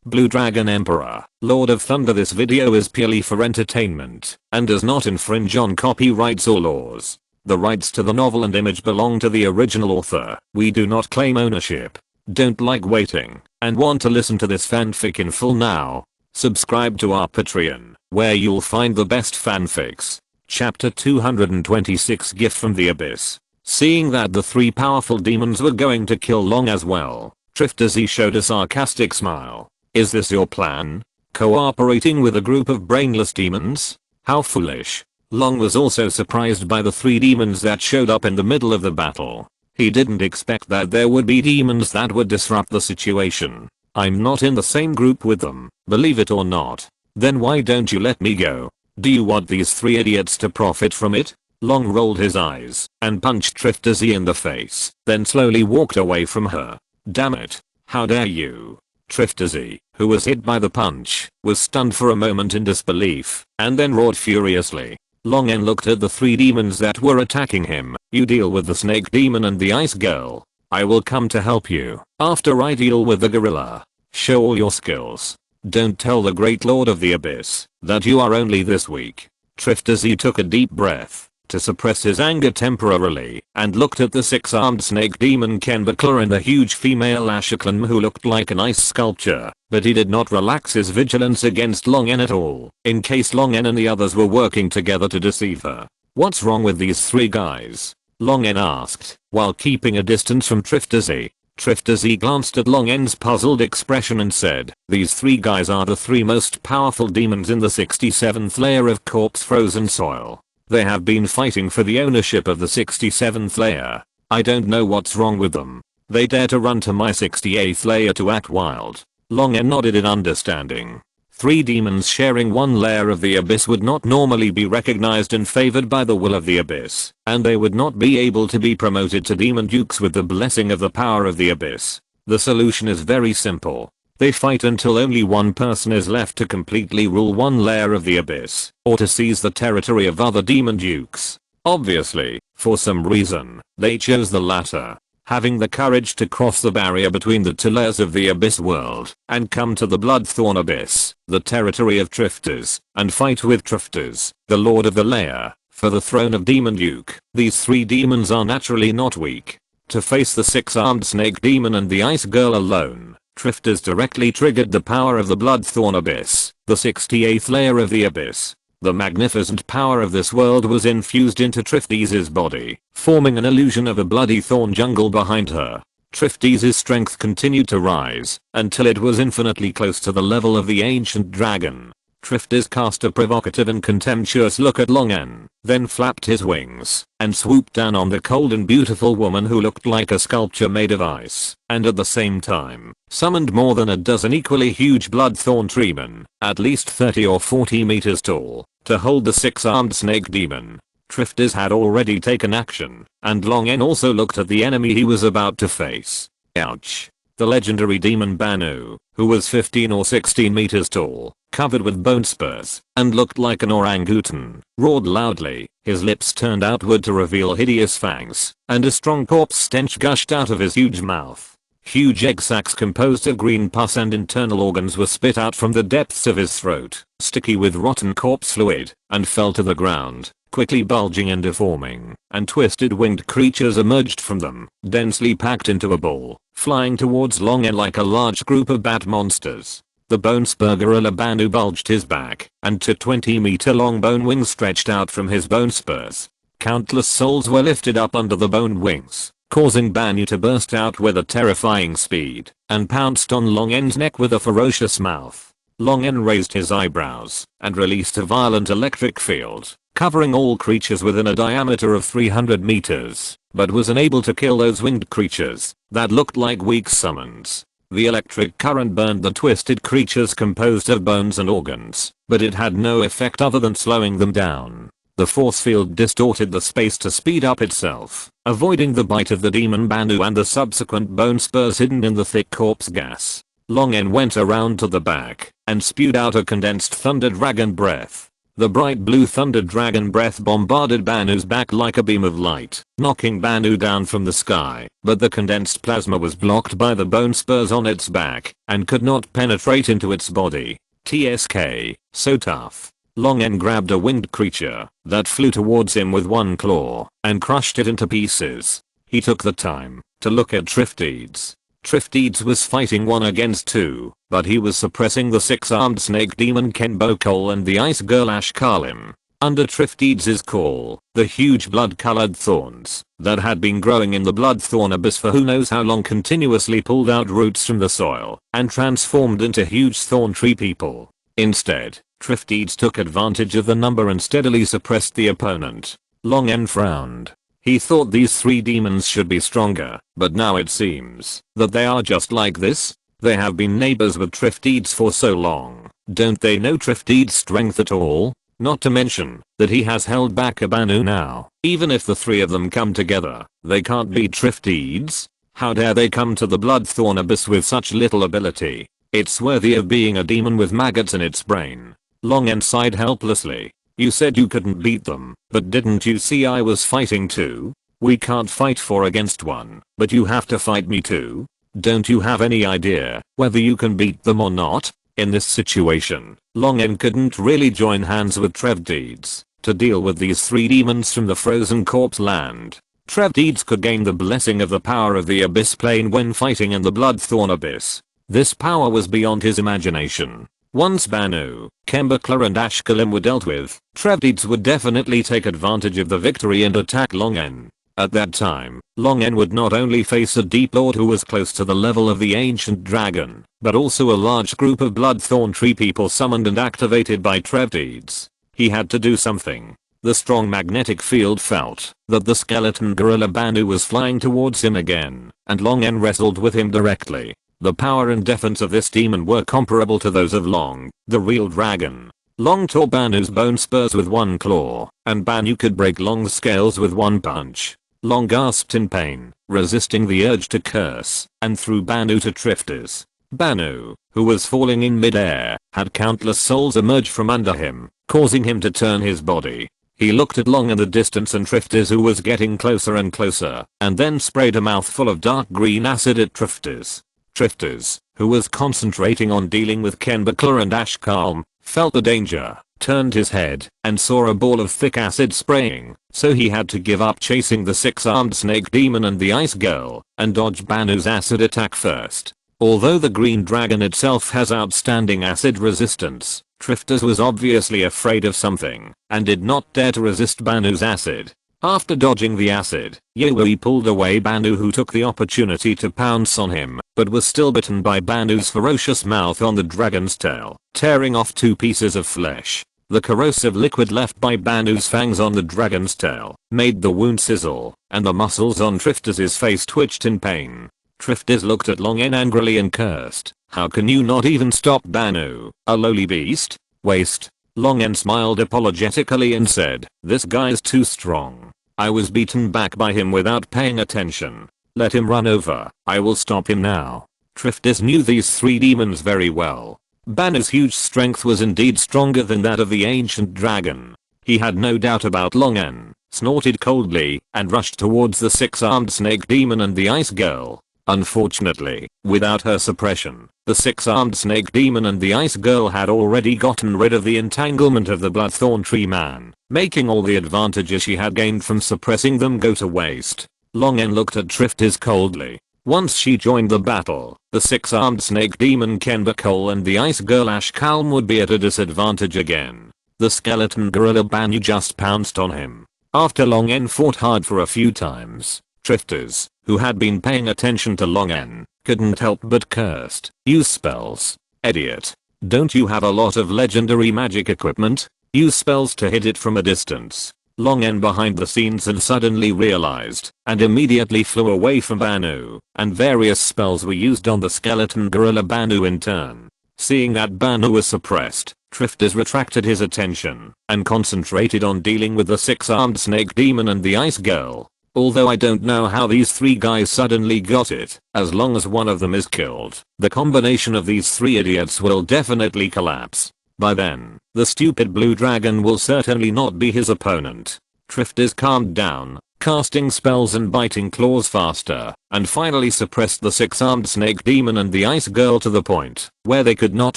Blue Dragon Emperor, Lord of Thunder. This video is purely for entertainment and does not infringe on copyrights or laws. The rights to the novel and image belong to the original author. We do not claim ownership. Don't like waiting and want to listen to this fanfic in full now? Subscribe to our Patreon, where you'll find the best fanfics. Chapter 226, Gift from the Abyss. Seeing that the three powerful demons were going to kill Long as well, Trifterzy showed a sarcastic smile. Is this your plan? Cooperating with a group of brainless demons? How foolish. Long was also surprised by the three demons that showed up in the middle of the battle. He didn't expect that there would be demons that would disrupt the situation. I'm not in the same group with them, believe it or not. Then why don't you let me go? Do you want these three idiots to profit from it? Long rolled his eyes and punched Trifterzy in the face, then slowly walked away from her. Damn it. How dare you? Trifterzy, who was hit by the punch, was stunned for a moment in disbelief, and then roared furiously. Long En looked at the three demons that were attacking him. You deal with the snake demon and the ice girl. I will come to help you after I deal with the gorilla. Show all your skills. Don't tell the great lord of the abyss that you are only this weak. Trifterzy took a deep breath to suppress his anger temporarily and looked at the six-armed snake demon Kenbakla and the huge female Ashiklan who looked like an ice sculpture, but he did not relax his vigilance against Long En at all, in case Long En and the others were working together to deceive her. What's wrong with these three guys? Long En asked, while keeping a distance from Trifterzy. Trifterzy glanced at Long En's puzzled expression and said, these three guys are the three most powerful demons in the 67th layer of corpse frozen soil. They have been fighting for the ownership of the 67th layer. I don't know what's wrong with them. They dare to run to my 68th layer to act wild. Long En nodded in understanding. Three demons sharing one layer of the abyss would not normally be recognized and favored by the will of the abyss, and they would not be able to be promoted to demon dukes with the blessing of the power of the abyss. The solution is very simple. They fight until only one person is left to completely rule one layer of the abyss, or to seize the territory of other demon dukes. Obviously, for some reason, they chose the latter. Having the courage to cross the barrier between the two layers of the abyss world and come to the Bloodthorn Abyss, the territory of Trifters, and fight with Trifters, the lord of the layer, for the throne of Demon Duke. These three demons are naturally not weak. To face the six-armed snake demon and the ice girl alone, Trifters directly triggered the power of the Bloodthorn Abyss, the 68th layer of the abyss. The magnificent power of this world was infused into Triftez's body, forming an illusion of a bloody thorn jungle behind her. Triftez's strength continued to rise until it was infinitely close to the level of the ancient dragon. Triftez cast a provocative and contemptuous look at Long En, then flapped his wings and swooped down on the cold and beautiful woman who looked like a sculpture made of ice, and at the same time, summoned more than a dozen equally huge bloodthorn treemen, at least 30 or 40 meters tall, to hold the six-armed snake demon. Triftez had already taken action, and Long En also looked at the enemy he was about to face. Ouch. The legendary demon Banu, who was 15 or 16 meters tall, covered with bone spurs, and looked like an orangutan, roared loudly. His lips turned outward to reveal hideous fangs, and a strong corpse stench gushed out of his huge mouth. Huge egg sacs composed of green pus and internal organs were spit out from the depths of his throat, sticky with rotten corpse fluid, and fell to the ground, quickly bulging and deforming, and twisted winged creatures emerged from them, densely packed into a ball, flying towards Long En like a large group of bat monsters. The bone spur gorilla Banu bulged his back, and 20-meter long bone wings stretched out from his bone spurs. Countless souls were lifted up under the bone wings, causing Banu to burst out with a terrifying speed, and pounced on Long En's neck with a ferocious mouth. Long En raised his eyebrows, and released a violent electric field, covering all creatures within a diameter of 300 meters, but was unable to kill those winged creatures that looked like weak summons. The electric current burned the twisted creatures composed of bones and organs, but it had no effect other than slowing them down. The force field distorted the space to speed up itself, avoiding the bite of the demon Banu and the subsequent bone spurs hidden in the thick corpse gas. Long En went around to the back and spewed out a condensed thunder dragon breath. The bright blue thunder dragon breath bombarded Banu's back like a beam of light, knocking Banu down from the sky, but the condensed plasma was blocked by the bone spurs on its back and could not penetrate into its body. TSK, so tough. Longen grabbed a winged creature that flew towards him with one claw and crushed it into pieces. He took the time to look at Triftides. Triftides was fighting 1 against 2, but he was suppressing the 6-armed snake demon Kenbokol and the ice girl Ashkalim. Under Triftides' call, the huge blood-colored thorns that had been growing in the bloodthorn abyss for who knows how long continuously pulled out roots from the soil and transformed into huge thorn tree people. Instead, Triftides took advantage of the number and steadily suppressed the opponent. Longen frowned. He thought these 3 demons should be stronger, but now it seems that they are just like this. They have been neighbors with Triftides for so long. Don't they know Triftides' strength at all? Not to mention that he has held back a Banu now. Even if the 3 of them come together, they can't beat Triftides. How dare they come to the Bloodthorn Abyss with such little ability? It's worthy of being a demon with maggots in its brain. Longen sighed helplessly. You said you couldn't beat them, but didn't you see I was fighting too? We can't fight 4 against 1, but you have to fight me too? Don't you have any idea whether you can beat them or not? In this situation, Longen couldn't really join hands with Triftides to deal with these 3 demons from the frozen corpse land. Triftides could gain the blessing of the power of the Abyss Plane when fighting in the Bloodthorn Abyss. This power was beyond his imagination. Once Banu, Kembakla and Ashkalim were dealt with, Triftides would definitely take advantage of the victory and attack Longen. At that time, Longen would not only face a deep lord who was close to the level of the ancient dragon, but also a large group of bloodthorn tree people summoned and activated by Triftides. He had to do something. The strong magnetic field felt that the skeleton gorilla Banu was flying towards him again, and Longen wrestled with him directly. The power and defense of this demon were comparable to those of Long, the real dragon. Long tore Banu's bone spurs with one claw, and Banu could break Long's scales with one punch. Long gasped in pain, resisting the urge to curse, and threw Banu to Triftides. Banu, who was falling in midair, had countless souls emerge from under him, causing him to turn his body. He looked at Long in the distance and Triftides, who was getting closer and closer, and then sprayed a mouthful of dark green acid at Triftides. Triftides, who was concentrating on dealing with Kenbakla and Ashkalm, felt the danger, turned his head, and saw a ball of thick acid spraying, so he had to give up chasing the 6-armed snake demon and the ice girl, and dodge Banu's acid attack first. Although the green dragon itself has outstanding acid resistance, Triftides was obviously afraid of something, and did not dare to resist Banu's acid. After dodging the acid, Yowei pulled away Banu, who took the opportunity to pounce on him, but was still bitten by Banu's ferocious mouth on the dragon's tail, tearing off 2 pieces of flesh. The corrosive liquid left by Banu's fangs on the dragon's tail made the wound sizzle, and the muscles on Triftides' face twitched in pain. Triftides looked at Longen angrily and cursed. How can you not even stop Banu, a lowly beast? Waste. Longen smiled apologetically and said, this guy is too strong. I was beaten back by him without paying attention. Let him run over. I will stop him now. Triftides knew these 3 demons very well. Banu's huge strength was indeed stronger than that of the ancient dragon. He had no doubt about Longen, snorted coldly, and rushed towards the 6-armed snake demon and the ice girl. Unfortunately, without her suppression, the 6-armed snake demon and the ice girl had already gotten rid of the entanglement of the bloodthorn tree man, making all the advantages she had gained from suppressing them go to waste. Longen looked at Triftides coldly. Once she joined the battle, the 6-armed snake demon Kenbakol and the ice girl Ashkalm would be at a disadvantage again. The skeleton gorilla Banu just pounced on him. After Longen fought hard for a few times, Triftides, who had been paying attention to Longen, couldn't help but cursed. Use spells. Idiot. Don't you have a lot of legendary magic equipment? Use spells to hit it from a distance. Longen behind the scenes had suddenly realized, and immediately flew away from Banu, and various spells were used on the skeleton gorilla Banu in turn. Seeing that Banu was suppressed, Triftides retracted his attention, and concentrated on dealing with the 6-armed snake demon and the ice girl. Although I don't know how these 3 guys suddenly got it, as long as one of them is killed, the combination of these 3 idiots will definitely collapse. By then, the stupid blue dragon will certainly not be his opponent. Triftis calmed down, casting spells and biting claws faster, and finally suppressed the six-armed snake demon and the ice girl to the point where they could not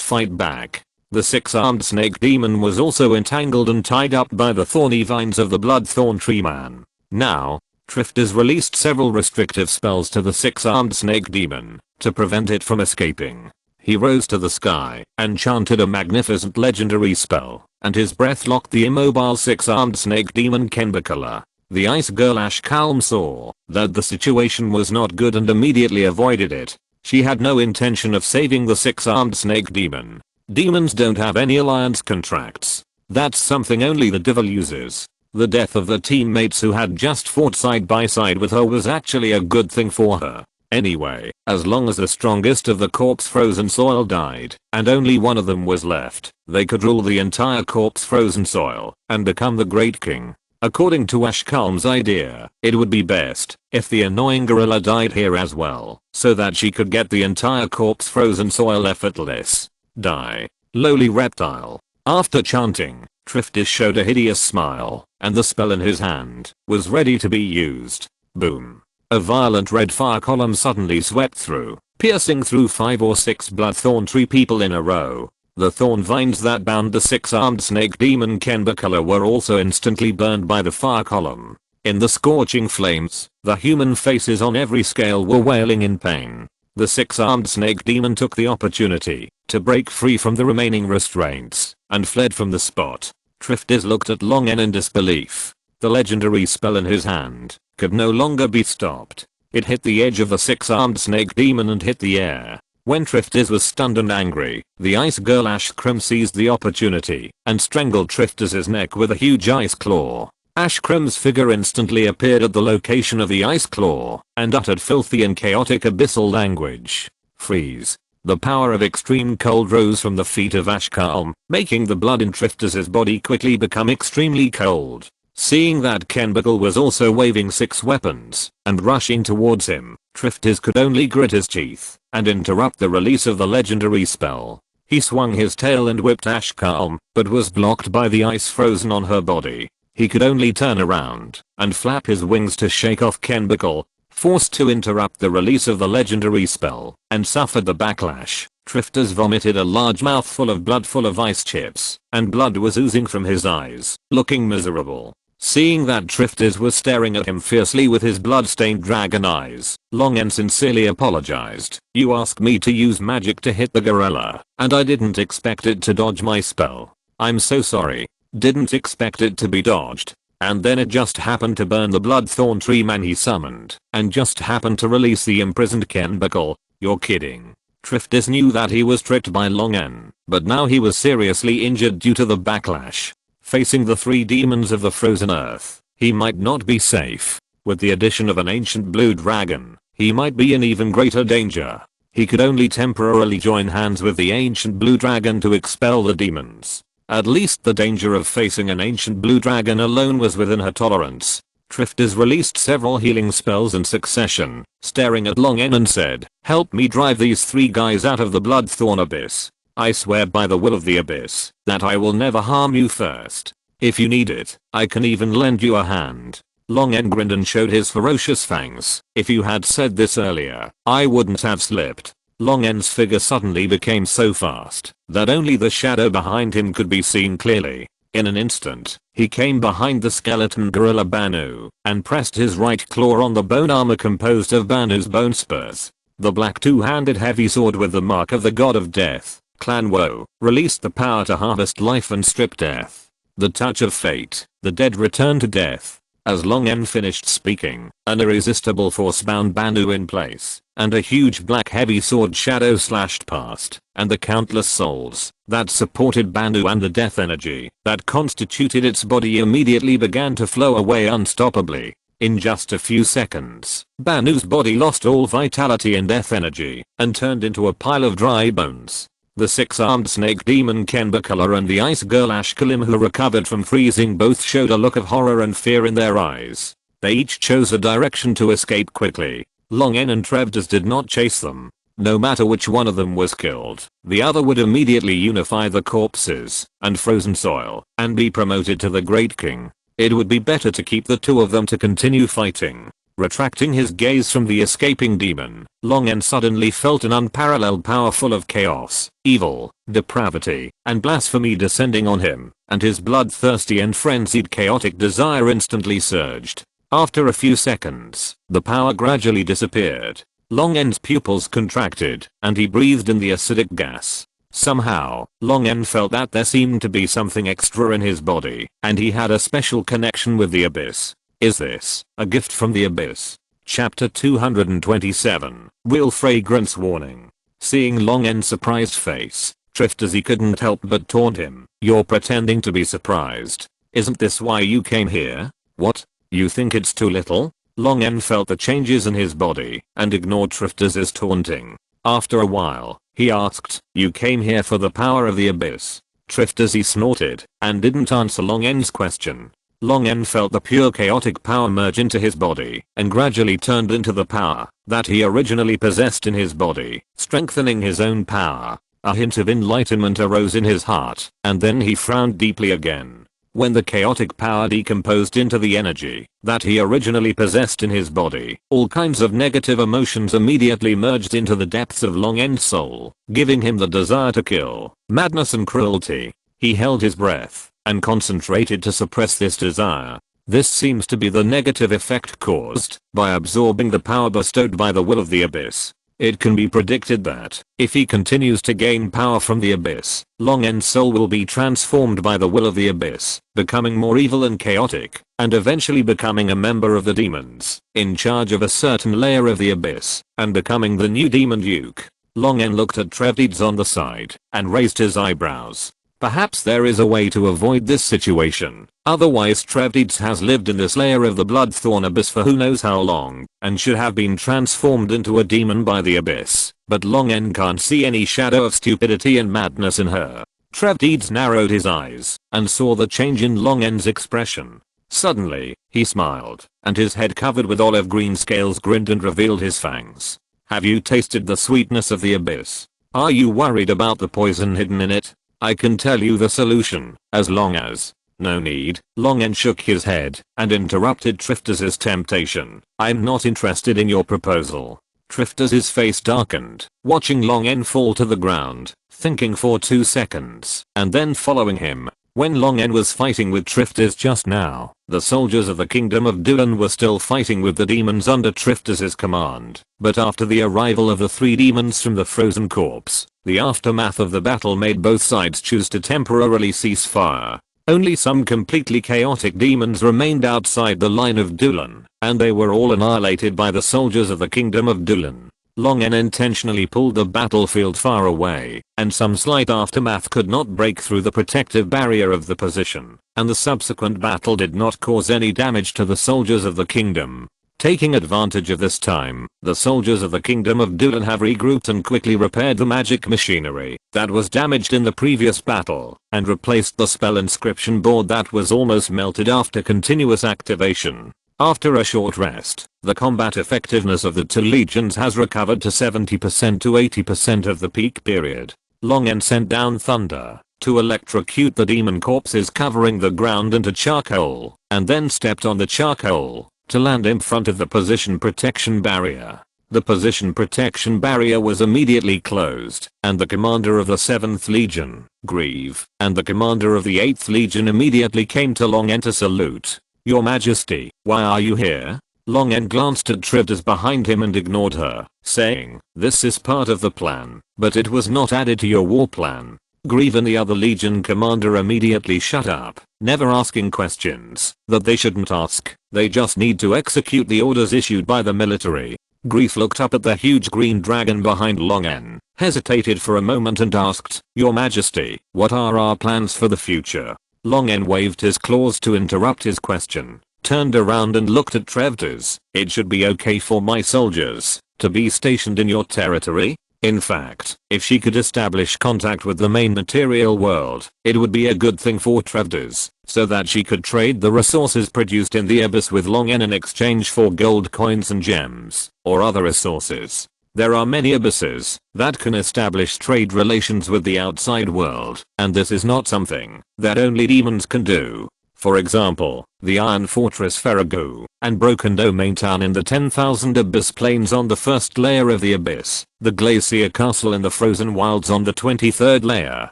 fight back. The six-armed snake demon was also entangled and tied up by the thorny vines of the bloodthorn tree man. Now, Triftis released several restrictive spells to the six-armed snake demon to prevent it from escaping. He rose to the sky and chanted a magnificent legendary spell, and his breath locked the immobile six-armed snake demon Kenbakala. The ice girl Ashkalm saw that the situation was not good and immediately avoided it. She had no intention of saving the six-armed snake demon. Demons don't have any alliance contracts. That's something only the devil uses. The death of the teammates who had just fought side by side with her was actually a good thing for her. Anyway, as long as the strongest of the corpse frozen soil died, and only one of them was left, they could rule the entire corpse frozen soil, and become the great king. According to Ashkalm's idea, it would be best if the annoying gorilla died here as well, so that she could get the entire corpse frozen soil effortless. Die, lowly reptile. After chanting, Triftis showed a hideous smile, and the spell in his hand was ready to be used. Boom. A violent red fire column suddenly swept through, piercing through 5 or 6 bloodthorn tree people in a row. The thorn vines that bound the six-armed snake demon Kenbakala were also instantly burned by the fire column. In the scorching flames, the human faces on every scale were wailing in pain. The six-armed snake demon took the opportunity to break free from the remaining restraints and fled from the spot. Triftis looked at Longen in disbelief. The legendary spell in his hand could no longer be stopped. It hit the edge of the six-armed snake demon and hit the air. When Triftis was stunned and angry, the ice girl Ashkrim seized the opportunity and strangled Triftis's neck with a huge ice claw. Ashkrim's figure instantly appeared at the location of the ice claw and uttered filthy and chaotic abyssal language. Freeze. The power of extreme cold rose from the feet of Ashkalm, making the blood in Triftis's body quickly become extremely cold. Seeing that Kenbakal was also waving 6 weapons and rushing towards him, Triftis could only grit his teeth and interrupt the release of the legendary spell. He swung his tail and whipped Ashkalm, but was blocked by the ice frozen on her body. He could only turn around and flap his wings to shake off Kenbakal, forced to interrupt the release of the legendary spell, and suffered the backlash. Triftis vomited a large mouthful of blood full of ice chips, and blood was oozing from his eyes, looking miserable. Seeing that Triftis was staring at him fiercely with his blood-stained dragon eyes, Longen sincerely apologized. "You asked me to use magic to hit the gorilla, and I didn't expect it to dodge my spell. I'm so sorry. Didn't expect it to be dodged. And then it just happened to burn the bloodthorn tree man he summoned, and just happened to release the imprisoned Kenbakal. You're kidding." Triftis knew that he was tricked by Longen, but now he was seriously injured due to the backlash. Facing the 3 demons of the frozen earth, he might not be safe. With the addition of an ancient blue dragon, he might be in even greater danger. He could only temporarily join hands with the ancient blue dragon to expel the demons. At least the danger of facing an ancient blue dragon alone was within her tolerance. Triftis released several healing spells in succession, staring at Longen and said, "Help me drive these 3 guys out of the bloodthorn abyss. I swear by the will of the abyss that I will never harm you first. If you need it, I can even lend you a hand." Longen grinned and showed his ferocious fangs. "If you had said this earlier, I wouldn't have slipped." Longen's figure suddenly became so fast that only the shadow behind him could be seen clearly. In an instant, he came behind the skeleton gorilla Banu and pressed his right claw on the bone armor composed of Banu's bone spurs. The black 2-handed heavy sword with the mark of the god of death, Clan Woe, released the power to harvest life and strip death. The touch of fate, the dead return to death. As Longen finished speaking, an irresistible force bound Banu in place, and a huge black heavy sword shadow slashed past, and the countless souls that supported Banu and the death energy that constituted its body immediately began to flow away unstoppably. In just a few seconds, Banu's body lost all vitality and death energy, and turned into a pile of dry bones. The 6-armed snake demon Kenbakala and the ice girl Ashkalim, who recovered from freezing, both showed a look of horror and fear in their eyes. They each chose a direction to escape quickly. Longen and Trevdas did not chase them. No matter which one of them was killed, the other would immediately unify the corpses and frozen soil and be promoted to the Great King. It would be better to keep the two of them to continue fighting. Retracting his gaze from the escaping demon, Long En suddenly felt an unparalleled power full of chaos, evil, depravity, and blasphemy descending on him, and his bloodthirsty and frenzied chaotic desire instantly surged. After a few seconds, the power gradually disappeared. Long En's pupils contracted, and he breathed in the acidic gas. Somehow, Long En felt that there seemed to be something extra in his body, and he had a special connection with the abyss. Is this a gift from the abyss? Chapter 227, Real Fragrance Warning. Seeing Long En's surprised face, Triftersy couldn't help but taunt him. You're pretending to be surprised. Isn't this why you came here? What? You think it's too little? Long En felt the changes in his body and ignored Triftersy's taunting. After a while, he asked, you came here for the power of the abyss? Triftersy snorted and didn't answer Long En's question. Long En felt the pure chaotic power merge into his body and gradually turned into the power that he originally possessed in his body, strengthening his own power. A hint of enlightenment arose in his heart, and then he frowned deeply again. When the chaotic power decomposed into the energy that he originally possessed in his body, all kinds of negative emotions immediately merged into the depths of Long En's soul, giving him the desire to kill, madness and cruelty. He held his breath and concentrated to suppress this desire. This seems to be the negative effect caused by absorbing the power bestowed by the will of the abyss. It can be predicted that, if he continues to gain power from the abyss, Long En's soul will be transformed by the will of the abyss, becoming more evil and chaotic, and eventually becoming a member of the demons, in charge of a certain layer of the abyss, and becoming the new demon duke. Long En looked at Trevdeeds on the side, and raised his eyebrows. Perhaps there is a way to avoid this situation. Otherwise Trevdeeds has lived in this layer of the Bloodthorn abyss for who knows how long, and should have been transformed into a demon by the abyss. But Long En can't see any shadow of stupidity and madness in her. Trevdeeds narrowed his eyes, and saw the change in Long En's expression. Suddenly, he smiled, and his head covered with olive green scales grinned and revealed his fangs. Have you tasted the sweetness of the abyss? Are you worried about the poison hidden in it? I can tell you the solution, as long as... No need. Long En shook his head and interrupted Triftersy's temptation. I'm not interested in your proposal. Triftersy's face darkened, watching Long En fall to the ground, thinking for 2 seconds, and then following him. When Long En was fighting with Trifters just now, the soldiers of the Kingdom of Dylan were still fighting with the demons under Triftersy's command. But after the arrival of the 3 demons from the frozen corpse, the aftermath of the battle made both sides choose to temporarily cease fire. Only some completely chaotic demons remained outside the line of Dylan, and they were all annihilated by the soldiers of the Kingdom of Dylan. Long En intentionally pulled the battlefield far away, and some slight aftermath could not break through the protective barrier of the position, and the subsequent battle did not cause any damage to the soldiers of the kingdom. Taking advantage of this time, the soldiers of the Kingdom of Dylan have regrouped and quickly repaired the magic machinery that was damaged in the previous battle, and replaced the spell inscription board that was almost melted after continuous activation. After a short rest, the combat effectiveness of the 2 legions has recovered to 70% to 80% of the peak period. Long En sent down thunder to electrocute the demon corpses covering the ground into charcoal, and then stepped on the charcoal to land in front of the position protection barrier. The position protection barrier was immediately closed, and the commander of the 7th Legion, Grieve, and the commander of the 8th Legion immediately came to Long En to salute. Your Majesty, why are you here? Long En glanced at Trivdas behind him and ignored her, saying, this is part of the plan, but it was not added to your war plan. Grieve and the other Legion commander immediately shut up, never asking questions that they shouldn't ask. They just need to execute the orders issued by the military. Grieve looked up at the huge green dragon behind Long En, hesitated for a moment and asked, Your Majesty, what are our plans for the future? Long En waved his claws to interrupt his question, turned around and looked at Trevdas. It should be okay for my soldiers to be stationed in your territory. In fact, if she could establish contact with the main material world, it would be a good thing for Trevdas, so that she could trade the resources produced in the abyss with Long En in exchange for gold coins and gems, or other resources. There are many abysses that can establish trade relations with the outside world, and this is not something that only demons can do. For example, the Iron Fortress Ferragu and Broken Domain Town in the 10,000 Abyss Plains on the first layer of the Abyss, the Glacier Castle in the Frozen Wilds on the 23rd layer,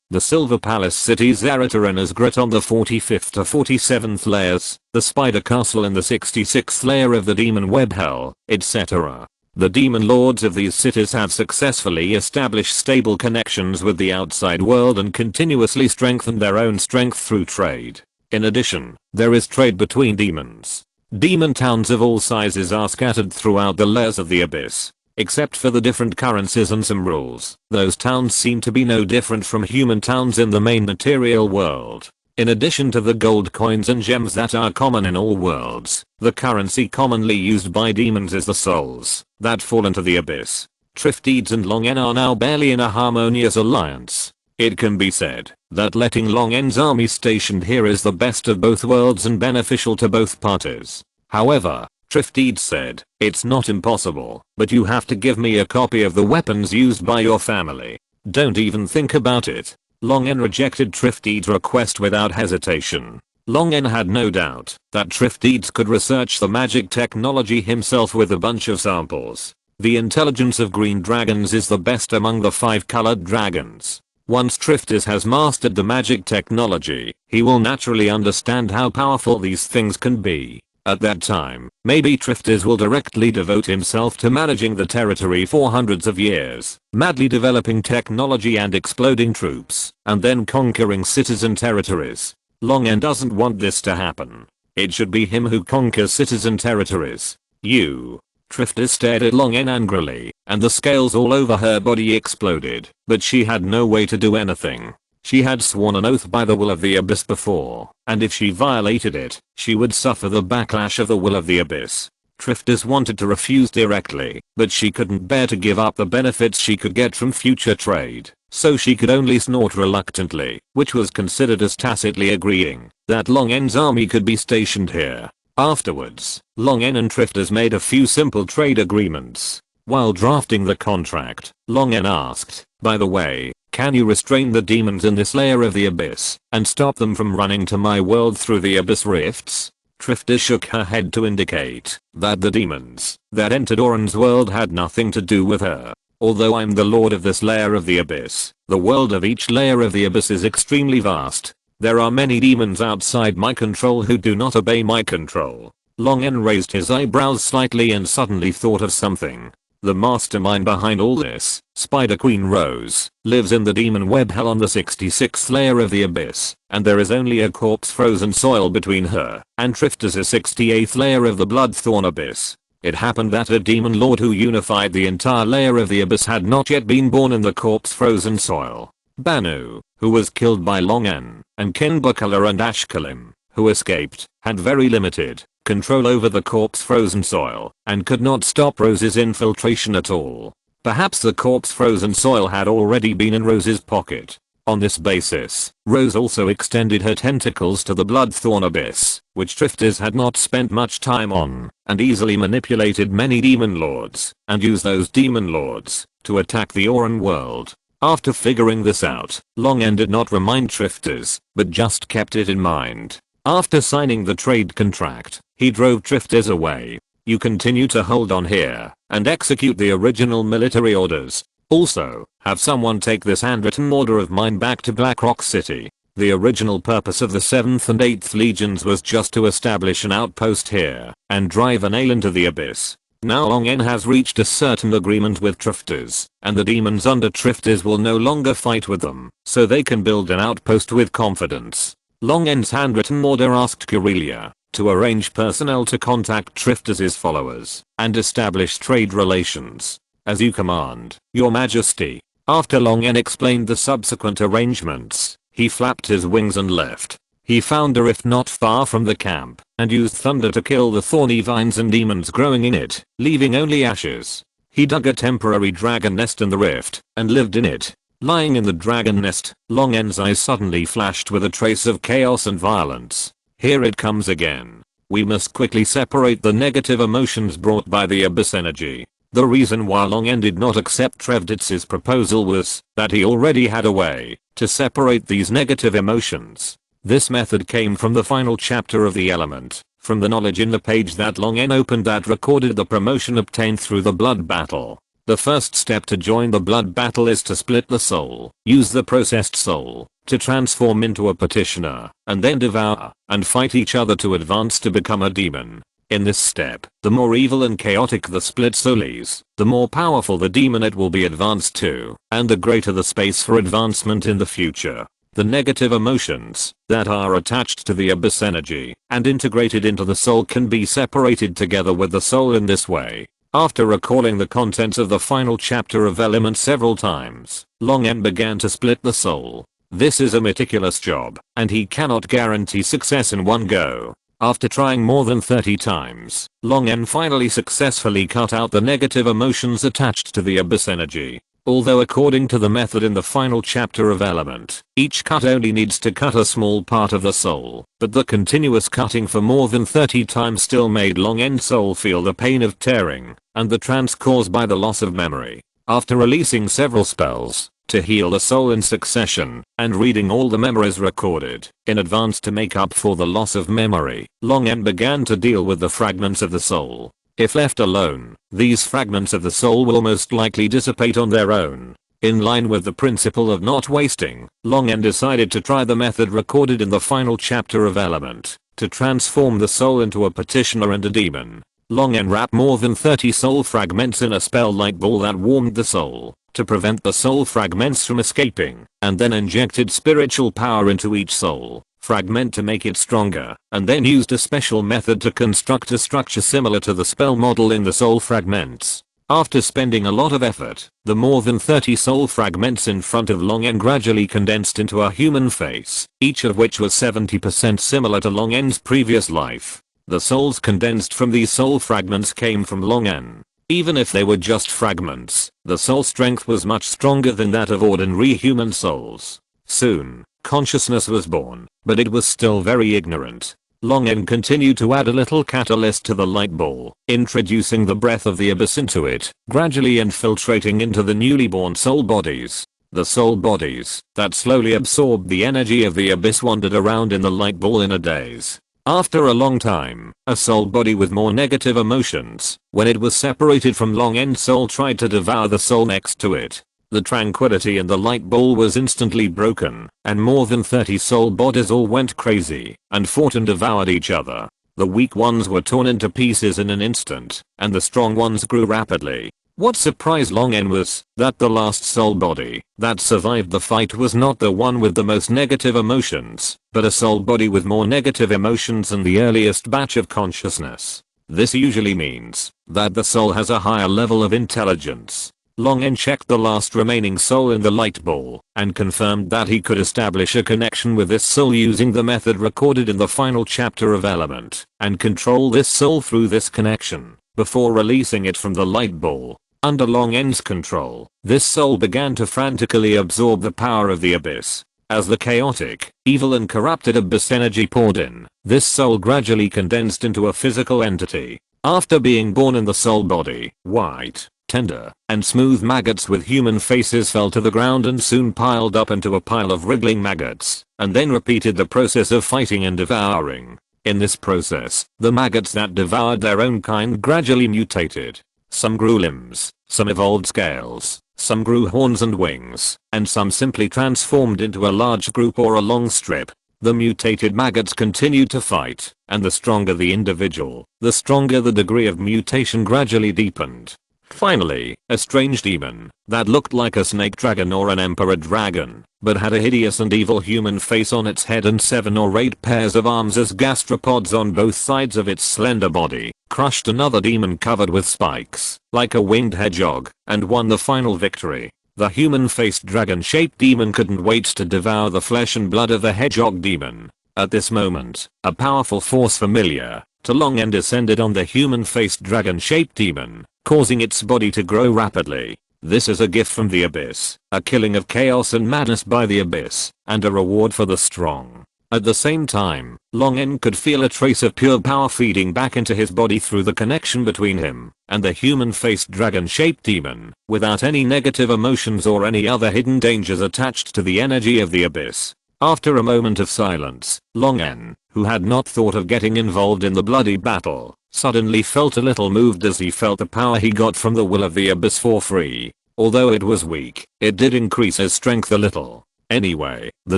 the Silver Palace City Zeratar and Asgret on the 45th to 47th layers, the Spider Castle in the 66th layer of the Demon Web Hell, etc. The demon lords of these cities have successfully established stable connections with the outside world and continuously strengthened their own strength through trade. In addition, there is trade between demons. Demon towns of all sizes are scattered throughout the layers of the abyss. Except for the different currencies and some rules, those towns seem to be no different from human towns in the main material world. In addition to the gold coins and gems that are common in all worlds, the currency commonly used by demons is the souls that fall into the abyss. Triftides and Long N are now barely in a harmonious alliance. It can be said that letting Long N's army stationed here is the best of both worlds and beneficial to both parties. However, Triftides said, "It's not impossible, but you have to give me a copy of the weapons used by your family. Don't even think about it." Long N rejected Triftides' request without hesitation. Long N had no doubt that Triftides could research the magic technology himself with a bunch of samples. The intelligence of green dragons is the best among the 5-colored dragons. Once Triftides has mastered the magic technology, he will naturally understand how powerful these things can be. At that time, maybe Triftides will directly devote himself to managing the territory for hundreds of years, madly developing technology and exploding troops, and then conquering cities and territories. Long N doesn't want this to happen. It should be him who conquers cities and territories. Triftides stared at Long N angrily, and the scales all over her body exploded, but she had no way to do anything. She had sworn an oath by the will of the abyss before, and if she violated it, she would suffer the backlash of the will of the abyss. Triftides wanted to refuse directly, but she couldn't bear to give up the benefits she could get from future trade, so she could only snort reluctantly, which was considered as tacitly agreeing that Long N's army could be stationed here. Afterwards, Long N and Triftides made a few simple trade agreements. While drafting the contract, Long N asked, "By the way, can you restrain the demons in this layer of the abyss and stop them from running to my world through the abyss rifts?" Triftides shook her head to indicate that the demons that entered Oren's world had nothing to do with her. "Although I'm the lord of this layer of the abyss, the world of each layer of the abyss is extremely vast. There are many demons outside my control who do not obey my control." Long N raised his eyebrows slightly and suddenly thought of something. The mastermind behind all this, Spider Queen Rose, lives in the demon web hell on the 66th layer of the abyss, and there is only a corpse frozen soil between her and Triftides' 68th layer of the Bloodthorn abyss. It happened that a demon lord who unified the entire layer of the abyss had not yet been born in the corpse frozen soil. Banu, who was killed by Long N, and Kinbukala and Ashkalim, who escaped, had very limited control over the corpse frozen soil and could not stop Rose's infiltration at all. Perhaps the corpse frozen soil had already been in Rose's pocket. On this basis, Rose also extended her tentacles to the Bloodthorn abyss, which Triftides had not spent much time on, and easily manipulated many demon lords, and used those demon lords to attack the Oren world. After figuring this out, Long N did not remind Triftides, but just kept it in mind. After signing the trade contract, he drove Triftides away. "You continue to hold on here and execute the original military orders. Also, have someone take this handwritten order of mine back to Blackrock City. The original purpose of the 7th and 8th Legions was just to establish an outpost here and drive a nail into the abyss. Now Long N has reached a certain agreement with Triftides, and the demons under Triftides will no longer fight with them, so they can build an outpost with confidence." Long N's handwritten order asked Kurelia to arrange personnel to contact Triftides' followers and establish trade relations. "As you command, your majesty." After Long N explained the subsequent arrangements, he flapped his wings and left. He found a rift not far from the camp and used thunder to kill the thorny vines and demons growing in it, leaving only ashes. He dug a temporary dragon nest in the rift and lived in it. Lying in the dragon nest, Long N's eyes suddenly flashed with a trace of chaos and violence. Here it comes again. We must quickly separate the negative emotions brought by the abyss energy. The reason why Long N did not accept Trevditz's proposal was that he already had a way to separate these negative emotions. This method came from the final chapter of the element, from the knowledge in the page that Long N opened that recorded the promotion obtained through the blood battle. The first step to join the blood battle is to split the soul, use the processed soul to transform into a petitioner, and then devour and fight each other to advance to become a demon. In this step, the more evil and chaotic the split soul is, the more powerful the demon it will be advanced to, and the greater the space for advancement in the future. The negative emotions that are attached to the abyss energy and integrated into the soul can be separated together with the soul in this way. After recalling the contents of the final chapter of Element several times, Long N began to split the soul. This is a meticulous job, and he cannot guarantee success in one go. After trying more than 30 times, Long N finally successfully cut out the negative emotions attached to the abyss energy. Although according to the method in the final chapter of Element, each cut only needs to cut a small part of the soul, but the continuous cutting for more than 30 times still made Long N's soul feel the pain of tearing, and the trance caused by the loss of memory. After releasing several spells to heal the soul in succession, and reading all the memories recorded in advance to make up for the loss of memory, Long N began to deal with the fragments of the soul. If left alone, these fragments of the soul will most likely dissipate on their own. In line with the principle of not wasting, Long N decided to try the method recorded in the final chapter of Element, to transform the soul into a petitioner and a demon. Long N wrapped more than 30 soul fragments in a spell light ball that warmed the soul, to prevent the soul fragments from escaping, and then injected spiritual power into each soul fragment to make it stronger, and then used a special method to construct a structure similar to the spell model in the soul fragments. After spending a lot of effort, the more than 30 soul fragments in front of Long N gradually condensed into a human face, each of which was 70% similar to Long N's previous life. The souls condensed from these soul fragments came from Long N. Even if they were just fragments, the soul strength was much stronger than that of ordinary human souls. Soon, consciousness was born, but it was still very ignorant. Long N continued to add a little catalyst to the light ball, introducing the breath of the abyss into it, gradually infiltrating into the newly born soul bodies. The soul bodies that slowly absorbed the energy of the abyss wandered around in the light ball in a daze. After a long time, a soul body with more negative emotions, when it was separated from Long N's soul, tried to devour the soul next to it. The tranquility in the light ball was instantly broken, and more than 30 soul bodies all went crazy, and fought and devoured each other. The weak ones were torn into pieces in an instant, and the strong ones grew rapidly. What surprised Long N was that the last soul body that survived the fight was not the one with the most negative emotions, but a soul body with more negative emotions than the earliest batch of consciousness. This usually means that the soul has a higher level of intelligence. Long N checked the last remaining soul in the light ball, and confirmed that he could establish a connection with this soul using the method recorded in the final chapter of Element, and control this soul through this connection, before releasing it from the light ball. Under Long N's control, this soul began to frantically absorb the power of the abyss. As the chaotic, evil and corrupted abyss energy poured in, this soul gradually condensed into a physical entity. After being born in the soul body, white, tender, and smooth maggots with human faces fell to the ground and soon piled up into a pile of wriggling maggots, and then repeated the process of fighting and devouring. In this process, the maggots that devoured their own kind gradually mutated. Some grew limbs, some evolved scales, some grew horns and wings, and some simply transformed into a large group or a long strip. The mutated maggots continued to fight, and the stronger the individual, the stronger the degree of mutation gradually deepened. Finally, a strange demon that looked like a snake dragon or an emperor dragon, but had a hideous and evil human face on its head and 7 or 8 pairs of arms as gastropods on both sides of its slender body, crushed another demon covered with spikes, like a winged hedgehog, and won the final victory. The human-faced dragon-shaped demon couldn't wait to devour the flesh and blood of the hedgehog demon. At this moment, a powerful force familiar to Long N descended on the human-faced dragon-shaped demon, causing its body to grow rapidly. This is a gift from the abyss, a killing of chaos and madness by the abyss, and a reward for the strong. At the same time, Long N could feel a trace of pure power feeding back into his body through the connection between him and the human-faced dragon-shaped demon, without any negative emotions or any other hidden dangers attached to the energy of the abyss. After a moment of silence, Long N, who had not thought of getting involved in the bloody battle, suddenly felt a little moved as he felt the power he got from the will of the abyss for free. Although it was weak, it did increase his strength a little. Anyway, the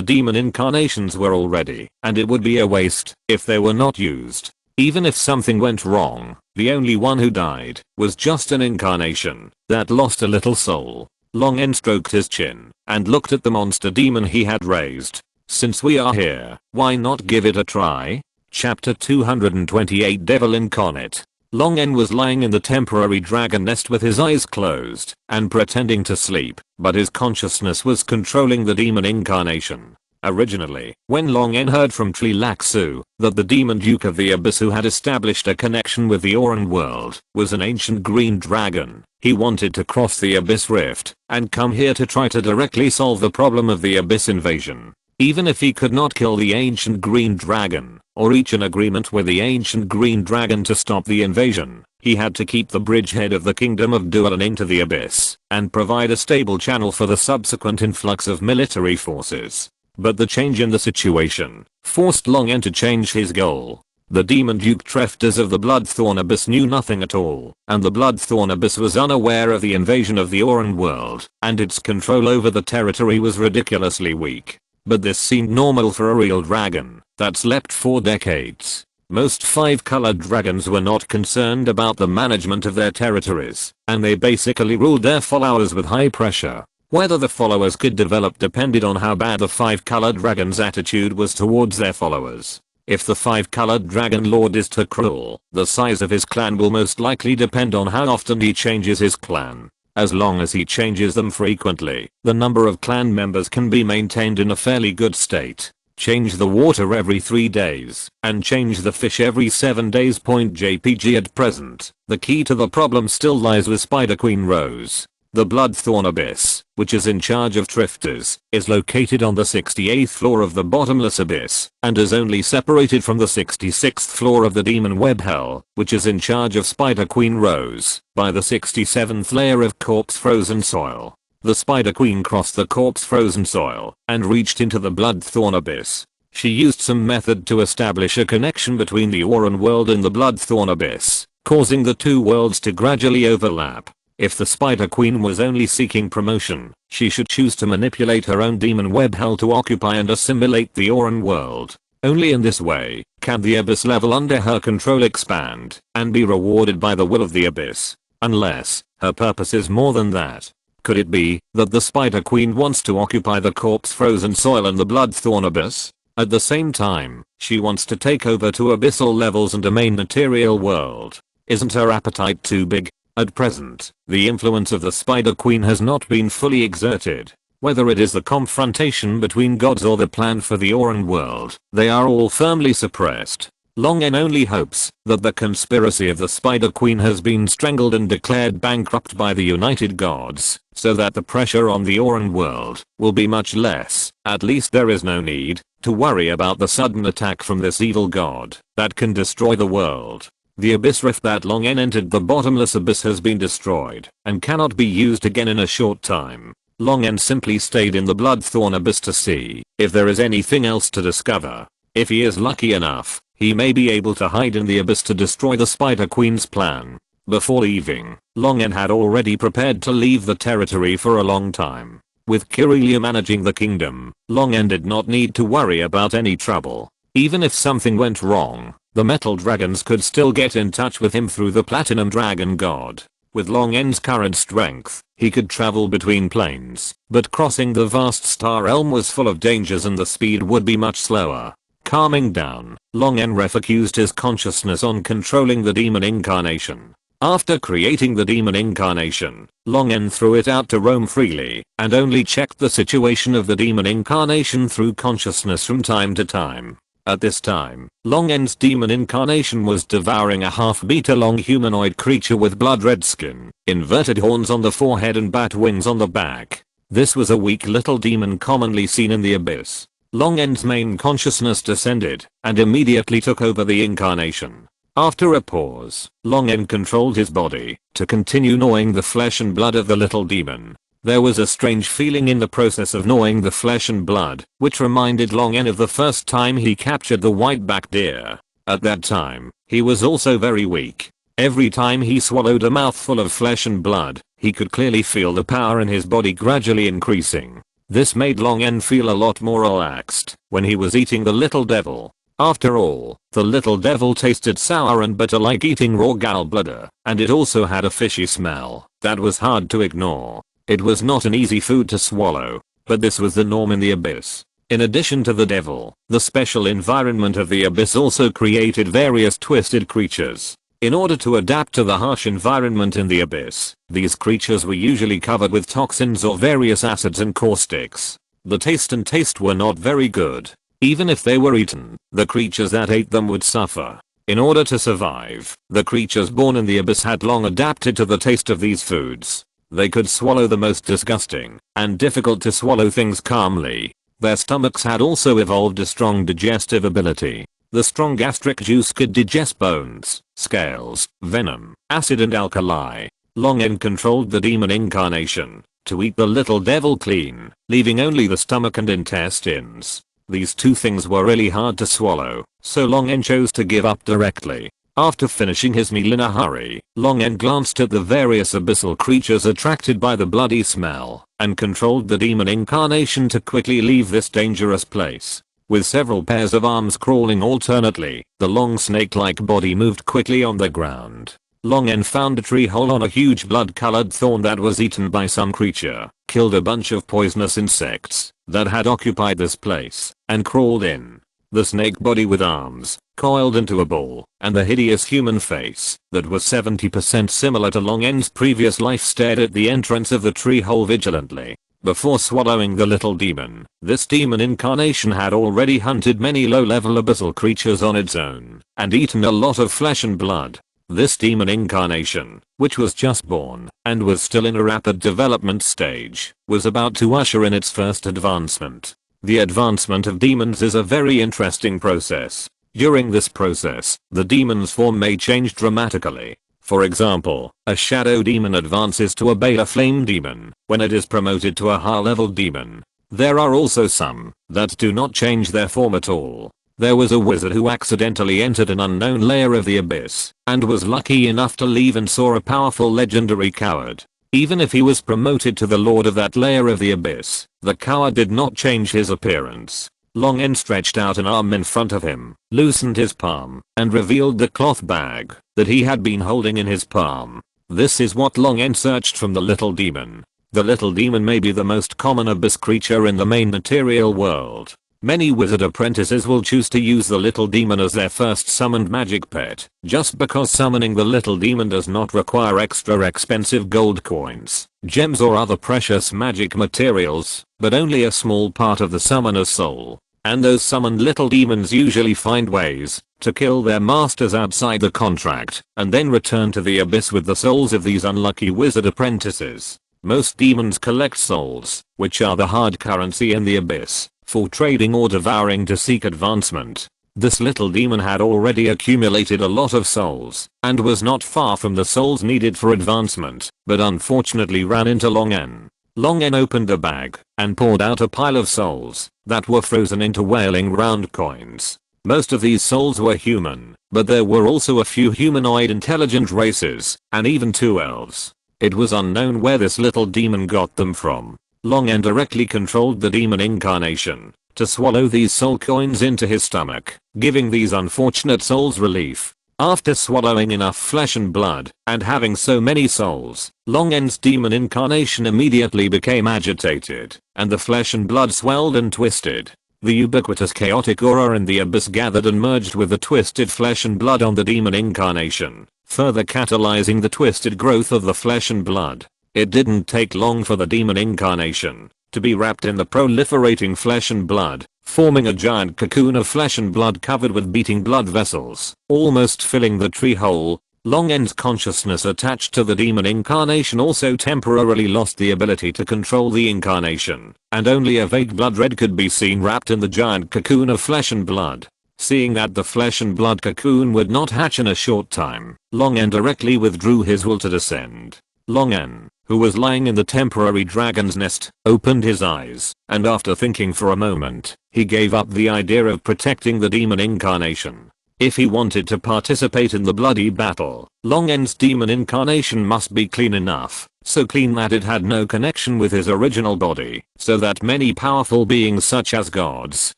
demon incarnations were all ready, and it would be a waste if they were not used. Even if something went wrong, the only one who died was just an incarnation that lost a little soul. Long N stroked his chin and looked at the monster demon he had raised. Since we are here, why not give it a try? Chapter 228 Devil Incarnate. Long N was lying in the temporary dragon nest with his eyes closed and pretending to sleep, but his consciousness was controlling the demon incarnation. Originally, when Long N heard from Trilaksu that the demon duke of the abyss who had established a connection with the Auran world was an ancient green dragon, he wanted to cross the abyss rift and come here to try to directly solve the problem of the abyss invasion. Even if he could not kill the ancient green dragon or reach an agreement with the ancient green dragon to stop the invasion, he had to keep the bridgehead of the kingdom of Duelan into the abyss and provide a stable channel for the subsequent influx of military forces. But the change in the situation forced Long N to change his goal. The demon Duke Treftas of the Bloodthorn Abyss knew nothing at all, and the Bloodthorn Abyss was unaware of the invasion of the Auran world, and its control over the territory was ridiculously weak. But this seemed normal for a real dragon that slept for decades. Most 5-colored dragons were not concerned about the management of their territories, and they basically ruled their followers with high pressure. Whether the followers could develop depended on how bad the 5-colored dragon's attitude was towards their followers. If the 5-colored dragon lord is too cruel, the size of his clan will most likely depend on how often he changes his clan. As long as he changes them frequently, the number of clan members can be maintained in a fairly good state. Change the water every 3 days, and change the fish every 7 days. JPG at present, the key to the problem still lies with Spider Queen Rose. The Bloodthorn Abyss, which is in charge of Trifters, is located on the 68th floor of the Bottomless Abyss, and is only separated from the 66th floor of the Demon Web Hell, which is in charge of Spider Queen Rose, by the 67th layer of corpse frozen soil. The Spider Queen crossed the corpse frozen soil and reached into the Bloodthorn Abyss. She used some method to establish a connection between the Auran world and the Bloodthorn Abyss, causing the two worlds to gradually overlap. If the Spider Queen was only seeking promotion, she should choose to manipulate her own demon web hell to occupy and assimilate the Auran world. Only in this way can the abyss level under her control expand and be rewarded by the will of the abyss. Unless her purpose is more than that. Could it be that the Spider Queen wants to occupy the corpse frozen soil and the Bloodthorn Abyss? At the same time, she wants to take over to abyssal levels and a main material world. Isn't her appetite too big? At present, the influence of the Spider Queen has not been fully exerted. Whether it is the confrontation between gods or the plan for the Auran world, they are all firmly suppressed. Long N only hopes that the conspiracy of the Spider Queen has been strangled and declared bankrupt by the United Gods, so that the pressure on the Auran world will be much less. At least there is no need to worry about the sudden attack from this evil god that can destroy the world. The abyss rift that Long N entered the bottomless abyss has been destroyed and cannot be used again in a short time. Long N simply stayed in the Bloodthorn Abyss to see if there is anything else to discover. If he is lucky enough, he may be able to hide in the abyss to destroy the Spider Queen's plan. Before leaving, Long N had already prepared to leave the territory for a long time. With Kirilia managing the kingdom, Long N did not need to worry about any trouble. Even if something went wrong, the metal dragons could still get in touch with him through the platinum dragon god. With Long N's current strength, he could travel between planes, but crossing the vast star realm was full of dangers and the speed would be much slower. Calming down, Long N refocused his consciousness on controlling the demon incarnation. After creating the demon incarnation, Long N threw it out to roam freely and only checked the situation of the demon incarnation through consciousness from time to time. At this time, Long N's demon incarnation was devouring a half-meter-long humanoid creature with blood-red skin, inverted horns on the forehead and bat wings on the back. This was a weak little demon commonly seen in the abyss. Long N's main consciousness descended and immediately took over the incarnation. After a pause, Long N controlled his body to continue gnawing the flesh and blood of the little demon. There was a strange feeling in the process of gnawing the flesh and blood, which reminded Long N of the first time he captured the white-backed deer. At that time, he was also very weak. Every time he swallowed a mouthful of flesh and blood, he could clearly feel the power in his body gradually increasing. This made Long N feel a lot more relaxed when he was eating the little devil. After all, the little devil tasted sour and bitter like eating raw gallbladder, and it also had a fishy smell that was hard to ignore. It was not an easy food to swallow, but this was the norm in the abyss. In addition to the devil, the special environment of the abyss also created various twisted creatures. In order to adapt to the harsh environment in the abyss, these creatures were usually covered with toxins or various acids and caustics. The taste were not very good. Even if they were eaten, the creatures that ate them would suffer. In order to survive, the creatures born in the abyss had long adapted to the taste of these foods. They could swallow the most disgusting and difficult to swallow things calmly. Their stomachs had also evolved a strong digestive ability. The strong gastric juice could digest bones, scales, venom, acid and alkali. Long N controlled the demon incarnation to eat the little devil clean, leaving only the stomach and intestines. These two things were really hard to swallow, so Long N chose to give up directly. After finishing his meal in a hurry, Long N glanced at the various abyssal creatures attracted by the bloody smell, and controlled the demon incarnation to quickly leave this dangerous place. With several pairs of arms crawling alternately, the long snake-like body moved quickly on the ground. Long N found a tree hole on a huge blood-colored thorn that was eaten by some creature, killed a bunch of poisonous insects that had occupied this place, and crawled in. The snake body with arms, coiled into a ball, and the hideous human face that was 70% similar to Long N's previous life stared at the entrance of the tree hole vigilantly. Before swallowing the little demon, this demon incarnation had already hunted many low-level abyssal creatures on its own, and eaten a lot of flesh and blood. This demon incarnation, which was just born, and was still in a rapid development stage, was about to usher in its first advancement. The advancement of demons is a very interesting process. During this process, the demon's form may change dramatically. For example, a shadow demon advances to a beta flame demon when it is promoted to a high-level demon. There are also some that do not change their form at all. There was a wizard who accidentally entered an unknown layer of the abyss and was lucky enough to leave and saw a powerful legendary coward. Even if he was promoted to the lord of that layer of the abyss, the coward did not change his appearance. Long N stretched out an arm in front of him, loosened his palm, and revealed the cloth bag that he had been holding in his palm. This is what Long N searched from the little demon. The little demon may be the most common abyss creature in the main material world. Many wizard apprentices will choose to use the little demon as their first summoned magic pet, just because summoning the little demon does not require extra expensive gold coins, gems or other precious magic materials, but only a small part of the summoner's soul. And those summoned little demons usually find ways to kill their masters outside the contract, and then return to the abyss with the souls of these unlucky wizard apprentices. Most demons collect souls, which are the hard currency in the abyss, for trading or devouring to seek advancement. This little demon had already accumulated a lot of souls, and was not far from the souls needed for advancement, but unfortunately ran into Long N. Long N opened the bag, and poured out a pile of souls, that were frozen into wailing round coins. Most of these souls were human, but there were also a few humanoid intelligent races, and even 2 elves. It was unknown where this little demon got them from. Long N directly controlled the demon incarnation to swallow these soul coins into his stomach, giving these unfortunate souls relief. After swallowing enough flesh and blood, and having so many souls, Long N's demon incarnation immediately became agitated, and the flesh and blood swelled and twisted. The ubiquitous chaotic aura in the abyss gathered and merged with the twisted flesh and blood on the demon incarnation, further catalyzing the twisted growth of the flesh and blood. It didn't take long for the demon incarnation to be wrapped in the proliferating flesh and blood, forming a giant cocoon of flesh and blood covered with beating blood vessels, almost filling the tree hole. Long N's consciousness attached to the demon incarnation also temporarily lost the ability to control the incarnation, and only a vague blood red could be seen wrapped in the giant cocoon of flesh and blood. Seeing that the flesh and blood cocoon would not hatch in a short time, Long N directly withdrew his will to descend. Long N, who was lying in the temporary dragon's nest, opened his eyes, and after thinking for a moment, he gave up the idea of protecting the demon incarnation. If he wanted to participate in the bloody battle, Long N's demon incarnation must be clean enough, so clean that it had no connection with his original body, so that many powerful beings such as gods,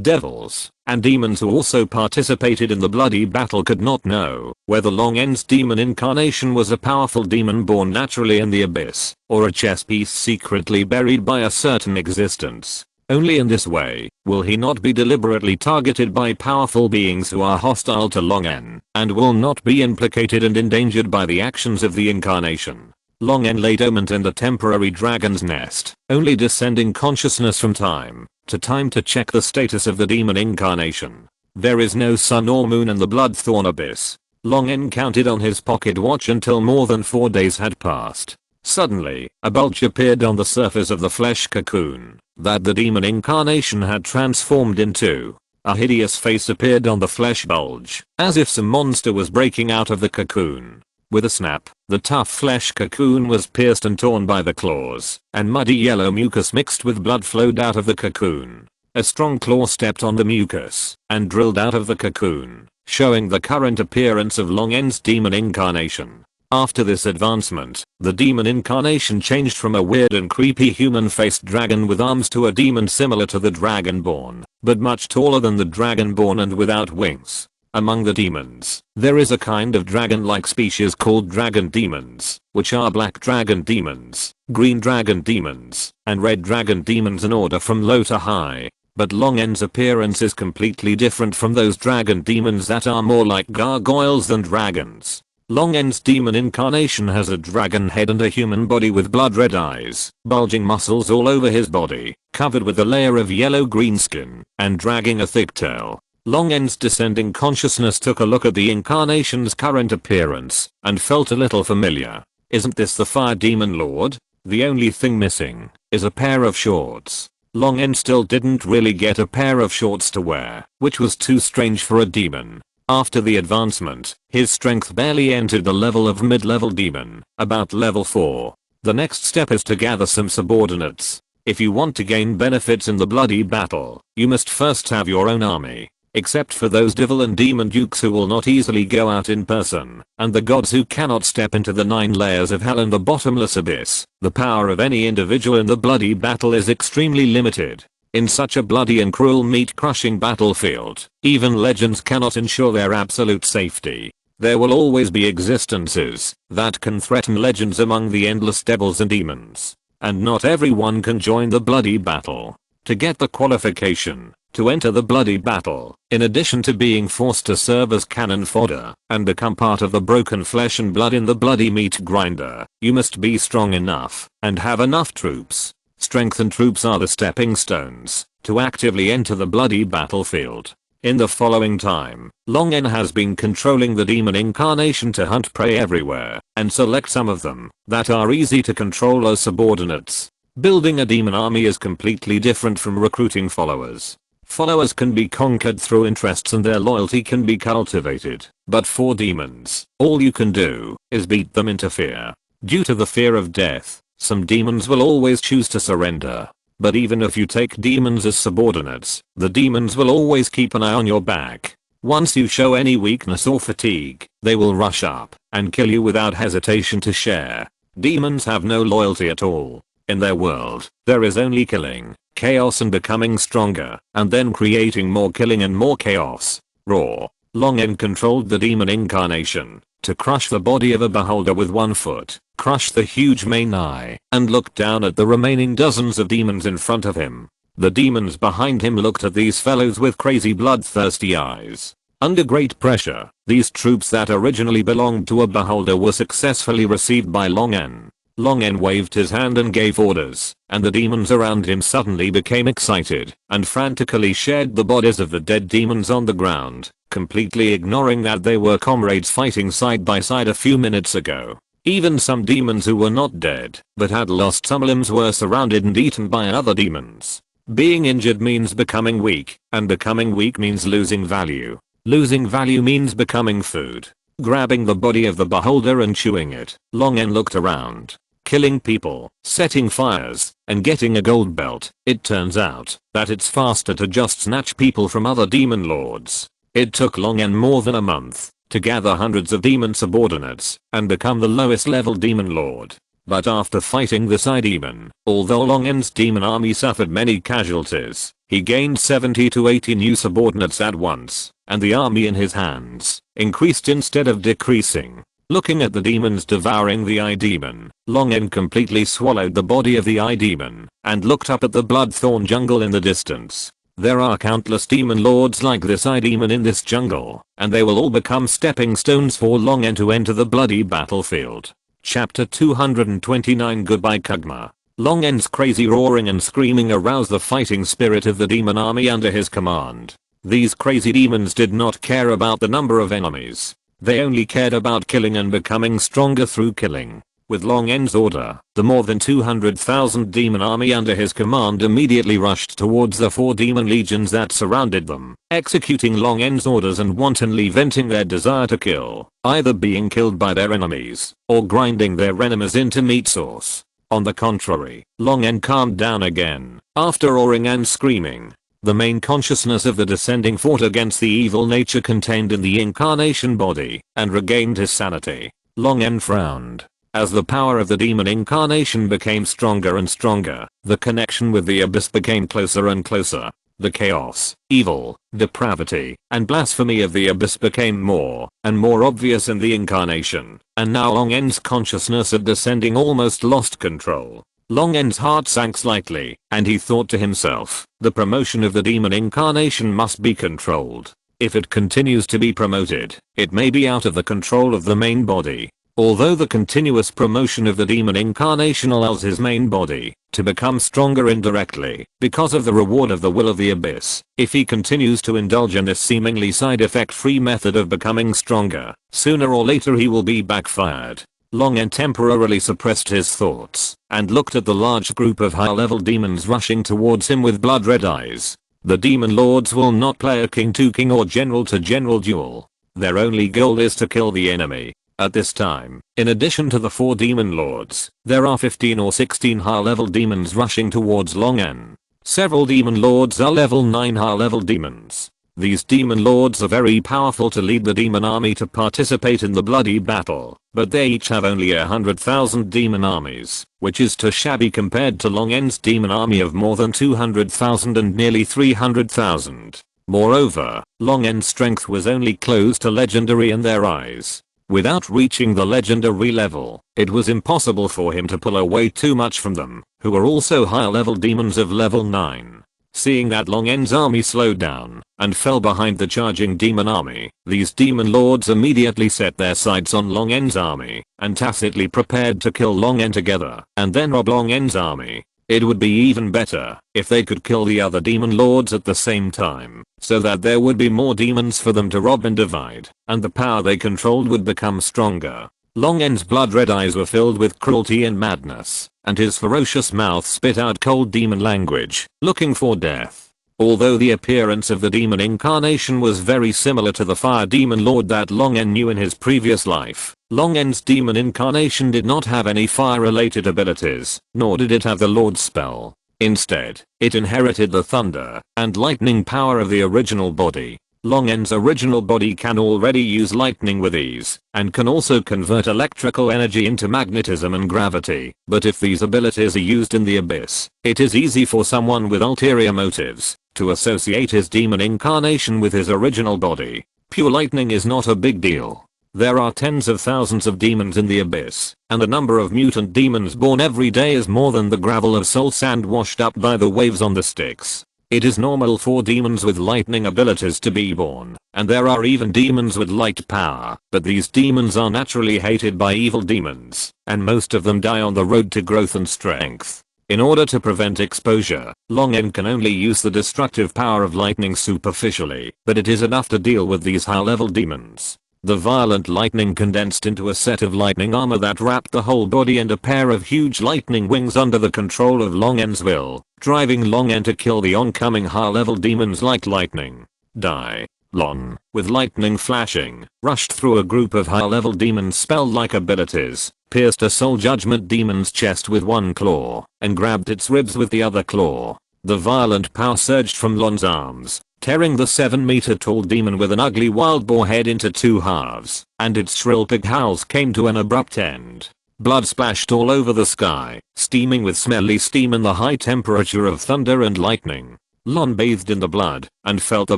devils, and demons who also participated in the bloody battle could not know whether Long N's demon incarnation was a powerful demon born naturally in the abyss, or a chess piece secretly buried by a certain existence. Only in this way will he not be deliberately targeted by powerful beings who are hostile to Long N, and will not be implicated and endangered by the actions of the incarnation. Long N lay dormant in the temporary dragon's nest, only descending consciousness from time to time to check the status of the demon incarnation. There is no sun or moon in the Bloodthorn abyss. Long N counted on his pocket watch until more than 4 days had passed. Suddenly, a bulge appeared on the surface of the flesh cocoon that the demon incarnation had transformed into. A hideous face appeared on the flesh bulge, as if some monster was breaking out of the cocoon. With a snap, the tough flesh cocoon was pierced and torn by the claws, and muddy yellow mucus mixed with blood flowed out of the cocoon. A strong claw stepped on the mucus and drilled out of the cocoon, showing the current appearance of Long N's demon incarnation. After this advancement, the demon incarnation changed from a weird and creepy human-faced dragon with arms to a demon similar to the Dragonborn, but much taller than the Dragonborn and without wings. Among the demons, there is a kind of dragon-like species called dragon demons, which are black dragon demons, green dragon demons, and red dragon demons in order from low to high. But Long N's appearance is completely different from those dragon demons that are more like gargoyles than dragons. Long N's demon incarnation has a dragon head and a human body with blood red eyes, bulging muscles all over his body, covered with a layer of yellow-green skin, and dragging a thick tail. Long N's descending consciousness took a look at the incarnation's current appearance, and felt a little familiar. Isn't this the Fire Demon Lord? The only thing missing is a pair of shorts. Long N still didn't really get a pair of shorts to wear, which was too strange for a demon. After the advancement, his strength barely entered the level of mid-level demon, about level 4. The next step is to gather some subordinates. If you want to gain benefits in the bloody battle, you must first have your own army. Except for those devil and demon dukes who will not easily go out in person, and the gods who cannot step into the 9 layers of hell and the bottomless abyss, the power of any individual in the bloody battle is extremely limited. In such a bloody and cruel meat-crushing battlefield, even legends cannot ensure their absolute safety. There will always be existences that can threaten legends among the endless devils and demons. And not everyone can join the bloody battle. To get the qualification to enter the bloody battle, in addition to being forced to serve as cannon fodder and become part of the broken flesh and blood in the bloody meat grinder, you must be strong enough and have enough troops. Strength and troops are the stepping stones to actively enter the bloody battlefield. In the following time, Long N has been controlling the demon incarnation to hunt prey everywhere and select some of them that are easy to control as subordinates. Building a demon army is completely different from recruiting followers. Followers can be conquered through interests and their loyalty can be cultivated, but for demons, all you can do is beat them into fear. Due to the fear of death, some demons will always choose to surrender. But even if you take demons as subordinates, the demons will always keep an eye on your back. Once you show any weakness or fatigue, they will rush up and kill you without hesitation to share. Demons have no loyalty at all. In their world, there is only killing, chaos and becoming stronger, and then creating more killing and more chaos. Raw. Long N controlled the demon incarnation to crush the body of a beholder with 1 foot, crush the huge main eye, and looked down at the remaining dozens of demons in front of him. The demons behind him looked at these fellows with crazy bloodthirsty eyes. Under great pressure, these troops that originally belonged to a beholder were successfully received by Long N. Long N waved his hand and gave orders, and the demons around him suddenly became excited and frantically shared the bodies of the dead demons on the ground. completely ignoring that they were comrades fighting side by side a few minutes ago. Even some demons who were not dead, but had lost some limbs were surrounded and eaten by other demons. Being injured means becoming weak, and becoming weak means losing value. Losing value means becoming food. Grabbing the body of the beholder and chewing it, Long En looked around. Killing people, setting fires, and getting a gold belt. It turns out that it's faster to just snatch people from other demon lords. It took Long En more than a month to gather hundreds of demon subordinates and become the lowest level demon lord. But after fighting the Psy demon, although Long En's demon army suffered many casualties, he gained 70 to 80 new subordinates at once, and the army in his hands increased instead of decreasing. Looking at the demons devouring the eye demon, Long En completely swallowed the body of the eye demon and looked up at the bloodthorn jungle in the distance. There are countless demon lords like this eye demon in this jungle, and they will all become stepping stones for Long En to enter the bloody battlefield. Chapter 229 Goodbye Kugma. Long En's crazy roaring and screaming aroused the fighting spirit of the demon army under his command. These crazy demons did not care about the number of enemies. They only cared about killing and becoming stronger through killing. With Long En's order, the more than 200,000 demon army under his command immediately rushed towards the 4 demon legions that surrounded them, executing Long En's orders and wantonly venting their desire to kill, either being killed by their enemies, or grinding their enemies into meat sauce. On the contrary, Long En calmed down again, after roaring and screaming. The main consciousness of the descending fought against the evil nature contained in the incarnation body, and regained his sanity. Long En frowned. As the power of the demon incarnation became stronger and stronger, the connection with the abyss became closer and closer. The chaos, evil, depravity, and blasphemy of the abyss became more and more obvious in the incarnation, and now Long En's consciousness of descending almost lost control. Long En's heart sank slightly, and he thought to himself, the promotion of the demon incarnation must be controlled. If it continues to be promoted, it may be out of the control of the main body. Although the continuous promotion of the demon incarnation allows his main body to become stronger indirectly because of the reward of the will of the abyss, if he continues to indulge in this seemingly side effect free method of becoming stronger, sooner or later he will be backfired. Long En temporarily suppressed his thoughts and looked at the large group of high-level demons rushing towards him with blood-red eyes. The demon lords will not play a king-to-king or general-to-general duel. Their only goal is to kill the enemy. At this time, in addition to the 4 demon lords, there are 15 or 16 high-level demons rushing towards Long En. Several demon lords are level 9 high-level demons. These demon lords are very powerful to lead the demon army to participate in the bloody battle, but they each have only 100,000 demon armies, which is too shabby compared to Long En's demon army of more than 200,000 and nearly 300,000. Moreover, Long En's strength was only close to legendary in their eyes. Without reaching the legendary level, it was impossible for him to pull away too much from them, who were also higher level demons of level 9. Seeing that Long En's army slowed down and fell behind the charging demon army, these demon lords immediately set their sights on Long En's army and tacitly prepared to kill Long En together and then rob Long En's army. It would be even better if they could kill the other demon lords at the same time, so that there would be more demons for them to rob and divide, and the power they controlled would become stronger. Long En's blood-red eyes were filled with cruelty and madness, and his ferocious mouth spit out cold demon language, looking for death. Although the appearance of the demon incarnation was very similar to the fire demon lord that Long En knew in his previous life, Long En's demon incarnation did not have any fire-related abilities, nor did it have the Lord's spell. Instead, it inherited the thunder and lightning power of the original body. Long En's original body can already use lightning with ease, and can also convert electrical energy into magnetism and gravity, but if these abilities are used in the abyss, it is easy for someone with ulterior motives to associate his demon incarnation with his original body. Pure lightning is not a big deal. There are tens of thousands of demons in the abyss, and the number of mutant demons born every day is more than the gravel of soul sand washed up by the waves on the Styx. It is normal for demons with lightning abilities to be born, and there are even demons with light power, but these demons are naturally hated by evil demons, and most of them die on the road to growth and strength. In order to prevent exposure, Long N can only use the destructive power of lightning superficially, but it is enough to deal with these high-level demons. The violent lightning condensed into a set of lightning armor that wrapped the whole body and a pair of huge lightning wings under the control of Long N's will, driving Long N to kill the oncoming high-level demons like lightning. Die. Lon, with lightning flashing, rushed through a group of high-level demons spell-like abilities, pierced a soul judgment demon's chest with one claw, and grabbed its ribs with the other claw. The violent power surged from Lon's arms, tearing the 7-meter-tall demon with an ugly wild boar head into two halves, and its shrill pig howls came to an abrupt end. Blood splashed all over the sky, steaming with smelly steam and the high temperature of thunder and lightning. Lon bathed in the blood, and felt the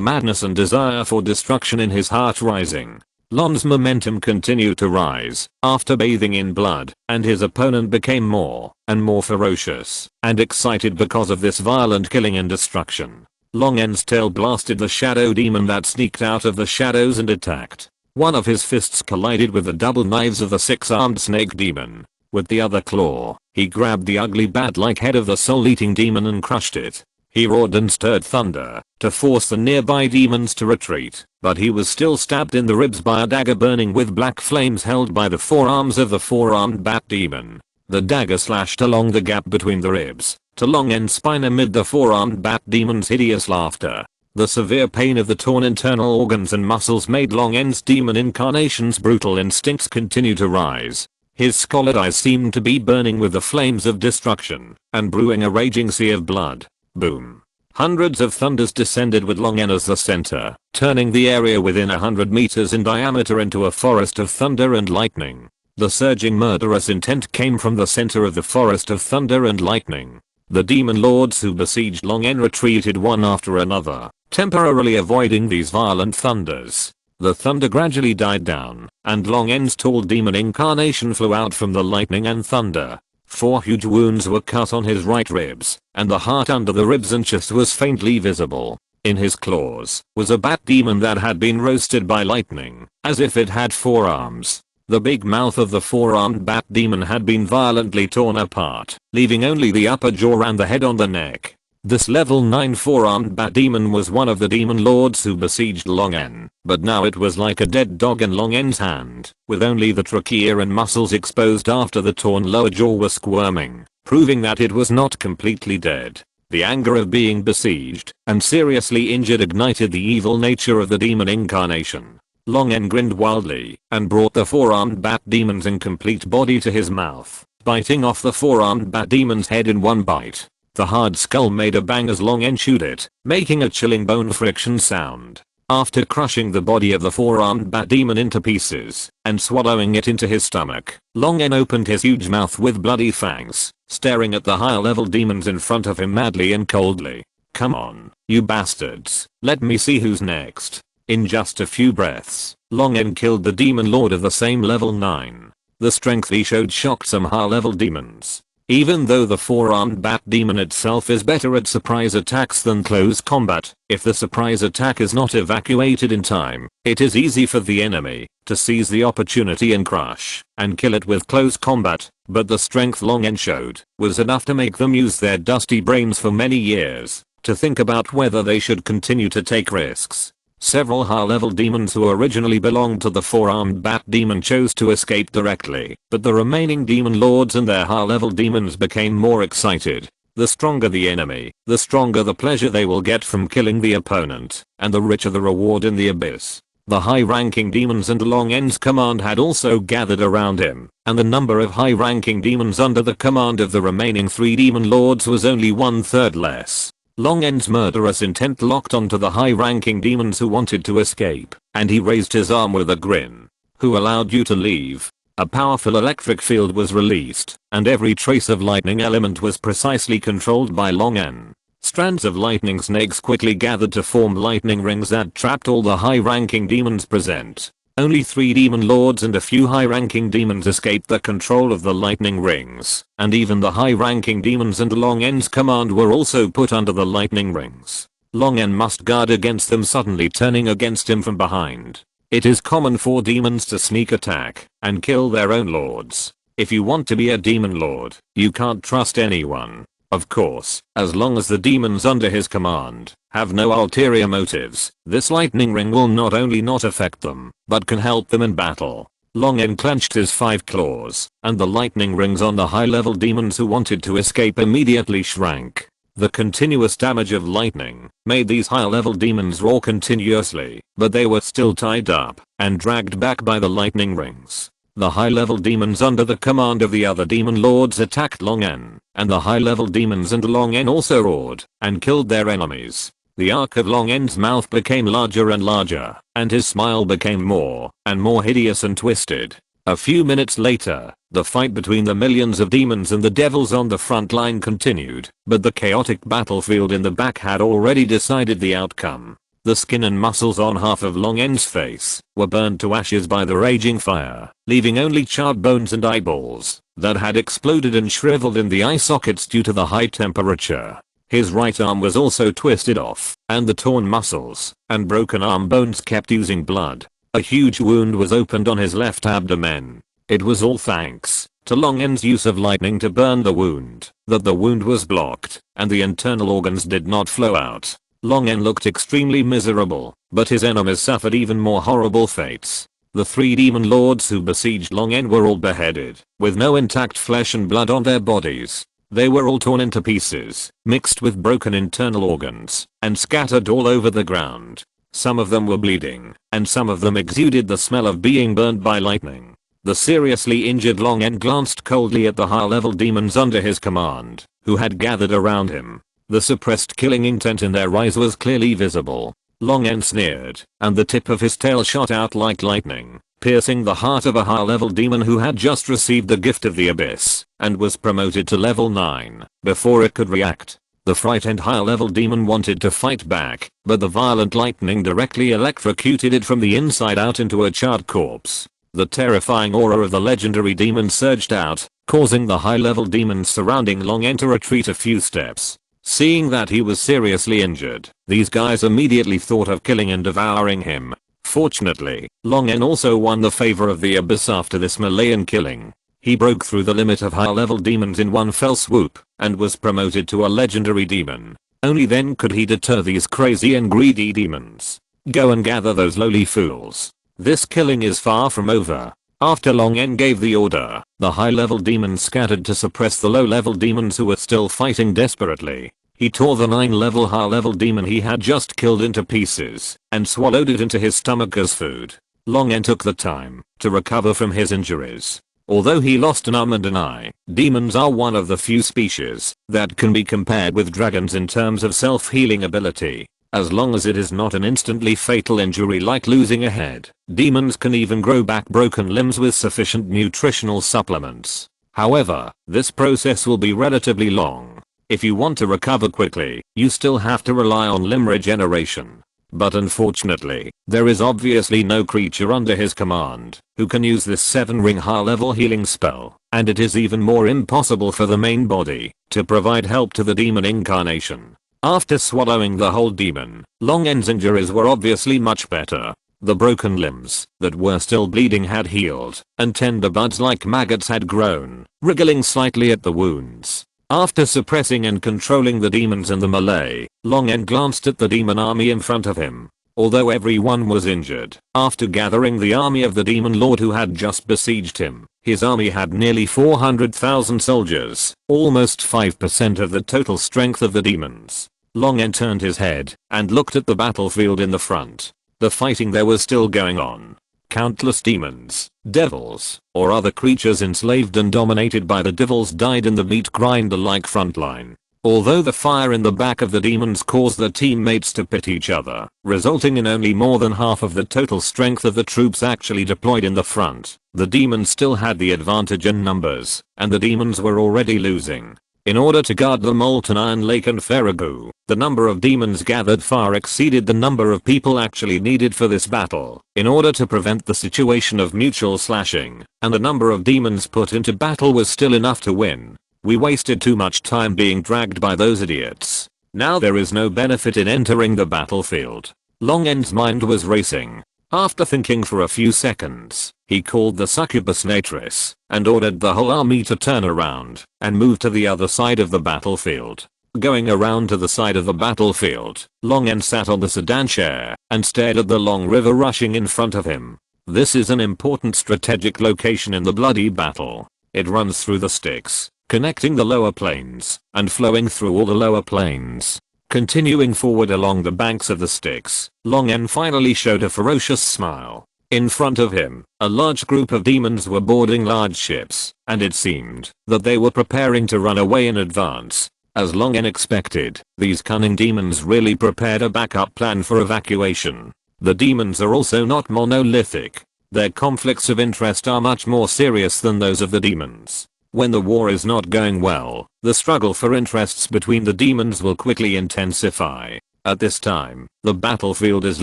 madness and desire for destruction in his heart rising. Lon's momentum continued to rise after bathing in blood, and his opponent became more and more ferocious and excited because of this violent killing and destruction. Long N's tail blasted the shadow demon that sneaked out of the shadows and attacked. One of his fists collided with the double knives of the 6-armed snake demon. With the other claw, he grabbed the ugly bat-like head of the soul-eating demon and crushed it. He roared and stirred thunder to force the nearby demons to retreat, but he was still stabbed in the ribs by a dagger burning with black flames held by the forearms of the 4-armed bat demon. The dagger slashed along the gap between the ribs to Long N's spine amid the 4-armed bat demon's hideous laughter. The severe pain of the torn internal organs and muscles made Long N's demon incarnation's brutal instincts continue to rise. His scalded eyes seemed to be burning with the flames of destruction and brewing a raging sea of blood. Boom. Hundreds of thunders descended with Long N as the center, turning the area within 100 meters in diameter into a forest of thunder and lightning. The surging murderous intent came from the center of the forest of thunder and lightning. The demon lords who besieged Long N retreated one after another, temporarily avoiding these violent thunders. The thunder gradually died down, and Long N's tall demon incarnation flew out from the lightning and thunder. 4 huge wounds were cut on his right ribs, and the heart under the ribs and chest was faintly visible. In his claws was a bat demon that had been roasted by lightning, as if it had 4 arms. The big mouth of the 4-armed bat demon had been violently torn apart, leaving only the upper jaw and the head on the neck. This level 9 4-armed bat demon was one of the demon lords who besieged Long N, but now it was like a dead dog in Long N's hand, with only the trachea and muscles exposed after the torn lower jaw was squirming, proving that it was not completely dead. The anger of being besieged and seriously injured ignited the evil nature of the demon incarnation. Long N grinned wildly and brought the 4-armed bat demon's incomplete body to his mouth, biting off the 4-armed bat demon's head in one bite. The hard skull made a bang as Long N chewed it, making a chilling bone friction sound. After crushing the body of the 4-armed bat demon into pieces and swallowing it into his stomach, Long N opened his huge mouth with bloody fangs, staring at the higher level demons in front of him madly and coldly. Come on, you bastards, let me see who's next. In just a few breaths, Long N killed the demon lord of the same level 9. The strength he showed shocked some high level demons. Even though the 4-armed bat demon itself is better at surprise attacks than close combat, if the surprise attack is not evacuated in time, it is easy for the enemy to seize the opportunity and crush and kill it with close combat, but the strength Long N showed was enough to make them use their dusty brains for many years to think about whether they should continue to take risks. Several high-level demons who originally belonged to the 4-armed bat demon chose to escape directly, but the remaining demon lords and their high-level demons became more excited. The stronger the enemy, the stronger the pleasure they will get from killing the opponent, and the richer the reward in the abyss. The high-ranking demons under Long N's command had also gathered around him, and the number of high-ranking demons under the command of the remaining 3 demon lords was only 1/3 less. Long N's murderous intent locked onto the high-ranking demons who wanted to escape, and he raised his arm with a grin. Who allowed you to leave? A powerful electric field was released, and every trace of lightning element was precisely controlled by Long N. Strands of lightning snakes quickly gathered to form lightning rings that trapped all the high-ranking demons present. Only 3 demon lords and a few high-ranking demons escaped the control of the lightning rings, and even the high-ranking demons under Long N's command were also put under the lightning rings. Long N must guard against them suddenly turning against him from behind. It is common for demons to sneak attack and kill their own lords. If you want to be a demon lord, you can't trust anyone. Of course, as long as the demons under his command have no ulterior motives, this lightning ring will not only not affect them, but can help them in battle. Longen clenched his 5 claws, and the lightning rings on the high-level demons who wanted to escape immediately shrank. The continuous damage of lightning made these high-level demons roar continuously, but they were still tied up and dragged back by the lightning rings. The high-level demons under the command of the other demon lords attacked Longen, and the high-level demons and Longen also roared and killed their enemies. The arc of Longen's mouth became larger and larger, and his smile became more and more hideous and twisted. A few minutes later, the fight between the millions of demons and the devils on the front line continued, but the chaotic battlefield in the back had already decided the outcome. The skin and muscles on half of Longen's face were burned to ashes by the raging fire, leaving only charred bones and eyeballs that had exploded and shriveled in the eye sockets due to the high temperature. His right arm was also twisted off, and the torn muscles and broken arm bones kept oozing blood. A huge wound was opened on his left abdomen. It was all thanks to Longen's use of lightning to burn the wound that the wound was blocked, and the internal organs did not flow out. Longen looked extremely miserable, but his enemies suffered even more horrible fates. The 3 demon lords who besieged Longen were all beheaded, with no intact flesh and blood on their bodies. They were all torn into pieces, mixed with broken internal organs, and scattered all over the ground. Some of them were bleeding, and some of them exuded the smell of being burned by lightning. The seriously injured Longen glanced coldly at the high-level demons under his command, who had gathered around him. The suppressed killing intent in their eyes was clearly visible. Longen sneered, and the tip of his tail shot out like lightning, piercing the heart of a high-level demon who had just received the gift of the abyss, and was promoted to level 9, before it could react. The frightened high-level demon wanted to fight back, but the violent lightning directly electrocuted it from the inside out into a charred corpse. The terrifying aura of the legendary demon surged out, causing the high-level demons surrounding Longen to retreat a few steps. Seeing that he was seriously injured, these guys immediately thought of killing and devouring him. Fortunately, Longen also won the favor of the abyss after this Malayan killing. He broke through the limit of high-level demons in one fell swoop, and was promoted to a legendary demon. Only then could he deter these crazy and greedy demons. Go and gather those lowly fools. This killing is far from over. After Longen gave the order, the high-level demons scattered to suppress the low-level demons who were still fighting desperately. He tore the 9-level high-level demon he had just killed into pieces, and swallowed it into his stomach as food. Longen took the time to recover from his injuries. Although he lost an arm and an eye, demons are one of the few species that can be compared with dragons in terms of self-healing ability. As long as it is not an instantly fatal injury like losing a head, demons can even grow back broken limbs with sufficient nutritional supplements. However, this process will be relatively long. If you want to recover quickly, you still have to rely on limb regeneration. But unfortunately, there is obviously no creature under his command who can use this 7-ring high-level healing spell, and it is even more impossible for the main body to provide help to the demon incarnation. After swallowing the whole demon, Longen's injuries were obviously much better. The broken limbs that were still bleeding had healed, and tender buds like maggots had grown, wriggling slightly at the wounds. After suppressing and controlling the demons and the Malay, Longen glanced at the demon army in front of him. Although everyone was injured, after gathering the army of the demon lord who had just besieged him, his army had nearly 400,000 soldiers, almost 5% of the total strength of the demons. Longen turned his head and looked at the battlefield in the front. The fighting there was still going on. Countless demons, devils, or other creatures enslaved and dominated by the devils died in the meat grinder-like frontline. Although the fire in the back of the demons caused their teammates to pit each other, resulting in only more than half of the total strength of the troops actually deployed in the front, the demons still had the advantage in numbers, and the demons were already losing. In order to guard the Molten Iron Lake and Ferragu, the number of demons gathered far exceeded the number of people actually needed for this battle. In order to prevent the situation of mutual slashing, and the number of demons put into battle was still enough to win. We wasted too much time being dragged by those idiots. Now there is no benefit in entering the battlefield. Longen's mind was racing. After thinking for a few seconds, he called the succubus Natris and ordered the whole army to turn around and move to the other side of the battlefield. Going around to the side of the battlefield, Longen sat on the sedan chair and stared at the long river rushing in front of him. This is an important strategic location in the bloody battle. It runs through the sticks, connecting the lower plains and flowing through all the lower plains. Continuing forward along the banks of the sticks, Longen finally showed a ferocious smile. In front of him, a large group of demons were boarding large ships, and it seemed that they were preparing to run away in advance. As Longen expected, these cunning demons really prepared a backup plan for evacuation. The demons are also not monolithic. Their conflicts of interest are much more serious than those of the demons. When the war is not going well, the struggle for interests between the demons will quickly intensify. At this time, the battlefield is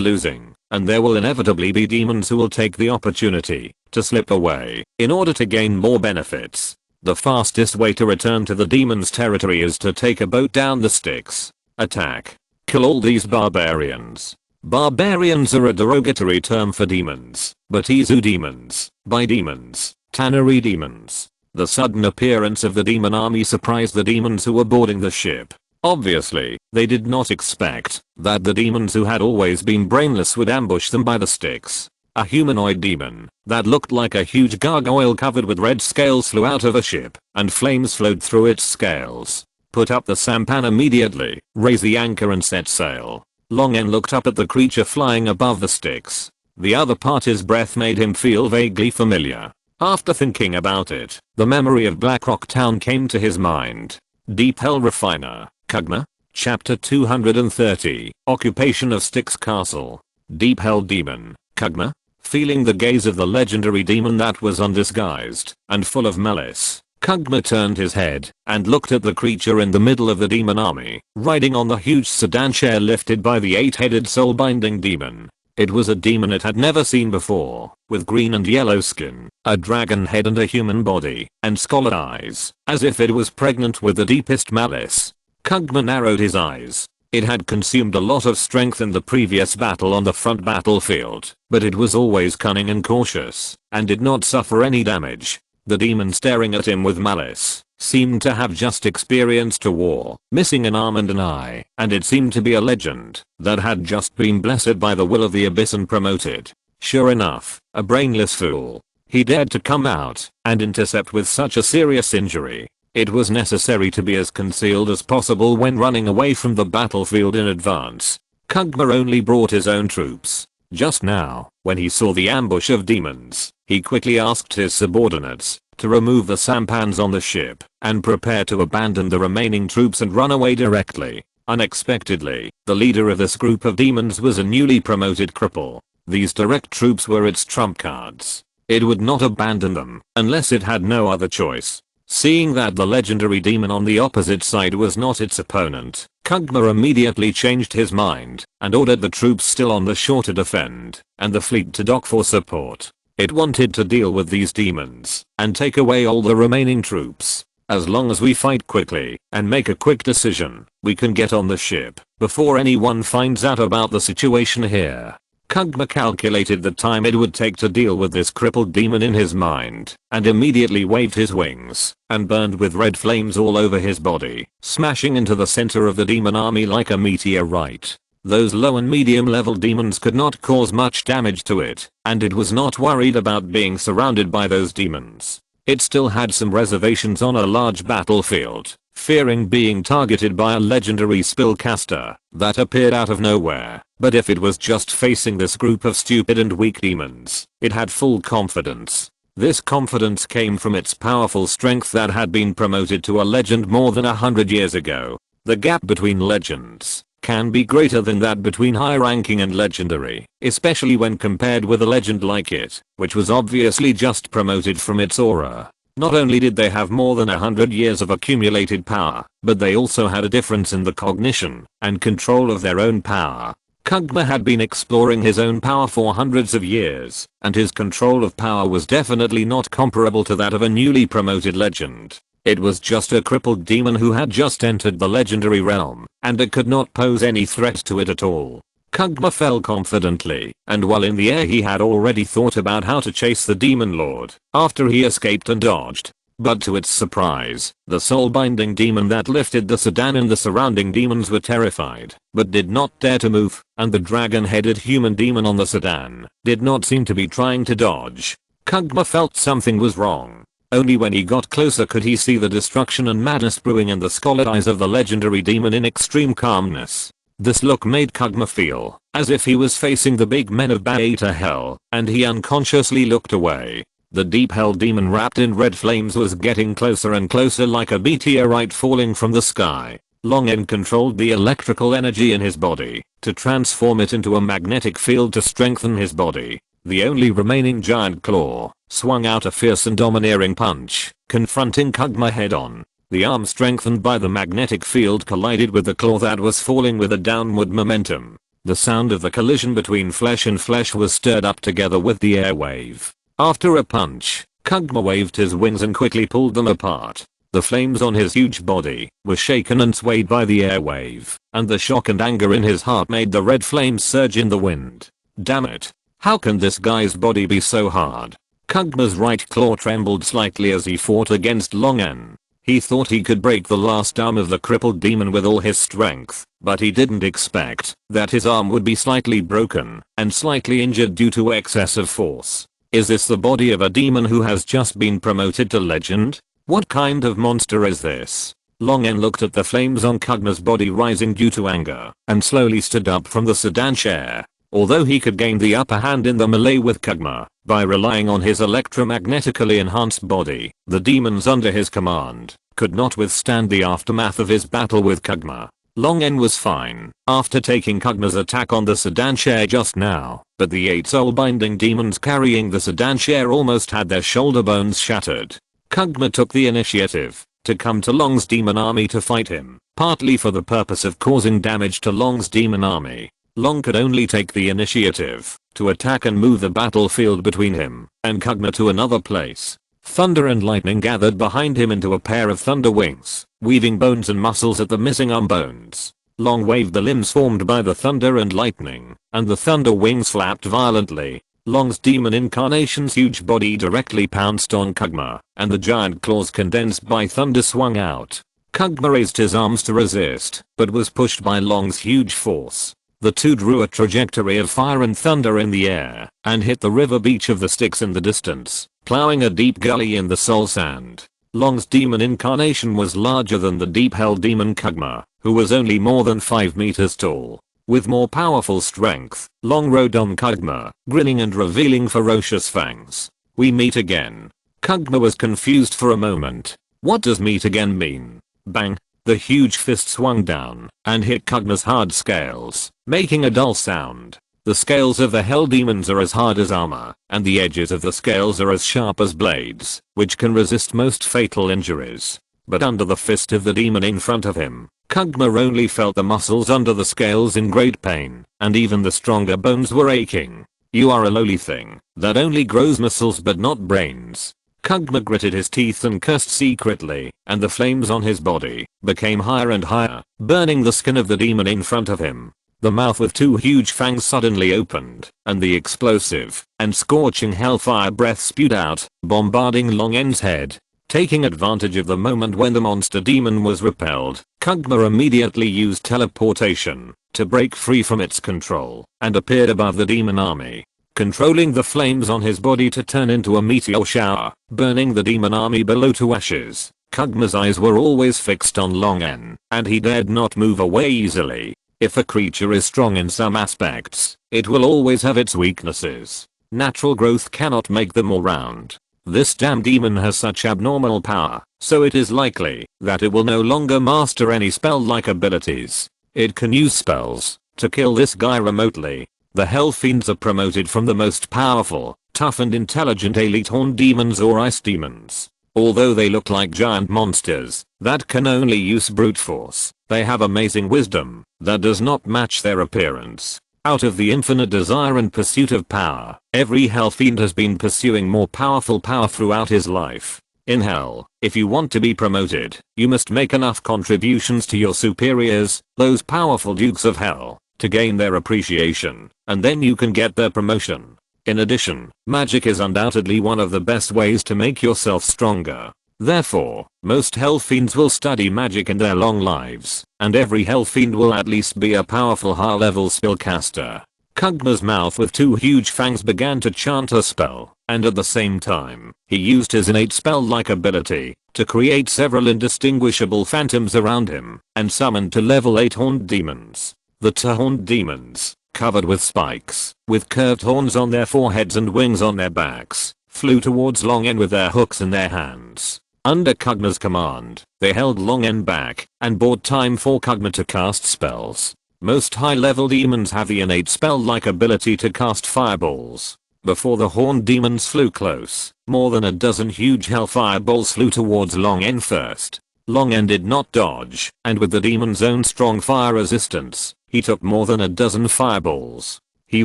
losing, and there will inevitably be demons who will take the opportunity to slip away in order to gain more benefits. The fastest way to return to the demons' territory is to take a boat down the sticks. Attack. Kill all these barbarians. Barbarians are a derogatory term for demons, but Izu demons, by demons, tannery demons. The sudden appearance of the demon army surprised the demons who were boarding the ship. Obviously, they did not expect that the demons who had always been brainless would ambush them by the sticks. A humanoid demon that looked like a huge gargoyle covered with red scales flew out of a ship, and flames flowed through its scales. Put up the sampan immediately, raise the anchor and set sail. Longen looked up at the creature flying above the sticks. The other party's breath made him feel vaguely familiar. After thinking about it, the memory of Blackrock Town came to his mind. Deep Hell Refiner, Kugma, Chapter 230, Occupation of Styx Castle. Deep Hell Demon, Kugma. Feeling the gaze of the legendary demon that was undisguised and full of malice, Kugma turned his head and looked at the creature in the middle of the demon army, riding on the huge sedan chair lifted by the 8-headed soul-binding demon. It was a demon it had never seen before, with green and yellow skin, a dragon head and a human body, and scarlet eyes, as if it was pregnant with the deepest malice. Kugma narrowed his eyes. It had consumed a lot of strength in the previous battle on the front battlefield, but it was always cunning and cautious, and did not suffer any damage. The demon staring at him with malice seemed to have just experienced a war, missing an arm and an eye, and it seemed to be a legend that had just been blessed by the will of the abyss and promoted. Sure enough, a brainless fool. He dared to come out and intercept with such a serious injury. It was necessary to be as concealed as possible when running away from the battlefield in advance. Kugma only brought his own troops. Just now, when he saw the ambush of demons, he quickly asked his subordinates to remove the sampans on the ship and prepare to abandon the remaining troops and run away directly. Unexpectedly, the leader of this group of demons was a newly promoted cripple. These direct troops were its trump cards. It would not abandon them unless it had no other choice. Seeing that the legendary demon on the opposite side was not its opponent, Kugma immediately changed his mind and ordered the troops still on the shore to defend and the fleet to dock for support. It wanted to deal with these demons and take away all the remaining troops. As long as we fight quickly and make a quick decision, we can get on the ship before anyone finds out about the situation here. Kugma calculated the time it would take to deal with this crippled demon in his mind, and immediately waved his wings, and burned with red flames all over his body, smashing into the center of the demon army like a meteorite. Those low and medium level demons could not cause much damage to it, and it was not worried about being surrounded by those demons. It still had some reservations on a large battlefield, fearing being targeted by a legendary spellcaster that appeared out of nowhere. But if it was just facing this group of stupid and weak demons, it had full confidence. This confidence came from its powerful strength that had been promoted to a legend more than 100 years ago. The gap between legends can be greater than that between high ranking and legendary, especially when compared with a legend like it, which was obviously just promoted from its aura. Not only did they have more than 100 years of accumulated power, but they also had a difference in the cognition and control of their own power. Kugma had been exploring his own power for hundreds of years, and his control of power was definitely not comparable to that of a newly promoted legend. It was just a crippled demon who had just entered the legendary realm, and it could not pose any threat to it at all. Kugma fell confidently, and while in the air he had already thought about how to chase the demon lord after he escaped and dodged. But to its surprise, the soul-binding demon that lifted the sedan and the surrounding demons were terrified, but did not dare to move, and the dragon-headed human demon on the sedan did not seem to be trying to dodge. Kugma felt something was wrong. Only when he got closer could he see the destruction and madness brewing in the scarlet eyes of the legendary demon in extreme calmness. This look made Kugma feel as if he was facing the big men of Beta Hell, and he unconsciously looked away. The deep hell demon wrapped in red flames was getting closer and closer like a meteorite falling from the sky. Longen controlled the electrical energy in his body to transform it into a magnetic field to strengthen his body. The only remaining giant claw swung out a fierce and domineering punch, confronting Kugma head-on. The arm strengthened by the magnetic field collided with the claw that was falling with a downward momentum. The sound of the collision between flesh and flesh was stirred up together with the airwave. After a punch, Kugma waved his wings and quickly pulled them apart. The flames on his huge body were shaken and swayed by the airwave, and the shock and anger in his heart made the red flames surge in the wind. Damn it. How can this guy's body be so hard? Kugma's right claw trembled slightly as he fought against Longen. He thought he could break the last arm of the crippled demon with all his strength, but he didn't expect that his arm would be slightly broken and slightly injured due to excessive force. Is this the body of a demon who has just been promoted to legend? What kind of monster is this? Longen looked at the flames on Kugma's body rising due to anger and slowly stood up from the sedan chair. Although he could gain the upper hand in the melee with Kugma by relying on his electromagnetically enhanced body, the demons under his command could not withstand the aftermath of his battle with Kugma. Longen was fine after taking Kugma's attack on the sedan chair just now, but the 8 soul-binding demons carrying the sedan chair almost had their shoulder bones shattered. Kugma took the initiative to come to Long's demon army to fight him, partly for the purpose of causing damage to Long's demon army. Long could only take the initiative to attack and move the battlefield between him and Kugma to another place. Thunder and lightning gathered behind him into a pair of thunder wings, weaving bones and muscles at the missing arm bones. Long waved the limbs formed by the thunder and lightning, and the thunder wings flapped violently. Long's demon incarnation's huge body directly pounced on Kugma, and the giant claws condensed by thunder swung out. Kugma raised his arms to resist, but was pushed by Long's huge force. The two drew a trajectory of fire and thunder in the air, and hit the river beach of the Styx in the distance, plowing a deep gully in the soul sand. Long's demon incarnation was larger than the deep hell demon Kugma, who was only more than 5 meters tall. With more powerful strength, Long rode on Kugma, grinning and revealing ferocious fangs. We meet again. Kugma was confused for a moment. What does meet again mean? Bang! The huge fist swung down and hit Kugma's hard scales, making a dull sound. The scales of the hell demons are as hard as armor, and the edges of the scales are as sharp as blades, which can resist most fatal injuries. But under the fist of the demon in front of him, Kugma only felt the muscles under the scales in great pain, and even the stronger bones were aching. You are a lowly thing that only grows muscles but not brains. Kugma gritted his teeth and cursed secretly, and the flames on his body became higher and higher, burning the skin of the demon in front of him. The mouth with 2 huge fangs suddenly opened, and the explosive and scorching hellfire breath spewed out, bombarding Longen's head. Taking advantage of the moment when the monster demon was repelled, Kugma immediately used teleportation to break free from its control and appeared above the demon army, controlling the flames on his body to turn into a meteor shower, burning the demon army below to ashes. Kugma's eyes were always fixed on Longen, and he dared not move away easily. If a creature is strong in some aspects, it will always have its weaknesses. Natural growth cannot make them all round. This damn demon has such abnormal power, so it is likely that it will no longer master any spell-like abilities. It can use spells to kill this guy remotely. The Hell Fiends are promoted from the most powerful, tough and intelligent elite horned demons or ice demons. Although they look like giant monsters that can only use brute force, they have amazing wisdom that does not match their appearance. Out of the infinite desire and pursuit of power, every Hell Fiend has been pursuing more powerful power throughout his life. In Hell, if you want to be promoted, you must make enough contributions to your superiors, those powerful dukes of Hell, to gain their appreciation, and then you can get their promotion. In addition, magic is undoubtedly one of the best ways to make yourself stronger. Therefore, most hell fiends will study magic in their long lives, and every hell fiend will at least be a powerful high-level spellcaster. Kugma's mouth with two huge fangs began to chant a spell, and at the same time, he used his innate spell-like ability to create several indistinguishable phantoms around him, and summoned to level 8 horned demons. The two horned demons, covered with spikes, with curved horns on their foreheads and wings on their backs, flew towards Long En with their hooks in their hands. Under Kugma's command, they held Long En back and bought time for Kugma to cast spells. Most high-level demons have the innate spell-like ability to cast fireballs. Before the horned demons flew close, more than a dozen huge hell fireballs flew towards Long En first. Long En did not dodge, and with the demon's own strong fire resistance, he took more than a dozen fireballs. He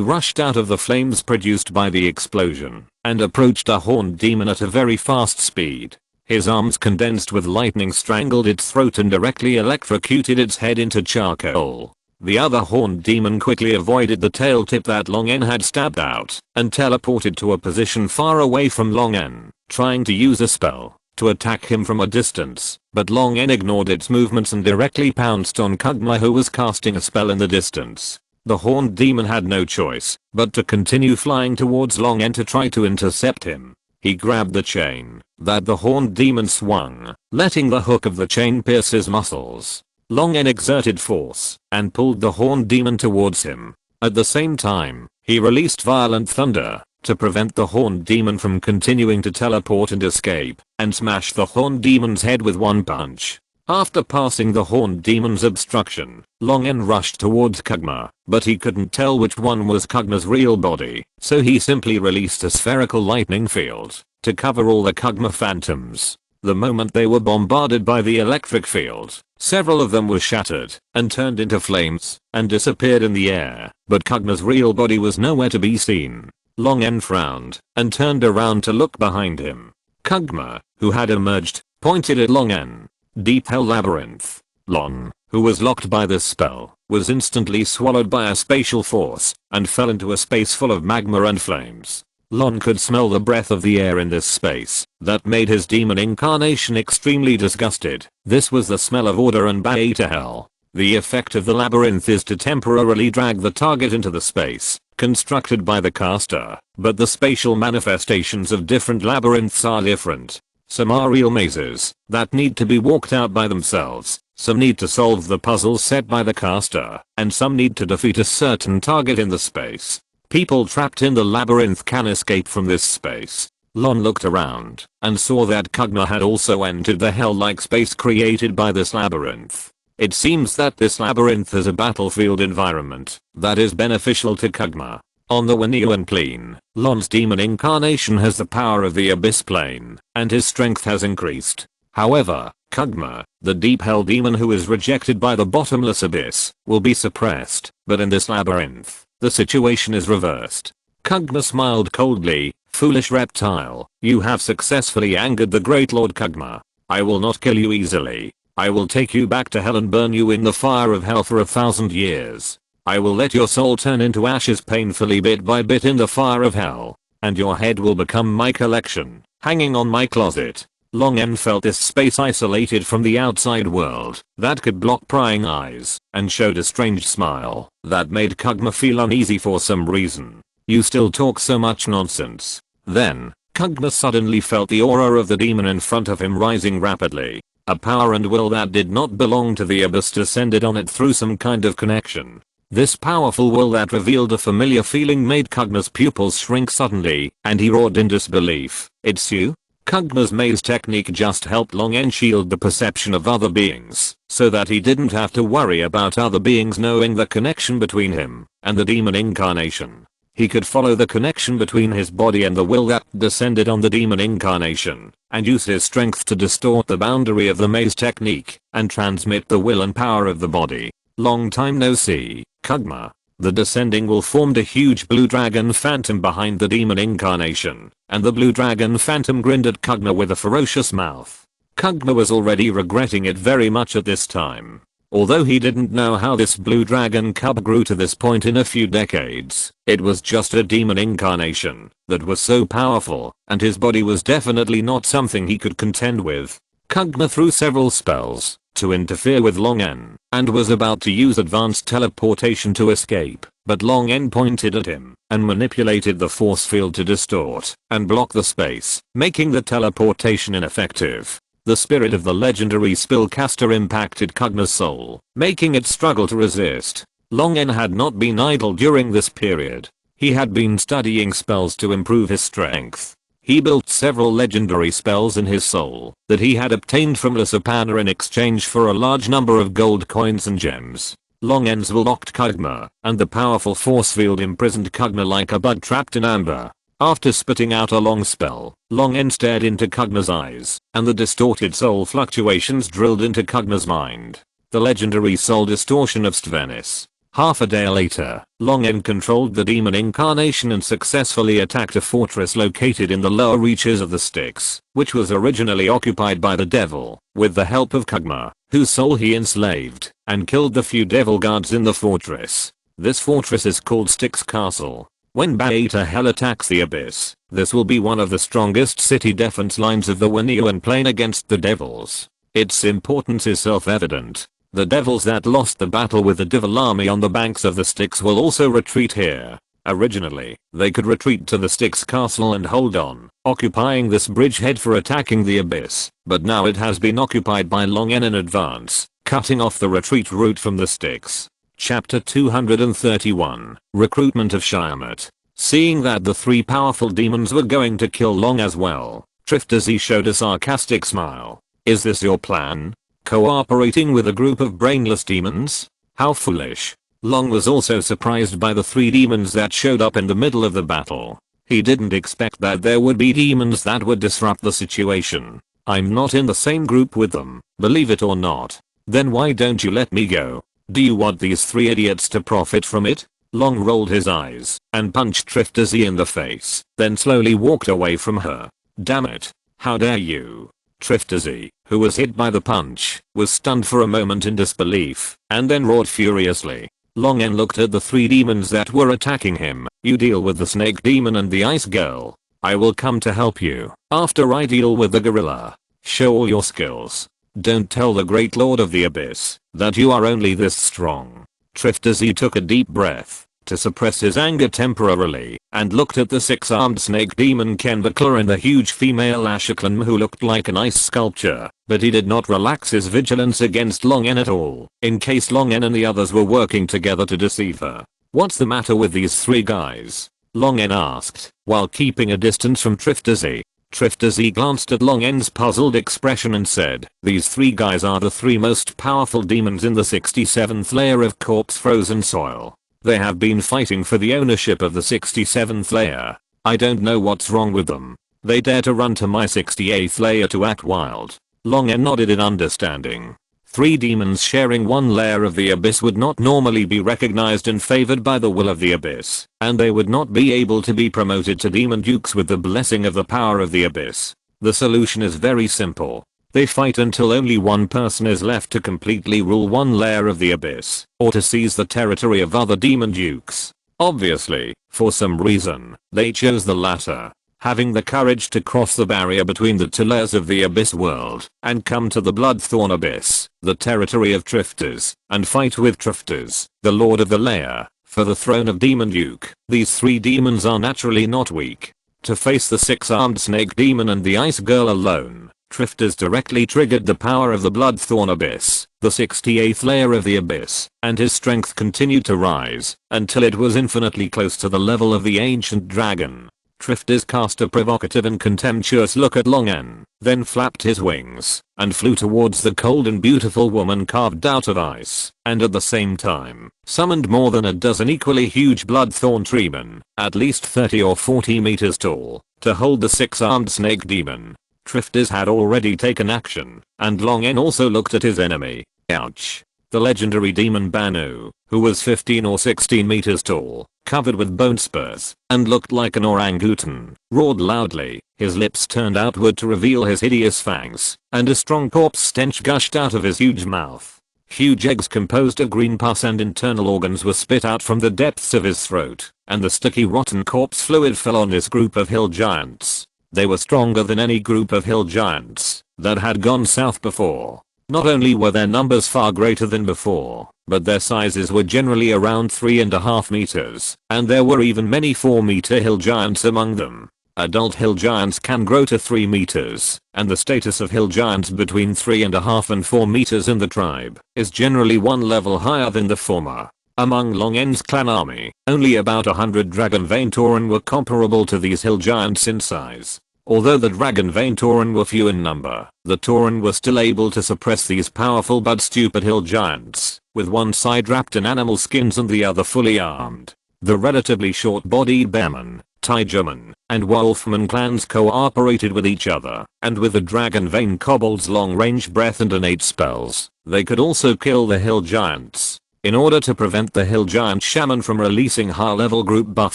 rushed out of the flames produced by the explosion, and approached a horned demon at a very fast speed. His arms condensed with lightning strangled its throat and directly electrocuted its head into charcoal. The other horned demon quickly avoided the tail tip that Long En had stabbed out, and teleported to a position far away from Long En, trying to use a spell to attack him from a distance, but Long En ignored its movements and directly pounced on Kugma, who was casting a spell in the distance. The horned demon had no choice but to continue flying towards Long En to try to intercept him. He grabbed the chain that the horned demon swung, letting the hook of the chain pierce his muscles. Long En exerted force and pulled the horned demon towards him. At the same time, he released violent thunder to prevent the horned demon from continuing to teleport and escape, and smash the horned demon's head with one punch. After passing the horned demon's obstruction, Long En rushed towards Kugma, but he couldn't tell which one was Kugma's real body, so he simply released a spherical lightning field to cover all the Kugma phantoms. The moment they were bombarded by the electric field, several of them were shattered and turned into flames and disappeared in the air, but Kugma's real body was nowhere to be seen. Long En frowned and turned around to look behind him. Kugma, who had emerged, pointed at Long En. Deep Hell Labyrinth. Lon, who was locked by this spell, was instantly swallowed by a spatial force and fell into a space full of magma and flames. Lon could smell the breath of the air in this space that made his demon incarnation extremely disgusted. This was the smell of order and bay to hell. The effect of the labyrinth is to temporarily drag the target into the space constructed by the caster, but the spatial manifestations of different labyrinths are different. Some are real mazes that need to be walked out by themselves, some need to solve the puzzles set by the caster, and some need to defeat a certain target in the space. People trapped in the labyrinth can escape from this space. Lon looked around and saw that Kugma had also entered the hell-like space created by this labyrinth. It seems that this labyrinth is a battlefield environment that is beneficial to Kugma. On the Winiuan plane, Lon's demon incarnation has the power of the abyss plane, and his strength has increased. However, Kugma, the deep hell demon who is rejected by the bottomless abyss, will be suppressed, but in this labyrinth, the situation is reversed. Kugma smiled coldly. Foolish reptile, you have successfully angered the great Lord Kugma. I will not kill you easily. I will take you back to hell and burn you in the fire of hell for 1,000 years. I will let your soul turn into ashes painfully bit by bit in the fire of hell, and your head will become my collection, hanging on my closet. Long En felt this space isolated from the outside world that could block prying eyes, and showed a strange smile that made Kugma feel uneasy for some reason. You still talk so much nonsense. Then, Kugma suddenly felt the aura of the demon in front of him rising rapidly. A power and will that did not belong to the abyss descended on it through some kind of connection. This powerful will that revealed a familiar feeling made Kugma's pupils shrink suddenly, and he roared in disbelief. It's you? Kugma's maze technique just helped Long En shield the perception of other beings, so that he didn't have to worry about other beings knowing the connection between him and the demon incarnation. He could follow the connection between his body and the will that descended on the demon incarnation, and use his strength to distort the boundary of the maze technique, and transmit the will and power of the body. Long time no see, Kugma. The descending will formed a huge blue dragon phantom behind the demon incarnation, and the blue dragon phantom grinned at Kugma with a ferocious mouth. Kugma was already regretting it very much at this time. Although he didn't know how this blue dragon cub grew to this point in a few decades, it was just a demon incarnation that was so powerful, and his body was definitely not something he could contend with. Kugma threw several spells to interfere with Long N and was about to use advanced teleportation to escape, but Long N pointed at him and manipulated the force field to distort and block the space, making the teleportation ineffective. The spirit of the legendary spellcaster impacted Kugma's soul, making it struggle to resist. Long N had not been idle during this period. He had been studying spells to improve his strength. He built several legendary spells in his soul that he had obtained from Lasapana in exchange for a large number of gold coins and gems. Long N's will locked Kugma, and the powerful force field imprisoned Kugma like a bug trapped in amber. After spitting out a long spell, Long N stared into Kugma's eyes, and the distorted soul fluctuations drilled into Kugma's mind. The legendary soul distortion of Stvenis. Half a day later, Long N controlled the demon incarnation and successfully attacked a fortress located in the lower reaches of the Styx, which was originally occupied by the devil, with the help of Kugma, whose soul he enslaved, and killed the few devil guards in the fortress. This fortress is called Styx Castle. When Beta Hell attacks the Abyss, this will be one of the strongest city defense lines of the Winiuan plane against the devils. Its importance is self-evident. The devils that lost the battle with the devil army on the banks of the Styx will also retreat here. Originally, they could retreat to the Styx castle and hold on, occupying this bridgehead for attacking the Abyss, but now it has been occupied by Long N in advance, cutting off the retreat route from the Styx. Chapter 231, Recruitment of Shyamut. Seeing that the three powerful demons were going to kill Long as well, Triftazi showed a sarcastic smile. Is this your plan? Cooperating with a group of brainless demons? How foolish. Long was also surprised by the three demons that showed up in the middle of the battle. He didn't expect that there would be demons that would disrupt the situation. I'm not in the same group with them, believe it or not. Then why don't you let me go? Do you want these three idiots to profit from it? Long rolled his eyes and punched Triftazi in the face, then slowly walked away from her. Damn it. How dare you? Triftazi, who was hit by the punch, was stunned for a moment in disbelief, and then roared furiously. Long N looked at the three demons that were attacking him. You deal with the snake demon and the ice girl. I will come to help you after I deal with the gorilla. Show all your skills. Don't tell the great lord of the abyss that you are only this strong. Triftazi took a deep breath to suppress his anger temporarily, and looked at the six-armed snake demon Kenvakla and the huge female Ashiklan who looked like an ice sculpture, but he did not relax his vigilance against Long N at all, in case Long N and the others were working together to deceive her. What's the matter with these three guys? Long N asked, while keeping a distance from Triftazi. Triftazi glanced at Long N's puzzled expression and said, these three guys are the three most powerful demons in the 67th layer of corpse frozen soil. They have been fighting for the ownership of the 67th layer. I don't know what's wrong with them. They dare to run to my 68th layer to act wild. Long N nodded in understanding. Three demons sharing one layer of the abyss would not normally be recognized and favored by the will of the abyss, and they would not be able to be promoted to demon dukes with the blessing of the power of the abyss. The solution is very simple. They fight until only one person is left to completely rule one layer of the abyss, or to seize the territory of other demon dukes. Obviously, for some reason, they chose the latter, having the courage to cross the barrier between the two layers of the abyss world, and come to the Bloodthorn Abyss, the territory of Trifters, and fight with Trifters, the lord of the layer, for the throne of Demon Duke. These three demons are naturally not weak. To face the six-armed snake demon and the ice girl alone, Trifters directly triggered the power of the Bloodthorn Abyss, the 68th layer of the abyss, and his strength continued to rise, until it was infinitely close to the level of the ancient dragon. Trifters cast a provocative and contemptuous look at Long N, then flapped his wings, and flew towards the cold and beautiful woman carved out of ice, and at the same time, summoned more than a dozen equally huge bloodthorn treemen, at least 30 or 40 meters tall, to hold the six-armed snake demon. Trifters had already taken action, and Long N also looked at his enemy. Ouch. The legendary demon Banu, who was 15 or 16 meters tall, covered with bone spurs, and looked like an orangutan, roared loudly. His lips turned outward to reveal his hideous fangs, and a strong corpse stench gushed out of his huge mouth. Huge eggs composed of green pus and internal organs were spit out from the depths of his throat, and the sticky rotten corpse fluid fell on this group of hill giants. They were stronger than any group of hill giants that had gone south before. Not only were their numbers far greater than before, but their sizes were generally around 3.5 meters, and there were even many 4-meter hill giants among them. Adult hill giants can grow to 3 meters, and the status of hill giants between 3.5 and 4 meters in the tribe is generally one level higher than the former. Among Long N's clan army, only about 100 Dragonvein Tauren were comparable to these hill giants in size. Although the Dragonvein Tauren were few in number, the Tauren were still able to suppress these powerful but stupid hill giants, with one side wrapped in animal skins and the other fully armed. The relatively short-bodied Bearman, Tigerman, and Wolfman clans cooperated with each other, and with the Dragonvein kobolds' long-range breath and innate spells, they could also kill the hill giants. In order to prevent the hill giant shaman from releasing high-level group buff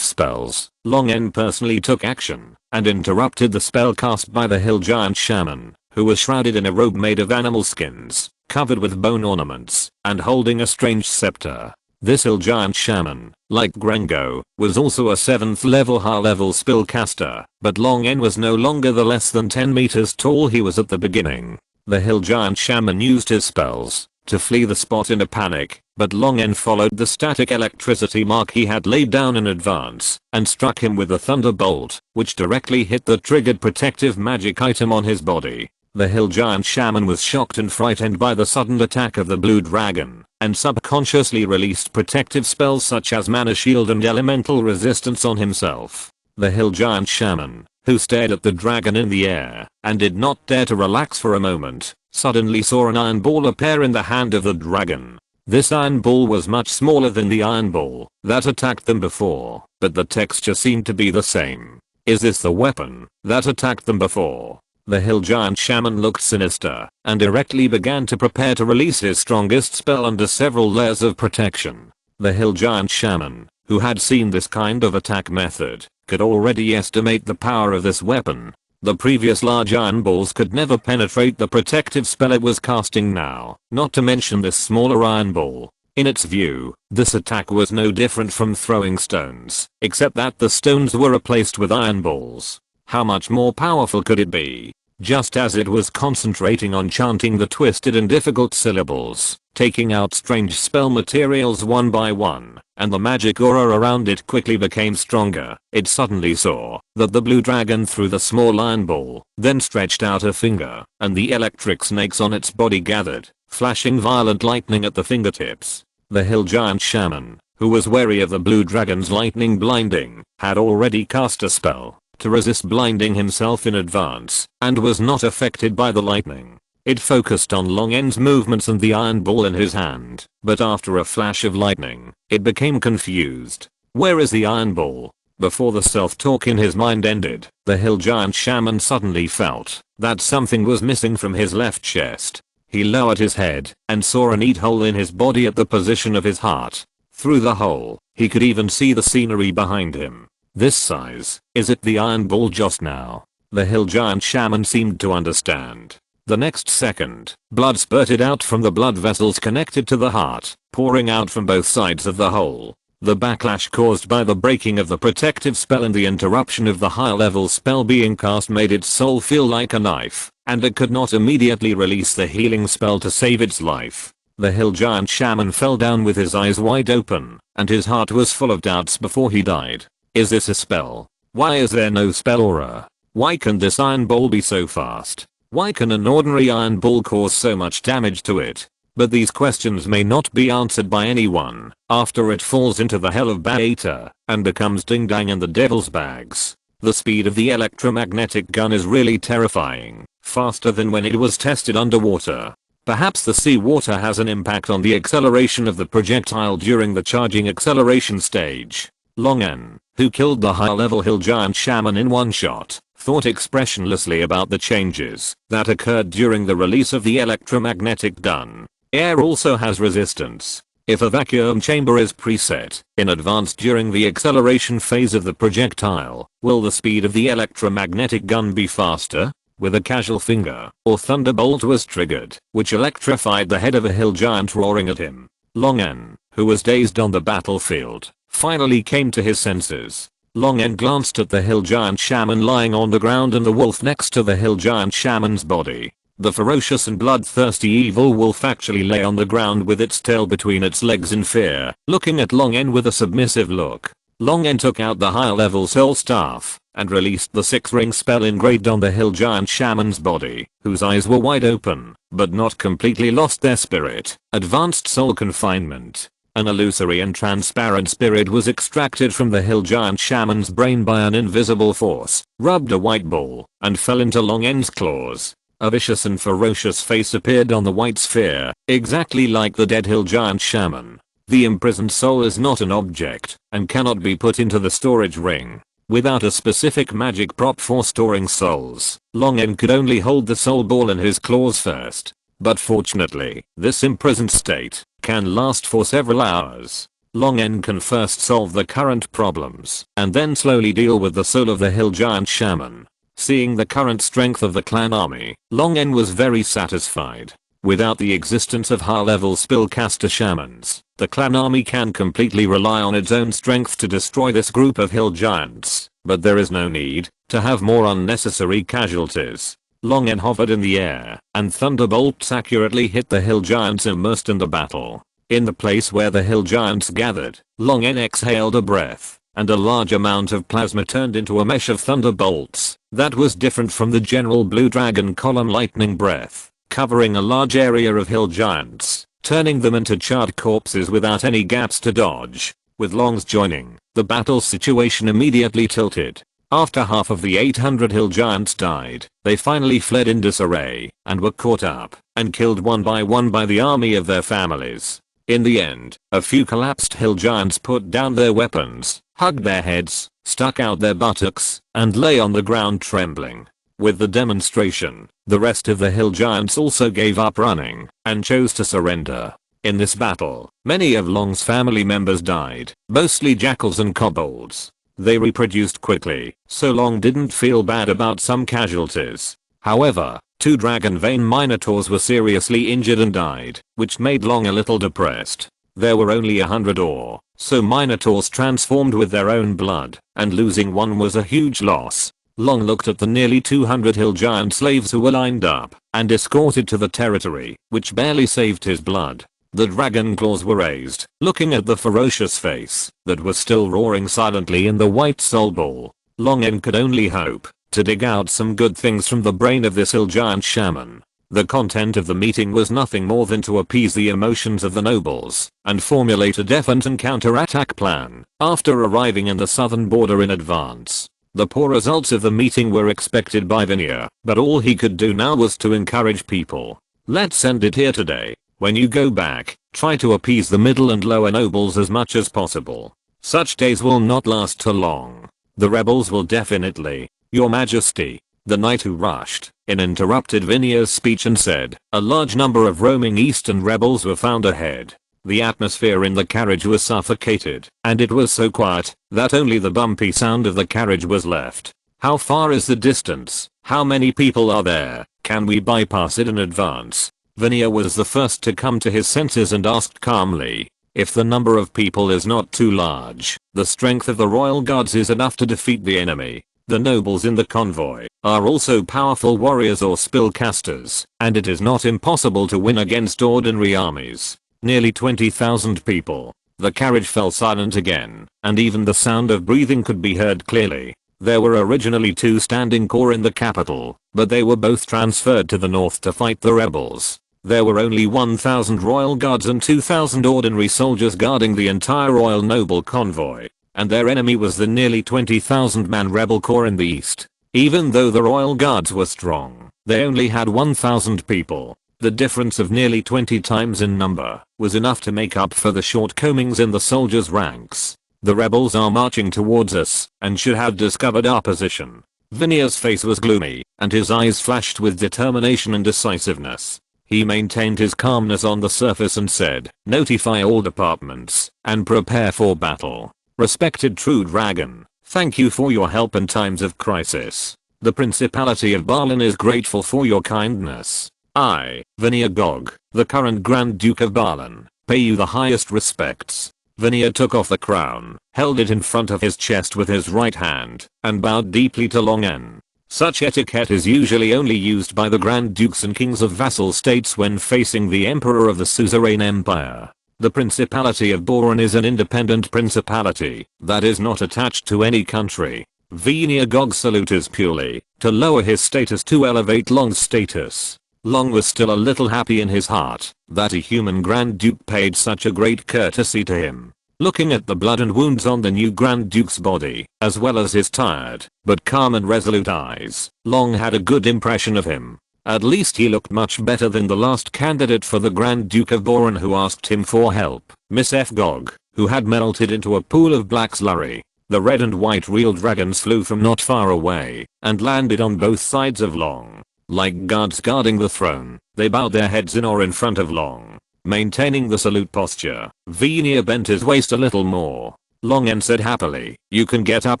spells, Long N personally took action and interrupted the spell cast by the hill giant shaman, who was shrouded in a robe made of animal skins, covered with bone ornaments, and holding a strange scepter. This hill giant shaman, like Grengo, was also a 7th level high-level spellcaster, but Long N was no longer the less than 10 meters tall he was at the beginning. The hill giant shaman used his spells to flee the spot in a panic, but Long N followed the static electricity mark he had laid down in advance, and struck him with a thunderbolt, which directly hit the triggered protective magic item on his body. The hill giant shaman was shocked and frightened by the sudden attack of the blue dragon, and subconsciously released protective spells such as mana shield and elemental resistance on himself. The hill giant shaman, who stared at the dragon in the air, and did not dare to relax for a moment, suddenly saw an iron ball appear in the hand of the dragon. This iron ball was much smaller than the iron ball that attacked them before, but the texture seemed to be the same. Is this the weapon that attacked them before? The hill giant shaman looked sinister, and directly began to prepare to release his strongest spell under several layers of protection. The hill giant shaman, who had seen this kind of attack method, could already estimate the power of this weapon. The previous large iron balls could never penetrate the protective spell it was casting now, not to mention this smaller iron ball. In its view, this attack was no different from throwing stones, except that the stones were replaced with iron balls. How much more powerful could it be? Just as it was concentrating on chanting the twisted and difficult syllables, taking out strange spell materials one by one, and the magic aura around it quickly became stronger, it suddenly saw that the blue dragon threw the small iron ball, then stretched out a finger, and the electric snakes on its body gathered, flashing violent lightning at the fingertips. The hill giant shaman, who was wary of the blue dragon's lightning blinding, had already cast a spell to resist blinding himself in advance, and was not affected by the lightning. It focused on Long N's movements and the iron ball in his hand, but after a flash of lightning, it became confused. Where is the iron ball? Before the self-talk in his mind ended, the hill giant shaman suddenly felt that something was missing from his left chest. He lowered his head and saw a neat hole in his body at the position of his heart. Through the hole, he could even see the scenery behind him. This size, is it the iron ball just now? The hill giant shaman seemed to understand. The next second, blood spurted out from the blood vessels connected to the heart, pouring out from both sides of the hole. The backlash caused by the breaking of the protective spell and the interruption of the high-level spell being cast made its soul feel like a knife, and it could not immediately release the healing spell to save its life. The hill giant shaman fell down with his eyes wide open, and his heart was full of doubts before he died. Is this a spell? Why is there no spell aura? Why can this iron ball be so fast? Why can an ordinary iron ball cause so much damage to it? But these questions may not be answered by anyone after it falls into the hell of Beta and becomes ding dang in the devil's bags. The speed of the electromagnetic gun is really terrifying, faster than when it was tested underwater. Perhaps the seawater has an impact on the acceleration of the projectile during the charging acceleration stage. Long N, who killed the high-level hill giant shaman in one shot, thought expressionlessly about the changes that occurred during the release of the electromagnetic gun. Air also has resistance. If a vacuum chamber is preset in advance during the acceleration phase of the projectile, will the speed of the electromagnetic gun be faster? with a casual finger or thunderbolt was triggered, which electrified the head of a hill giant roaring at him. Long N, who was dazed on the battlefield, finally came to his senses. Long N glanced at the hill giant shaman lying on the ground and the wolf next to the hill giant shaman's body. The ferocious and bloodthirsty evil wolf actually lay on the ground with its tail between its legs in fear, looking at Long N with a submissive look. Long N took out the high-level soul staff and released the 6-ring spell engraved on the hill giant shaman's body, whose eyes were wide open, but not completely lost their spirit. Advanced soul confinement. An illusory and transparent spirit was extracted from the hill giant shaman's brain by an invisible force, rubbed a white ball, and fell into Long N's claws. A vicious and ferocious face appeared on the white sphere, exactly like the dead hill giant shaman. The imprisoned soul is not an object, and cannot be put into the storage ring. Without a specific magic prop for storing souls, Long N could only hold the soul ball in his claws first. But fortunately, this imprisoned state can last for several hours. Long N can first solve the current problems, and then slowly deal with the soul of the hill giant shaman. Seeing the current strength of the clan army, Long N was very satisfied. Without the existence of high-level spellcaster shamans, the clan army can completely rely on its own strength to destroy this group of hill giants, but there is no need to have more unnecessary casualties. Long N hovered in the air, and thunderbolts accurately hit the hill giants immersed in the battle. In the place where the hill giants gathered, Long N exhaled a breath, and a large amount of plasma turned into a mesh of thunderbolts that was different from the general blue dragon column lightning breath, covering a large area of hill giants, turning them into charred corpses without any gaps to dodge. With Long's joining, the battle situation immediately tilted. After half of the 800 hill giants died, they finally fled in disarray, and were caught up and killed one by the army of their families. In the end, a few collapsed hill giants put down their weapons, hugged their heads, stuck out their buttocks, and lay on the ground trembling. With the demonstration, the rest of the hill giants also gave up running and chose to surrender. In this battle, many of Long's family members died, mostly jackals and kobolds. They reproduced quickly, so Long didn't feel bad about some casualties. However, 2 dragon vein minotaurs were seriously injured and died, which made Long a little depressed. There were only 100 or so minotaurs transformed with their own blood, and losing one was a huge loss. Long looked at the nearly 200 hill giant slaves who were lined up and escorted to the territory, which barely saved his blood. The dragon claws were raised, looking at the ferocious face that was still roaring silently in the white soul ball. Long N could only hope to dig out some good things from the brain of this hill giant shaman. The content of the meeting was nothing more than to appease the emotions of the nobles and formulate a defense and counterattack plan after arriving in the southern border in advance. The poor results of the meeting were expected by Vinaya, but all he could do now was to encourage people. Let's end it here today. When you go back, try to appease the middle and lower nobles as much as possible. Such days will not last too long. The rebels will definitely. Your Majesty. The knight who rushed in interrupted Vinaya's speech and said, a large number of roaming eastern rebels were found ahead. The atmosphere in the carriage was suffocated, and it was so quiet that only the bumpy sound of the carriage was left. How far is the distance? How many people are there? Can we bypass it in advance? Vinaya was the first to come to his senses and asked calmly. If the number of people is not too large, the strength of the royal guards is enough to defeat the enemy. The nobles in the convoy are also powerful warriors or spellcasters, and it is not impossible to win against ordinary armies. Nearly 20,000 people. The carriage fell silent again, and even the sound of breathing could be heard clearly. There were originally 2 standing corps in the capital, but they were both transferred to the north to fight the rebels. There were only 1,000 royal guards and 2,000 ordinary soldiers guarding the entire royal noble convoy, and their enemy was the nearly 20,000 man rebel corps in the east. Even though the royal guards were strong, they only had 1,000 people. The difference of nearly 20 times in number was enough to make up for the shortcomings in the soldiers' ranks. The rebels are marching towards us and should have discovered our position. Vinaya's face was gloomy, and his eyes flashed with determination and decisiveness. He maintained his calmness on the surface and said, notify all departments and prepare for battle. Respected True Dragon, thank you for your help in times of crisis. The Principality of Balin is grateful for your kindness. I, Vinir Gog, the current Grand Duke of Balin, pay you the highest respects. Vinir took off the crown, held it in front of his chest with his right hand, and bowed deeply to Longen. Such etiquette is usually only used by the Grand Dukes and Kings of vassal states when facing the Emperor of the Suzerain Empire. The Principality of Boron is an independent principality that is not attached to any country. Vinir Gog's salute is purely to lower his status to elevate Long's status. Long was still a little happy in his heart that a human Grand Duke paid such a great courtesy to him. Looking at the blood and wounds on the new Grand Duke's body, as well as his tired, but calm and resolute eyes, Long had a good impression of him. At least he looked much better than the last candidate for the Grand Duke of Boron who asked him for help, Miss F. Gog, who had melted into a pool of black slurry. The red and white real dragons flew from not far away, and landed on both sides of Long. Like guards guarding the throne, they bowed their heads in or in front of Long. Maintaining the salute posture, Vinir bent his waist a little more. Longen said happily, "You can get up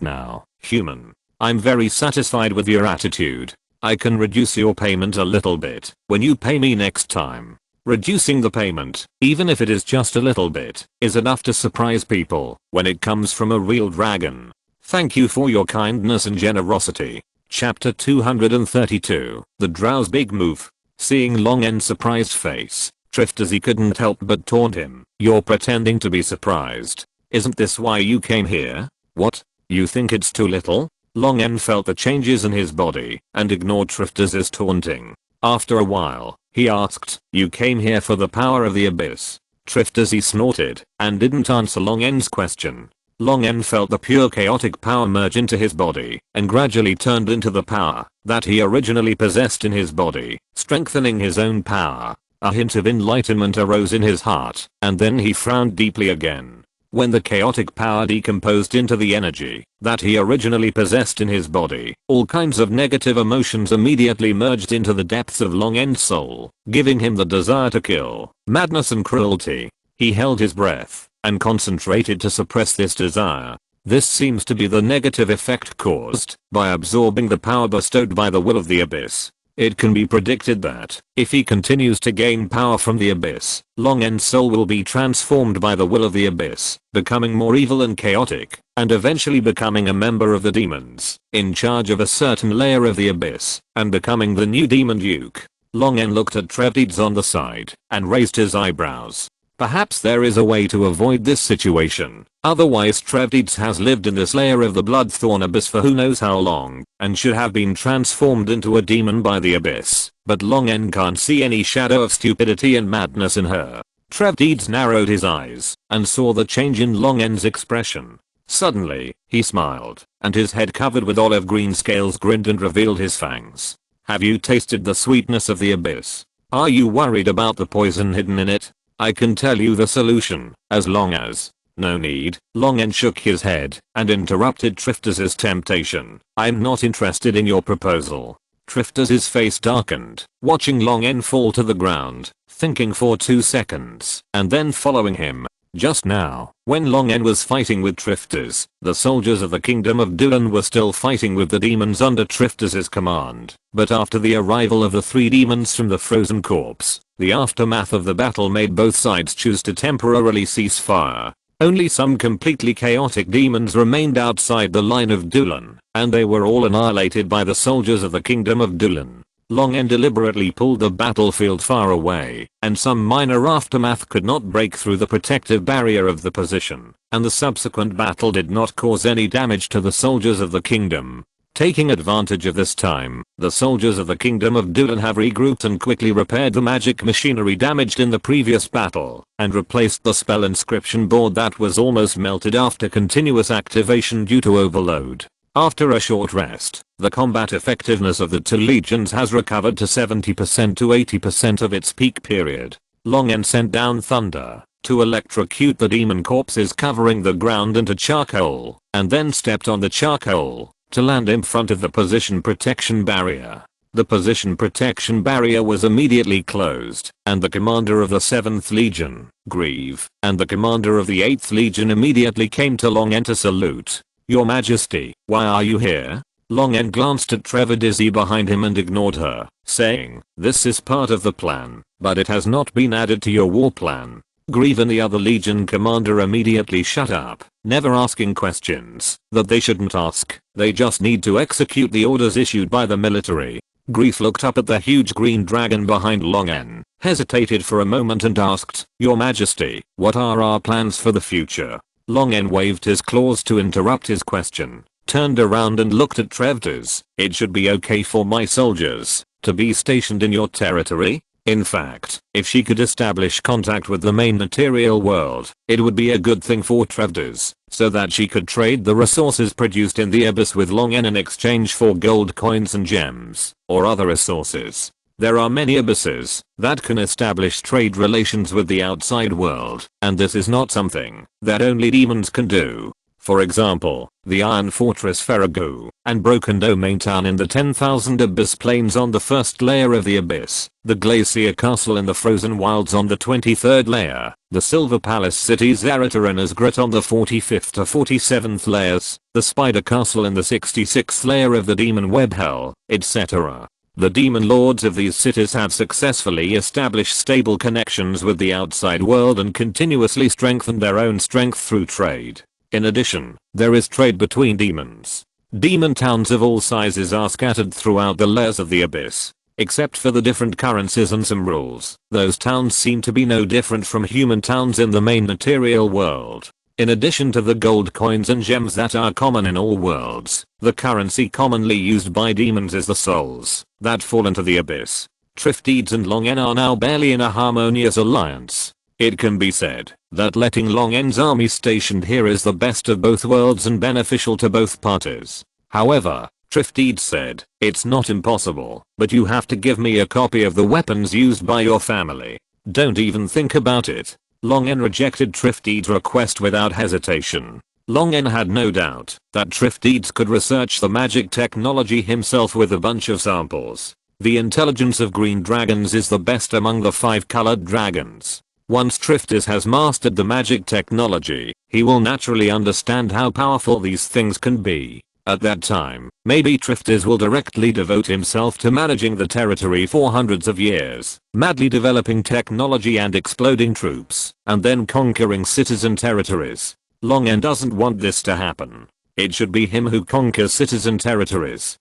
now, human. I'm very satisfied with your attitude. I can reduce your payment a little bit when you pay me next time." Reducing the payment, even if it is just a little bit, is enough to surprise people when it comes from a real dragon. Thank you for your kindness and generosity. Chapter 232, The Drow's Big Move. Seeing Longen's surprised face, Triftersy couldn't help but taunt him. "You're pretending to be surprised. Isn't this why you came here? What? You think it's too little?" Longen felt the changes in his body and ignored Triftersy's taunting. After a while, he asked, "You came here for the power of the abyss?" Triftersy snorted and didn't answer Longen's question. Longen felt the pure chaotic power merge into his body and gradually turned into the power that he originally possessed in his body, strengthening his own power. A hint of enlightenment arose in his heart, and then he frowned deeply again. When the chaotic power decomposed into the energy that he originally possessed in his body, all kinds of negative emotions immediately merged into the depths of Longen's soul, giving him the desire to kill, madness and cruelty. He held his breath and concentrated to suppress this desire. This seems to be the negative effect caused by absorbing the power bestowed by the will of the abyss. It can be predicted that, if he continues to gain power from the abyss, Longen's soul will be transformed by the will of the abyss, becoming more evil and chaotic, and eventually becoming a member of the demons, in charge of a certain layer of the abyss, and becoming the new demon duke. Longen looked at Trevdides on the side, and raised his eyebrows. Perhaps there is a way to avoid this situation. Otherwise Trevdides has lived in this layer of the Bloodthorn abyss for who knows how long, and should have been transformed into a demon by the abyss. But Longen can't see any shadow of stupidity and madness in her. Trevdides narrowed his eyes, and saw the change in Longen's expression. Suddenly, he smiled, and his head covered with olive green scales grinned and revealed his fangs. "Have you tasted the sweetness of the abyss? Are you worried about the poison hidden in it? I can tell you the solution, as long as..." "No need." Longen shook his head and interrupted Triftersy's temptation. "I'm not interested in your proposal." Triftersy's face darkened, watching Longen fall to the ground, thinking for 2 seconds, and then following him. Just now, when Longen was fighting with Trifters, the soldiers of the Kingdom of Dulan were still fighting with the demons under Triftersy's command. But after the arrival of the 3 demons from the frozen corpse, the aftermath of the battle made both sides choose to temporarily cease fire. Only some completely chaotic demons remained outside the line of Dulan, and they were all annihilated by the soldiers of the Kingdom of Dulan. Longen deliberately pulled the battlefield far away, and some minor aftermath could not break through the protective barrier of the position, and the subsequent battle did not cause any damage to the soldiers of the kingdom. Taking advantage of this time, the soldiers of the Kingdom of Dulan have regrouped and quickly repaired the magic machinery damaged in the previous battle, and replaced the spell inscription board that was almost melted after continuous activation due to overload. After a short rest, the combat effectiveness of the 2 legions has recovered to 70% to 80% of its peak period. Longen sent down thunder to electrocute the demon corpses covering the ground into charcoal, and then stepped on the charcoal to land in front of the position protection barrier. The position protection barrier was immediately closed, and the commander of the 7th Legion, Grieve, and the commander of the 8th Legion immediately came to Longen to salute. "Your Majesty, why are you here?" Long N glanced at Trevor Dizzy behind him and ignored her, saying, "This is part of the plan, but it has not been added to your war plan." Grieve and the other Legion commander immediately shut up, never asking questions that they shouldn't ask. They just need to execute the orders issued by the military. Grief looked up at the huge green dragon behind Long N, hesitated for a moment and asked, "Your Majesty, what are our plans for the future?" Long N waved his claws to interrupt his question, turned around and looked at Trevders. "It should be okay for my soldiers to be stationed in your territory. In fact, if she could establish contact with the main material world, it would be a good thing for Trevders, so that she could trade the resources produced in the abyss with Long N in exchange for gold coins and gems, or other resources. There are many abysses that can establish trade relations with the outside world, and this is not something that only demons can do. For example, the Iron Fortress Ferragu and Broken Domain Town in the 10,000 Abyss Plains on the first layer of the Abyss, the Glacier Castle in the Frozen Wilds on the 23rd layer, the Silver Palace City Zarata and Asgret on the 45th to 47th layers, the Spider Castle in the 66th layer of the Demon Web Hell, etc. The demon lords of these cities have successfully established stable connections with the outside world and continuously strengthened their own strength through trade. In addition, there is trade between demons. Demon towns of all sizes are scattered throughout the layers of the abyss. Except for the different currencies and some rules, those towns seem to be no different from human towns in the main material world. In addition to the gold coins and gems that are common in all worlds, the currency commonly used by demons is the souls that fall into the abyss. Triftides and Long N are now barely in a harmonious alliance. It can be said that letting Long N's army stationed here is the best of both worlds and beneficial to both parties. However, Triftides said, "It's not impossible, but you have to give me a copy of the weapons used by your family. Don't even think about it." Long N rejected Triftides' request without hesitation. Long N had no doubt that Triftides could research the magic technology himself with a bunch of samples. The intelligence of green dragons is the best among the 5-colored dragons. Once Triftides has mastered the magic technology, he will naturally understand how powerful these things can be. At that time, maybe Triftides will directly devote himself to managing the territory for hundreds of years, madly developing technology and exploding troops, and then conquering cities and territories. Long N doesn't want this to happen. It should be him who conquers cities and territories.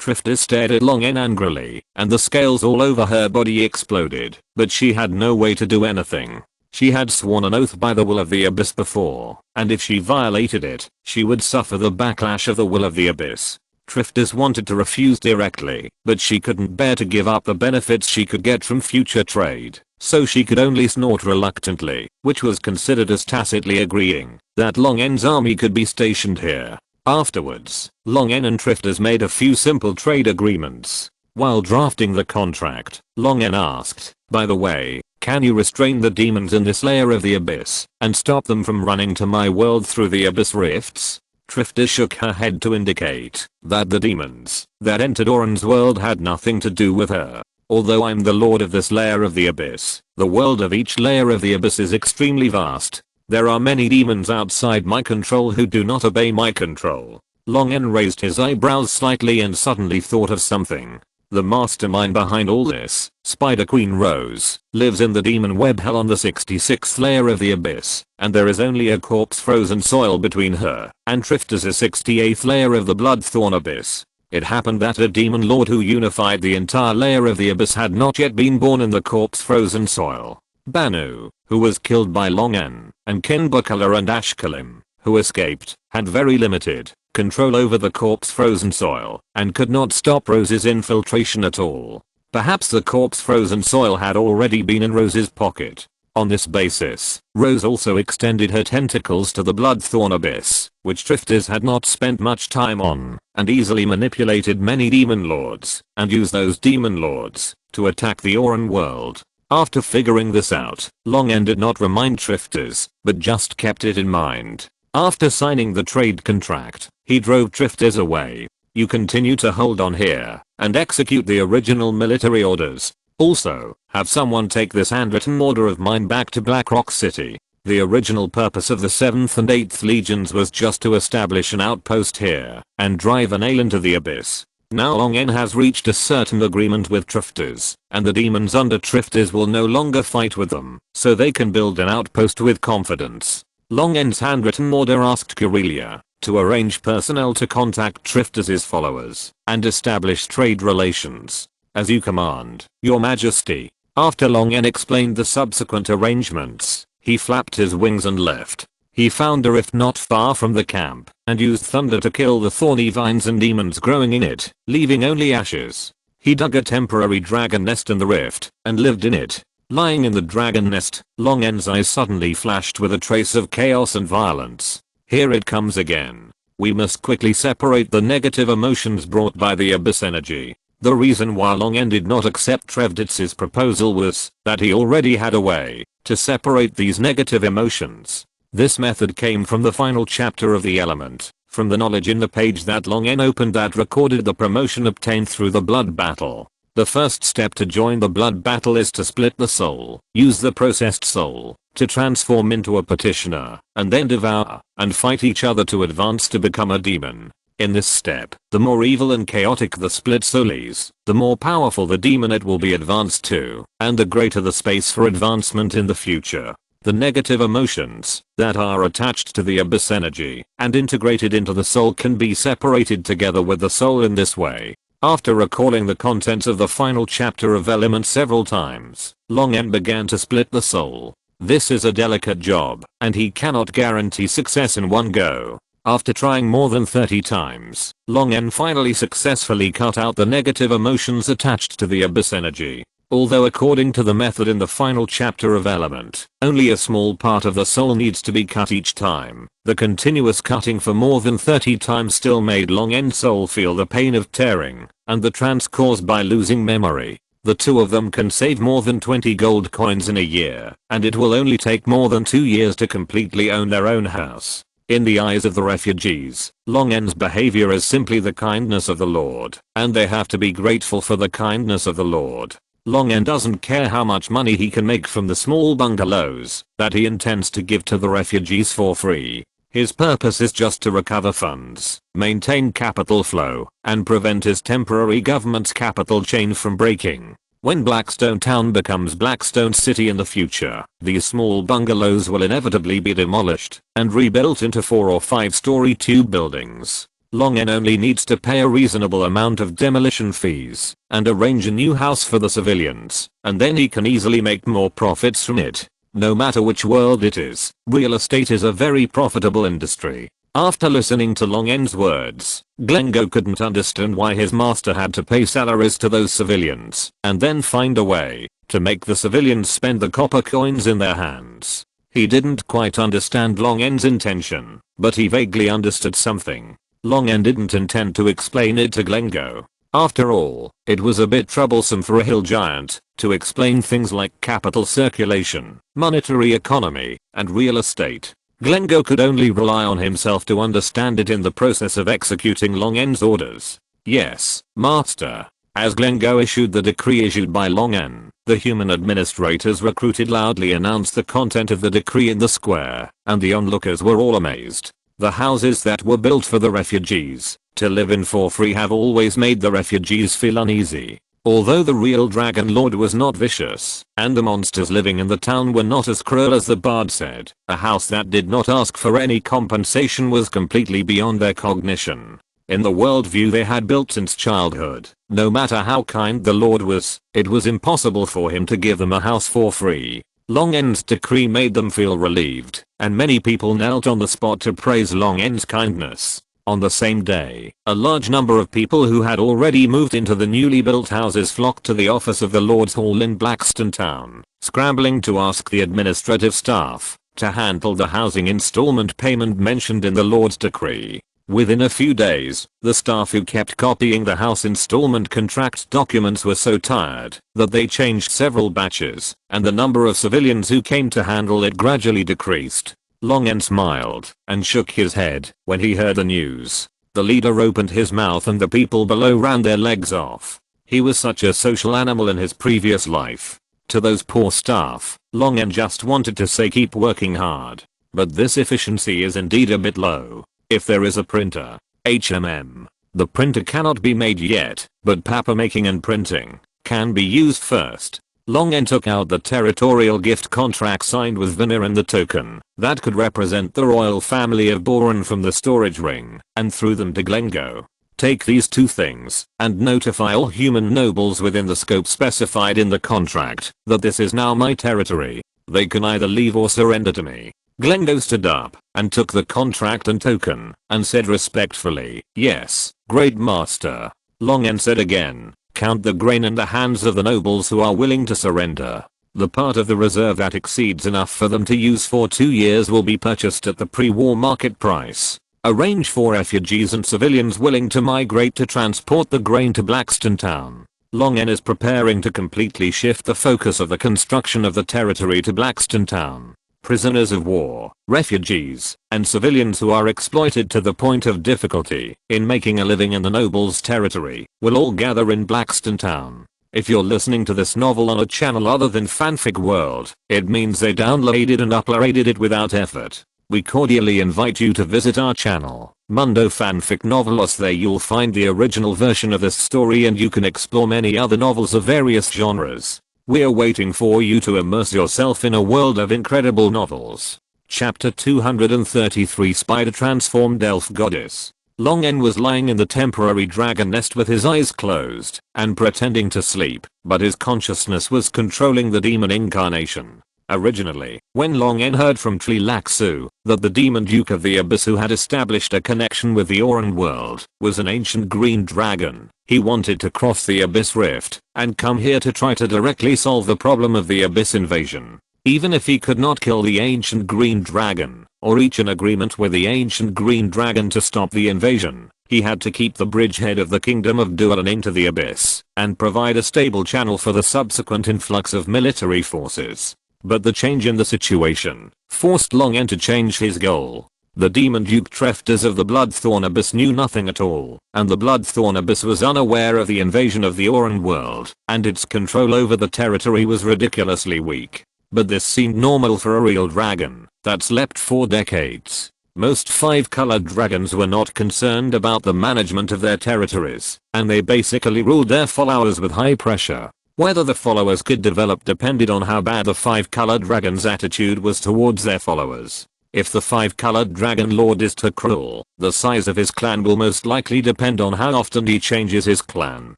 Triftides stared at Long N angrily, and the scales all over her body exploded, but she had no way to do anything. She had sworn an oath by the will of the abyss before, and if she violated it, she would suffer the backlash of the will of the abyss. Triftides wanted to refuse directly, but she couldn't bear to give up the benefits she could get from future trade, so she could only snort reluctantly, which was considered as tacitly agreeing that Long N's army could be stationed here. Afterwards, Long N and Triftides made a few simple trade agreements. While drafting the contract, Long N asked, "By the way, can you restrain the demons in this layer of the abyss and stop them from running to my world through the abyss rifts?" Triftides shook her head to indicate that the demons that entered Oren's world had nothing to do with her. "Although I'm the lord of this layer of the abyss, the world of each layer of the abyss is extremely vast. There are many demons outside my control who do not obey my control." Long N raised his eyebrows slightly and suddenly thought of something. The mastermind behind all this, Spider Queen Rose, lives in the demon web hell on the 66th layer of the abyss, and there is only a corpse frozen soil between her and Triftides' 68th layer of the Bloodthorn abyss. It happened that a demon lord who unified the entire layer of the abyss had not yet been born in the corpse frozen soil. Banu, who was killed by Long N, and Kinbukala and Ashkalim, who escaped, had very limited control over the corpse frozen soil and could not stop Rose's infiltration at all. Perhaps the corpse frozen soil had already been in Rose's pocket. On this basis, Rose also extended her tentacles to the Bloodthorn abyss, which Triftides had not spent much time on, and easily manipulated many demon lords, and used those demon lords to attack the Oren world. After figuring this out, Long N did not remind Triftides, but just kept it in mind. After signing the trade contract, he drove Triftides away. "You continue to hold on here and execute the original military orders. Also, have someone take this handwritten order of mine back to Blackrock City." The original purpose of the 7th and 8th legions was just to establish an outpost here and drive a nail into the abyss. Now Long N has reached a certain agreement with Trifters, and the demons under Trifters will no longer fight with them, so they can build an outpost with confidence. Long N's handwritten order asked Corellia to arrange personnel to contact Trifters' followers and establish trade relations. As you command, Your Majesty. After Long N explained the subsequent arrangements, he flapped his wings and left. He found a rift not far from the camp and used thunder to kill the thorny vines and demons growing in it, leaving only ashes. He dug a temporary dragon nest in the rift and lived in it. Lying in the dragon nest, Long N's eyes suddenly flashed with a trace of chaos and violence. Here it comes again. We must quickly separate the negative emotions brought by the abyss energy. The reason why Long N did not accept Trevditz's proposal was that he already had a way to separate these negative emotions. This method came from the final chapter of the element, from the knowledge in the page that Long N opened that recorded the promotion obtained through the blood battle. The first step to join the blood battle is to split the soul, use the processed soul to transform into a petitioner, and then devour and fight each other to advance to become a demon. In this step, the more evil and chaotic the split soul is, the more powerful the demon it will be advanced to, and the greater the space for advancement in the future. The negative emotions that are attached to the abyss energy and integrated into the soul can be separated together with the soul in this way. After recalling the contents of the final chapter of Element several times, Long N began to split the soul. This is a delicate job, and he cannot guarantee success in one go. After trying more than 30 times, Long N finally successfully cut out the negative emotions attached to the abyss energy. Although according to the method in the final chapter of Element, only a small part of the soul needs to be cut each time, the continuous cutting for more than 30 times still made Long N's soul feel the pain of tearing and the trance caused by losing memory. The two of them can save more than 20 gold coins in a year, and it will only take more than 2 years to completely own their own house. In the eyes of the refugees, Long N's behavior is simply the kindness of the Lord, and they have to be grateful for the kindness of the Lord. Long N doesn't care how much money he can make from the small bungalows that he intends to give to the refugees for free. His purpose is just to recover funds, maintain capital flow, and prevent his temporary government's capital chain from breaking. When Blackstone Town becomes Blackstone City in the future, these small bungalows will inevitably be demolished and rebuilt into 4 or 5-story tube buildings. Long N only needs to pay a reasonable amount of demolition fees and arrange a new house for the civilians, and then he can easily make more profits from it. No matter which world it is, real estate is a very profitable industry. After listening to Long N's words, Glengo couldn't understand why his master had to pay salaries to those civilians and then find a way to make the civilians spend the copper coins in their hands. He didn't quite understand Long N's intention, but he vaguely understood something. Long N didn't intend to explain it to Glengo. After all, it was a bit troublesome for a hill giant to explain things like capital circulation, monetary economy, and real estate. Glengo could only rely on himself to understand it in the process of executing Long N's orders. Yes, Master. As Glengo issued the decree issued by Long N, the human administrators recruited loudly announced the content of the decree in the square, and the onlookers were all amazed. The houses that were built for the refugees to live in for free have always made the refugees feel uneasy. Although the real Dragon Lord was not vicious, and the monsters living in the town were not as cruel as the bard said, a house that did not ask for any compensation was completely beyond their cognition. In the worldview they had built since childhood, no matter how kind the Lord was, it was impossible for him to give them a house for free. Long N's decree made them feel relieved, and many people knelt on the spot to praise Long N's kindness. On the same day, a large number of people who had already moved into the newly built houses flocked to the office of the Lord's Hall in Blackstone Town, scrambling to ask the administrative staff to handle the housing installment payment mentioned in the Lord's decree. Within a few days, the staff who kept copying the house installment contract documents were so tired that they changed several batches, and the number of civilians who came to handle it gradually decreased. Long N smiled and shook his head when he heard the news. The leader opened his mouth and the people below ran their legs off. He was such a social animal in his previous life. To those poor staff, Long N just wanted to say keep working hard. But this efficiency is indeed a bit low. If there is a printer, the printer cannot be made yet, but paper making and printing can be used first. Long N took out the territorial gift contract signed with Vanir and the token that could represent the royal family of Boran from the storage ring, and threw them to Glengo. Take these two things and notify all human nobles within the scope specified in the contract that this is now my territory. They can either leave or surrender to me. Glengo stood up and took the contract and token and said respectfully, "Yes, great master." Long N said again, "Count the grain in the hands of the nobles who are willing to surrender. The part of the reserve that exceeds enough for them to use for 2 years will be purchased at the pre-war market price. Arrange for refugees and civilians willing to migrate to transport the grain to Blackstone Town." Long N is preparing to completely shift the focus of the construction of the territory to Blackstone Town. Prisoners of war, refugees, and civilians who are exploited to the point of difficulty in making a living in the nobles' territory will all gather in Blackstone Town. If you're listening to this novel on a channel other than Fanfic World, it means they downloaded and uploaded it without effort. We cordially invite you to visit our channel, Mundo Fanfic Novelos. There you'll find the original version of this story and you can explore many other novels of various genres. We're waiting for you to immerse yourself in a world of incredible novels. Chapter 233 Spider Transformed Elf Goddess. Long N was lying in the temporary dragon nest with his eyes closed and pretending to sleep, but his consciousness was controlling the demon incarnation. Originally, when Long N heard from Tlilaxu that the demon Duke of the Abyss who had established a connection with the Oran world was an ancient green dragon, he wanted to cross the Abyss Rift and come here to try to directly solve the problem of the Abyss invasion. Even if he could not kill the ancient green dragon or reach an agreement with the ancient green dragon to stop the invasion, he had to keep the bridgehead of the kingdom of Dualan into the Abyss and provide a stable channel for the subsequent influx of military forces. But the change in the situation forced Long N to change his goal. The demon Duke Treftas of the Bloodthorn Abyss knew nothing at all, and the Bloodthorn Abyss was unaware of the invasion of the Oran world, and its control over the territory was ridiculously weak. But this seemed normal for a real dragon that slept for decades. Most 5-colored dragons were not concerned about the management of their territories, and they basically ruled their followers with high pressure. Whether the followers could develop depended on how bad the 5-colored dragon's attitude was towards their followers. If the 5-colored dragon lord is too cruel, the size of his clan will most likely depend on how often he changes his clan.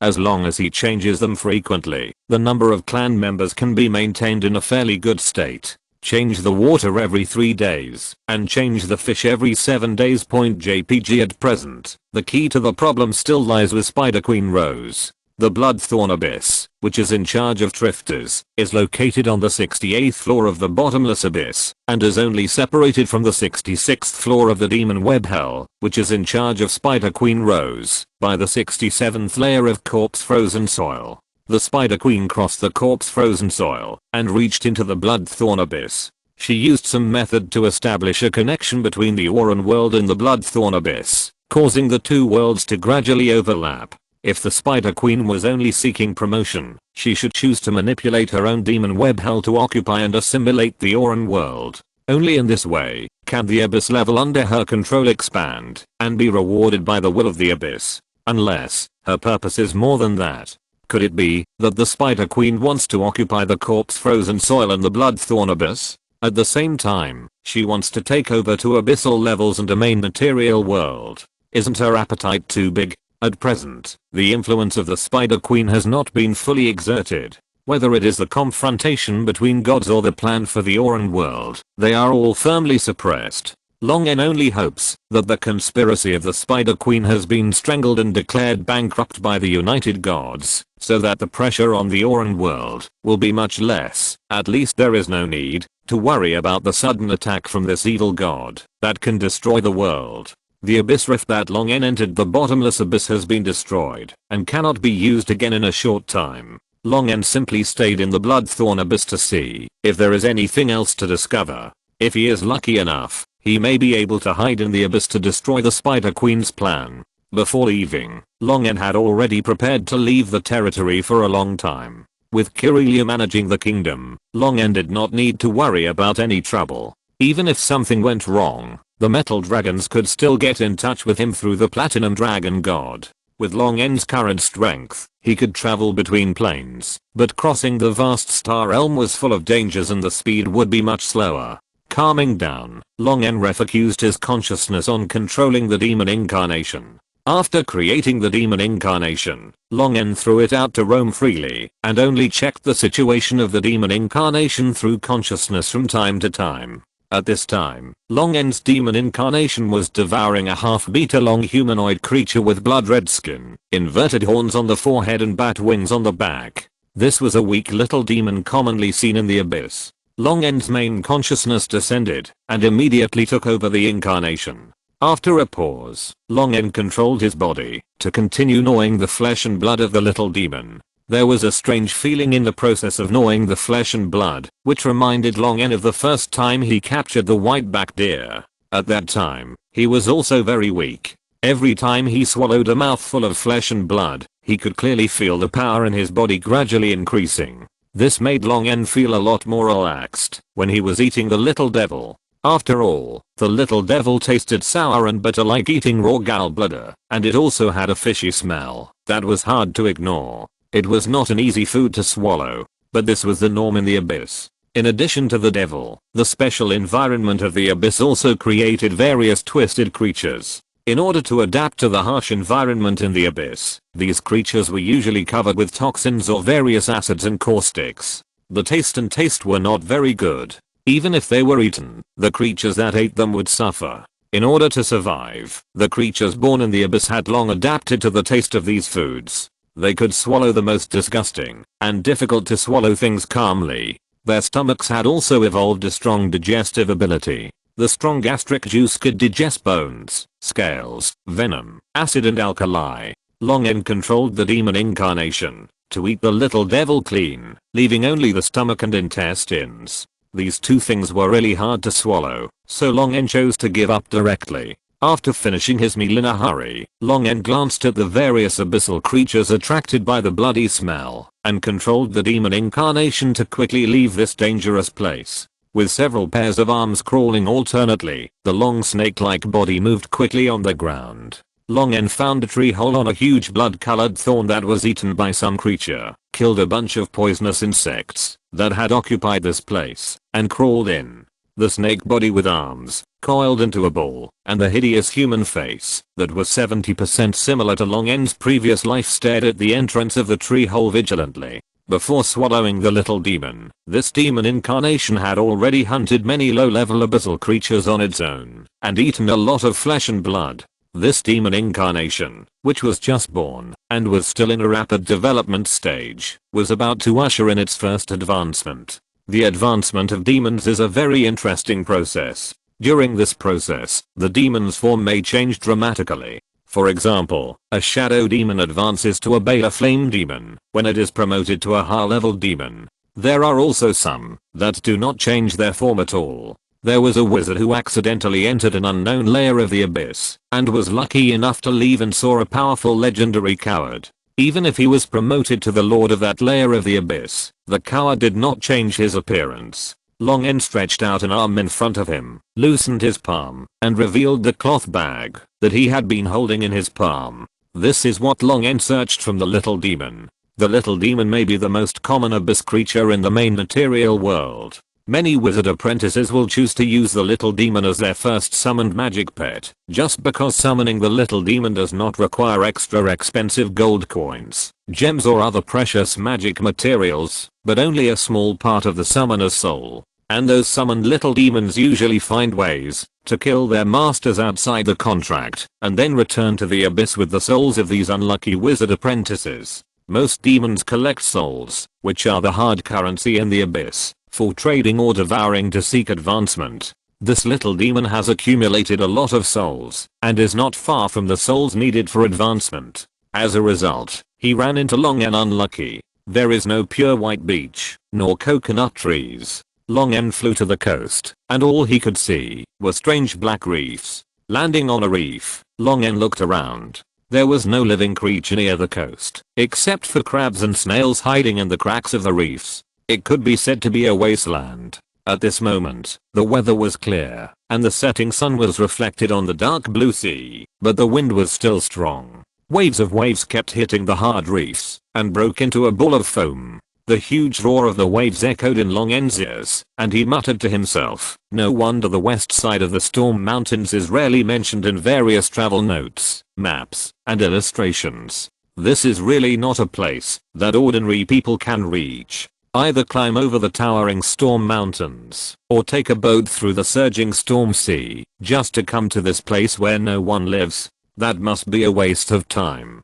As long as he changes them frequently, the number of clan members can be maintained in a fairly good state. Change the water every 3 days, and change the fish every 7 days. JPG at present, the key to the problem still lies with Spider Queen Rose. The Bloodthorn Abyss, which is in charge of Trifters, is located on the 68th floor of the Bottomless Abyss, and is only separated from the 66th floor of the Demon Web Hell, which is in charge of Spider Queen Rose, by the 67th layer of corpse frozen soil. The Spider Queen crossed the corpse frozen soil, and reached into the Bloodthorn Abyss. She used some method to establish a connection between the Oran world and the Bloodthorn Abyss, causing the two worlds to gradually overlap. If the Spider Queen was only seeking promotion, she should choose to manipulate her own demon web hell to occupy and assimilate the Oran world. Only in this way can the Abyss level under her control expand and be rewarded by the will of the Abyss. Unless her purpose is more than that. Could it be that the Spider Queen wants to occupy the corpse frozen soil in the Bloodthorn Abyss? At the same time, she wants to take over to abyssal levels and a main material world. Isn't her appetite too big? At present, the influence of the Spider Queen has not been fully exerted. Whether it is the confrontation between gods or the plan for the Oran world, they are all firmly suppressed. Long N only hopes that the conspiracy of the Spider Queen has been strangled and declared bankrupt by the United Gods, so that the pressure on the Oran world will be much less. At least there is no need to worry about the sudden attack from this evil god that can destroy the world. The Abyss Rift that Long N entered the Bottomless Abyss has been destroyed and cannot be used again in a short time. Long N simply stayed in the Bloodthorn Abyss to see if there is anything else to discover. If he is lucky enough, he may be able to hide in the Abyss to destroy the Spider Queen's plan. Before leaving, Long N had already prepared to leave the territory for a long time. With Kiryu managing the kingdom, Long N did not need to worry about any trouble. Even if something went wrong, the metal dragons could still get in touch with him through the platinum dragon god. With Long N's current strength, he could travel between planes, but crossing the vast star realm was full of dangers and the speed would be much slower. Calming down, Long N refocused his consciousness on controlling the demon incarnation. After creating the demon incarnation, Long N threw it out to roam freely and only checked the situation of the demon incarnation through consciousness from time to time. At this time, Long N's demon incarnation was devouring a half-meter-long humanoid creature with blood-red skin, inverted horns on the forehead and bat wings on the back. This was a weak little demon commonly seen in the abyss. Long N's main consciousness descended and immediately took over the incarnation. After a pause, Long N controlled his body to continue gnawing the flesh and blood of the little demon. There was a strange feeling in the process of gnawing the flesh and blood, which reminded Long N of the first time he captured the white-backed deer. At that time, he was also very weak. Every time he swallowed a mouthful of flesh and blood, he could clearly feel the power in his body gradually increasing. This made Long N feel a lot more relaxed when he was eating the little devil. After all, the little devil tasted sour and bitter like eating raw gallbladder, and it also had a fishy smell that was hard to ignore. It was not an easy food to swallow, but this was the norm in the abyss. In addition to the devil, the special environment of the abyss also created various twisted creatures. In order to adapt to the harsh environment in the abyss, these creatures were usually covered with toxins or various acids and caustics. The taste were not very good. Even if they were eaten, the creatures that ate them would suffer. In order to survive, the creatures born in the abyss had long adapted to the taste of these foods. They could swallow the most disgusting and difficult to swallow things calmly. Their stomachs had also evolved a strong digestive ability. The strong gastric juice could digest bones, scales, venom, acid and alkali. Long N controlled the demon incarnation to eat the little devil clean, leaving only the stomach and intestines. These two things were really hard to swallow, so Long N chose to give up directly. After finishing his meal in a hurry, Long N glanced at the various abyssal creatures attracted by the bloody smell, and controlled the demon incarnation to quickly leave this dangerous place. With several pairs of arms crawling alternately, the long snake-like body moved quickly on the ground. Long N found a tree hole on a huge blood-colored thorn that was eaten by some creature, killed a bunch of poisonous insects that had occupied this place, and crawled in. The snake body with arms, coiled into a ball, and the hideous human face that was 70% similar to Long N's previous life stared at the entrance of the tree hole vigilantly. Before swallowing the little demon, this demon incarnation had already hunted many low-level abyssal creatures on its own, and eaten a lot of flesh and blood. This demon incarnation, which was just born, and was still in a rapid development stage, was about to usher in its first advancement. The advancement of demons is a very interesting process. During this process, the demon's form may change dramatically. For example, a shadow demon advances to a beta flame demon when it is promoted to a high-level demon. There are also some that do not change their form at all. There was a wizard who accidentally entered an unknown layer of the abyss and was lucky enough to leave and saw a powerful legendary coward. Even if he was promoted to the lord of that layer of the abyss, the coward did not change his appearance. Long N stretched out an arm in front of him, loosened his palm, and revealed the cloth bag that he had been holding in his palm. This is what Long N searched from the little demon. The little demon may be the most common abyss creature in the main material world. Many wizard apprentices will choose to use the little demon as their first summoned magic pet, just because summoning the little demon does not require extra expensive gold coins, gems or other precious magic materials, but only a small part of the summoner's soul. And those summoned little demons usually find ways to kill their masters outside the contract, and then return to the abyss with the souls of these unlucky wizard apprentices. Most demons collect souls, which are the hard currency in the abyss, for trading or devouring to seek advancement. This little demon has accumulated a lot of souls, and is not far from the souls needed for advancement. As a result, he ran into Long N unlucky. There is no pure white beach, nor coconut trees. Long N flew to the coast, and all he could see were strange black reefs. Landing on a reef, Long N looked around. There was no living creature near the coast, except for crabs and snails hiding in the cracks of the reefs. It could be said to be a wasteland. At this moment, the weather was clear, and the setting sun was reflected on the dark blue sea, but the wind was still strong. Waves of waves kept hitting the hard reefs, and broke into a ball of foam. The huge roar of the waves echoed in Long N's ears, and he muttered to himself, no wonder the west side of the Storm Mountains is rarely mentioned in various travel notes, maps, and illustrations. This is really not a place that ordinary people can reach. Either climb over the towering storm mountains, or take a boat through the surging storm sea, just to come to this place where no one lives. That must be a waste of time.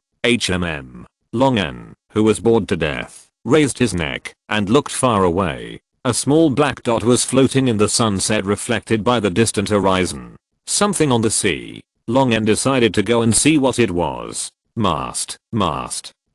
Long N, who was bored to death, raised his neck, and looked far away. A small black dot was floating in the sunset reflected by the distant horizon. Something on the sea. Long N decided to go and see what it was. Mast.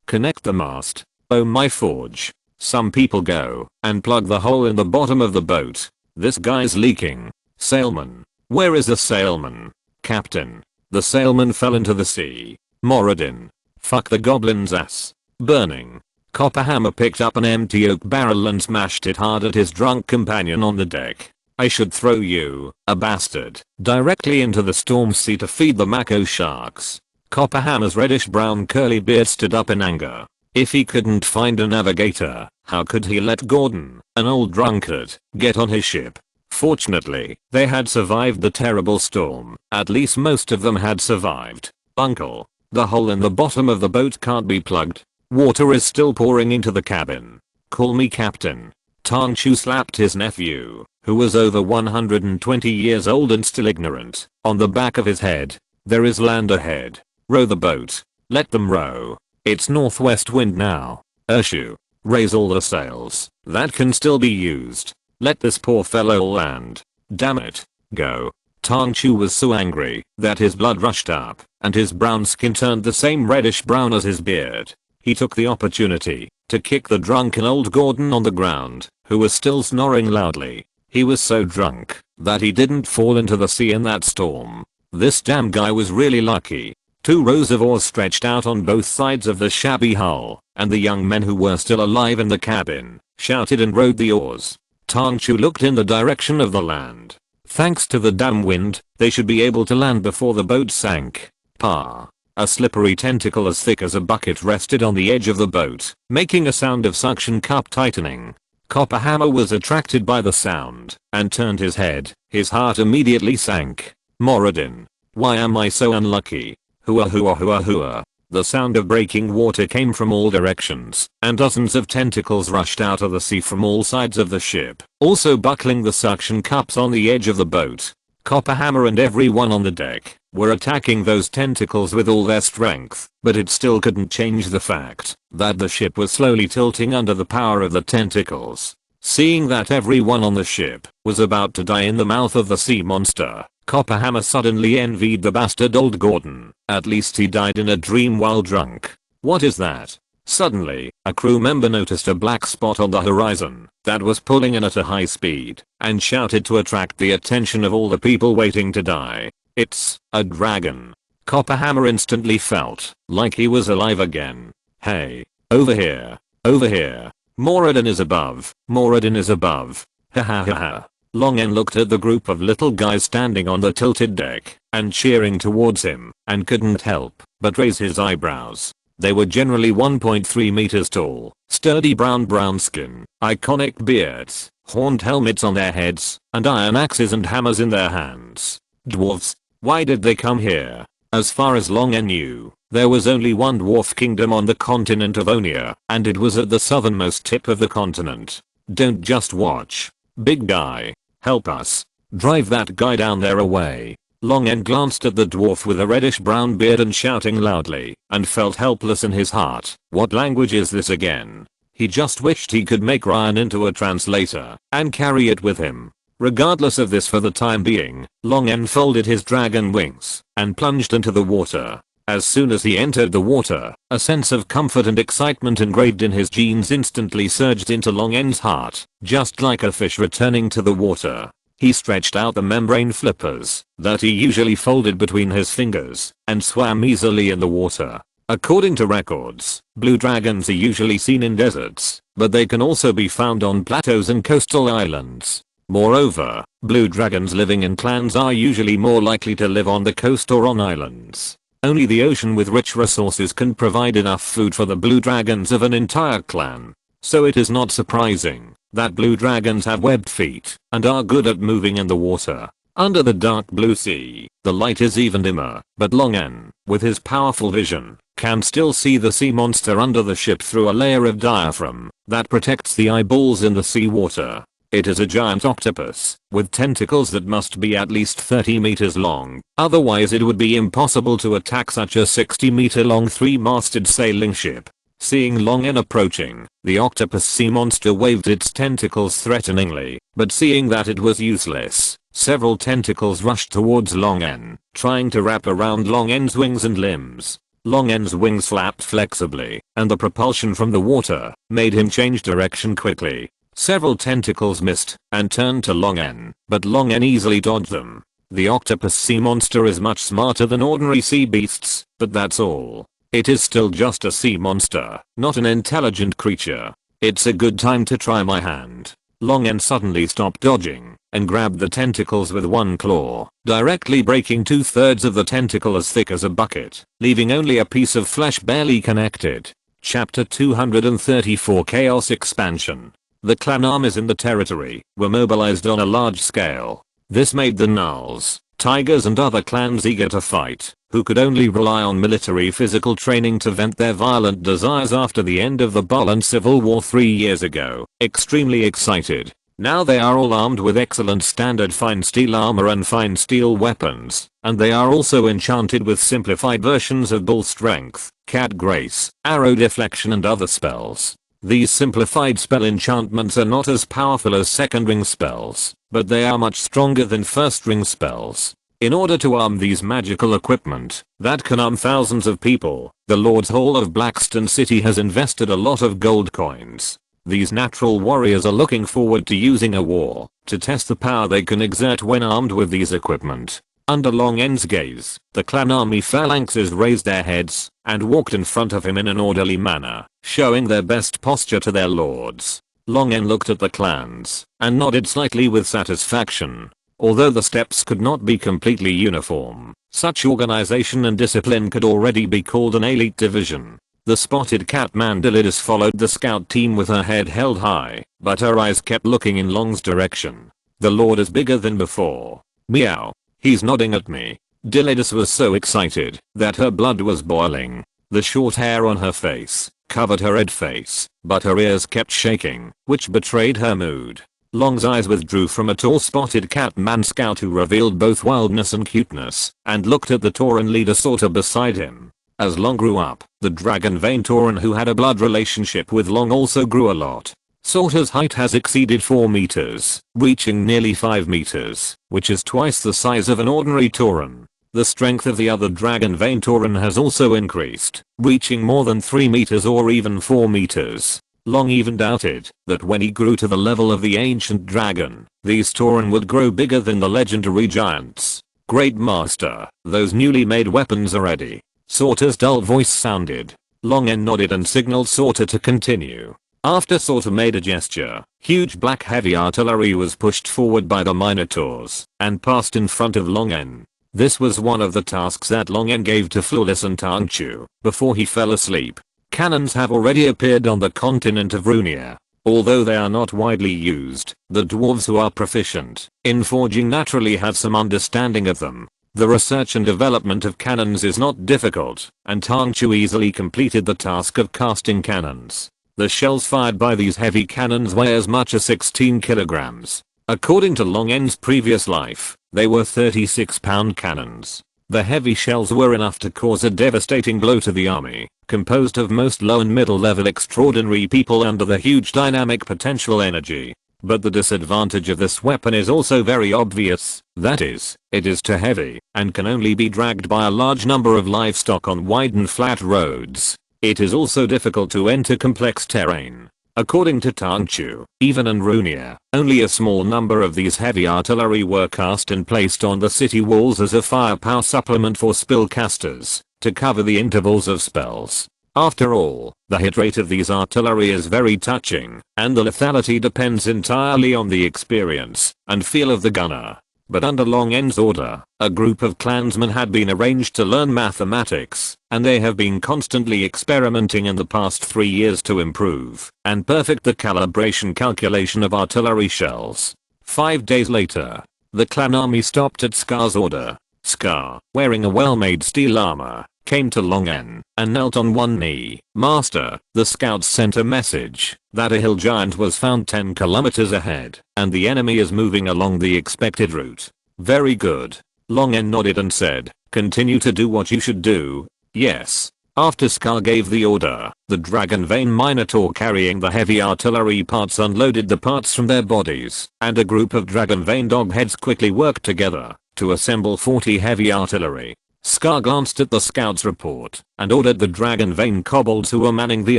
Connect the mast. Oh my forge. Some people go and plug the hole in the bottom of the boat. This guy's leaking. Sailman. Where is the sailman? Captain. The sailman fell into the sea. Moradin. Fuck the goblin's ass. Burning. Copperhammer picked up an empty oak barrel and smashed it hard at his drunk companion on the deck. I should throw you, a bastard, directly into the storm sea to feed the mako sharks. Copperhammer's reddish brown curly beard stood up in anger. If he couldn't find a navigator, how could he let Gordon, an old drunkard, get on his ship? Fortunately, they had survived the terrible storm. At least most of them had survived. Uncle, the hole in the bottom of the boat can't be plugged. Water is still pouring into the cabin. Call me captain. Tang Chu slapped his nephew, who was over 120 years old and still ignorant, on the back of his head. There is land ahead. Row the boat. Let them row. It's northwest wind now. Urshu. Raise all the sails. That can still be used. Let this poor fellow land. Damn it. Go. Tang Chu was so angry that his blood rushed up, and his brown skin turned the same reddish brown as his beard. He took the opportunity to kick the drunken old Gordon on the ground, who was still snoring loudly. He was so drunk that he didn't fall into the sea in that storm. This damn guy was really lucky. 2 rows of oars stretched out on both sides of the shabby hull, and the young men who were still alive in the cabin shouted and rowed the oars. Tang Chu looked in the direction of the land. Thanks to the damn wind, they should be able to land before the boat sank. Pa. A slippery tentacle as thick as a bucket rested on the edge of the boat, making a sound of suction cup tightening. Copperhammer was attracted by the sound, and turned his head. His heart immediately sank. Moradin. Why am I so unlucky? Hooah hooah hooah hooah. The sound of breaking water came from all directions, and dozens of tentacles rushed out of the sea from all sides of the ship, also buckling the suction cups on the edge of the boat. Copperhammer and everyone on the deck were attacking those tentacles with all their strength, but it still couldn't change the fact that the ship was slowly tilting under the power of the tentacles. Seeing that everyone on the ship was about to die in the mouth of the sea monster, Copperhammer suddenly envied the bastard old Gordon. At least he died in a dream while drunk. What is that? Suddenly, a crew member noticed a black spot on the horizon that was pulling in at a high speed, and shouted to attract the attention of all the people waiting to die. It's a dragon. Copperhammer instantly felt like he was alive again. Hey, over here, over here. Moradin is above, Moradin is above. Ha ha ha ha. Long N looked at the group of little guys standing on the tilted deck and cheering towards him, and couldn't help but raise his eyebrows. They were generally 1.3 meters tall, sturdy brown skin, iconic beards, horned helmets on their heads, and iron axes and hammers in their hands. Dwarves? Why did they come here? As far as Long N knew, there was only one dwarf kingdom on the continent of Onia, and it was at the southernmost tip of the continent. Don't just watch. Big guy. Help us. Drive that guy down there away. Long N glanced at the dwarf with a reddish brown beard and shouting loudly, and felt helpless in his heart. What language is this again? He just wished he could make Ryan into a translator and carry it with him. Regardless of this for the time being, Long N folded his dragon wings and plunged into the water. As soon as he entered the water, a sense of comfort and excitement engraved in his genes instantly surged into Long N's heart, just like a fish returning to the water. He stretched out the membrane flippers that he usually folded between his fingers and swam easily in the water. According to records, blue dragons are usually seen in deserts, but they can also be found on plateaus and coastal islands. Moreover, blue dragons living in clans are usually more likely to live on the coast or on islands. Only the ocean with rich resources can provide enough food for the blue dragons of an entire clan. So it is not surprising that blue dragons have webbed feet and are good at moving in the water. Under the dark blue sea, the light is even dimmer, but Long N, with his powerful vision, can still see the sea monster under the ship through a layer of diaphragm that protects the eyeballs in the seawater. It is a giant octopus with tentacles that must be at least 30 meters long, otherwise it would be impossible to attack such a 60-meter long 3-masted sailing ship. Seeing Long N approaching, the octopus sea monster waved its tentacles threateningly, but seeing that it was useless, several tentacles rushed towards Long N, trying to wrap around Long N's wings and limbs. Long N's wings flapped flexibly, and the propulsion from the water made him change direction quickly. Several tentacles missed and turned to Long N, but Long N easily dodged them. The octopus sea monster is much smarter than ordinary sea beasts, but that's all. It is still just a sea monster, not an intelligent creature. It's a good time to try my hand. Long N suddenly stopped dodging and grabbed the tentacles with one claw, directly breaking 2/3 of the tentacle as thick as a bucket, leaving only a piece of flesh barely connected. Chapter 234 Chaos Expansion. The clan armies in the territory were mobilized on a large scale. This made the gnolls, tigers and other clans eager to fight, who could only rely on military physical training to vent their violent desires after the end of the Bolan Civil War 3 years ago, extremely excited. Now they are all armed with excellent standard fine steel armor and fine steel weapons, and they are also enchanted with simplified versions of bull strength, cat grace, arrow deflection and other spells. These simplified spell enchantments are not as powerful as second ring spells, but they are much stronger than first ring spells. In order to arm these magical equipment that can arm thousands of people, the Lord's Hall of Blackstone City has invested a lot of gold coins. These natural warriors are looking forward to using a war to test the power they can exert when armed with these equipment. Under Long N's gaze, the clan army phalanxes raised their heads and walked in front of him in an orderly manner, showing their best posture to their lords. Long N looked at the clans and nodded slightly with satisfaction. Although the steps could not be completely uniform, such organization and discipline could already be called an elite division. The spotted cat Mandalidis followed the scout team with her head held high, but her eyes kept looking in Long's direction. The lord is bigger than before. Meow. He's nodding at me. Dilidis was so excited that her blood was boiling. The short hair on her face covered her red face, but her ears kept shaking, which betrayed her mood. Long's eyes withdrew from a tall spotted cat man scout who revealed both wildness and cuteness, and looked at the Tauren leader Sorta beside him. As Long grew up, the dragon vein Tauren who had a blood relationship with Long also grew a lot. Sorta's height has exceeded 4 meters, reaching nearly 5 meters, which is twice the size of an ordinary Tauren. The strength of the other dragon vein Tauren has also increased, reaching more than 3 meters or even 4 meters. Long even doubted that when he grew to the level of the ancient dragon, these Tauren would grow bigger than the legendary giants. Great master, those newly made weapons are ready. Sorta's dull voice sounded. Long N nodded and signaled Sorta to continue. After Sorta made a gesture, huge black heavy artillery was pushed forward by the Minotaurs and passed in front of Long N. This was one of the tasks that Long N gave to Flawless and Tangchu before he fell asleep. Cannons have already appeared on the continent of Runia. Although they are not widely used, the dwarves who are proficient in forging naturally have some understanding of them. The research and development of cannons is not difficult, and Tangchu easily completed the task of casting cannons. The shells fired by these heavy cannons weigh as much as 16 kilograms. According to Long N's previous life, they were 36-pound cannons. The heavy shells were enough to cause a devastating blow to the army, composed of most low and middle level extraordinary people under the huge dynamic potential energy. But the disadvantage of this weapon is also very obvious, that is, it is too heavy and can only be dragged by a large number of livestock on wide and flat roads. It is also difficult to enter complex terrain. According to Tangchu, even in Runia, only a small number of these heavy artillery were cast and placed on the city walls as a firepower supplement for spellcasters, to cover the intervals of spells. After all, the hit rate of these artillery is very touching, and the lethality depends entirely on the experience and feel of the gunner. But under Long N's order, a group of clansmen had been arranged to learn mathematics, and they have been constantly experimenting in the past 3 years to improve and perfect the calibration calculation of artillery shells. 5 days later, the clan army stopped at Scar's order. Scar, wearing a well-made steel armor, came to Long N and knelt on one knee. "Master, the scouts sent a message that a hill giant was found 10 kilometers ahead and the enemy is moving along the expected route." "Very good." Long N nodded and said, "Continue to do what you should do." "Yes." After Scar gave the order, the Dragon Vein Minotaur carrying the heavy artillery parts unloaded the parts from their bodies, and a group of Dragon Vein Dogheads quickly worked together to assemble 40 heavy artillery. Scar glanced at the scout's report and ordered the Dragon Vein Kobolds who were manning the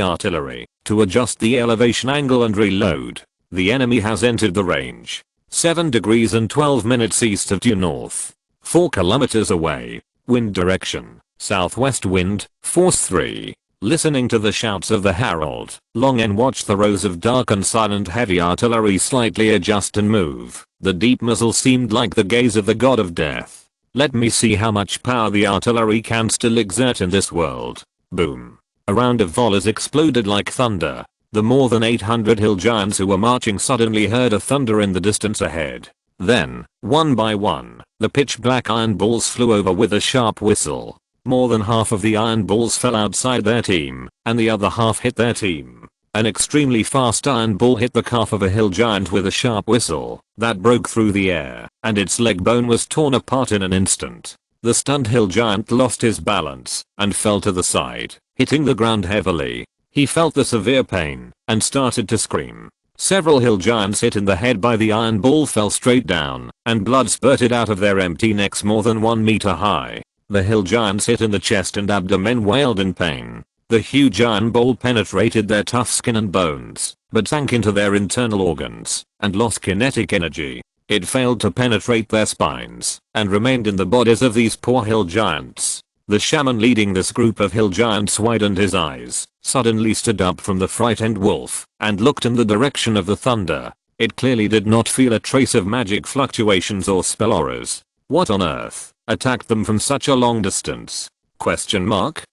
artillery to adjust the elevation angle and reload. "The enemy has entered the range. 7 degrees and 12 minutes east of due north. 4 kilometers away. Wind direction, southwest wind, force 3. Listening to the shouts of the herald, Long N watched the rows of dark and silent heavy artillery slightly adjust and move. The deep muzzle seemed like the gaze of the god of death. "Let me see how much power the artillery can still exert in this world." Boom. A round of volleys exploded like thunder. The more than 800 hill giants who were marching suddenly heard a thunder in the distance ahead. Then, one by one, the pitch black iron balls flew over with a sharp whistle. More than half of the iron balls fell outside their team, and the other half hit their team. An extremely fast iron ball hit the calf of a hill giant with a sharp whistle that broke through the air, and its leg bone was torn apart in an instant. The stunned hill giant lost his balance and fell to the side, hitting the ground heavily. He felt the severe pain and started to scream. Several hill giants hit in the head by the iron ball fell straight down, and blood spurted out of their empty necks more than 1 meter high. The hill giants hit in the chest and abdomen wailed in pain. The huge iron ball penetrated their tough skin and bones, but sank into their internal organs and lost kinetic energy. It failed to penetrate their spines and remained in the bodies of these poor hill giants. The shaman leading this group of hill giants widened his eyes, suddenly stood up from the frightened wolf, and looked in the direction of the thunder. It clearly did not feel a trace of magic fluctuations or spell auras. What on earth attacked them from such a long distance? Question mark?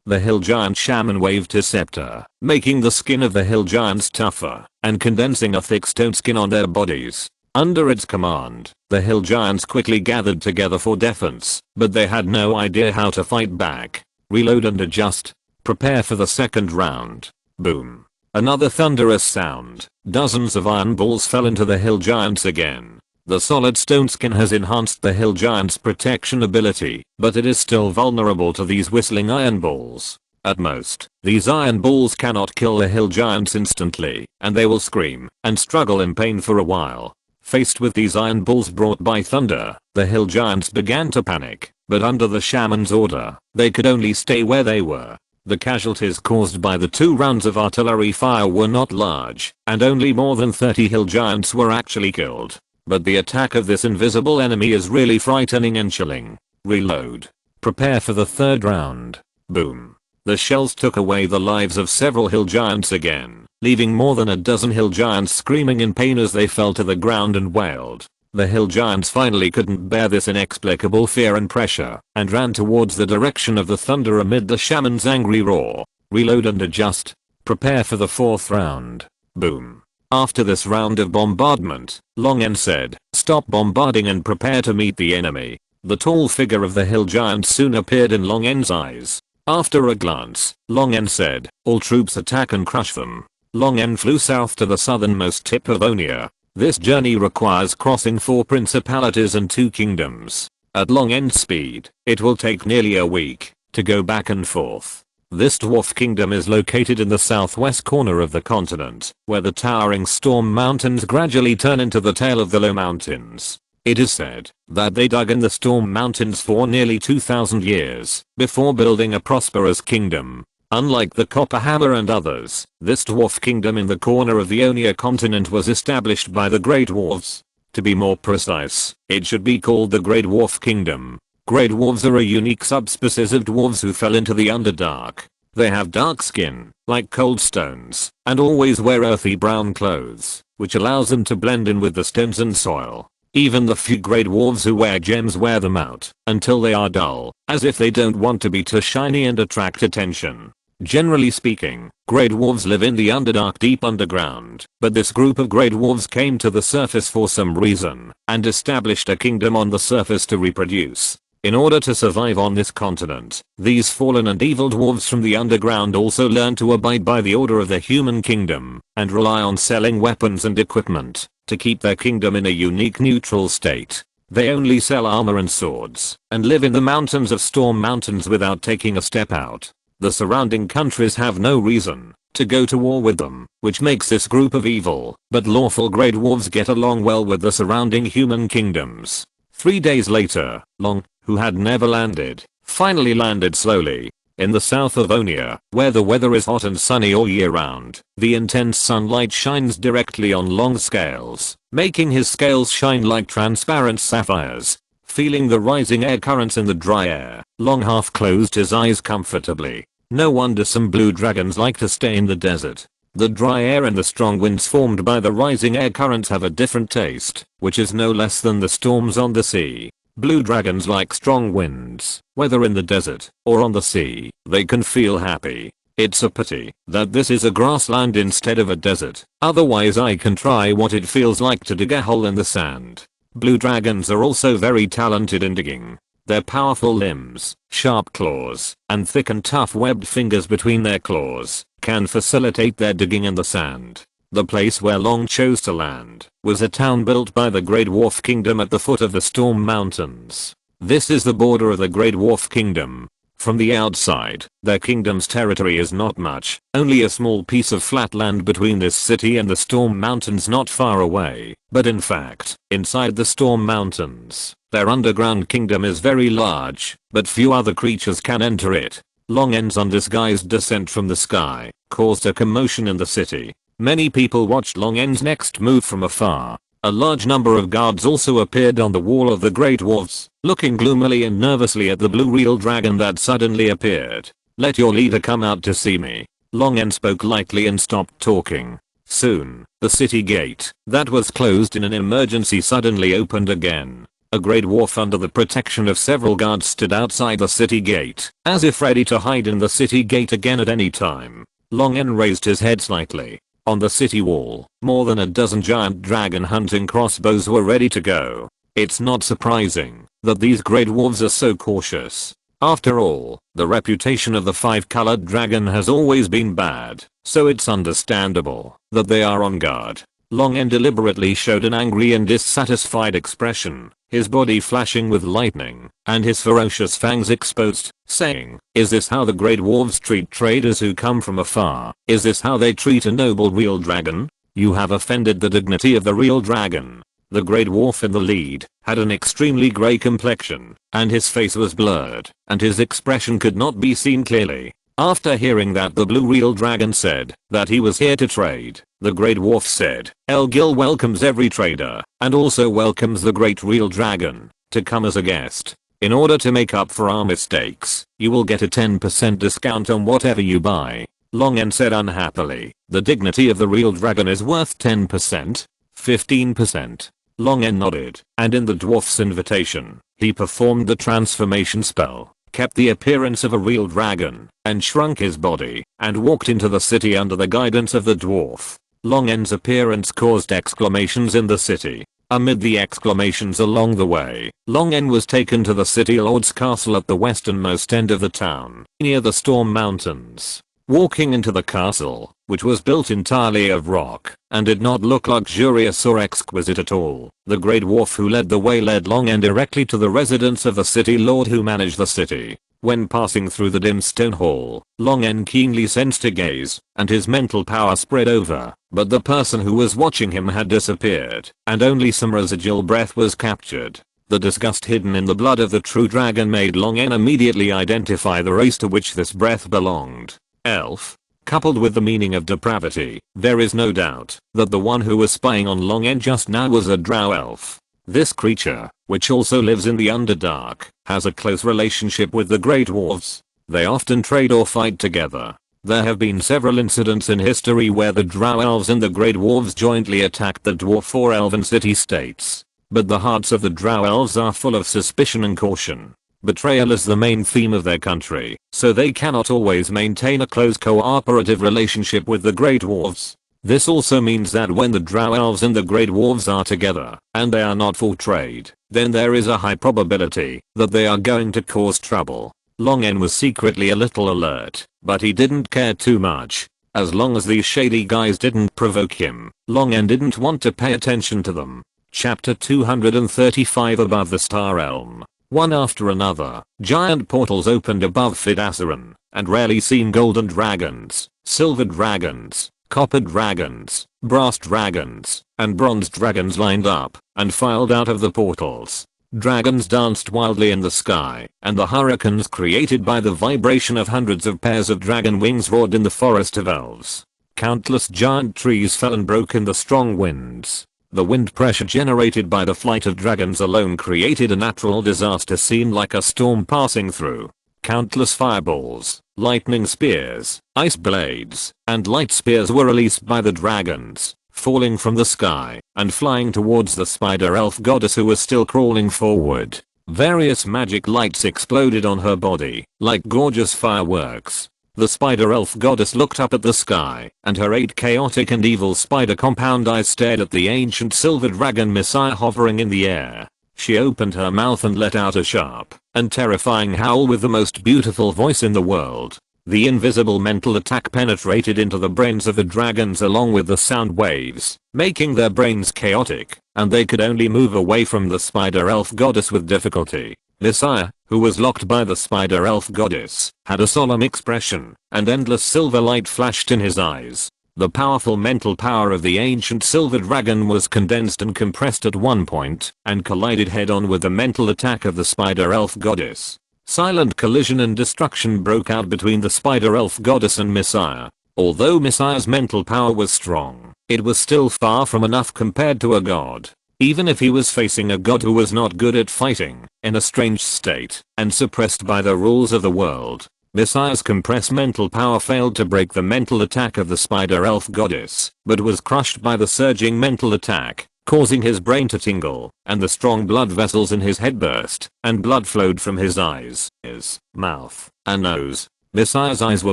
The hill giant shaman waved his scepter, making the skin of the hill giants tougher and condensing a thick stone skin on their bodies. Under its command, the hill giants quickly gathered together for defense, but they had no idea how to fight back. Reload and adjust. Prepare for the second round. Boom. Another thunderous sound. Dozens of iron balls fell into the hill giants again. The solid stone skin has enhanced the hill giant's protection ability, but it is still vulnerable to these whistling iron balls. At most, these iron balls cannot kill the hill giants instantly, and they will scream and struggle in pain for a while. Faced with these iron balls brought by thunder, the hill giants began to panic, but under the shaman's order, they could only stay where they were. The casualties caused by the 2 rounds of artillery fire were not large, and only more than 30 hill giants were actually killed. But the attack of this invisible enemy is really frightening and chilling. Reload. Prepare for the third round. Boom. The shells took away the lives of several hill giants again, leaving more than a dozen hill giants screaming in pain as they fell to the ground and wailed. The hill giants finally couldn't bear this inexplicable fear and pressure, and ran towards the direction of the thunder amid the shaman's angry roar. Reload and adjust. Prepare for the fourth round. Boom. After this round of bombardment, Long N said, "Stop bombarding and prepare to meet the enemy." The tall figure of the hill giant soon appeared in Long N's eyes. After a glance, Long N said, "All troops attack and crush them." Long N flew south to the southernmost tip of Onia. This journey requires crossing 4 principalities and 2 kingdoms. At Long N's speed, it will take nearly a week to go back and forth. This dwarf kingdom is located in the southwest corner of the continent, where the towering Storm Mountains gradually turn into the tail of the Low Mountains. It is said that they dug in the Storm Mountains for nearly 2,000 years before building a prosperous kingdom. Unlike the Copper Hammer and others, this dwarf kingdom in the corner of the Onia continent was established by the Grey Dwarves. To be more precise, it should be called the Grey Dwarf Kingdom. Grey Dwarves are a unique subspecies of dwarves who fell into the Underdark. They have dark skin, like cold stones, and always wear earthy brown clothes, which allows them to blend in with the stones and soil. Even the few grey dwarves who wear gems wear them out until they are dull, as if they don't want to be too shiny and attract attention. Generally speaking, grey dwarves live in the Underdark deep underground, but this group of grey dwarves came to the surface for some reason and established a kingdom on the surface to reproduce. In order to survive on this continent, these fallen and evil dwarves from the underground also learned to abide by the order of the human kingdom and rely on selling weapons and equipment to keep their kingdom in a unique neutral state. They only sell armor and swords and live in the mountains of Storm Mountains without taking a step out. The surrounding countries have no reason to go to war with them, which makes this group of evil but lawful grey dwarves get along well with the surrounding human kingdoms. 3 days later, Long, who had never landed, finally landed slowly. In the south of Onia, where the weather is hot and sunny all year round, the intense sunlight shines directly on Long's scales, making his scales shine like transparent sapphires. Feeling the rising air currents in the dry air, Long half closed his eyes comfortably. No wonder some blue dragons like to stay in the desert. The dry air and the strong winds formed by the rising air currents have a different taste, which is no less than the storms on the sea. Blue dragons like strong winds, whether in the desert or on the sea. They can feel happy. It's a pity that this is a grassland instead of a desert. Otherwise I can try what it feels like to dig a hole in the sand. Blue dragons are also very talented in digging. Their powerful limbs, sharp claws, and thick and tough webbed fingers between their claws can facilitate their digging in the sand. The place where Long chose to land was a town built by the Grey Dwarf Kingdom at the foot of the Storm Mountains. This is the border of the Grey Dwarf Kingdom. From the outside, their kingdom's territory is not much, only a small piece of flat land between this city and the Storm Mountains not far away. But in fact, inside the Storm Mountains, their underground kingdom is very large, but few other creatures can enter it. Long N's undisguised descent from the sky caused a commotion in the city. Many people watched Long N's next move from afar. A large number of guards also appeared on the wall of the Grey Dwarfs, looking gloomily and nervously at the blue real dragon that suddenly appeared. "Let your leader come out to see me." Long N spoke lightly and stopped talking. Soon, the city gate that was closed in an emergency suddenly opened again. A grey dwarf under the protection of several guards stood outside the city gate, as if ready to hide in the city gate again at any time. Long N raised his head slightly. On the city wall, more than a dozen giant dragon hunting crossbows were ready to go. It's not surprising that these grey dwarves are so cautious. After all, the reputation of the five-colored dragon has always been bad, so it's understandable that they are on guard. Long N deliberately showed an angry and dissatisfied expression, his body flashing with lightning, and his ferocious fangs exposed, saying, "Is this how the Grey Dwarves treat traders who come from afar? Is this how they treat a noble real dragon? You have offended the dignity of the real dragon." The Grey Dwarf in the lead had an extremely grey complexion, and his face was blurred, and his expression could not be seen clearly. After hearing that, the blue real dragon said that he was here to trade. The Grey Dwarf said, "Elgil welcomes every trader, and also welcomes the great real dragon to come as a guest. In order to make up for our mistakes, you will get a 10% discount on whatever you buy." Long N said unhappily, "The dignity of the real dragon is worth 10%? 15%? Long N nodded, and in the dwarf's invitation, he performed the transformation spell, kept the appearance of a real dragon, and shrunk his body, and walked into the city under the guidance of the dwarf. Long N's appearance caused exclamations in the city. Amid the exclamations along the way, Long N was taken to the city lord's castle at the westernmost end of the town, near the Storm Mountains. Walking into the castle, which was built entirely of rock, and did not look luxurious or exquisite at all, the Grey Dwarf who led the way led Long N directly to the residence of the city lord who managed the city. When passing through the dim stone hall, Long N keenly sensed a gaze, and his mental power spread over, but the person who was watching him had disappeared, and only some residual breath was captured. The disgust hidden in the blood of the true dragon made Long N immediately identify the race to which this breath belonged. elf. Coupled with the meaning of depravity, there is no doubt that the one who was spying on Longend just now was a drow elf. This creature, which also lives in the Underdark, has a close relationship with the Grey Dwarves. They often trade or fight together. There have been several incidents in history where the drow elves and the Grey Dwarves jointly attacked the dwarf or elven city-states. But the hearts of the drow elves are full of suspicion and caution. Betrayal is the main theme of their country, so they cannot always maintain a close cooperative relationship with the Grey Dwarves. This also means that when the drow elves and the Grey Dwarves are together, and they are not for trade, then there is a high probability that they are going to cause trouble. Longend was secretly a little alert, but he didn't care too much. As long as these shady guys didn't provoke him, Longend didn't want to pay attention to them. Chapter 235 Above the Star Elm. One after another, giant portals opened above Fidassaran, and rarely seen golden dragons, silver dragons, copper dragons, brass dragons, and bronze dragons lined up and filed out of the portals. Dragons danced wildly in the sky, and the hurricanes created by the vibration of hundreds of pairs of dragon wings roared in the forest of elves. Countless giant trees fell and broke in the strong winds. The wind pressure generated by the flight of dragons alone created a natural disaster seemed like a storm passing through. Countless fireballs, lightning spears, ice blades, and light spears were released by the dragons, falling from the sky and flying towards the spider elf goddess who was still crawling forward. Various magic lights exploded on her body, like gorgeous fireworks. The spider elf goddess looked up at the sky, and her 8 chaotic and evil spider compound eyes stared at the ancient silver dragon Messiah hovering in the air. She opened her mouth and let out a sharp and terrifying howl with the most beautiful voice in the world. The invisible mental attack penetrated into the brains of the dragons along with the sound waves, making their brains chaotic, and they could only move away from the spider elf goddess with difficulty. Messiah, who was locked by the spider elf goddess, had a solemn expression, and endless silver light flashed in his eyes. The powerful mental power of the ancient silver dragon was condensed and compressed at one point, and collided head-on with the mental attack of the spider elf goddess. Silent collision and destruction broke out between the spider elf goddess and Messiah. Although Messiah's mental power was strong, it was still far from enough compared to a god. Even if he was facing a god who was not good at fighting, in a strange state, and suppressed by the rules of the world, Messiah's compressed mental power failed to break the mental attack of the spider elf goddess, but was crushed by the surging mental attack, causing his brain to tingle, and the strong blood vessels in his head burst, and blood flowed from his eyes, his mouth, and nose. Messiah's eyes were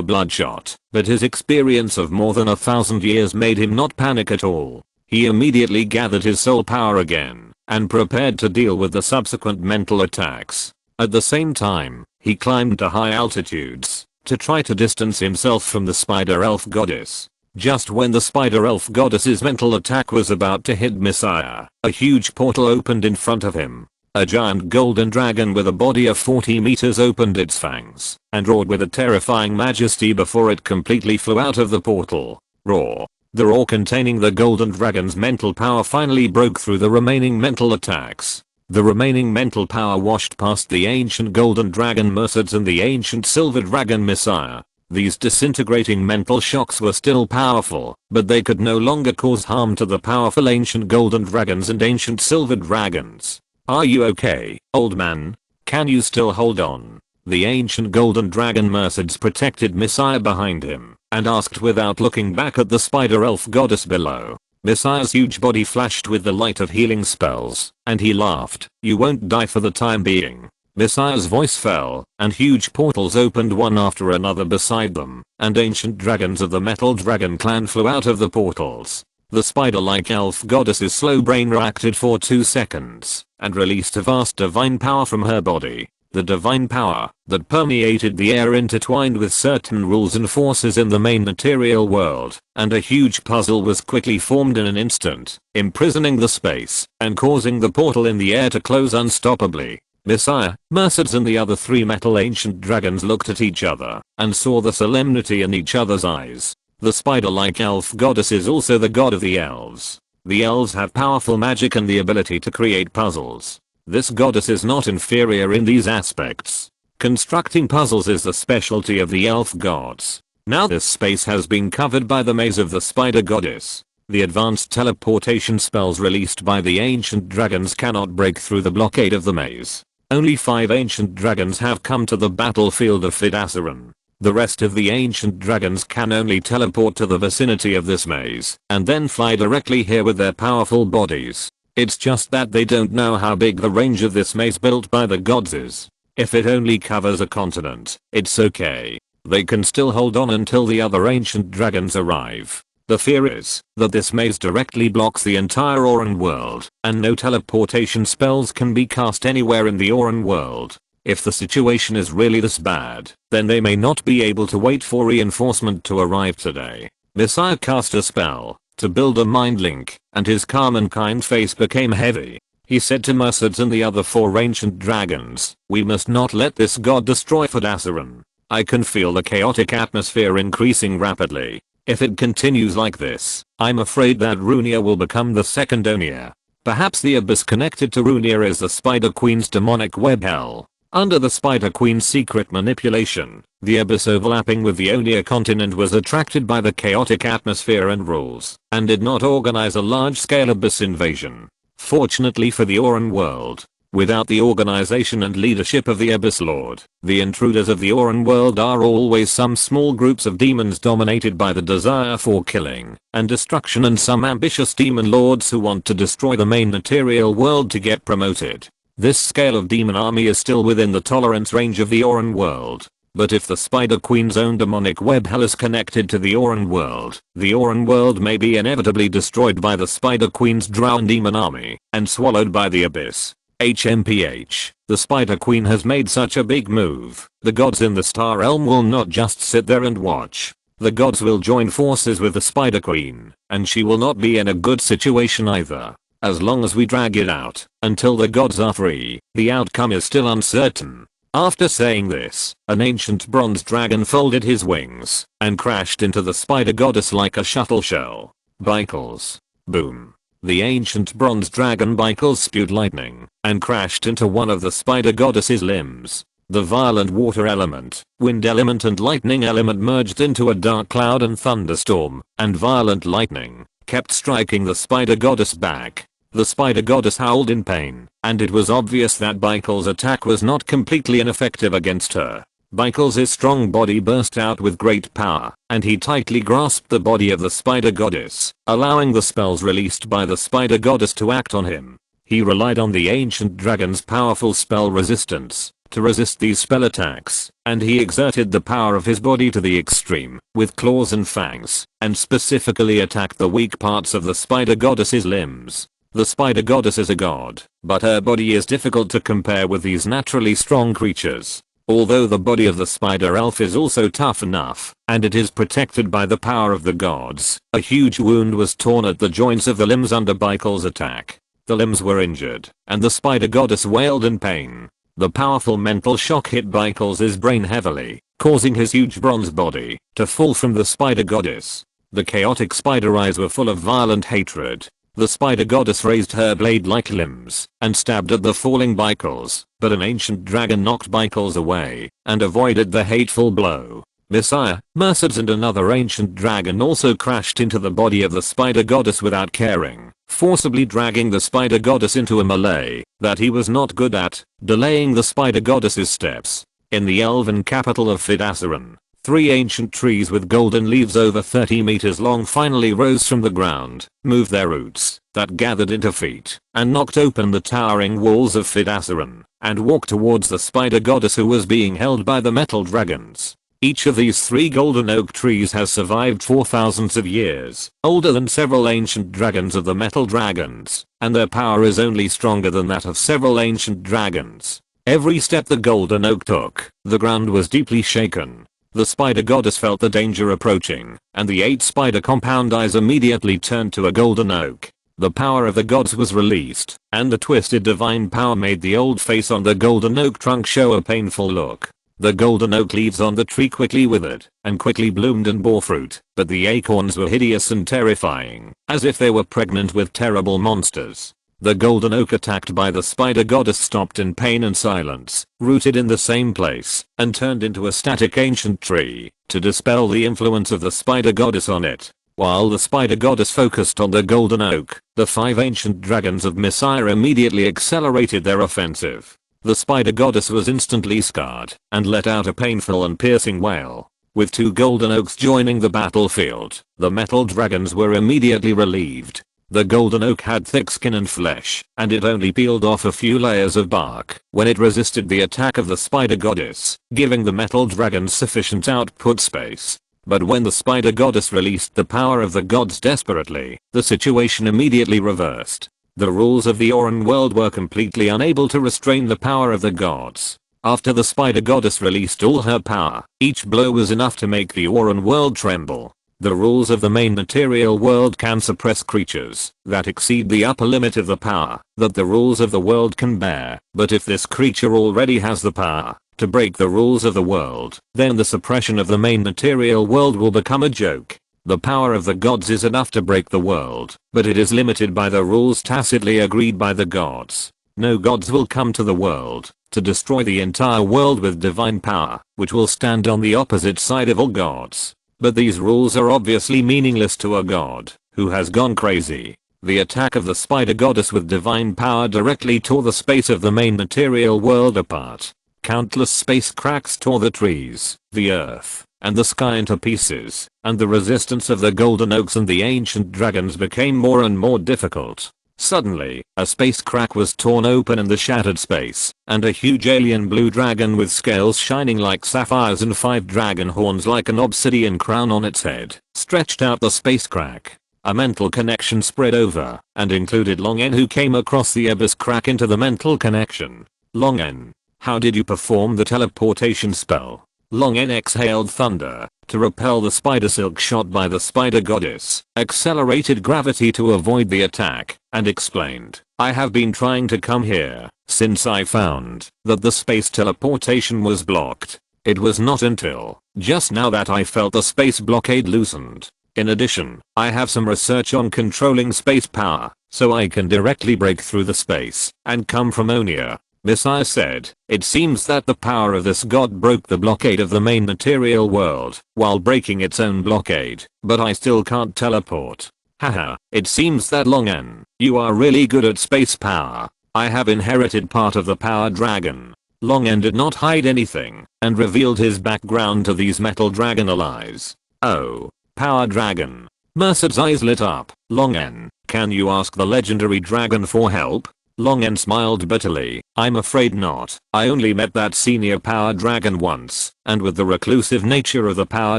bloodshot, but his experience of more than 1,000 years made him not panic at all. He immediately gathered his soul power again, and prepared to deal with the subsequent mental attacks. At the same time, he climbed to high altitudes, to try to distance himself from the spider elf goddess. Just when the spider elf goddess's mental attack was about to hit Messiah, a huge portal opened in front of him. A giant golden dragon with a body of 40 meters opened its fangs, and roared with a terrifying majesty before it completely flew out of the portal. Roar. The roar containing the golden dragon's mental power finally broke through the remaining mental attacks. The remaining mental power washed past the ancient golden dragon Mercedes and the ancient silver dragon Messiah. These disintegrating mental shocks were still powerful, but they could no longer cause harm to the powerful ancient golden dragons and ancient silver dragons. Are you okay, old man? Can you still hold on? The ancient golden dragon Mercedes protected Messiah behind him, and asked without looking back at the spider elf goddess below. Messiah's huge body flashed with the light of healing spells, and he laughed. You won't die for the time being. Messiah's voice fell, and huge portals opened one after another beside them, and ancient dragons of the metal dragon clan flew out of the portals. The spider-like elf goddess's slow brain reacted for 2 seconds, and released a vast divine power from her body. The divine power that permeated the air intertwined with certain rules and forces in the main material world, and a huge puzzle was quickly formed in an instant, imprisoning the space and causing the portal in the air to close unstoppably. Messiah, Mercedes and the other 3 metal ancient dragons looked at each other and saw the solemnity in each other's eyes. The spider-like elf goddess is also the god of the elves. The elves have powerful magic and the ability to create puzzles. This goddess is not inferior in these aspects. Constructing puzzles is the specialty of the elf gods. Now this space has been covered by the maze of the spider goddess. The advanced teleportation spells released by the ancient dragons cannot break through the blockade of the maze. Only 5 ancient dragons have come to the battlefield of Fidassaran. The rest of the ancient dragons can only teleport to the vicinity of this maze and then fly directly here with their powerful bodies. It's just that they don't know how big the range of this maze built by the gods is. If it only covers a continent, it's okay. They can still hold on until the other ancient dragons arrive. The fear is that this maze directly blocks the entire Auran world, and no teleportation spells can be cast anywhere in the Auran world. If the situation is really this bad, then they may not be able to wait for reinforcement to arrive today. Messiah cast a spell to build a mind link, and his calm and kind face became heavy. He said to Mercedes and the other 4 ancient dragons, "We must not let this god destroy Fidassaran. I can feel the chaotic atmosphere increasing rapidly. If it continues like this, I'm afraid that Runia will become the second Onia. Perhaps the abyss connected to Runia is the Spider Queen's demonic web hell. Under the Spider Queen's secret manipulation, the abyss overlapping with the Onia continent was attracted by the chaotic atmosphere and rules, and did not organize a large-scale abyss invasion. Fortunately for the Auran world, without the organization and leadership of the Abyss Lord, the intruders of the Auran world are always some small groups of demons dominated by the desire for killing and destruction, and some ambitious demon lords who want to destroy the main material world to get promoted. This scale of demon army is still within the tolerance range of the Auran world. But if the Spider Queen's own demonic web hell is connected to the Auran world may be inevitably destroyed by the Spider Queen's drowned demon army and swallowed by the abyss. HMPH, the Spider Queen has made such a big move. The gods in the Star Realm will not just sit there and watch. The gods will join forces with the Spider Queen, and she will not be in a good situation either. As long as we drag it out until the gods are free, the outcome is still uncertain. After saying this, an ancient bronze dragon folded his wings and crashed into the spider goddess like a shuttle shell. Bicles. Boom. The ancient bronze dragon Bicles spewed lightning and crashed into one of the spider goddess's limbs. The violent water element, wind element and lightning element merged into a dark cloud and thunderstorm, and violent lightning kept striking the spider goddess back. The spider goddess howled in pain, and it was obvious that Bicles' attack was not completely ineffective against her. Bicles' strong body burst out with great power, and he tightly grasped the body of the spider goddess, allowing the spells released by the spider goddess to act on him. He relied on the ancient dragon's powerful spell resistance to resist these spell attacks, and he exerted the power of his body to the extreme, with claws and fangs, and specifically attacked the weak parts of the spider goddess's limbs. The spider goddess is a god, but her body is difficult to compare with these naturally strong creatures. Although the body of the spider elf is also tough enough, and it is protected by the power of the gods, a huge wound was torn at the joints of the limbs under Bicles' attack. The limbs were injured, and the spider goddess wailed in pain. The powerful mental shock hit Bicles' brain heavily, causing his huge bronze body to fall from the spider goddess. The chaotic spider eyes were full of violent hatred. The spider goddess raised her blade-like limbs and stabbed at the falling Bicles, but an ancient dragon knocked Bicles away and avoided the hateful blow. Messiah, Mercedes and another ancient dragon also crashed into the body of the spider goddess without caring, forcibly dragging the spider goddess into a melee that he was not good at, delaying the spider goddess's steps. In the elven capital of Fidassaran, 3 ancient trees with golden leaves over 30 meters long finally rose from the ground, moved their roots that gathered into feet, and knocked open the towering walls of Fidassaran, and walked towards the spider goddess who was being held by the metal dragons. Each of these 3 golden oak trees has survived for thousands of years, older than several ancient dragons of the metal dragons, and their power is only stronger than that of several ancient dragons. Every step the golden oak took, the ground was deeply shaken. The spider goddess felt the danger approaching, and the 8 spider compound eyes immediately turned to a golden oak. The power of the gods was released, and the twisted divine power made the old face on the golden oak trunk show a painful look. The golden oak leaves on the tree quickly withered, and quickly bloomed and bore fruit, but the acorns were hideous and terrifying, as if they were pregnant with terrible monsters. The golden oak attacked by the spider goddess stopped in pain and silence, rooted in the same place, and turned into a static ancient tree, to dispel the influence of the spider goddess on it. While the spider goddess focused on the golden oak, the 5 ancient dragons of Messiah immediately accelerated their offensive. The spider goddess was instantly scarred, and let out a painful and piercing wail. With 2 golden oaks joining the battlefield, the metal dragons were immediately relieved. The golden oak had thick skin and flesh, and it only peeled off a few layers of bark when it resisted the attack of the spider goddess, giving the metal dragons sufficient output space. But when the spider goddess released the power of the gods desperately, the situation immediately reversed. The rules of the Auran world were completely unable to restrain the power of the gods. After the spider goddess released all her power, each blow was enough to make the Auran world tremble. The rules of the main material world can suppress creatures that exceed the upper limit of the power that the rules of the world can bear, but if this creature already has the power to break the rules of the world, then the suppression of the main material world will become a joke. The power of the gods is enough to break the world, but it is limited by the rules tacitly agreed by the gods. No gods will come to the world to destroy the entire world with divine power, which will stand on the opposite side of all gods. But these rules are obviously meaningless to a god who has gone crazy. The attack of the spider goddess with divine power directly tore the space of the main material world apart. Countless space cracks tore the trees, the earth, and the sky into pieces, and the resistance of the golden oaks and the ancient dragons became more and more difficult. Suddenly, a space crack was torn open in the shattered space, and a huge alien blue dragon with scales shining like sapphires and 5 dragon horns like an obsidian crown on its head, stretched out the space crack. A mental connection spread over, and included Long N, who came across the abyss crack into the mental connection. Long N, how did you perform the teleportation spell? Long N exhaled thunder to repel the spider silk shot by the spider goddess, accelerated gravity to avoid the attack, and explained, I have been trying to come here since I found that the space teleportation was blocked. It was not until just now that I felt the space blockade loosened. In addition, I have some research on controlling space power, so I can directly break through the space and come from Onia. Messiah said, it seems that the power of this god broke the blockade of the main material world while breaking its own blockade, but I still can't teleport. Haha, it seems that Long N, you are really good at space power. I have inherited part of the power dragon. Long N did not hide anything and revealed his background to these metal dragon allies. Oh, power dragon. Mercer's eyes lit up. Long N, can you ask the legendary dragon for help? Long N smiled bitterly, I'm afraid not. I only met that senior power dragon once, and with the reclusive nature of the power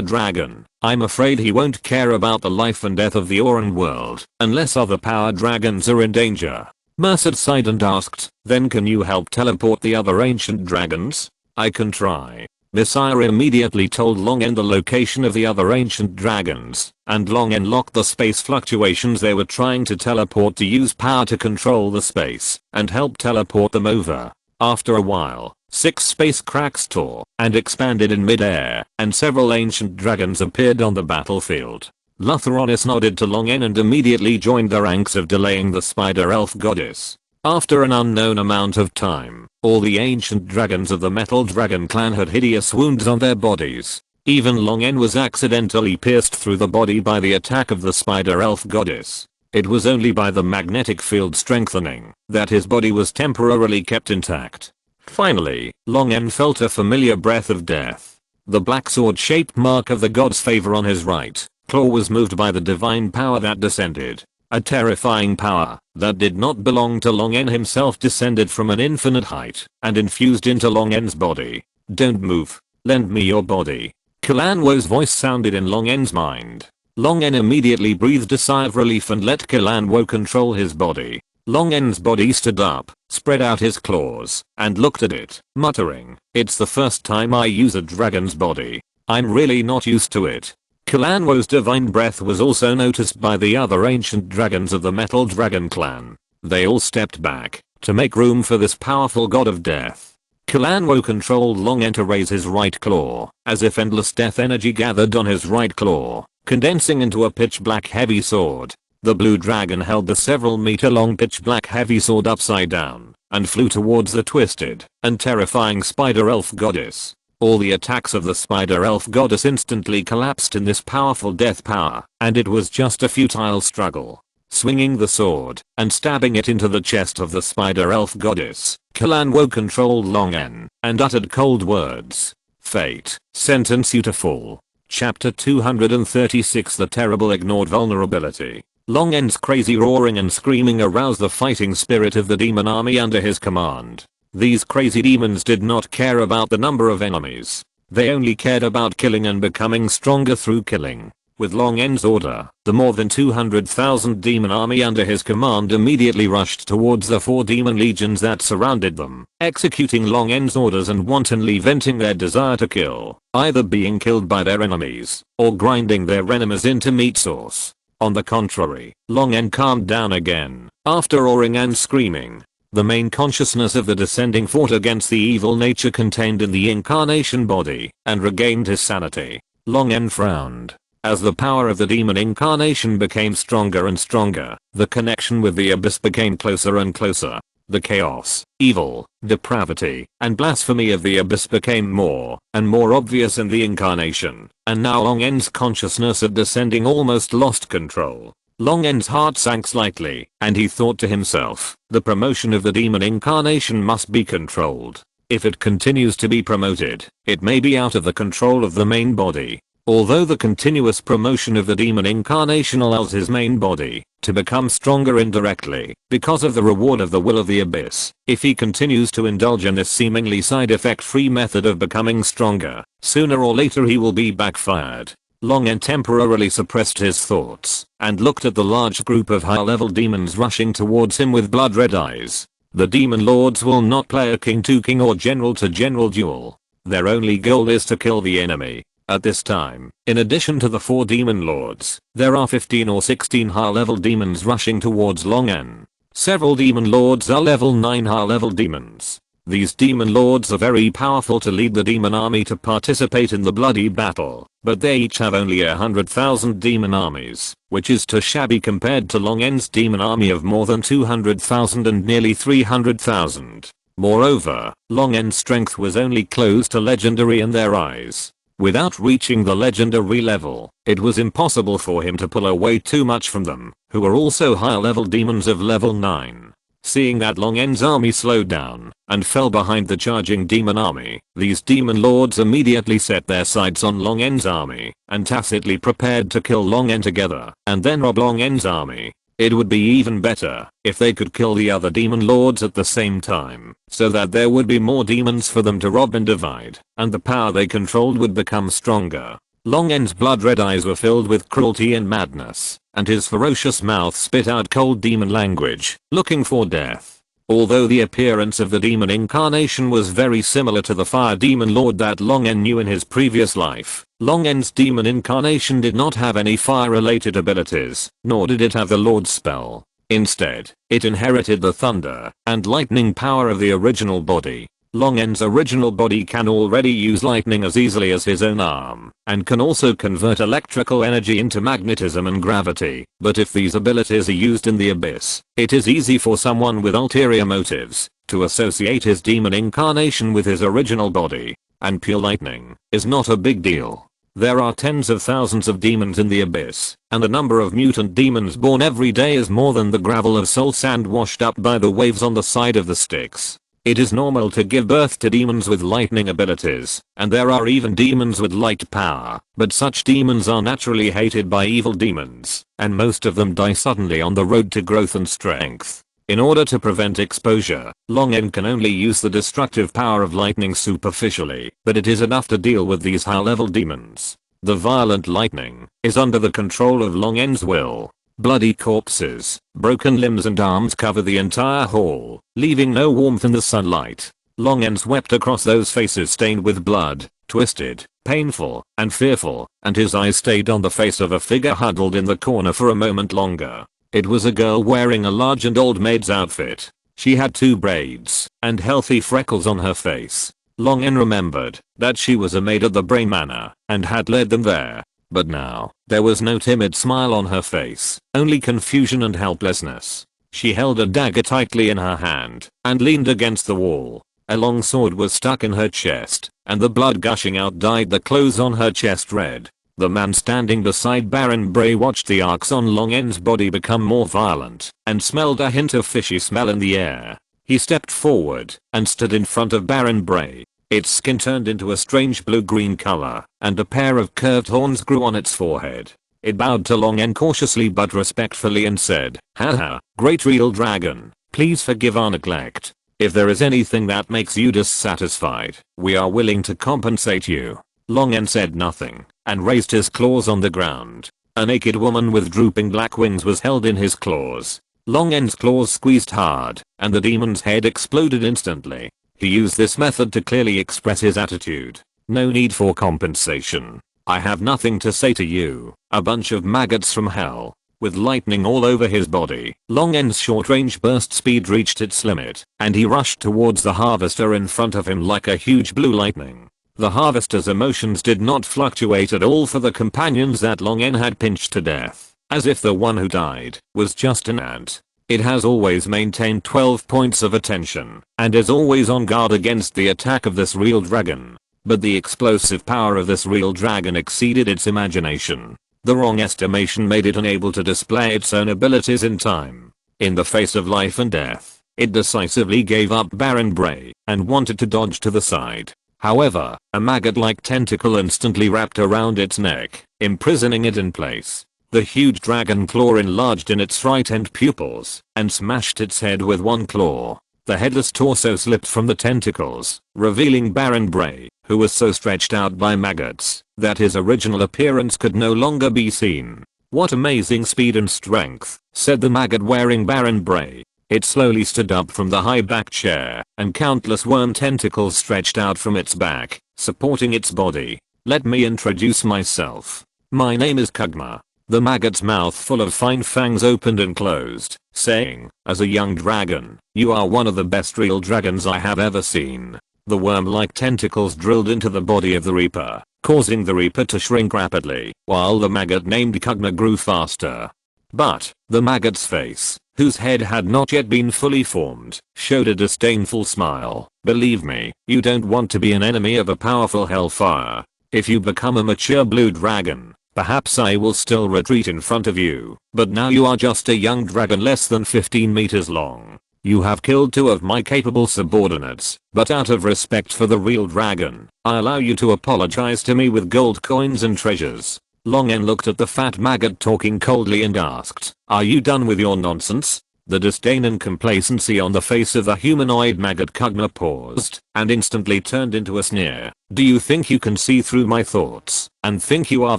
dragon, I'm afraid he won't care about the life and death of the Auran world, unless other power dragons are in danger. Mercer sighed and asked, then can you help teleport the other ancient dragons? I can try. Messiah immediately told Long N the location of the other ancient dragons, and Long N locked the space fluctuations they were trying to teleport to use power to control the space, and help teleport them over. After a while, 6 space cracks tore and expanded in mid-air, and several ancient dragons appeared on the battlefield. Luthronis nodded to Long N and immediately joined the ranks of delaying the spider elf goddess. After an unknown amount of time, all the ancient dragons of the Metal Dragon clan had hideous wounds on their bodies. Even Long N was accidentally pierced through the body by the attack of the spider elf goddess. It was only by the magnetic field strengthening that his body was temporarily kept intact. Finally, Long N felt a familiar breath of death. The black sword-shaped mark of the god's favor on his right claw was moved by the divine power that descended. A terrifying power that did not belong to Long N himself descended from an infinite height and infused into Long N's body. Don't move. Lend me your body. Kalan Wo's voice sounded in Long N's mind. Long N immediately breathed a sigh of relief and let Kalan Wo control his body. Long N's body stood up, spread out his claws, and looked at it, muttering, it's the first time I use a dragon's body. I'm really not used to it. Kalan Wo's divine breath was also noticed by the other ancient dragons of the Metal Dragon clan. They all stepped back to make room for this powerful god of death. Kalan Wo controlled Long N to raise his right claw, as if endless death energy gathered on his right claw, condensing into a pitch black heavy sword. The blue dragon held the several meter long pitch black heavy sword upside down and flew towards the twisted and terrifying spider elf goddess. All the attacks of the spider elf goddess instantly collapsed in this powerful death power, and it was just a futile struggle. Swinging the sword and stabbing it into the chest of the spider elf goddess, Kalan Wo controlled Long En and uttered cold words. Fate, sentence you to fall. Chapter 236 The Terrible Ignored Vulnerability. Long En's crazy roaring and screaming aroused the fighting spirit of the demon army under his command. These crazy demons did not care about the number of enemies. They only cared about killing and becoming stronger through killing. With Long En's order, the more than 200,000 demon army under his command immediately rushed towards the 4 demon legions that surrounded them, executing Long En's orders and wantonly venting their desire to kill, either being killed by their enemies or grinding their enemies into meat sauce. On the contrary, Long En calmed down again after roaring and screaming. The main consciousness of the descending fought against the evil nature contained in the incarnation body and regained his sanity. Long En frowned. As the power of the demon incarnation became stronger and stronger, the connection with the abyss became closer and closer. The chaos, evil, depravity, and blasphemy of the abyss became more and more obvious in the incarnation, and now Long En's consciousness of descending almost lost control. Long En's heart sank slightly, and he thought to himself, the promotion of the demon incarnation must be controlled. If it continues to be promoted, it may be out of the control of the main body. Although the continuous promotion of the demon incarnation allows his main body to become stronger indirectly because of the reward of the will of the abyss, if he continues to indulge in this seemingly side effect free method of becoming stronger, sooner or later he will be backfired. Long En temporarily suppressed his thoughts and looked at the large group of high-level demons rushing towards him with blood-red eyes. The demon lords will not play a king-to-king or general-to-general duel. Their only goal is to kill the enemy. At this time, in addition to the 4 demon lords, there are 15 or 16 high-level demons rushing towards Long En. Several demon lords are level 9 high-level demons. These demon lords are very powerful to lead the demon army to participate in the bloody battle, but they each have only 100,000 demon armies, which is too shabby compared to Long En's demon army of more than 200,000 and nearly 300,000. Moreover, Long En's strength was only close to legendary in their eyes. Without reaching the legendary level, it was impossible for him to pull away too much from them, who were also high-level demons of level 9. Seeing that Long En's army slowed down and fell behind the charging demon army, these demon lords immediately set their sights on Long En's army and tacitly prepared to kill Long En together and then rob Long En's army. It would be even better if they could kill the other demon lords at the same time, so that there would be more demons for them to rob and divide, and the power they controlled would become stronger. Long En's blood-red eyes were filled with cruelty and madness, and his ferocious mouth spit out cold demon language, looking for death. Although the appearance of the demon incarnation was very similar to the fire demon lord that Long En knew in his previous life, Long En's demon incarnation did not have any fire-related abilities, nor did it have the Lord's spell. Instead, it inherited the thunder and lightning power of the original body. Long En's original body can already use lightning as easily as his own arm, and can also convert electrical energy into magnetism and gravity, but if these abilities are used in the abyss, it is easy for someone with ulterior motives to associate his demon incarnation with his original body, and pure lightning is not a big deal. There are tens of thousands of demons in the abyss, and the number of mutant demons born every day is more than the gravel of soul sand washed up by the waves on the side of the Styx. It is normal to give birth to demons with lightning abilities, and there are even demons with light power, but such demons are naturally hated by evil demons, and most of them die suddenly on the road to growth and strength. In order to prevent exposure, Long En can only use the destructive power of lightning superficially, but it is enough to deal with these high-level demons. The violent lightning is under the control of Long En's will. Bloody corpses, broken limbs and arms cover the entire hall, leaving no warmth in the sunlight. Long En swept across those faces stained with blood, twisted, painful, and fearful, and his eyes stayed on the face of a figure huddled in the corner for a moment longer. It was a girl wearing a large and old maid's outfit. She had 2 braids and healthy freckles on her face. Long En remembered that she was a maid at the Brain Manor and had led them there. But now, there was no timid smile on her face, only confusion and helplessness. She held a dagger tightly in her hand and leaned against the wall. A long sword was stuck in her chest, and the blood gushing out dyed the clothes on her chest red. The man standing beside Baron Bray watched the arcs on Long N's body become more violent and smelled a hint of fishy smell in the air. He stepped forward and stood in front of Baron Bray. Its skin turned into a strange blue-green color, and a pair of curved horns grew on its forehead. It bowed to Long N cautiously but respectfully and said, "Haha, great real dragon, please forgive our neglect. If there is anything that makes you dissatisfied, we are willing to compensate you." Long N said nothing and raised his claws on the ground. A naked woman with drooping black wings was held in his claws. Long N's claws squeezed hard, and the demon's head exploded instantly. He used this method to clearly express his attitude. "No need for compensation. I have nothing to say to you, a bunch of maggots from hell." With lightning all over his body, Long N's short-range burst speed reached its limit, and he rushed towards the harvester in front of him like a huge blue lightning. The harvester's emotions did not fluctuate at all for the companions that Long N had pinched to death, as if the one who died was just an ant. It has always maintained 12 points of attention, and is always on guard against the attack of this real dragon. But the explosive power of this real dragon exceeded its imagination. The wrong estimation made it unable to display its own abilities in time. In the face of life and death, it decisively gave up Baron Bray and wanted to dodge to the side. However, a maggot-like tentacle instantly wrapped around its neck, imprisoning it in place. The huge dragon claw enlarged in its right-hand pupils and smashed its head with one claw. The headless torso slipped from the tentacles, revealing Baron Bray, who was so stretched out by maggots that his original appearance could no longer be seen. "What amazing speed and strength," said the maggot-wearing Baron Bray. It slowly stood up from the high-backed chair, and countless worm tentacles stretched out from its back, supporting its body. "Let me introduce myself. My name is Kugma." The maggot's mouth full of fine fangs opened and closed, saying, "As a young dragon, you are one of the best real dragons I have ever seen." The worm-like tentacles drilled into the body of the Reaper, causing the Reaper to shrink rapidly, while the maggot named Kugma grew faster. But, the maggot's face, whose head had not yet been fully formed, showed a disdainful smile. "Believe me, you don't want to be an enemy of a powerful hellfire. If you become a mature blue dragon, perhaps I will still retreat in front of you, but now you are just a young dragon less than 15 meters long. You have killed 2 of my capable subordinates, but out of respect for the real dragon, I allow you to apologize to me with gold coins and treasures." Long N looked at the fat maggot talking coldly and asked, "Are you done with your nonsense?" The disdain and complacency on the face of the humanoid maggot Kugma paused and instantly turned into a sneer. "Do you think you can see through my thoughts and think you are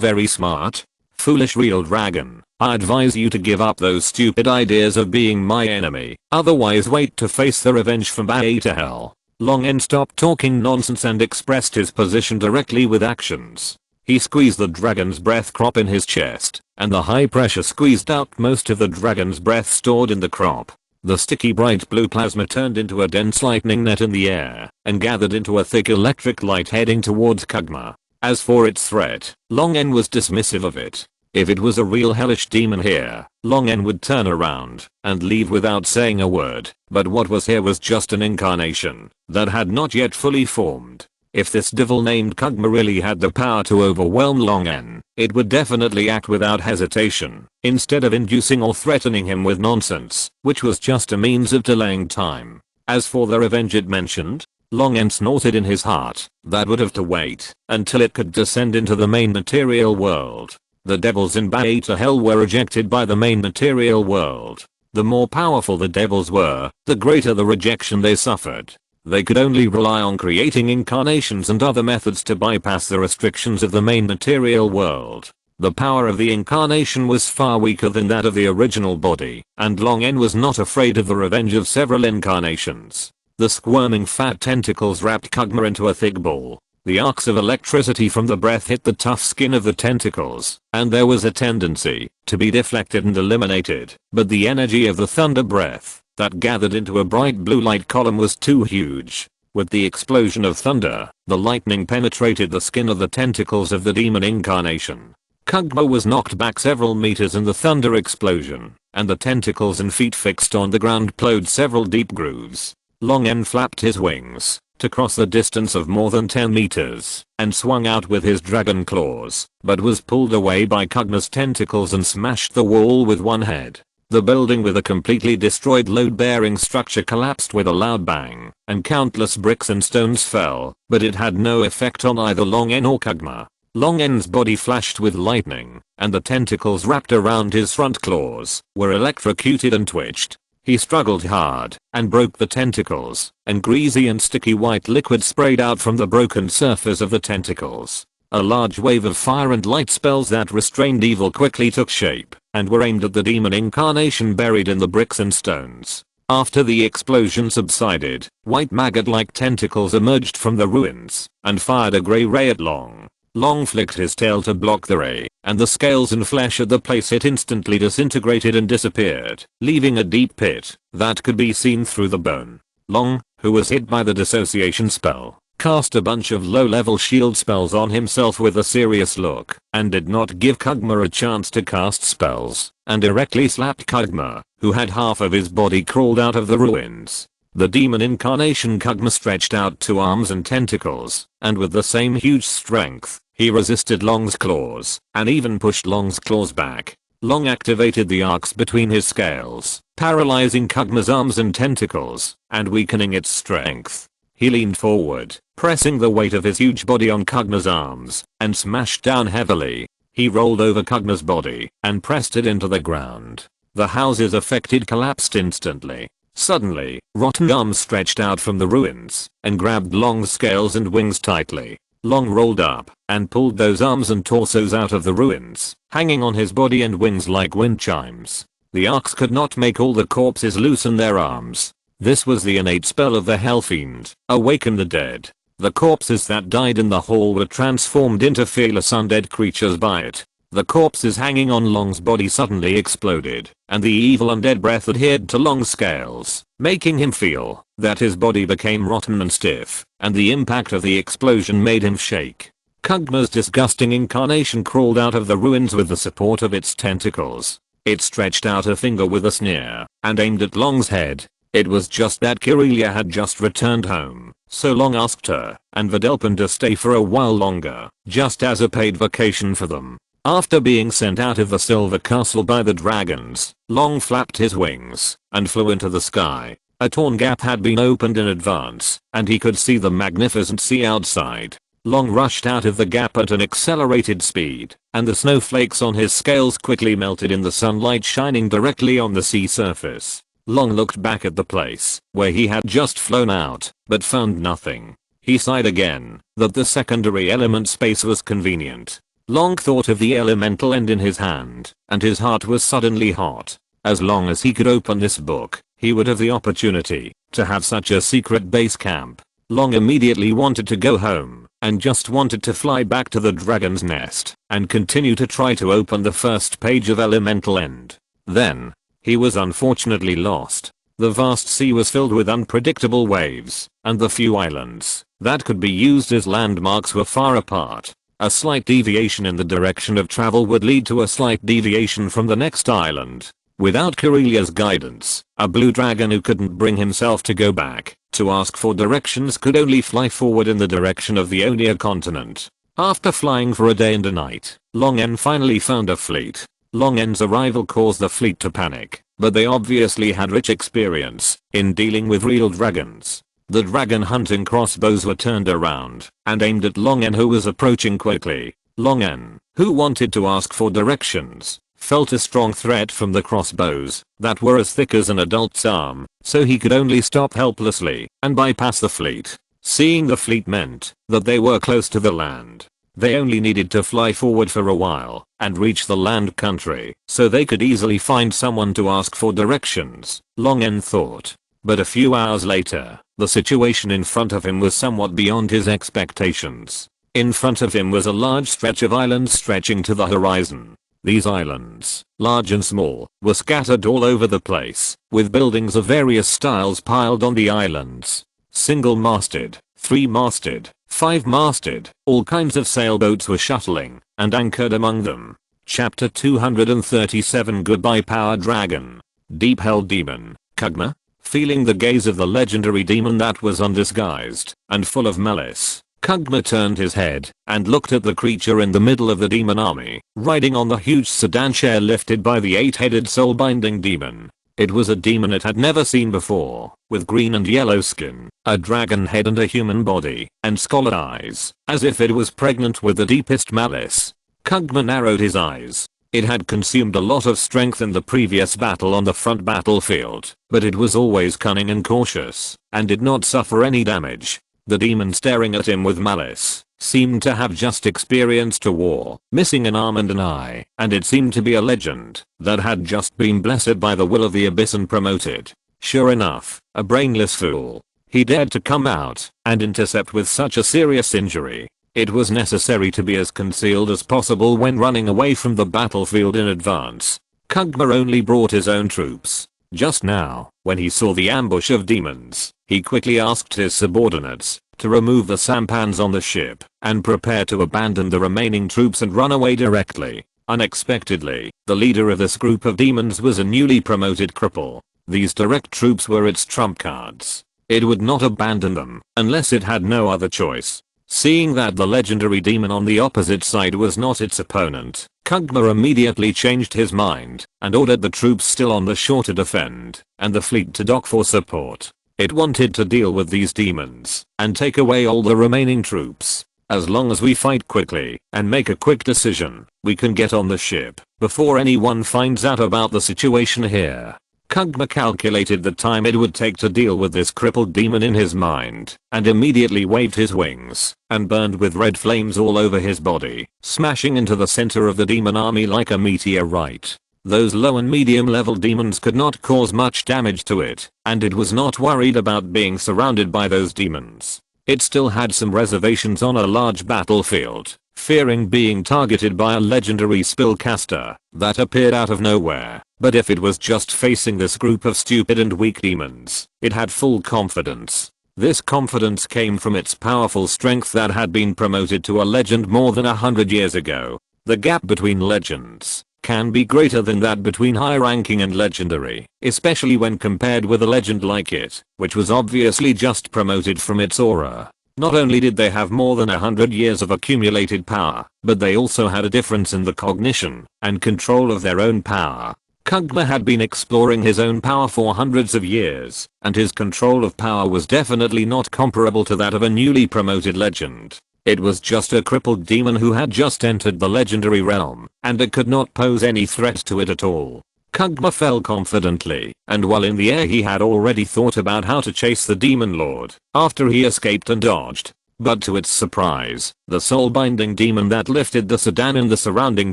very smart? Foolish real dragon, I advise you to give up those stupid ideas of being my enemy, otherwise wait to face the revenge from Bay to hell." Long N stopped talking nonsense and expressed his position directly with actions. He squeezed the dragon's breath crop in his chest, and the high pressure squeezed out most of the dragon's breath stored in the crop. The sticky bright blue plasma turned into a dense lightning net in the air, and gathered into a thick electric light heading towards Kugma. As for its threat, Long N was dismissive of it. If it was a real hellish demon here, Long N would turn around and leave without saying a word, but what was here was just an incarnation that had not yet fully formed. If this devil named Kugma really had the power to overwhelm Long N, it would definitely act without hesitation, instead of inducing or threatening him with nonsense, which was just a means of delaying time. As for the revenge it mentioned, Long N snorted in his heart, that would have to wait until it could descend into the main material world. The devils in Bay to Hell were rejected by the main material world. The more powerful the devils were, the greater the rejection they suffered. They could only rely on creating incarnations and other methods to bypass the restrictions of the main material world. The power of the incarnation was far weaker than that of the original body, and Long N was not afraid of the revenge of several incarnations. The squirming fat tentacles wrapped Kugma into a thick ball. The arcs of electricity from the breath hit the tough skin of the tentacles, and there was a tendency to be deflected and eliminated, but the energy of the thunder breath that gathered into a bright blue light column was too huge. With the explosion of thunder, the lightning penetrated the skin of the tentacles of the demon incarnation. Kugma was knocked back several meters in the thunder explosion, and the tentacles and feet fixed on the ground plowed several deep grooves. Long N flapped his wings to cross the distance of more than 10 meters and swung out with his dragon claws, but was pulled away by Kugma's tentacles and smashed the wall with one head. The building with a completely destroyed load-bearing structure collapsed with a loud bang, and countless bricks and stones fell, but it had no effect on either Long N or Kugma. Long N's body flashed with lightning, and the tentacles wrapped around his front claws were electrocuted and twitched. He struggled hard and broke the tentacles, and greasy and sticky white liquid sprayed out from the broken surface of the tentacles. A large wave of fire and light spells that restrained evil quickly took shape and were aimed at the demon incarnation buried in the bricks and stones. After the explosion subsided, white maggot-like tentacles emerged from the ruins and fired a grey ray at Long. Long flicked his tail to block the ray, and the scales and flesh at the place it instantly disintegrated and disappeared, leaving a deep pit that could be seen through the bone. Long, who was hit by the dissociation spell, cast a bunch of low-level shield spells on himself with a serious look, and did not give Kugma a chance to cast spells, and directly slapped Kugma, who had half of his body crawled out of the ruins. The demon incarnation Kugma stretched out 2 arms and tentacles, and with the same huge strength, he resisted Long's claws, and even pushed Long's claws back. Long activated the arcs between his scales, paralyzing Kugma's arms and tentacles, and weakening its strength. He leaned forward, pressing the weight of his huge body on Kugma's arms, and smashed down heavily. He rolled over Kugma's body, and pressed it into the ground. The houses affected collapsed instantly. Suddenly, rotten arms stretched out from the ruins and grabbed Long's scales and wings tightly. Long rolled up and pulled those arms and torsos out of the ruins, hanging on his body and wings like wind chimes. The arcs could not make all the corpses loosen their arms. This was the innate spell of the Hellfiend, awaken the dead. The corpses that died in the hall were transformed into fearless undead creatures by it. The corpses hanging on Long's body suddenly exploded, and the evil undead breath adhered to Long's scales, making him feel that his body became rotten and stiff, and the impact of the explosion made him shake. Kugma's disgusting incarnation crawled out of the ruins with the support of its tentacles. It stretched out a finger with a sneer, and aimed at Long's head. It was just that Kirelia had just returned home, so Long asked her and Videlpin to stay for a while longer, just as a paid vacation for them. After being sent out of the Silver Castle by the dragons, Long flapped his wings and flew into the sky. A torn gap had been opened in advance, and he could see the magnificent sea outside. Long rushed out of the gap at an accelerated speed, and the snowflakes on his scales quickly melted in the sunlight shining directly on the sea surface. Long looked back at the place where he had just flown out, but found nothing. He sighed again that the secondary element space was convenient. Long thought of the elemental end in his hand, and his heart was suddenly hot. As long as he could open this book, he would have the opportunity to have such a secret base camp. Long immediately wanted to go home, and just wanted to fly back to the dragon's nest, and continue to try to open the first page of Elemental End. Then, he was unfortunately lost. The vast sea was filled with unpredictable waves, and the few islands that could be used as landmarks were far apart. A slight deviation in the direction of travel would lead to a slight deviation from the next island. Without Kirelia's guidance, a blue dragon who couldn't bring himself to go back to ask for directions could only fly forward in the direction of the Onia continent. After flying for a day and a night, Long N finally found a fleet. Long N's arrival caused the fleet to panic, but they obviously had rich experience in dealing with real dragons. The dragon hunting crossbows were turned around and aimed at Long N, who was approaching quickly. Long N, who wanted to ask for directions, felt a strong threat from the crossbows that were as thick as an adult's arm, so he could only stop helplessly and bypass the fleet. Seeing the fleet meant that they were close to the land. They only needed to fly forward for a while and reach the land country, so they could easily find someone to ask for directions, Long N thought. But a few hours later, the situation in front of him was somewhat beyond his expectations. In front of him was a large stretch of islands stretching to the horizon. These islands, large and small, were scattered all over the place, with buildings of various styles piled on the islands. Single-masted, 3-masted, 5-masted, all kinds of sailboats were shuttling and anchored among them. Chapter 237 Goodbye Power Dragon. Deep Hell Demon, Kugma. Feeling the gaze of the legendary demon that was undisguised and full of malice, Kugma turned his head and looked at the creature in the middle of the demon army, riding on the huge sedan chair lifted by the 8-headed soul-binding demon. It was a demon it had never seen before, with green and yellow skin, a dragon head and a human body, and scarlet eyes, as if it was pregnant with the deepest malice. Kugma narrowed his eyes. It had consumed a lot of strength in the previous battle on the front battlefield, but it was always cunning and cautious, and did not suffer any damage. The demon staring at him with malice seemed to have just experienced a war, missing an arm and an eye, and it seemed to be a legend that had just been blessed by the will of the abyss and promoted. Sure enough, a brainless fool. He dared to come out and intercept with such a serious injury. It was necessary to be as concealed as possible when running away from the battlefield in advance. Kugma only brought his own troops. Just now, when he saw the ambush of demons, he quickly asked his subordinates to remove the sampans on the ship and prepare to abandon the remaining troops and run away directly. Unexpectedly, the leader of this group of demons was a newly promoted cripple. These direct troops were its trump cards. It would not abandon them unless it had no other choice. Seeing that the legendary demon on the opposite side was not its opponent, Kugma immediately changed his mind and ordered the troops still on the shore to defend and the fleet to dock for support. It wanted to deal with these demons and take away all the remaining troops. As long as we fight quickly and make a quick decision, we can get on the ship before anyone finds out about the situation here. Kugma calculated the time it would take to deal with this crippled demon in his mind, and immediately waved his wings, and burned with red flames all over his body, smashing into the center of the demon army like a meteorite. Those low and medium level demons could not cause much damage to it, and it was not worried about being surrounded by those demons. It still had some reservations on a large battlefield, fearing being targeted by a legendary spellcaster that appeared out of nowhere. But if it was just facing this group of stupid and weak demons, it had full confidence. This confidence came from its powerful strength that had been promoted to a legend more than 100 years ago. The gap between legends can be greater than that between high ranking and legendary, especially when compared with a legend like it, which was obviously just promoted from its aura. Not only did they have more than 100 years of accumulated power, but they also had a difference in the cognition and control of their own power. Kugma had been exploring his own power for hundreds of years, and his control of power was definitely not comparable to that of a newly promoted legend. It was just a crippled demon who had just entered the legendary realm, and it could not pose any threat to it at all. Kugma fell confidently, and while in the air he had already thought about how to chase the demon lord after he escaped and dodged. But to its surprise, the soul-binding demon that lifted the sedan and the surrounding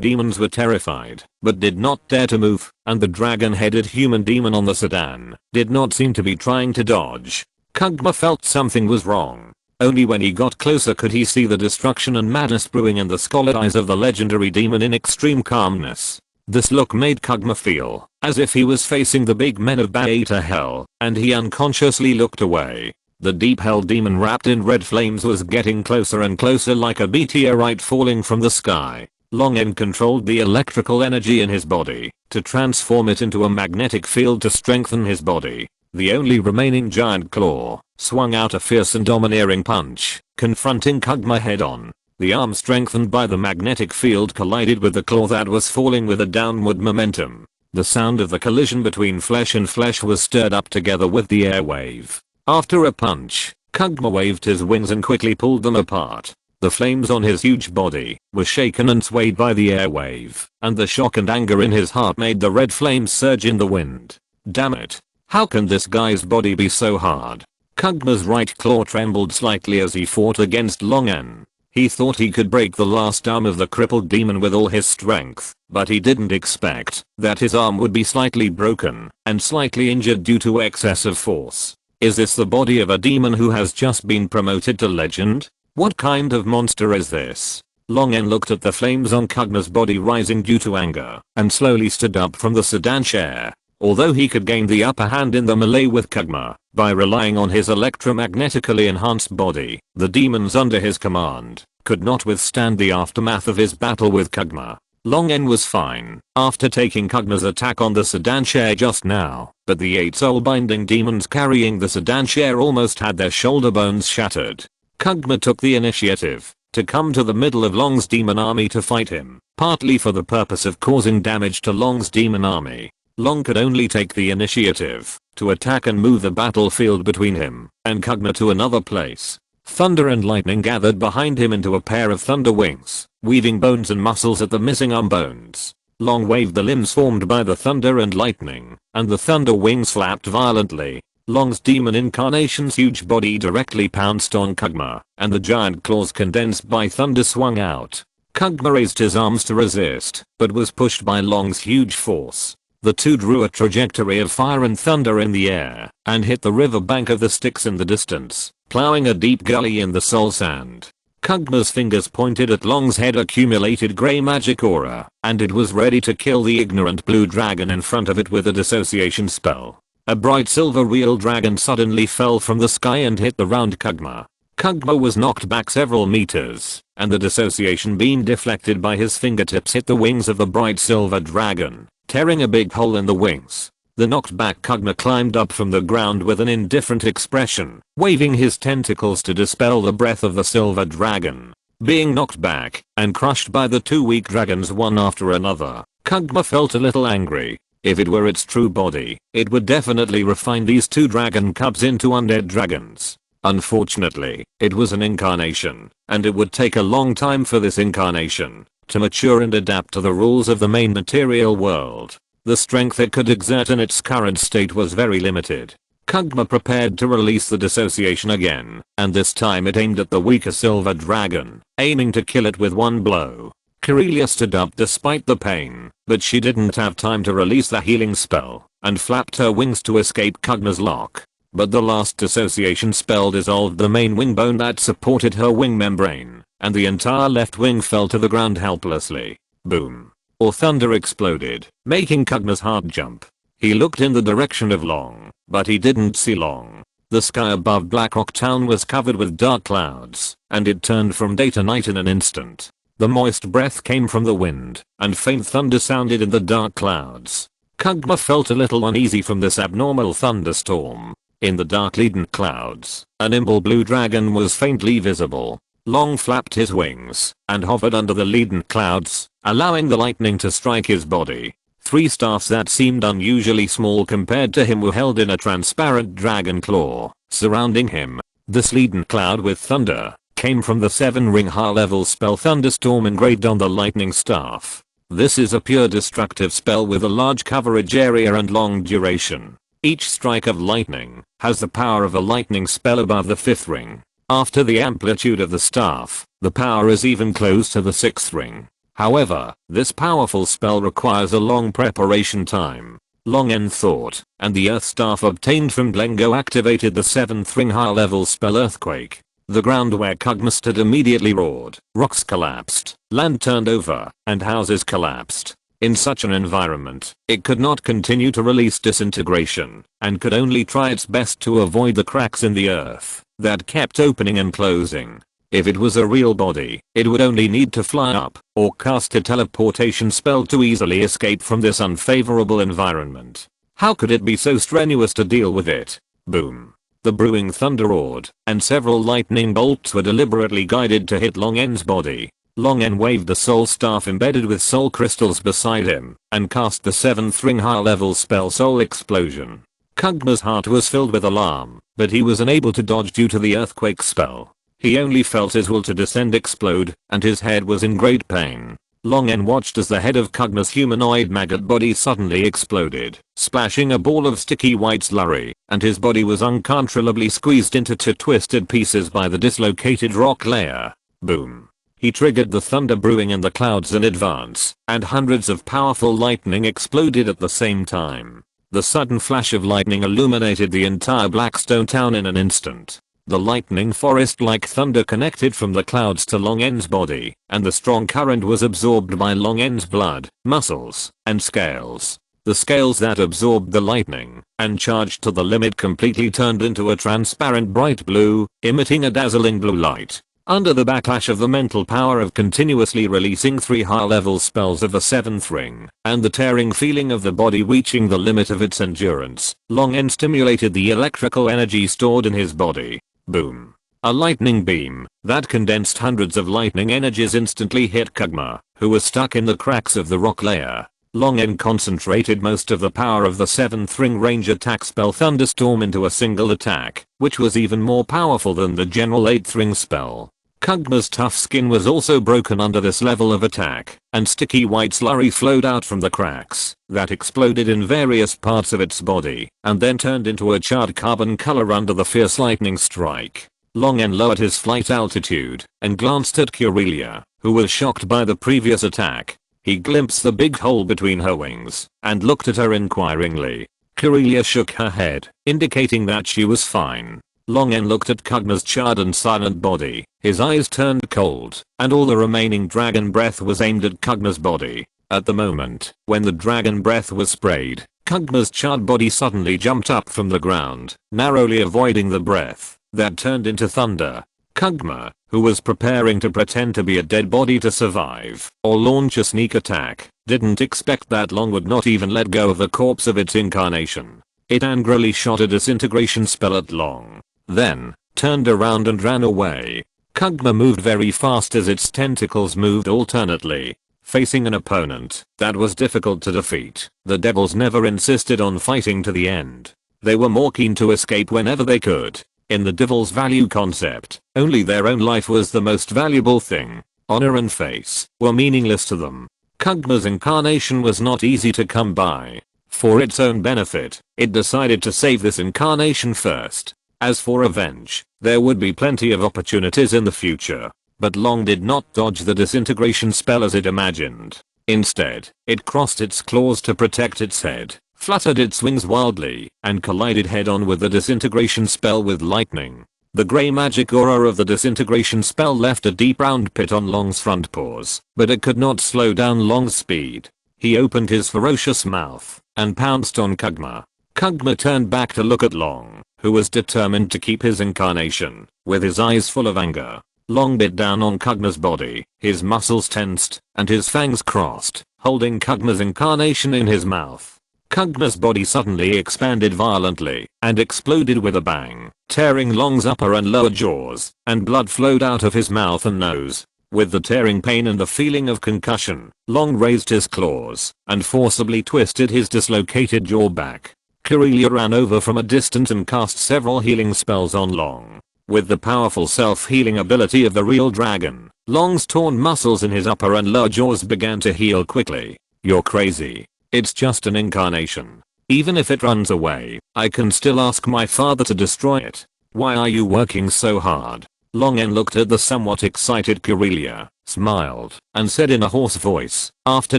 demons were terrified, but did not dare to move, and the dragon-headed human demon on the sedan did not seem to be trying to dodge. Kugma felt something was wrong. Only when he got closer could he see the destruction and madness brewing in the scarlet eyes of the legendary demon in extreme calmness. This look made Kugma feel as if he was facing the big men of Beta Hell, and he unconsciously looked away. The deep hell demon wrapped in red flames was getting closer and closer like a meteorite falling from the sky. Longen controlled the electrical energy in his body to transform it into a magnetic field to strengthen his body. The only remaining giant claw swung out a fierce and domineering punch, confronting Kugma head on. The arm strengthened by the magnetic field collided with the claw that was falling with a downward momentum. The sound of the collision between flesh and flesh was stirred up together with the airwave. After a punch, Kugma waved his wings and quickly pulled them apart. The flames on his huge body were shaken and swayed by the airwave, and the shock and anger in his heart made the red flames surge in the wind. Damn it. How can this guy's body be so hard? Kugma's right claw trembled slightly as he fought against Longen. He thought he could break the last arm of the crippled demon with all his strength, but he didn't expect that his arm would be slightly broken and slightly injured due to excessive force. Is this the body of a demon who has just been promoted to legend? What kind of monster is this? Longen looked at the flames on Kugma's body rising due to anger and slowly stood up from the sedan chair. Although he could gain the upper hand in the melee with Kugma, By relying on his electromagnetically enhanced body, the demons under his command could not withstand the aftermath of his battle with Kugma. Long N was fine after taking Kugma's attack on the sedan chair just now, but the 8 soul-binding demons carrying the sedan chair almost had their shoulder bones shattered. Kugma took the initiative to come to the middle of Long's demon army to fight him, partly for the purpose of causing damage to Long's demon army. Long could only take the initiative to attack and move the battlefield between him and Kugma to another place. Thunder and lightning gathered behind him into a pair of thunder wings, weaving bones and muscles at the missing arm bones. Long waved the limbs formed by the thunder and lightning, and the thunder wings flapped violently. Long's demon incarnation's huge body directly pounced on Kugma, and the giant claws condensed by thunder swung out. Kugma raised his arms to resist, but was pushed by Long's huge force. The two drew a trajectory of fire and thunder in the air, and hit the river bank of the Styx in the distance, plowing a deep gully in the soul sand. Kugma's fingers pointed at Long's head accumulated grey magic aura, and it was ready to kill the ignorant blue dragon in front of it with a dissociation spell. A bright silver real dragon suddenly fell from the sky and hit the round Kugma. Kugma was knocked back several meters, and the dissociation beam deflected by his fingertips hit the wings of the bright silver dragon, tearing a big hole in the wings. The knocked back Kugma climbed up from the ground with an indifferent expression, waving his tentacles to dispel the breath of the silver dragon. Being knocked back and crushed by the two weak dragons one after another, Kugma felt a little angry. If it were its true body, it would definitely refine these two dragon cubs into undead dragons. Unfortunately, it was an incarnation, and it would take a long time for this incarnation to mature and adapt to the rules of the main material world. The strength it could exert in its current state was very limited. Kugma prepared to release the dissociation again, and this time it aimed at the weaker silver dragon, aiming to kill it with one blow. Corellia stood up despite the pain, but she didn't have time to release the healing spell, and flapped her wings to escape Kugma's lock. But the last dissociation spell dissolved the main wing bone that supported her wing membrane, and the entire left wing fell to the ground helplessly. Boom. Or thunder exploded, making Kugma's heart jump. He looked in the direction of Long, but he didn't see Long. The sky above Blackrock Town was covered with dark clouds, and it turned from day to night in an instant. The moist breath came from the wind, and faint thunder sounded in the dark clouds. Kugma felt a little uneasy from this abnormal thunderstorm. In the dark leaden clouds, a nimble blue dragon was faintly visible. Long flapped his wings and hovered under the leaden clouds, allowing the lightning to strike his body. 3 staffs that seemed unusually small compared to him were held in a transparent dragon claw, surrounding him. This leaden cloud with thunder came from the 7-ring high-level spell Thunderstorm engraved on the lightning staff. This is a pure destructive spell with a large coverage area and long duration. Each strike of lightning has the power of a lightning spell above the 5th ring. After the amplitude of the staff, the power is even close to the 6th ring. However, this powerful spell requires a long preparation time. Long N thought, and the earth staff obtained from Glengo activated the 7th ring high-level spell Earthquake. The ground where Kugma stood immediately roared, rocks collapsed, land turned over, and houses collapsed. In such an environment, it could not continue to release disintegration, and could only try its best to avoid the cracks in the earth that kept opening and closing. If it was a real body, it would only need to fly up, or cast a teleportation spell to easily escape from this unfavorable environment. How could it be so strenuous to deal with it? Boom. The brewing thunder roared, and several lightning bolts were deliberately guided to hit Long N's body. Long N waved the soul staff embedded with soul crystals beside him, and cast the 7th ring high-level spell Soul Explosion. Kugma's heart was filled with alarm, but he was unable to dodge due to the earthquake spell. He only felt his will to descend explode, and his head was in great pain. Long N watched as the head of Kugma's humanoid maggot body suddenly exploded, splashing a ball of sticky white slurry, and his body was uncontrollably squeezed into 2 twisted pieces by the dislocated rock layer. Boom. He triggered the thunder brewing in the clouds in advance, and hundreds of powerful lightning exploded at the same time. The sudden flash of lightning illuminated the entire Blackstone town in an instant. The lightning forest like thunder connected from the clouds to Long N's body, and the strong current was absorbed by Long N's blood, muscles, and scales. The scales that absorbed the lightning and charged to the limit completely turned into a transparent bright blue, emitting a dazzling blue light. Under the backlash of the mental power of continuously releasing 3 high-level spells of the 7th ring, and the tearing feeling of the body reaching the limit of its endurance, Long-En stimulated the electrical energy stored in his body. Boom. A lightning beam that condensed hundreds of lightning energies instantly hit Kugma, who was stuck in the cracks of the rock layer. Long-En concentrated most of the power of the 7th ring range attack spell Thunderstorm into a single attack, which was even more powerful than the general 8th ring spell. Kugma's tough skin was also broken under this level of attack, and sticky white slurry flowed out from the cracks that exploded in various parts of its body, and then turned into a charred carbon color under the fierce lightning strike. Long-En lowered his flight altitude and glanced at Curelia, who was shocked by the previous attack. He glimpsed the big hole between her wings and looked at her inquiringly. Curelia shook her head, indicating that she was fine. Long-En looked at Kugma's charred and silent body. His eyes turned cold, and all the remaining dragon breath was aimed at Kugma's body. At the moment, when the dragon breath was sprayed, Kugma's charred body suddenly jumped up from the ground, narrowly avoiding the breath that turned into thunder. Kugma, who was preparing to pretend to be a dead body to survive or launch a sneak attack, didn't expect that Long would not even let go of the corpse of its incarnation. It angrily shot a disintegration spell at Long, then turned around and ran away. Kugma moved very fast as its tentacles moved alternately, facing an opponent that was difficult to defeat. The devils never insisted on fighting to the end. They were more keen to escape whenever they could. In the devil's value concept, only their own life was the most valuable thing. Honor and face were meaningless to them. Kugma's incarnation was not easy to come by. For its own benefit, it decided to save this incarnation first. As for revenge, there would be plenty of opportunities in the future. But Long did not dodge the disintegration spell as it imagined. Instead, it crossed its claws to protect its head, fluttered its wings wildly, and collided head-on with the disintegration spell with lightning. The grey magic aura of the disintegration spell left a deep round pit on Long's front paws, but it could not slow down Long's speed. He opened his ferocious mouth and pounced on Kugma. Kugma turned back to look at Long, who was determined to keep his incarnation, with his eyes full of anger. Long bit down on Kugma's body, his muscles tensed, and his fangs crossed, holding Kugma's incarnation in his mouth. Kugma's body suddenly expanded violently and exploded with a bang, tearing Long's upper and lower jaws, and blood flowed out of his mouth and nose. With the tearing pain and the feeling of concussion, Long raised his claws and forcibly twisted his dislocated jaw back. Curelia ran over from a distance and cast several healing spells on Long. With the powerful self-healing ability of the real dragon, Long's torn muscles in his upper and lower jaws began to heal quickly. "You're crazy. It's just an incarnation. Even if it runs away, I can still ask my father to destroy it. Why are you working so hard?" Long-En looked at the somewhat excited Curelia, smiled, and said in a hoarse voice, after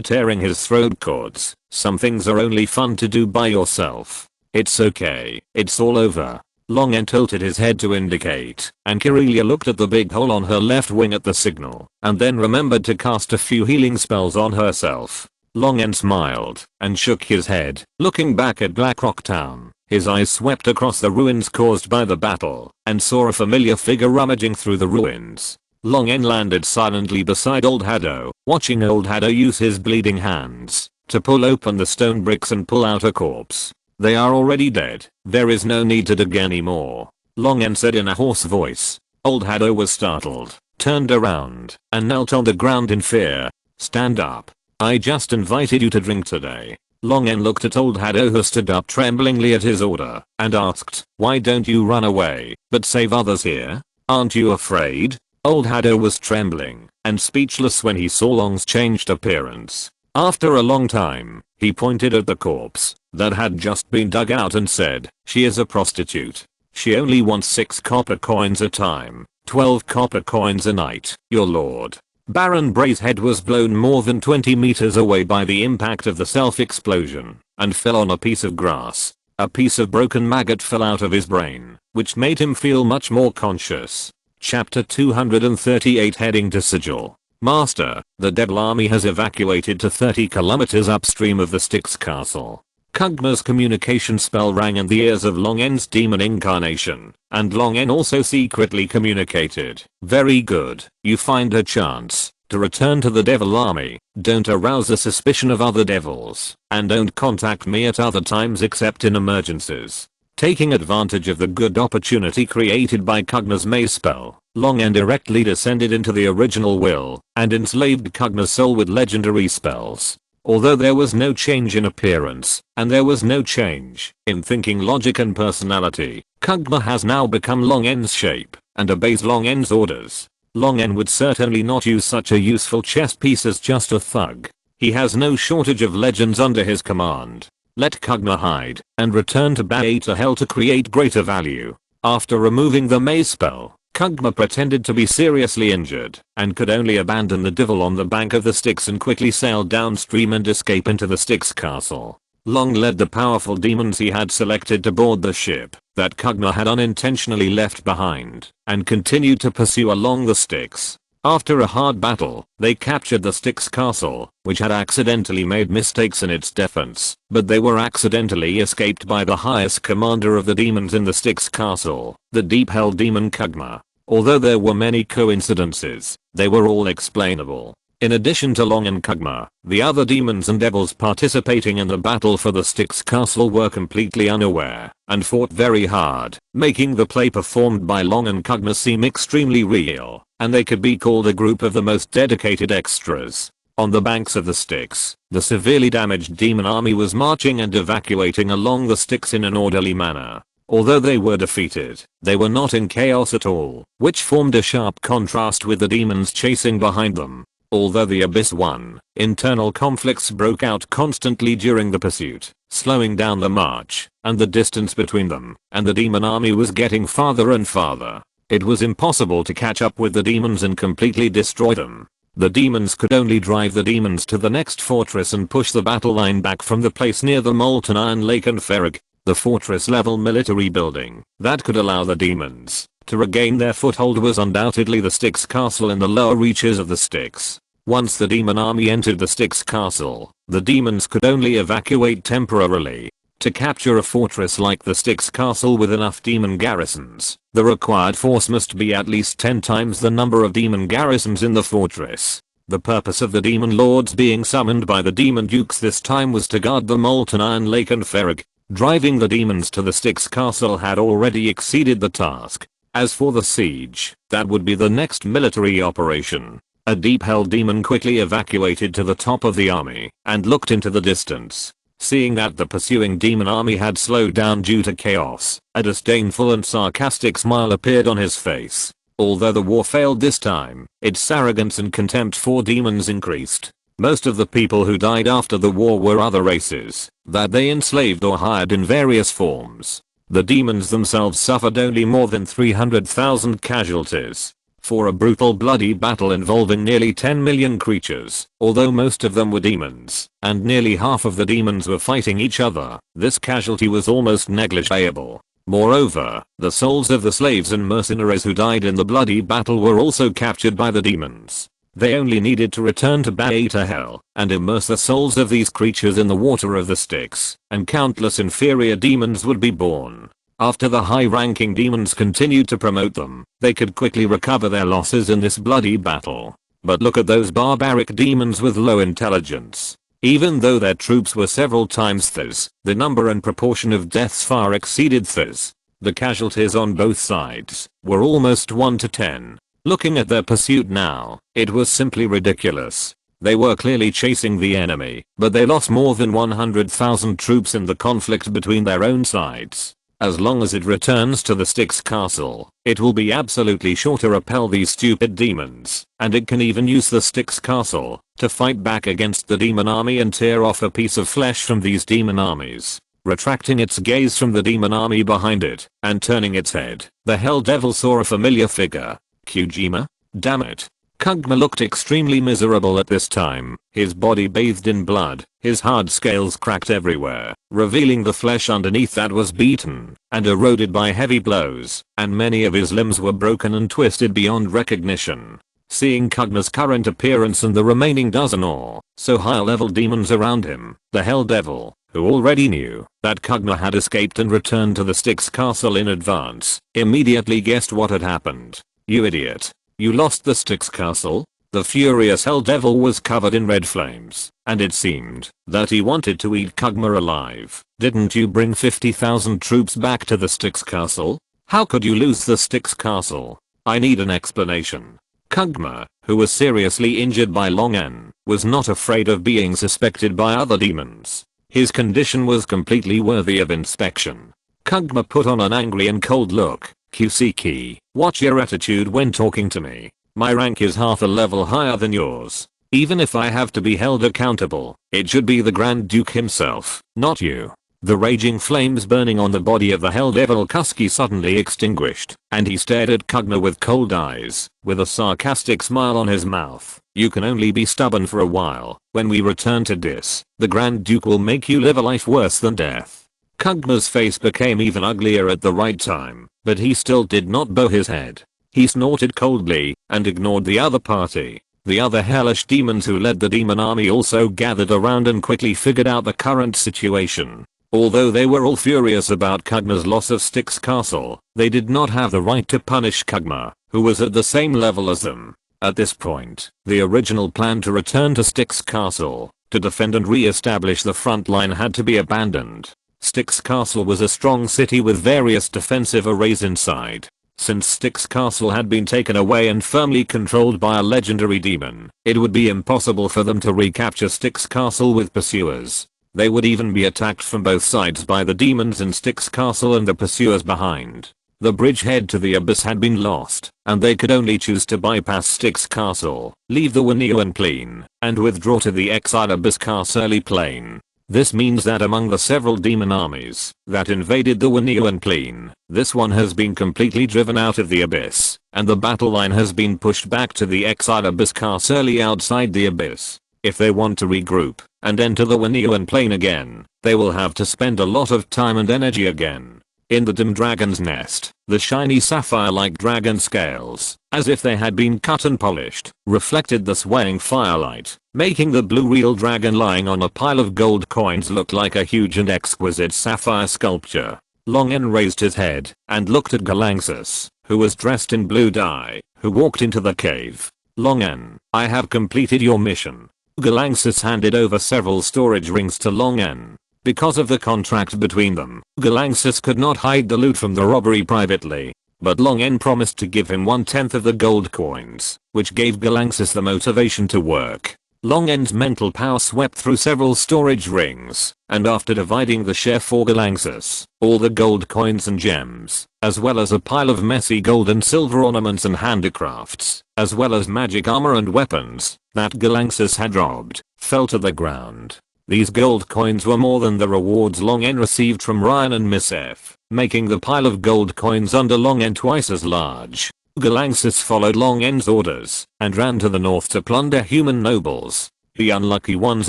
tearing his throat cords, "Some things are only fun to do by yourself. It's okay, it's all over." Long-En tilted his head to indicate, and Curelia looked at the big hole on her left wing at the signal, and then remembered to cast a few healing spells on herself. Long-En smiled and shook his head, looking back at Blackrock Town. His eyes swept across the ruins caused by the battle and saw a familiar figure rummaging through the ruins. Long-En landed silently beside Old Haddo, watching Old Haddo use his bleeding hands to pull open the stone bricks and pull out a corpse. "They are already dead. There is no need to dig anymore," Long-En said in a hoarse voice. Old Haddo was startled, turned around, and knelt on the ground in fear. "Stand up. I just invited you to drink today." Long-En looked at Old Haddo, who stood up tremblingly at his order, and asked, "Why don't you run away, but save others here? Aren't you afraid?" Old Haddo was trembling and speechless when he saw Long's changed appearance. After a long time, he pointed at the corpse that had just been dug out and said, "She is a prostitute. She only wants 6 copper coins a time, 12 copper coins a night, your lord." Baron Bray's head was blown more than 20 meters away by the impact of the self-explosion and fell on a piece of grass. A piece of broken maggot fell out of his brain, which made him feel much more conscious. Chapter 238, heading to Sigil. Master, the devil army has evacuated to 30 kilometers upstream of the Styx castle. Kugma's communication spell rang in the ears of Long N's demon incarnation, and Long N also secretly communicated. Very good, you find a chance to return to the devil army. Don't arouse the suspicion of other devils, and don't contact me at other times except in emergencies. Taking advantage of the good opportunity created by Kugma's maze spell, Long N directly descended into the original will and enslaved Kugma's soul with legendary spells. Although there was no change in appearance, and there was no change in thinking logic and personality, Kugma has now become Long N's shape and obeys Long N's orders. Long N would certainly not use such a useful chess piece as just a thug. He has no shortage of legends under his command. Let Kugma hide and return to Beta Hell to create greater value. After removing the maze spell, Kugma pretended to be seriously injured and could only abandon the devil on the bank of the Styx and quickly sail downstream and escape into the Styx castle. Long led the powerful demons he had selected to board the ship that Kugma had unintentionally left behind and continued to pursue along the Styx. After a hard battle, they captured the Styx castle, which had accidentally made mistakes in its defense, but they were accidentally escaped by the highest commander of the demons in the Styx castle, the deep hell demon Kugma. Although there were many coincidences, they were all explainable. In addition to Long and Kugma, the other demons and devils participating in the battle for the Styx castle were completely unaware and fought very hard, making the play performed by Long and Kugma seem extremely real, and they could be called a group of the most dedicated extras. On the banks of the Styx, the severely damaged demon army was marching and evacuating along the Styx in an orderly manner. Although they were defeated, they were not in chaos at all, which formed a sharp contrast with the demons chasing behind them. Although the Abyss won, internal conflicts broke out constantly during the pursuit, slowing down the march, and the distance between them and the demon army was getting farther and farther. It was impossible to catch up with the demons and completely destroy them. The demons could only drive the demons to the next fortress and push the battle line back from the place near the molten iron lake and Ferrig, the fortress level military building that could allow the demons to regain their foothold was undoubtedly the Styx castle in the lower reaches of the Styx. Once the demon army entered the Styx castle, the demons could only evacuate temporarily. To capture a fortress like the Styx castle with enough demon garrisons, the required force must be at least 10 times the number of demon garrisons in the fortress. The purpose of the demon lords being summoned by the demon dukes this time was to guard the molten iron lake and Ferrig. Driving the demons to the Styx castle had already exceeded the task. As for the siege, that would be the next military operation. A deep hell demon quickly evacuated to the top of the army and looked into the distance. Seeing that the pursuing demon army had slowed down due to chaos, a disdainful and sarcastic smile appeared on his face. Although the war failed this time, its arrogance and contempt for demons increased. Most of the people who died after the war were other races that they enslaved or hired in various forms. The demons themselves suffered only more than 300,000 casualties. For a brutal bloody battle involving nearly 10 million creatures, although most of them were demons, and nearly half of the demons were fighting each other, this casualty was almost negligible. Moreover, the souls of the slaves and mercenaries who died in the bloody battle were also captured by the demons. They only needed to return to Beta Hell and immerse the souls of these creatures in the water of the Styx, and countless inferior demons would be born. After the high-ranking demons continued to promote them, they could quickly recover their losses in this bloody battle. But look at those barbaric demons with low intelligence. Even though their troops were several times theirs, the number and proportion of deaths far exceeded theirs. The casualties on both sides were almost 1 to 10. Looking at their pursuit now, it was simply ridiculous. They were clearly chasing the enemy, but they lost more than 100,000 troops in the conflict between their own sides. As long as it returns to the Styx castle, it will be absolutely sure to repel these stupid demons, and it can even use the Styx castle to fight back against the demon army and tear off a piece of flesh from these demon armies. Retracting its gaze from the demon army behind it, and turning its head, the Hell Devil saw a familiar figure. Kujima? Damn it. Kugma looked extremely miserable at this time, his body bathed in blood, his hard scales cracked everywhere, revealing the flesh underneath that was beaten and eroded by heavy blows, and many of his limbs were broken and twisted beyond recognition. Seeing Kugma's current appearance and the remaining dozen or so higher level demons around him, the Hell Devil, who already knew that Kugma had escaped and returned to the Styx castle in advance, immediately guessed what had happened. "You idiot. You lost the Styx castle?" The furious Hell Devil was covered in red flames, and it seemed that he wanted to eat Kugma alive. "Didn't you bring 50,000 troops back to the Styx castle? How could you lose the Styx castle? I need an explanation." Kugma, who was seriously injured by Long N, was not afraid of being suspected by other demons. His condition was completely worthy of inspection. Kugma put on an angry and cold look. "QC, watch your attitude when talking to me. My rank is half a level higher than yours. Even if I have to be held accountable, it should be the Grand Duke himself, not you." The raging flames burning on the body of the Hell Devil Kuski suddenly extinguished, and he stared at Kugma with cold eyes, with a sarcastic smile on his mouth. "You can only be stubborn for a while. When we return to Dis, the Grand Duke will make you live a life worse than death." Kugma's face became even uglier at the right time, but he still did not bow his head. He snorted coldly and ignored the other party. The other hellish demons who led the demon army also gathered around and quickly figured out the current situation. Although they were all furious about Kugma's loss of Styx Castle, they did not have the right to punish Kugma, who was at the same level as them. At this point, the original plan to return to Styx Castle, to defend and re-establish the front line had to be abandoned. Styx Castle was a strong city with various defensive arrays inside. Since Styx Castle had been taken away and firmly controlled by a legendary demon, it would be impossible for them to recapture Styx Castle with pursuers. They would even be attacked from both sides by the demons in Styx Castle and the pursuers behind. The bridgehead to the abyss had been lost, and they could only choose to bypass Styx Castle, leave the Winiuan Plain, and withdraw to the exiled Abyss Carcerli Plain. This means that among the several demon armies that invaded the Winiuan Plain, this one has been completely driven out of the abyss, and the battle line has been pushed back to the exiled Abyss Carcerli outside the abyss. If they want to regroup and enter the Winiuan Plain again, they will have to spend a lot of time and energy again. In the dim dragon's nest, the shiny sapphire-like dragon scales, as if they had been cut and polished, reflected the swaying firelight, making the blue real dragon lying on a pile of gold coins look like a huge and exquisite sapphire sculpture. Long N raised his head and looked at Galaxus, who was dressed in blue dye, who walked into the cave. "Long N, I have completed your mission." Galaxus handed over several storage rings to Long N. Because of the contract between them, Galaxus could not hide the loot from the robbery privately. But Long N promised to give him 1/10 of the gold coins, which gave Galaxus the motivation to work. Long N's mental power swept through several storage rings, and after dividing the share for Galaxus, all the gold coins and gems, as well as a pile of messy gold and silver ornaments and handicrafts, as well as magic armor and weapons that Galaxus had robbed, fell to the ground. These gold coins were more than the rewards Long N received from Ryan and Miss F, making the pile of gold coins under Long N twice as large. Galaxus followed Long N's orders and ran to the north to plunder human nobles. The unlucky ones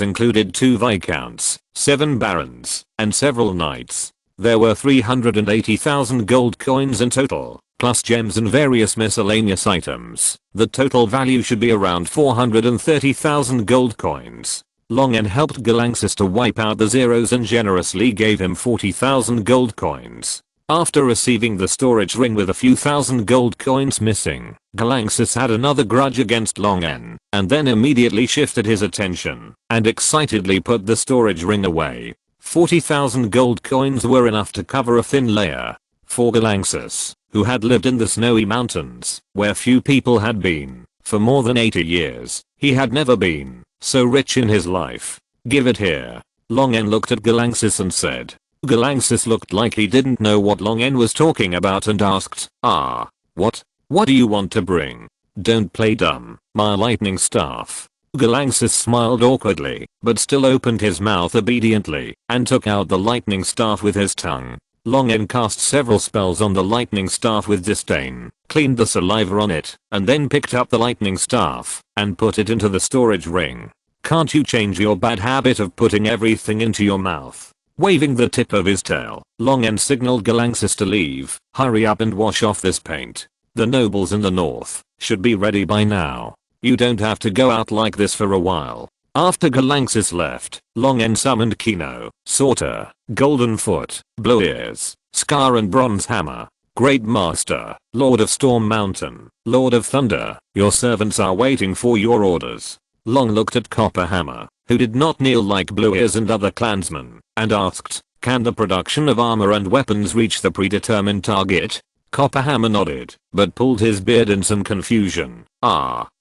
included 2 viscounts, 7 barons, and several knights. There were 380,000 gold coins in total, plus gems and various miscellaneous items. The total value should be around 430,000 gold coins. Long N helped Galaxus to wipe out the zeros and generously gave him 40,000 gold coins. After receiving the storage ring with a few thousand gold coins missing, Galaxus had another grudge against Long N, and then immediately shifted his attention and excitedly put the storage ring away. 40,000 gold coins were enough to cover a thin layer. For Galaxus, who had lived in the snowy mountains, where few people had been, for more than 80 years, he had never been so rich in his life. "Give it here." Long N looked at Galaxus and said. Galaxus looked like he didn't know what Long N was talking about and asked, What? What do you want to bring? Don't play dumb. My lightning staff." Galaxus smiled awkwardly, but still opened his mouth obediently, and took out the lightning staff with his tongue. Long N cast several spells on the lightning staff with disdain, cleaned the saliva on it, and then picked up the lightning staff and put it into the storage ring. "Can't you change your bad habit of putting everything into your mouth?" Waving the tip of his tail, Long N signaled Galaxus to leave. "Hurry up and wash off this paint." The nobles in the north, should be ready by now. You don't have to go out like this for a while. After Galanxis left, Longen summoned Kino, Sorter, Golden Foot, Blue Ears, Scar and Bronze Hammer. Great Master, Lord of Storm Mountain, Lord of Thunder, your servants are waiting for your orders. Long looked at Copper Hammer, who did not kneel like Blue Ears and other clansmen, and asked, can the production of armor and weapons reach the predetermined target? Copper Hammer nodded, but pulled his beard in some confusion.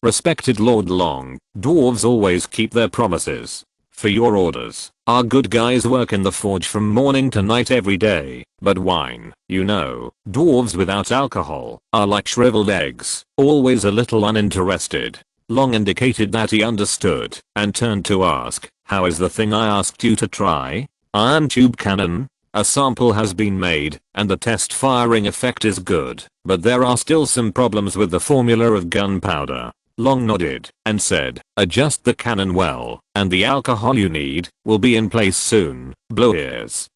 Respected Lord Long, dwarves always keep their promises. For your orders, our good guys work in the forge from morning to night every day, but wine, you know, dwarves without alcohol, are like shriveled eggs, always a little uninterested. Long indicated that he understood, and turned to ask, how is the thing I asked you to try? Iron tube cannon? A sample has been made, and the test firing effect is good, but there are still some problems with the formula of gunpowder. Long nodded, and said, adjust the cannon well, and the alcohol you need, will be in place soon. Blue Ears,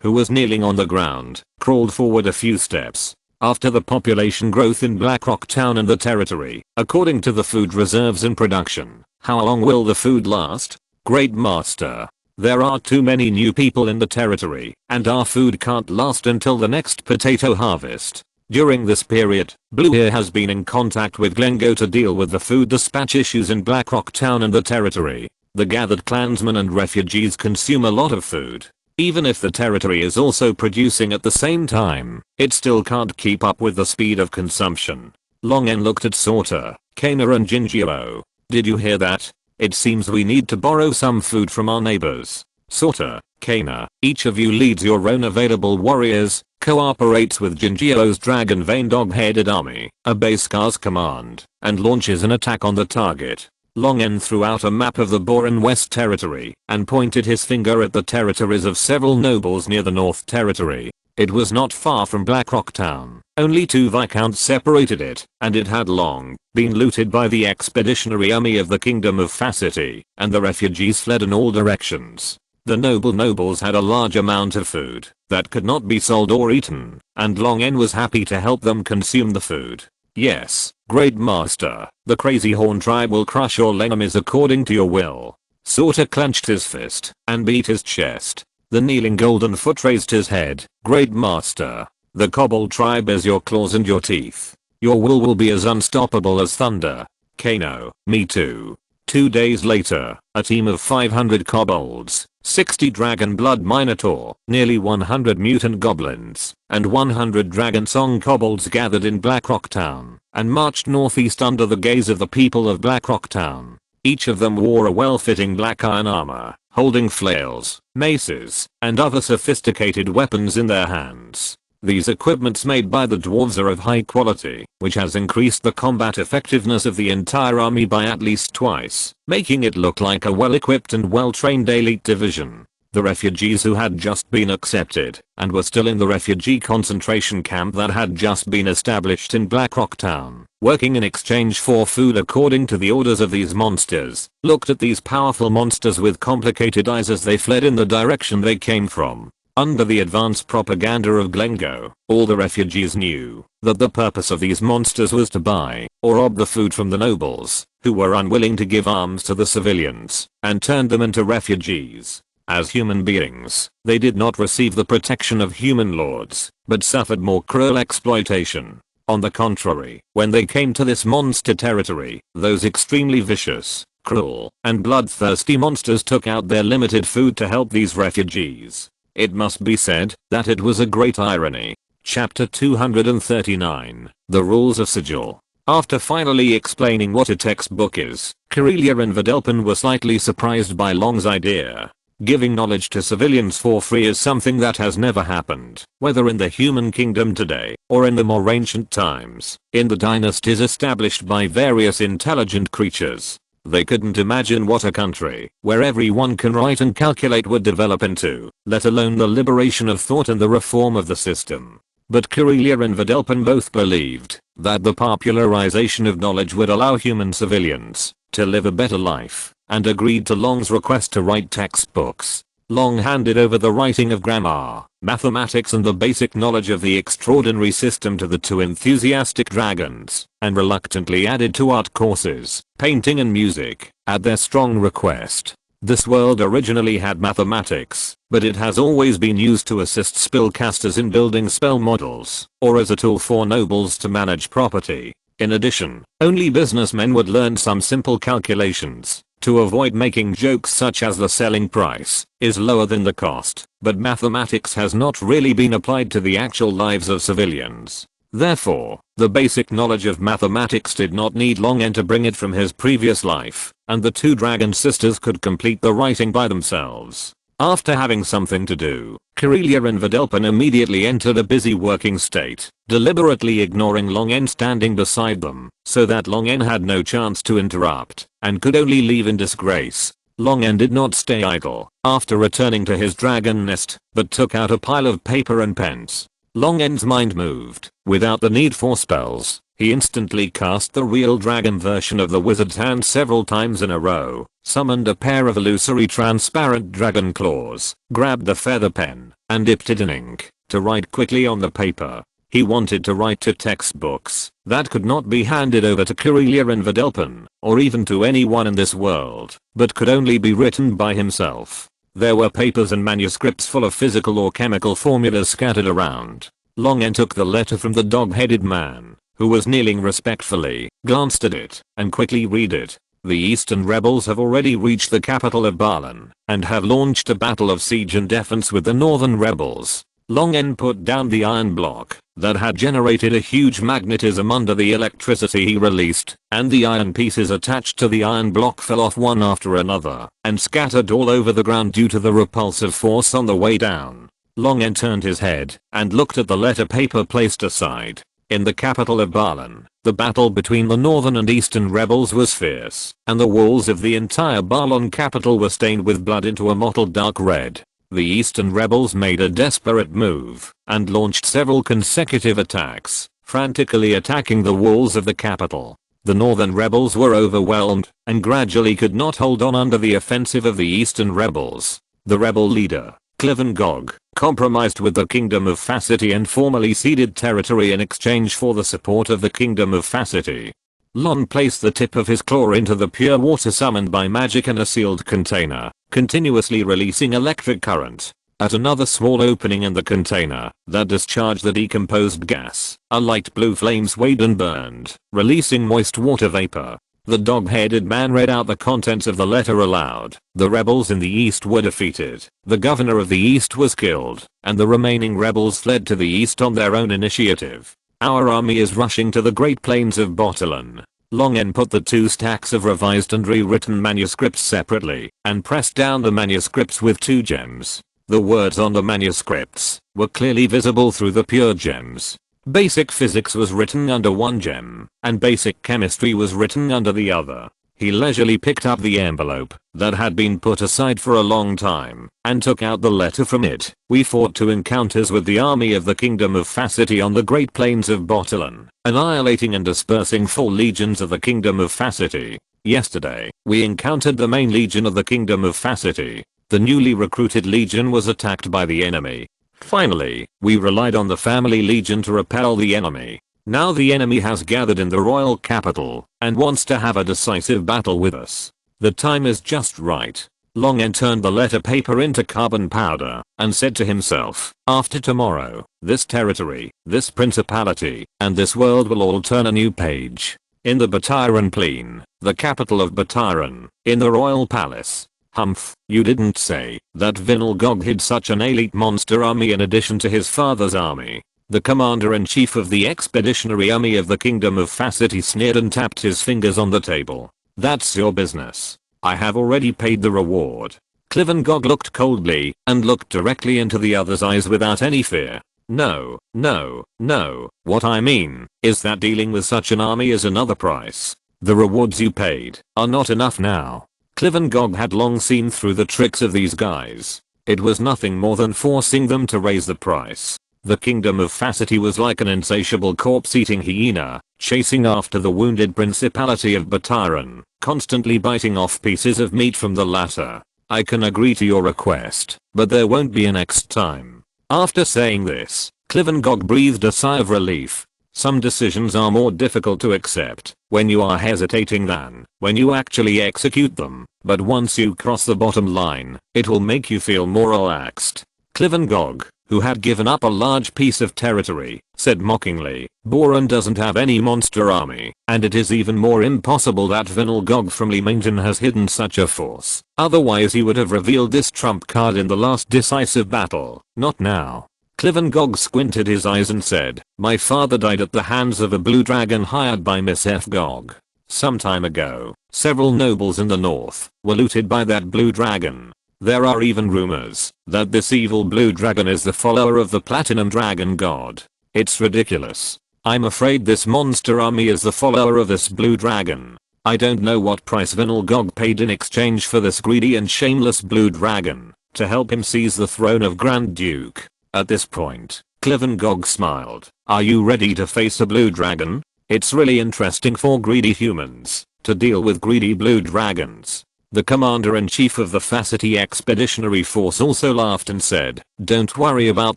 who was kneeling on the ground, crawled forward a few steps. After the population growth in Blackrock Town and the territory, according to the food reserves in production, how long will the food last? Great Master, there are too many new people in the territory, and our food can't last until the next potato harvest. During this period, Bluehair has been in contact with Glengo to deal with the food dispatch issues in Blackrock Town and the territory. The gathered clansmen and refugees consume a lot of food. Even if the territory is also producing at the same time, it still can't keep up with the speed of consumption. Longen looked at Sorter, Kana and Jinjiro. Did you hear that? It seems we need to borrow some food from our neighbors. Sorter, Kana, each of you leads your own available warriors, cooperates with Jinjiro's dragon vein dog-headed army, obeys Scar's command, and launches an attack on the target. Longen threw out a map of the Boran West territory and pointed his finger at the territories of several nobles near the North territory. It was not far from Blackrock Town. Only 2 viscounts separated it, and it had long been looted by the expeditionary army of the Kingdom of Facity, and the refugees fled in all directions. The nobles had a large amount of food that could not be sold or eaten, and Longen was happy to help them consume the food. Yes, Great Master, the Crazy Horn tribe will crush all enemies according to your will. Sorter clenched his fist and beat his chest. The kneeling Golden Foot raised his head. Great Master, the Kobold tribe is your claws and your teeth. Your will be as unstoppable as thunder. Kano, me too. 2 days later, a team of 500 kobolds, 60 dragon blood minotaur, nearly 100 mutant goblins, and 100 dragon song kobolds gathered in Blackrock Town, and marched northeast under the gaze of the people of Blackrock Town. Each of them wore a well-fitting black iron armor, holding flails, maces, and other sophisticated weapons in their hands. These equipments made by the dwarves are of high quality, which has increased the combat effectiveness of the entire army by at least twice, making it look like a well-equipped and well-trained elite division. The refugees who had just been accepted, and were still in the refugee concentration camp that had just been established in Blackrock Town, working in exchange for food according to the orders of these monsters, looked at these powerful monsters with complicated eyes as they fled in the direction they came from. Under the advanced propaganda of Glengo, all the refugees knew that the purpose of these monsters was to buy or rob the food from the nobles, who were unwilling to give arms to the civilians, and turned them into refugees. As human beings, they did not receive the protection of human lords, but suffered more cruel exploitation. On the contrary, when they came to this monster territory, those extremely vicious, cruel, and bloodthirsty monsters took out their limited food to help these refugees. It must be said that it was a great irony. Chapter 239, The Rules of Sigil. After finally explaining what a textbook is, Corellia and Videlpin were slightly surprised by Long's idea. Giving knowledge to civilians for free is something that has never happened, whether in the human kingdom today, or in the more ancient times, in the dynasties established by various intelligent creatures. They couldn't imagine what a country, where everyone can write and calculate would develop into, let alone the liberation of thought and the reform of the system. But Corellia and Videlpin both believed that the popularization of knowledge would allow human civilians to live a better life, and agreed to Long's request to write textbooks. Long handed over the writing of grammar, mathematics and the basic knowledge of the extraordinary system to the two enthusiastic dragons, and reluctantly added to art courses, painting and music, at their strong request. This world originally had mathematics, but it has always been used to assist spellcasters in building spell models, or as a tool for nobles to manage property. In addition, only businessmen would learn some simple calculations to avoid making jokes such as the selling price is lower than the cost, but mathematics has not really been applied to the actual lives of civilians. Therefore, the basic knowledge of mathematics did not need Long-N to bring it from his previous life, and the two dragon sisters could complete the writing by themselves. After having something to do, Corellia and Videlpin immediately entered a busy working state, deliberately ignoring Long-N standing beside them, so that Long-N had no chance to interrupt, and could only leave in disgrace. Long-N did not stay idle after returning to his dragon nest, but took out a pile of paper and pens. Long-N's mind moved. Without the need for spells, he instantly cast the real dragon version of the wizard's hand several times in a row, summoned a pair of illusory transparent dragon claws, grabbed the feather pen, and dipped it in ink to write quickly on the paper. He wanted to write to textbooks that could not be handed over to Corellia and Videlpin, or even to anyone in this world, but could only be written by himself. There were papers and manuscripts full of physical or chemical formulas scattered around. Long-N took the letter from the dog-headed man, who was kneeling respectfully, glanced at it, and quickly read it. The Eastern rebels have already reached the capital of Balan, and have launched a battle of siege and defense with the Northern rebels. Long-N put down the iron block that had generated a huge magnetism under the electricity he released, and the iron pieces attached to the iron block fell off one after another, and scattered all over the ground due to the repulsive force on the way down. Long-N turned his head, and looked at the letter paper placed aside. In the capital of Balan, the battle between the northern and eastern rebels was fierce, and the walls of the entire Balan capital were stained with blood into a mottled dark red. The eastern rebels made a desperate move, and launched several consecutive attacks, frantically attacking the walls of the capital. The northern rebels were overwhelmed, and gradually could not hold on under the offensive of the eastern rebels. The rebel leader, Clivengog, compromised with the Kingdom of Facity and formally ceded territory in exchange for the support of the Kingdom of Facity. Lon placed the tip of his claw into the pure water summoned by magic in a sealed container, continuously releasing electric current. At another small opening in the container that discharged the decomposed gas, a light blue flame swayed and burned, releasing moist water vapor. The dog-headed man read out the contents of the letter aloud. The rebels in the east were defeated, the governor of the east was killed, and the remaining rebels fled to the east on their own initiative. Our army is rushing to the Great Plains of Botalan. Long-N put the two stacks of revised and rewritten manuscripts separately, and pressed down the manuscripts with 2 gems. The words on the manuscripts were clearly visible through the pure gems. Basic physics was written under one gem, and basic chemistry was written under the other. He leisurely picked up the envelope that had been put aside for a long time, and took out the letter from it. We fought 2 encounters with the army of the Kingdom of Facity on the Great Plains of Botalan, annihilating and dispersing 4 legions of the Kingdom of Facity. Yesterday, we encountered the main legion of the Kingdom of Facity. The newly recruited legion was attacked by the enemy. Finally, we relied on the family legion to repel the enemy. Now the enemy has gathered in the royal capital, and wants to have a decisive battle with us. The time is just right. Long-N turned the letter paper into carbon powder, and said to himself, after tomorrow, this territory, this principality, and this world will all turn a new page. In the Batiran Plain, the capital of Batiran, in the royal palace. Humph, you didn't say that Vinelgog hid such an elite monster army in addition to his father's army. The commander-in-chief of the expeditionary army of the Kingdom of Facity sneered and tapped his fingers on the table. That's your business. I have already paid the reward. Clivengog looked coldly, and looked directly into the other's eyes without any fear. No, no, no, what I mean is that dealing with such an army is another price. The rewards you paid are not enough now. Clivengog had long seen through the tricks of these guys. It was nothing more than forcing them to raise the price. The Kingdom of Facity was like an insatiable corpse-eating hyena, chasing after the wounded principality of Batiran, constantly biting off pieces of meat from the latter. I can agree to your request, but there won't be a next time. After saying this, Clivengog breathed a sigh of relief. Some decisions are more difficult to accept when you are hesitating than when you actually execute them, but once you cross the bottom line, it will make you feel more relaxed. Clivengog, who had given up a large piece of territory, said mockingly, Boron doesn't have any monster army, and it is even more impossible that Vinalgog from Leamington has hidden such a force. Otherwise he would have revealed this trump card in the last decisive battle, not now. Clivengog squinted his eyes and said, my father died at the hands of a blue dragon hired by Miss F. Gog. Some time ago, several nobles in the north were looted by that blue dragon. There are even rumors that this evil blue dragon is the follower of the platinum dragon god. It's ridiculous. I'm afraid this monster army is the follower of this blue dragon. I don't know what price Vinalgog paid in exchange for this greedy and shameless blue dragon to help him seize the throne of Grand Duke. At this point, Clivengog smiled. Are you ready to face a blue dragon? It's really interesting for greedy humans to deal with greedy blue dragons. The commander-in-chief of the Facety Expeditionary Force also laughed and said, don't worry about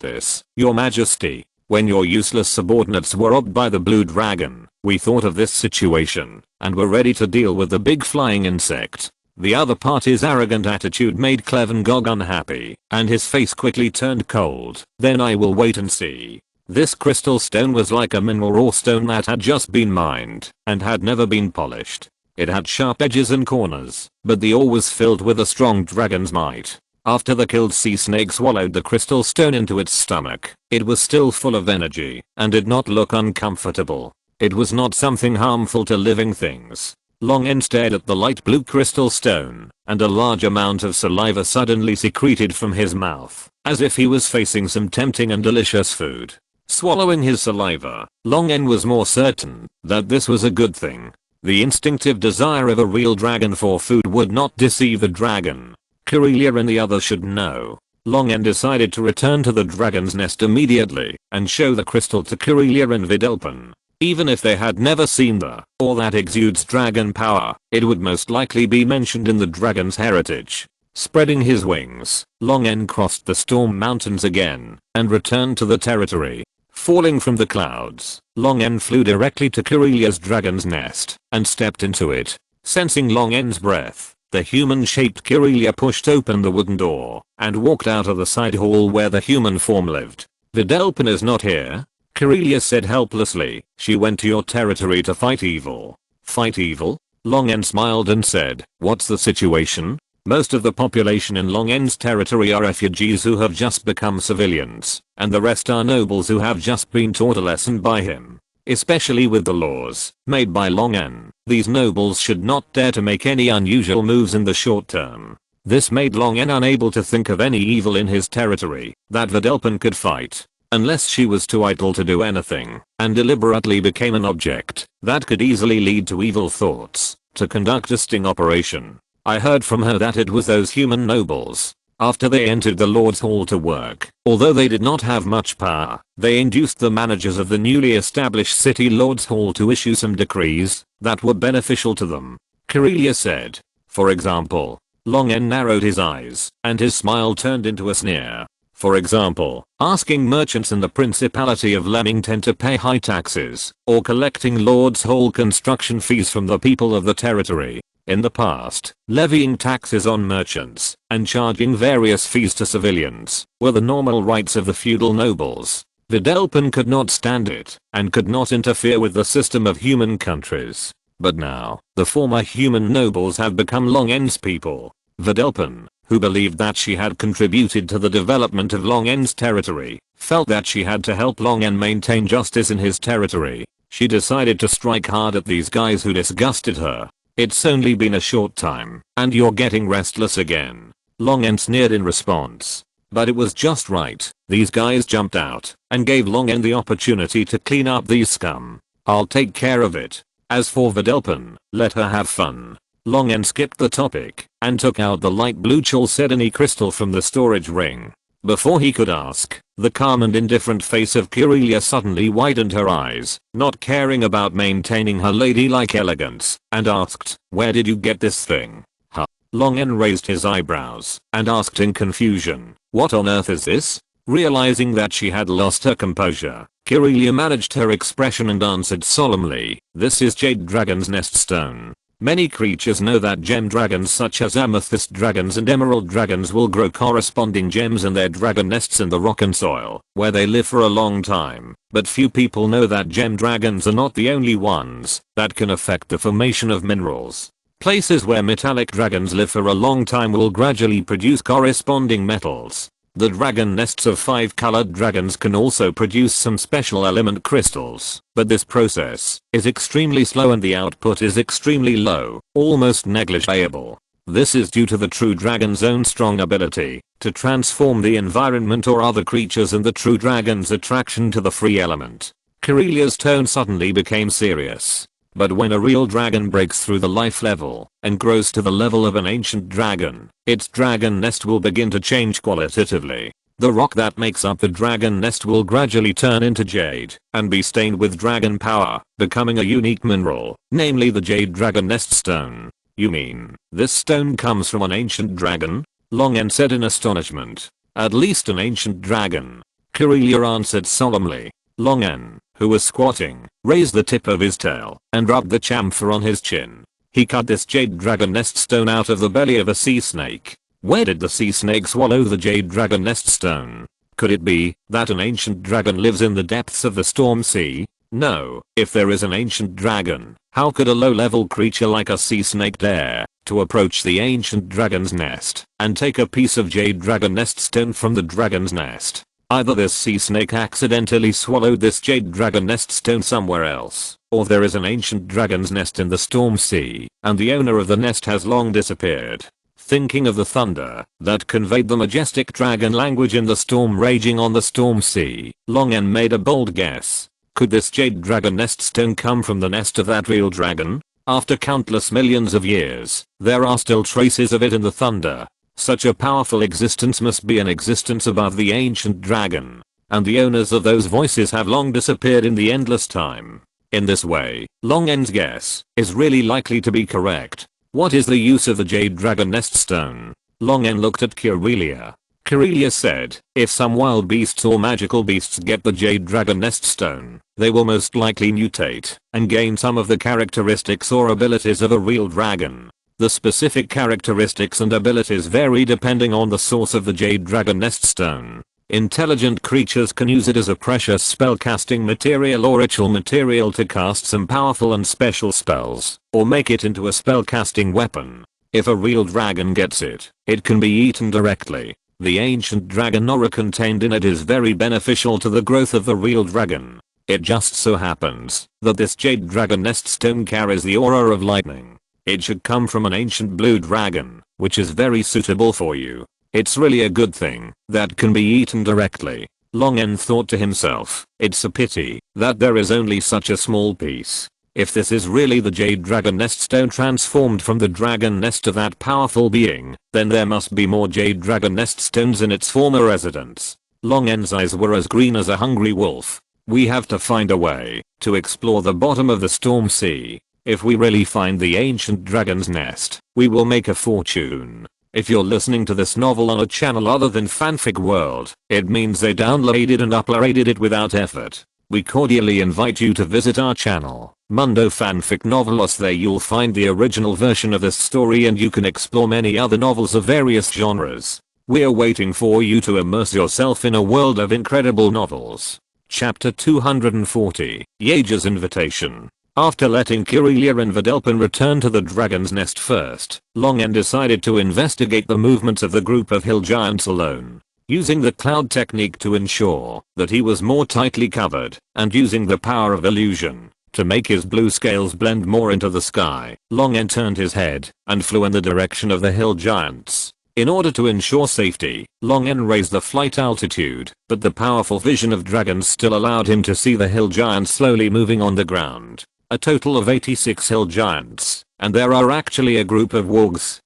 this, your majesty. When your useless subordinates were robbed by the blue dragon, we thought of this situation and were ready to deal with the big flying insect. The other party's arrogant attitude made Clivengog unhappy, and his face quickly turned cold. Then I will wait and see. This crystal stone was like a mineral raw stone that had just been mined and had never been polished. It had sharp edges and corners, but the ore was filled with a strong dragon's might. After the killed sea snake swallowed the crystal stone into its stomach, it was still full of energy and did not look uncomfortable. It was not something harmful to living things. Longen stared at the light blue crystal stone, and a large amount of saliva suddenly secreted from his mouth, as if he was facing some tempting and delicious food. Swallowing his saliva, Longen was more certain that this was a good thing. The instinctive desire of a real dragon for food would not deceive the dragon. Corellia and the others should know. Longen decided to return to the dragon's nest immediately and show the crystal to Corellia and Vidalpin. Even if they had never seen the ore that exudes dragon power, it would most likely be mentioned in the dragon's heritage. Spreading his wings, Longen crossed the storm mountains again and returned to the territory. Falling from the clouds, Longen flew directly to Corellia's dragon's nest and stepped into it. Sensing Longen's breath, the human-shaped Corellia pushed open the wooden door and walked out of the side hall where the human form lived. Vidalpin is not here, Corellia said helplessly. She went to your territory to fight evil. Fight evil? Longen smiled and said, what's the situation? Most of the population in Longen's territory are refugees who have just become civilians, and the rest are nobles who have just been taught a lesson by him. Especially with the laws made by Longen, these nobles should not dare to make any unusual moves in the short term. This made Longen unable to think of any evil in his territory that Vidalpin could fight, unless she was too idle to do anything, and deliberately became an object that could easily lead to evil thoughts to conduct a sting operation. I heard from her that it was those human nobles. After they entered the Lord's Hall to work, although they did not have much power, they induced the managers of the newly established City Lord's Hall to issue some decrees that were beneficial to them. Corellia said. For example, Longen narrowed his eyes, and his smile turned into a sneer. For example, asking merchants in the Principality of Leamington to pay high taxes, or collecting Lord's Hall construction fees from the people of the territory. In the past, levying taxes on merchants and charging various fees to civilians were the normal rights of the feudal nobles. Vidalpin could not stand it and could not interfere with the system of human countries. But now, the former human nobles have become Longen's people. Vidalpin, who believed that she had contributed to the development of Longen's territory, felt that she had to help Longen maintain justice in his territory. She decided to strike hard at these guys who disgusted her. It's only been a short time, and you're getting restless again. Longen sneered in response. But it was just right. These guys jumped out and gave Longen the opportunity to clean up these scum. I'll take care of it. As for Vidalpin, let her have fun. Longen skipped the topic and took out the light blue chalcedony crystal from the storage ring. Before he could ask, the calm and indifferent face of Corellia suddenly widened her eyes, not caring about maintaining her ladylike elegance, and asked, where did you get this thing? Huh? Longen raised his eyebrows and asked in confusion, what on earth is this? Realizing that she had lost her composure, Kirelia managed her expression and answered solemnly, "This is Jade Dragon's nest stone. Many creatures know that gem dragons such as amethyst dragons and emerald dragons will grow corresponding gems in their dragon nests in the rock and soil, where they live for a long time, but few people know that gem dragons are not the only ones that can affect the formation of minerals. Places where metallic dragons live for a long time will gradually produce corresponding metals. The dragon nests of 5-colored dragons can also produce some special element crystals, but this process is extremely slow and the output is extremely low, almost negligible. This is due to the true dragon's own strong ability to transform the environment or other creatures and the true dragon's attraction to the free element." Kirelia's tone suddenly became serious. But when a real dragon breaks through the life level and grows to the level of an ancient dragon, its dragon nest will begin to change qualitatively. The rock that makes up the dragon nest will gradually turn into jade and be stained with dragon power, becoming a unique mineral, namely the Jade Dragon Nest Stone. "You mean, this stone comes from an ancient dragon?" Longen said in astonishment. "At least an ancient dragon," Kirelia answered solemnly. Longen, who was squatting, raised the tip of his tail and rubbed the chamfer on his chin. He cut this Jade Dragon Nest Stone out of the belly of a sea snake. Where did the sea snake swallow the Jade Dragon Nest Stone? Could it be that an ancient dragon lives in the depths of the storm sea? No, if there is an ancient dragon, how could a low-level creature like a sea snake dare to approach the ancient dragon's nest and take a piece of Jade Dragon Nest Stone from the dragon's nest? Either this sea snake accidentally swallowed this Jade Dragon Nest Stone somewhere else, or there is an ancient dragon's nest in the storm sea, and the owner of the nest has long disappeared. Thinking of the thunder that conveyed the majestic dragon language in the storm raging on the storm sea, Longen made a bold guess. Could this Jade Dragon Nest Stone come from the nest of that real dragon? After countless millions of years, there are still traces of it in the thunder. Such a powerful existence must be an existence above the ancient dragon, and the owners of those voices have long disappeared in the endless time. In this way, Longen's guess is really likely to be correct. What is the use of the Jade Dragon Nest Stone? Longen looked at Kirelia. Kirelia said, if some wild beasts or magical beasts get the Jade Dragon Nest Stone, they will most likely mutate and gain some of the characteristics or abilities of a real dragon. The specific characteristics and abilities vary depending on the source of the Jade Dragon Nest Stone. Intelligent creatures can use it as a precious spellcasting material or ritual material to cast some powerful and special spells, or make it into a spellcasting weapon. If a real dragon gets it, it can be eaten directly. The ancient dragon aura contained in it is very beneficial to the growth of the real dragon. It just so happens that this Jade Dragon Nest Stone carries the aura of lightning. It should come from an ancient blue dragon, which is very suitable for you. It's really a good thing that can be eaten directly. Longen thought to himself, it's a pity that there is only such a small piece. If this is really the Jade Dragon Nest Stone transformed from the dragon nest of that powerful being, then there must be more Jade Dragon Nest Stones in its former residence. Longen's eyes were as green as a hungry wolf. We have to find a way to explore the bottom of the storm sea. If we really find the ancient dragon's nest, we will make a fortune. If you're listening to this novel on a channel other than Fanfic World, it means they downloaded and uploaded it without effort. We cordially invite you to visit our channel, Mundo Fanfic Novelos. There you'll find the original version of this story and you can explore many other novels of various genres. We're waiting for you to immerse yourself in a world of incredible novels. Chapter 240, Yaja's Invitation. After letting Kirelia and Videlpin return to the dragon's nest first, Longen decided to investigate the movements of the group of hill giants alone. Using the cloud technique to ensure that he was more tightly covered, and using the power of illusion to make his blue scales blend more into the sky, Longen turned his head and flew in the direction of the hill giants. In order to ensure safety, Longen raised the flight altitude, but the powerful vision of dragons still allowed him to see the hill giants slowly moving on the ground. A total of 86 hill giants, and there are actually a group of wargs.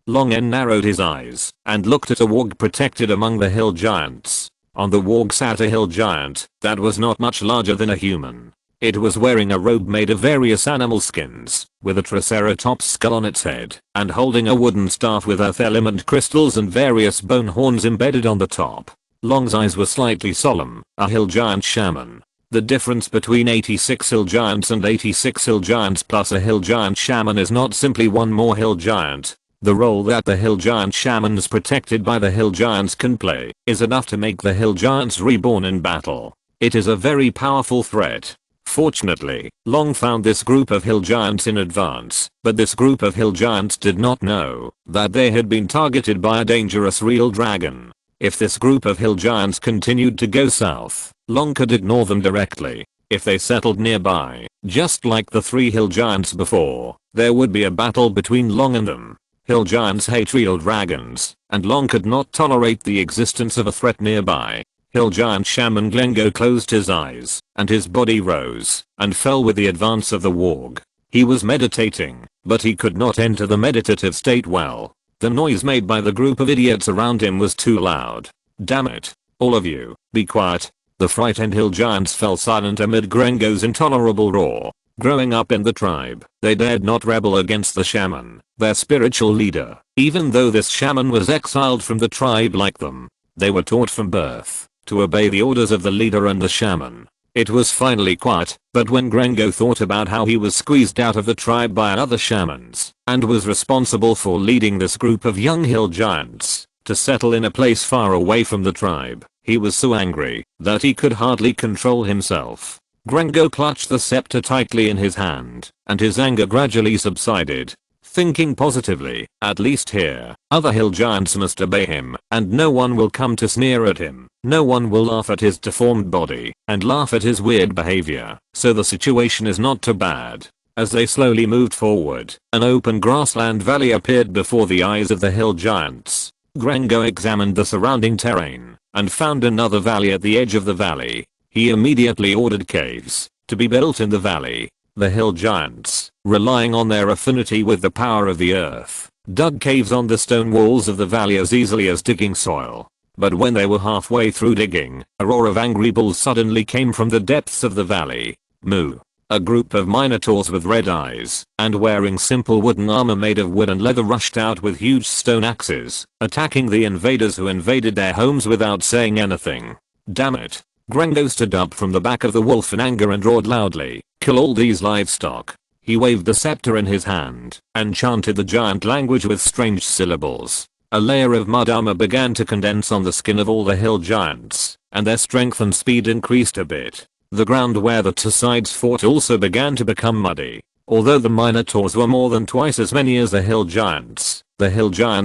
Longen narrowed his eyes and looked at a warg protected among the hill giants. On the warg sat a hill giant that was not much larger than a human. It was wearing a robe made of various animal skins, with a triceratops skull on its head, and holding a wooden staff with earth element crystals and various bone horns embedded on the top. Long's eyes were slightly solemn, a hill giant shaman. The difference between 86 hill giants and 86 hill giants plus a hill giant shaman is not simply one more hill giant. The role that the hill giant shamans protected by the hill giants can play is enough to make the hill giants reborn in battle. It is a very powerful threat. Fortunately, Long found this group of hill giants in advance, but this group of hill giants did not know that they had been targeted by a dangerous real dragon. If this group of hill giants continued to go south, Long could ignore them directly. If they settled nearby, just like the 3 hill giants before, there would be a battle between Long and them. Hill giants hate real dragons, and Long could not tolerate the existence of a threat nearby. Hill giant shaman Glengo closed his eyes, and his body rose and fell with the advance of the warg. He was meditating, but he could not enter the meditative state well. The noise made by the group of idiots around him was too loud. Damn it. All of you, be quiet. The frightened hill giants fell silent amid Grengo's intolerable roar. Growing up in the tribe, they dared not rebel against the shaman, their spiritual leader, even though this shaman was exiled from the tribe like them. They were taught from birth to obey the orders of the leader and the shaman. It was finally quiet, but when Grengo thought about how he was squeezed out of the tribe by other shamans, and was responsible for leading this group of young hill giants to settle in a place far away from the tribe, he was so angry that he could hardly control himself. Grengo clutched the scepter tightly in his hand, and his anger gradually subsided. Thinking positively, at least here, other hill giants must obey him, and no one will come to sneer at him. No one will laugh at his deformed body, and laugh at his weird behavior, so the situation is not too bad. As they slowly moved forward, an open grassland valley appeared before the eyes of the hill giants. Grengo examined the surrounding terrain, and found another valley at the edge of the valley. He immediately ordered caves to be built in the valley. The hill giants, relying on their affinity with the power of the earth, dug caves on the stone walls of the valley as easily as digging soil. But when they were halfway through digging, a roar of angry bulls suddenly came from the depths of the valley. Moo. A group of minotaurs with red eyes and wearing simple wooden armor made of wood and leather rushed out with huge stone axes, attacking the invaders who invaded their homes without saying anything. Damn it. Grengo stood up from the back of the wolf in anger and roared loudly, "Kill all these livestock." He waved the scepter in his hand and chanted the giant language with strange syllables. A layer of mud armor began to condense on the skin of all the hill giants, and their strength and speed increased a bit. The ground where the two sides fought also began to become muddy. Although the minotaurs were more than twice as many as the hill giants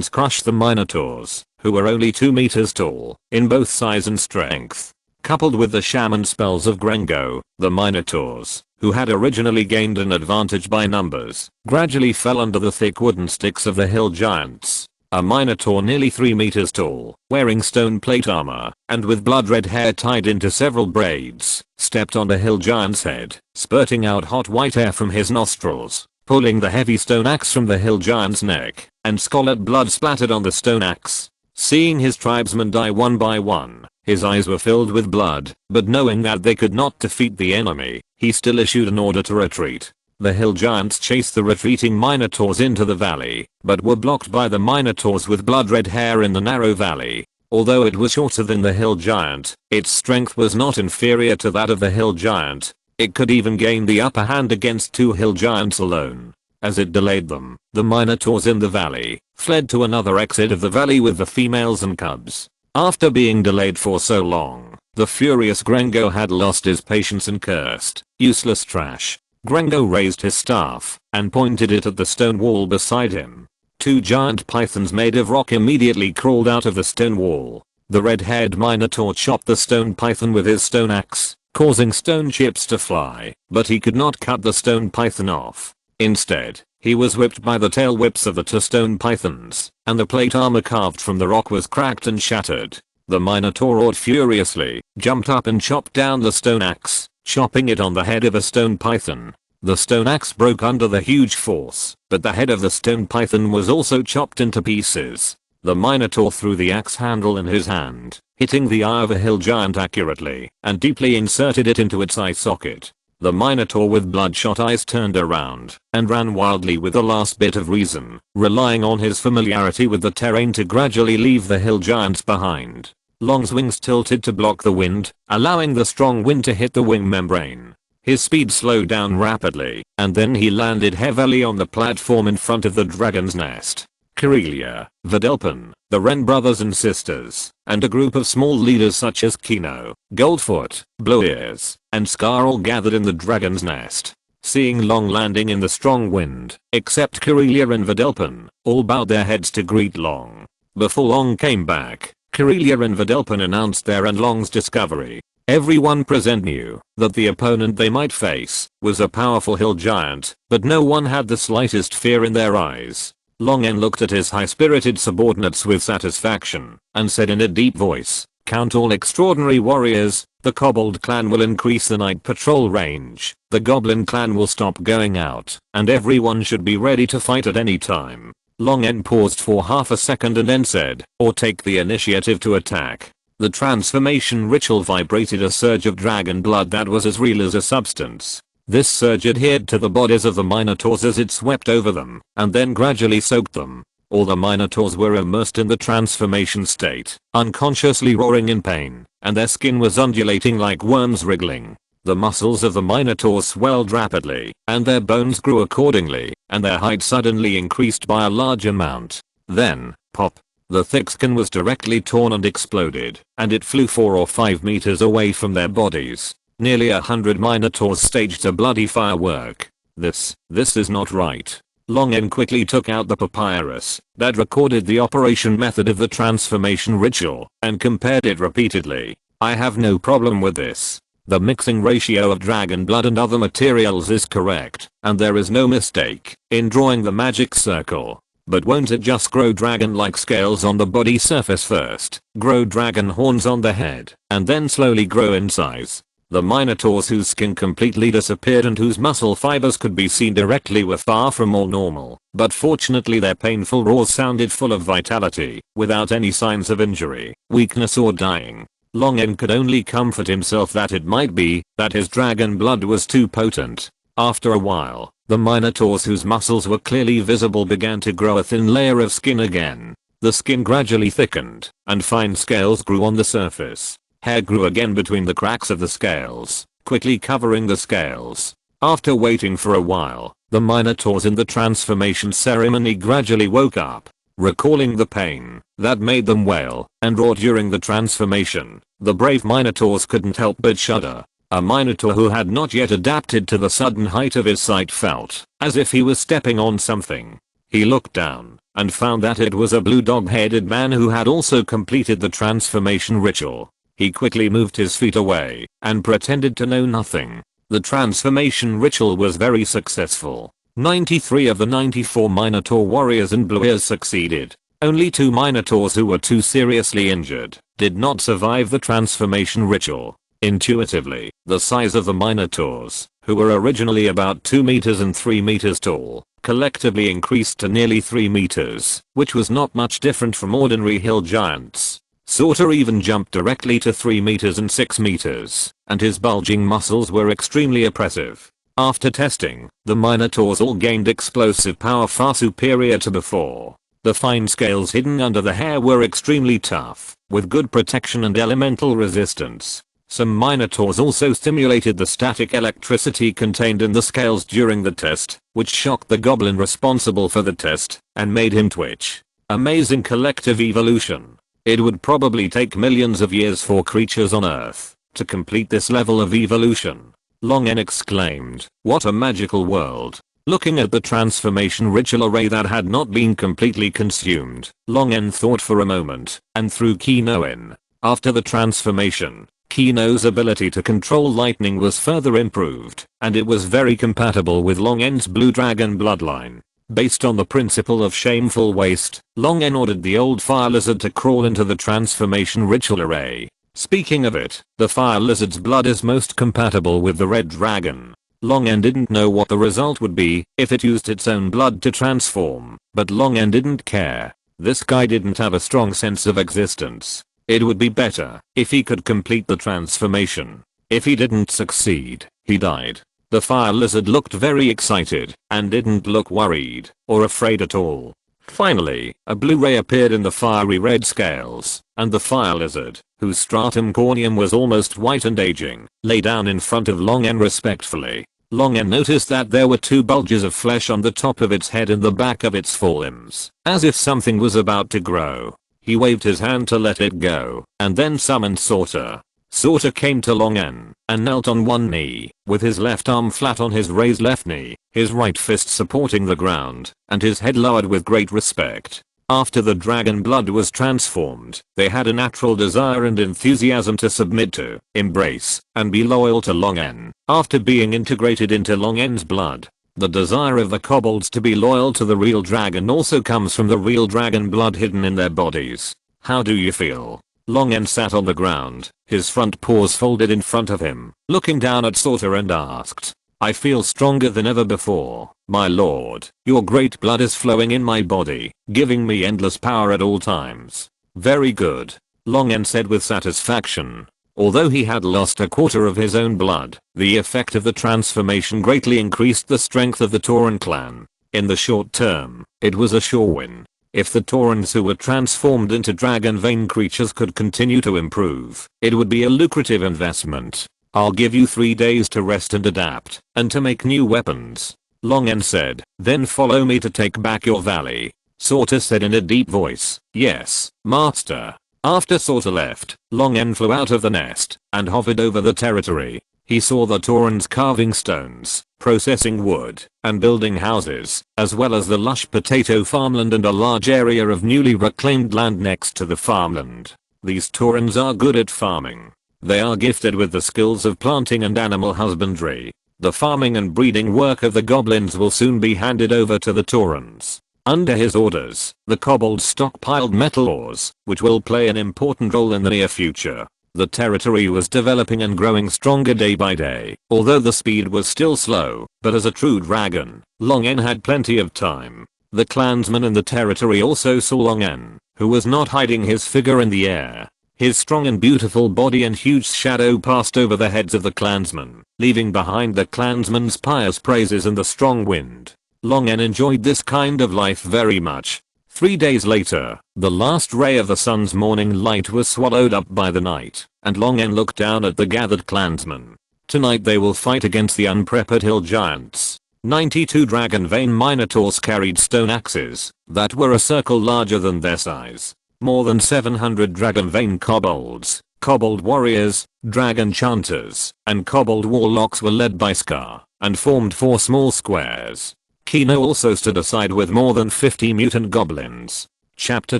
crushed the minotaurs, who were only 2 meters tall, in both size and strength. Coupled with the shaman spells of Grengo, the minotaurs, who had originally gained an advantage by numbers, gradually fell under the thick wooden sticks of the hill giants. A minotaur nearly 3 meters tall, wearing stone plate armor, and with blood-red hair tied into several braids, stepped on the hill giant's head, spurting out hot white air from his nostrils, pulling the heavy stone axe from the hill giant's neck, and scarlet blood splattered on the stone axe. Seeing his tribesmen die one by one, his eyes were filled with blood, but knowing that they could not defeat the enemy, he still issued an order to retreat. The hill giants chased the retreating minotaurs into the valley, but were blocked by the minotaurs with blood-red hair in the narrow valley. Although it was shorter than the hill giant, its strength was not inferior to that of the hill giant. It could even gain the upper hand against 2 hill giants alone. As it delayed them, the minotaurs in the valley fled to another exit of the valley with the females and cubs. After being delayed for so long, the furious Grengo had lost his patience and cursed, "Useless trash." Grengo raised his staff and pointed it at the stone wall beside him. 2 giant pythons made of rock immediately crawled out of the stone wall. The red-haired minotaur chopped the stone python with his stone axe, causing stone chips to fly, but he could not cut the stone python off. Instead, he was whipped by the tail whips of the 2 stone pythons, and the plate armor carved from the rock was cracked and shattered. The minotaur roared furiously, jumped up and chopped down the stone axe, chopping it on the head of a stone python. The stone axe broke under the huge force, but the head of the stone python was also chopped into pieces. The minotaur threw the axe handle in his hand, hitting the eye of a hill giant accurately, and deeply inserted it into its eye socket. The minotaur with bloodshot eyes turned around and ran wildly with the last bit of reason, relying on his familiarity with the terrain to gradually leave the hill giants behind. Long's wings tilted to block the wind, allowing the strong wind to hit the wing membrane. His speed slowed down rapidly, and then he landed heavily on the platform in front of the dragon's nest. Karelia, Vidalpin, the Wren brothers and sisters, and a group of small leaders such as Kino, Goldfoot, Blueears, and Scar all gathered in the dragon's nest. Seeing Long landing in the strong wind, except Karelia and Vidalpin, all bowed their heads to greet Long. Before Long came back, Karelia and Vidalpin announced their and Long's discovery. Everyone present knew that the opponent they might face was a powerful hill giant, but no one had the slightest fear in their eyes. Long looked at his high-spirited subordinates with satisfaction, and said in a deep voice, "Count all extraordinary warriors, the Kobold clan will increase the night patrol range, the Goblin clan will stop going out, and everyone should be ready to fight at any time." Long paused for half a second and then said, "Or take the initiative to attack." The transformation ritual vibrated a surge of dragon blood that was as real as a substance. This surge adhered to the bodies of the Minotaurs as it swept over them, and then gradually soaked them. All the Minotaurs were immersed in the transformation state, unconsciously roaring in pain, and their skin was undulating like worms wriggling. The muscles of the Minotaurs swelled rapidly, and their bones grew accordingly, and their height suddenly increased by a large amount. Then, pop! The thick skin was directly torn and exploded, and it flew 4 or 5 meters away from their bodies. Nearly 100 Minotaurs staged a bloody firework. This is not right. Long quickly took out the papyrus that recorded the operation method of the transformation ritual and compared it repeatedly. "I have no problem with this. The mixing ratio of dragon blood and other materials is correct, and there is no mistake in drawing the magic circle. But won't it just grow dragon-like scales on the body surface first, grow dragon horns on the head, and then slowly grow in size?" The Minotaurs whose skin completely disappeared and whose muscle fibers could be seen directly were far from all normal, but fortunately their painful roars sounded full of vitality, without any signs of injury, weakness or dying. Long could only comfort himself that it might be that his dragon blood was too potent. After a while, the Minotaurs whose muscles were clearly visible began to grow a thin layer of skin again. The skin gradually thickened, and fine scales grew on the surface. Hair grew again between the cracks of the scales, quickly covering the scales. After waiting for a while, the Minotaurs in the transformation ceremony gradually woke up, recalling the pain that made them wail and roar during the transformation. The brave Minotaurs couldn't help but shudder. A Minotaur who had not yet adapted to the sudden height of his sight felt as if he was stepping on something. He looked down and found that it was a blue dog-headed man who had also completed the transformation ritual. He quickly moved his feet away and pretended to know nothing. The transformation ritual was very successful. 93 of the 94 Minotaur warriors and Blueears succeeded. Only 2 Minotaurs who were too seriously injured did not survive the transformation ritual. Intuitively, the size of the Minotaurs, who were originally about 2 meters and 3 meters tall, collectively increased to nearly 3 meters, which was not much different from ordinary hill giants. Sorter even jumped directly to 3 meters and 6 meters, and his bulging muscles were extremely oppressive. After testing, the Minotaurs all gained explosive power far superior to before. The fine scales hidden under the hair were extremely tough, with good protection and elemental resistance. Some Minotaurs also stimulated the static electricity contained in the scales during the test, which shocked the goblin responsible for the test, and made him twitch. Amazing collective evolution. It would probably take millions of years for creatures on Earth to complete this level of evolution. Long exclaimed, "What a magical world." Looking at the transformation ritual array that had not been completely consumed, Long thought for a moment, and threw Kino in. After the transformation, Kino's ability to control lightning was further improved, and it was very compatible with Long's blue dragon bloodline. Based on the principle of shameful waste, Long ordered the old fire lizard to crawl into the transformation ritual array. Speaking of it, the fire lizard's blood is most compatible with the red dragon. Long didn't know what the result would be if it used its own blood to transform, but Long didn't care. This guy didn't have a strong sense of existence. It would be better if he could complete the transformation. If he didn't succeed, he died. The fire lizard looked very excited and didn't look worried or afraid at all. Finally, a blue ray appeared in the fiery red scales, and the fire lizard, whose stratum corneum was almost white and aging, lay down in front of Long N respectfully. Long N noticed that there were two bulges of flesh on the top of its head and the back of its forelimbs, as if something was about to grow. He waved his hand to let it go, and then summoned Sorter. Sorter came to Long N and knelt on one knee, with his left arm flat on his raised left knee, his right fist supporting the ground, and his head lowered with great respect. After the dragon blood was transformed, they had a natural desire and enthusiasm to submit to, embrace, and be loyal to Long N. After being integrated into Long N's blood, the desire of the kobolds to be loyal to the real dragon also comes from the real dragon blood hidden in their bodies. How do you feel? Long N sat on the ground, his front paws folded in front of him, looking down at Sorter and asked, I feel stronger than ever before, my lord. Your great blood is flowing in my body, giving me endless power at all times. Very good, Long N said with satisfaction. Although he had lost a quarter of his own blood, the effect of the transformation greatly increased the strength of the Tauren clan. In the short term, it was a sure win. If the Taurens who were transformed into dragon vein creatures could continue to improve, it would be a lucrative investment. I'll give you 3 days to rest and adapt, and to make new weapons, Long N said, then follow me to take back your valley. Sorter said in a deep voice, yes, master. After Sorter left, Long N flew out of the nest, and hovered over the territory. He saw the Taurens carving stones, processing wood, and building houses, as well as the lush potato farmland and a large area of newly reclaimed land next to the farmland. These Taurens are good at farming. They are gifted with the skills of planting and animal husbandry. The farming and breeding work of the goblins will soon be handed over to the Taurens. Under his orders, the kobolds stockpiled metal ores, which will play an important role in the near future. The territory was developing and growing stronger day by day, although the speed was still slow, but as a true dragon, Long N had plenty of time. The clansmen in the territory also saw Long N, who was not hiding his figure in the air. His strong and beautiful body and huge shadow passed over the heads of the clansmen, leaving behind the clansmen's pious praises and the strong wind. Long N enjoyed this kind of life very much. 3 days later, the last ray of the sun's morning light was swallowed up by the night, and Long N looked down at the gathered clansmen. Tonight they will fight against the unprepared hill giants. 92 dragon vein minotaurs carried stone axes that were a circle larger than their size. More than 700 dragon vein kobolds, kobold warriors, dragon chanters, and kobold warlocks were led by Scar, and formed 4 small squares. Kino also stood aside with more than 50 mutant goblins. Chapter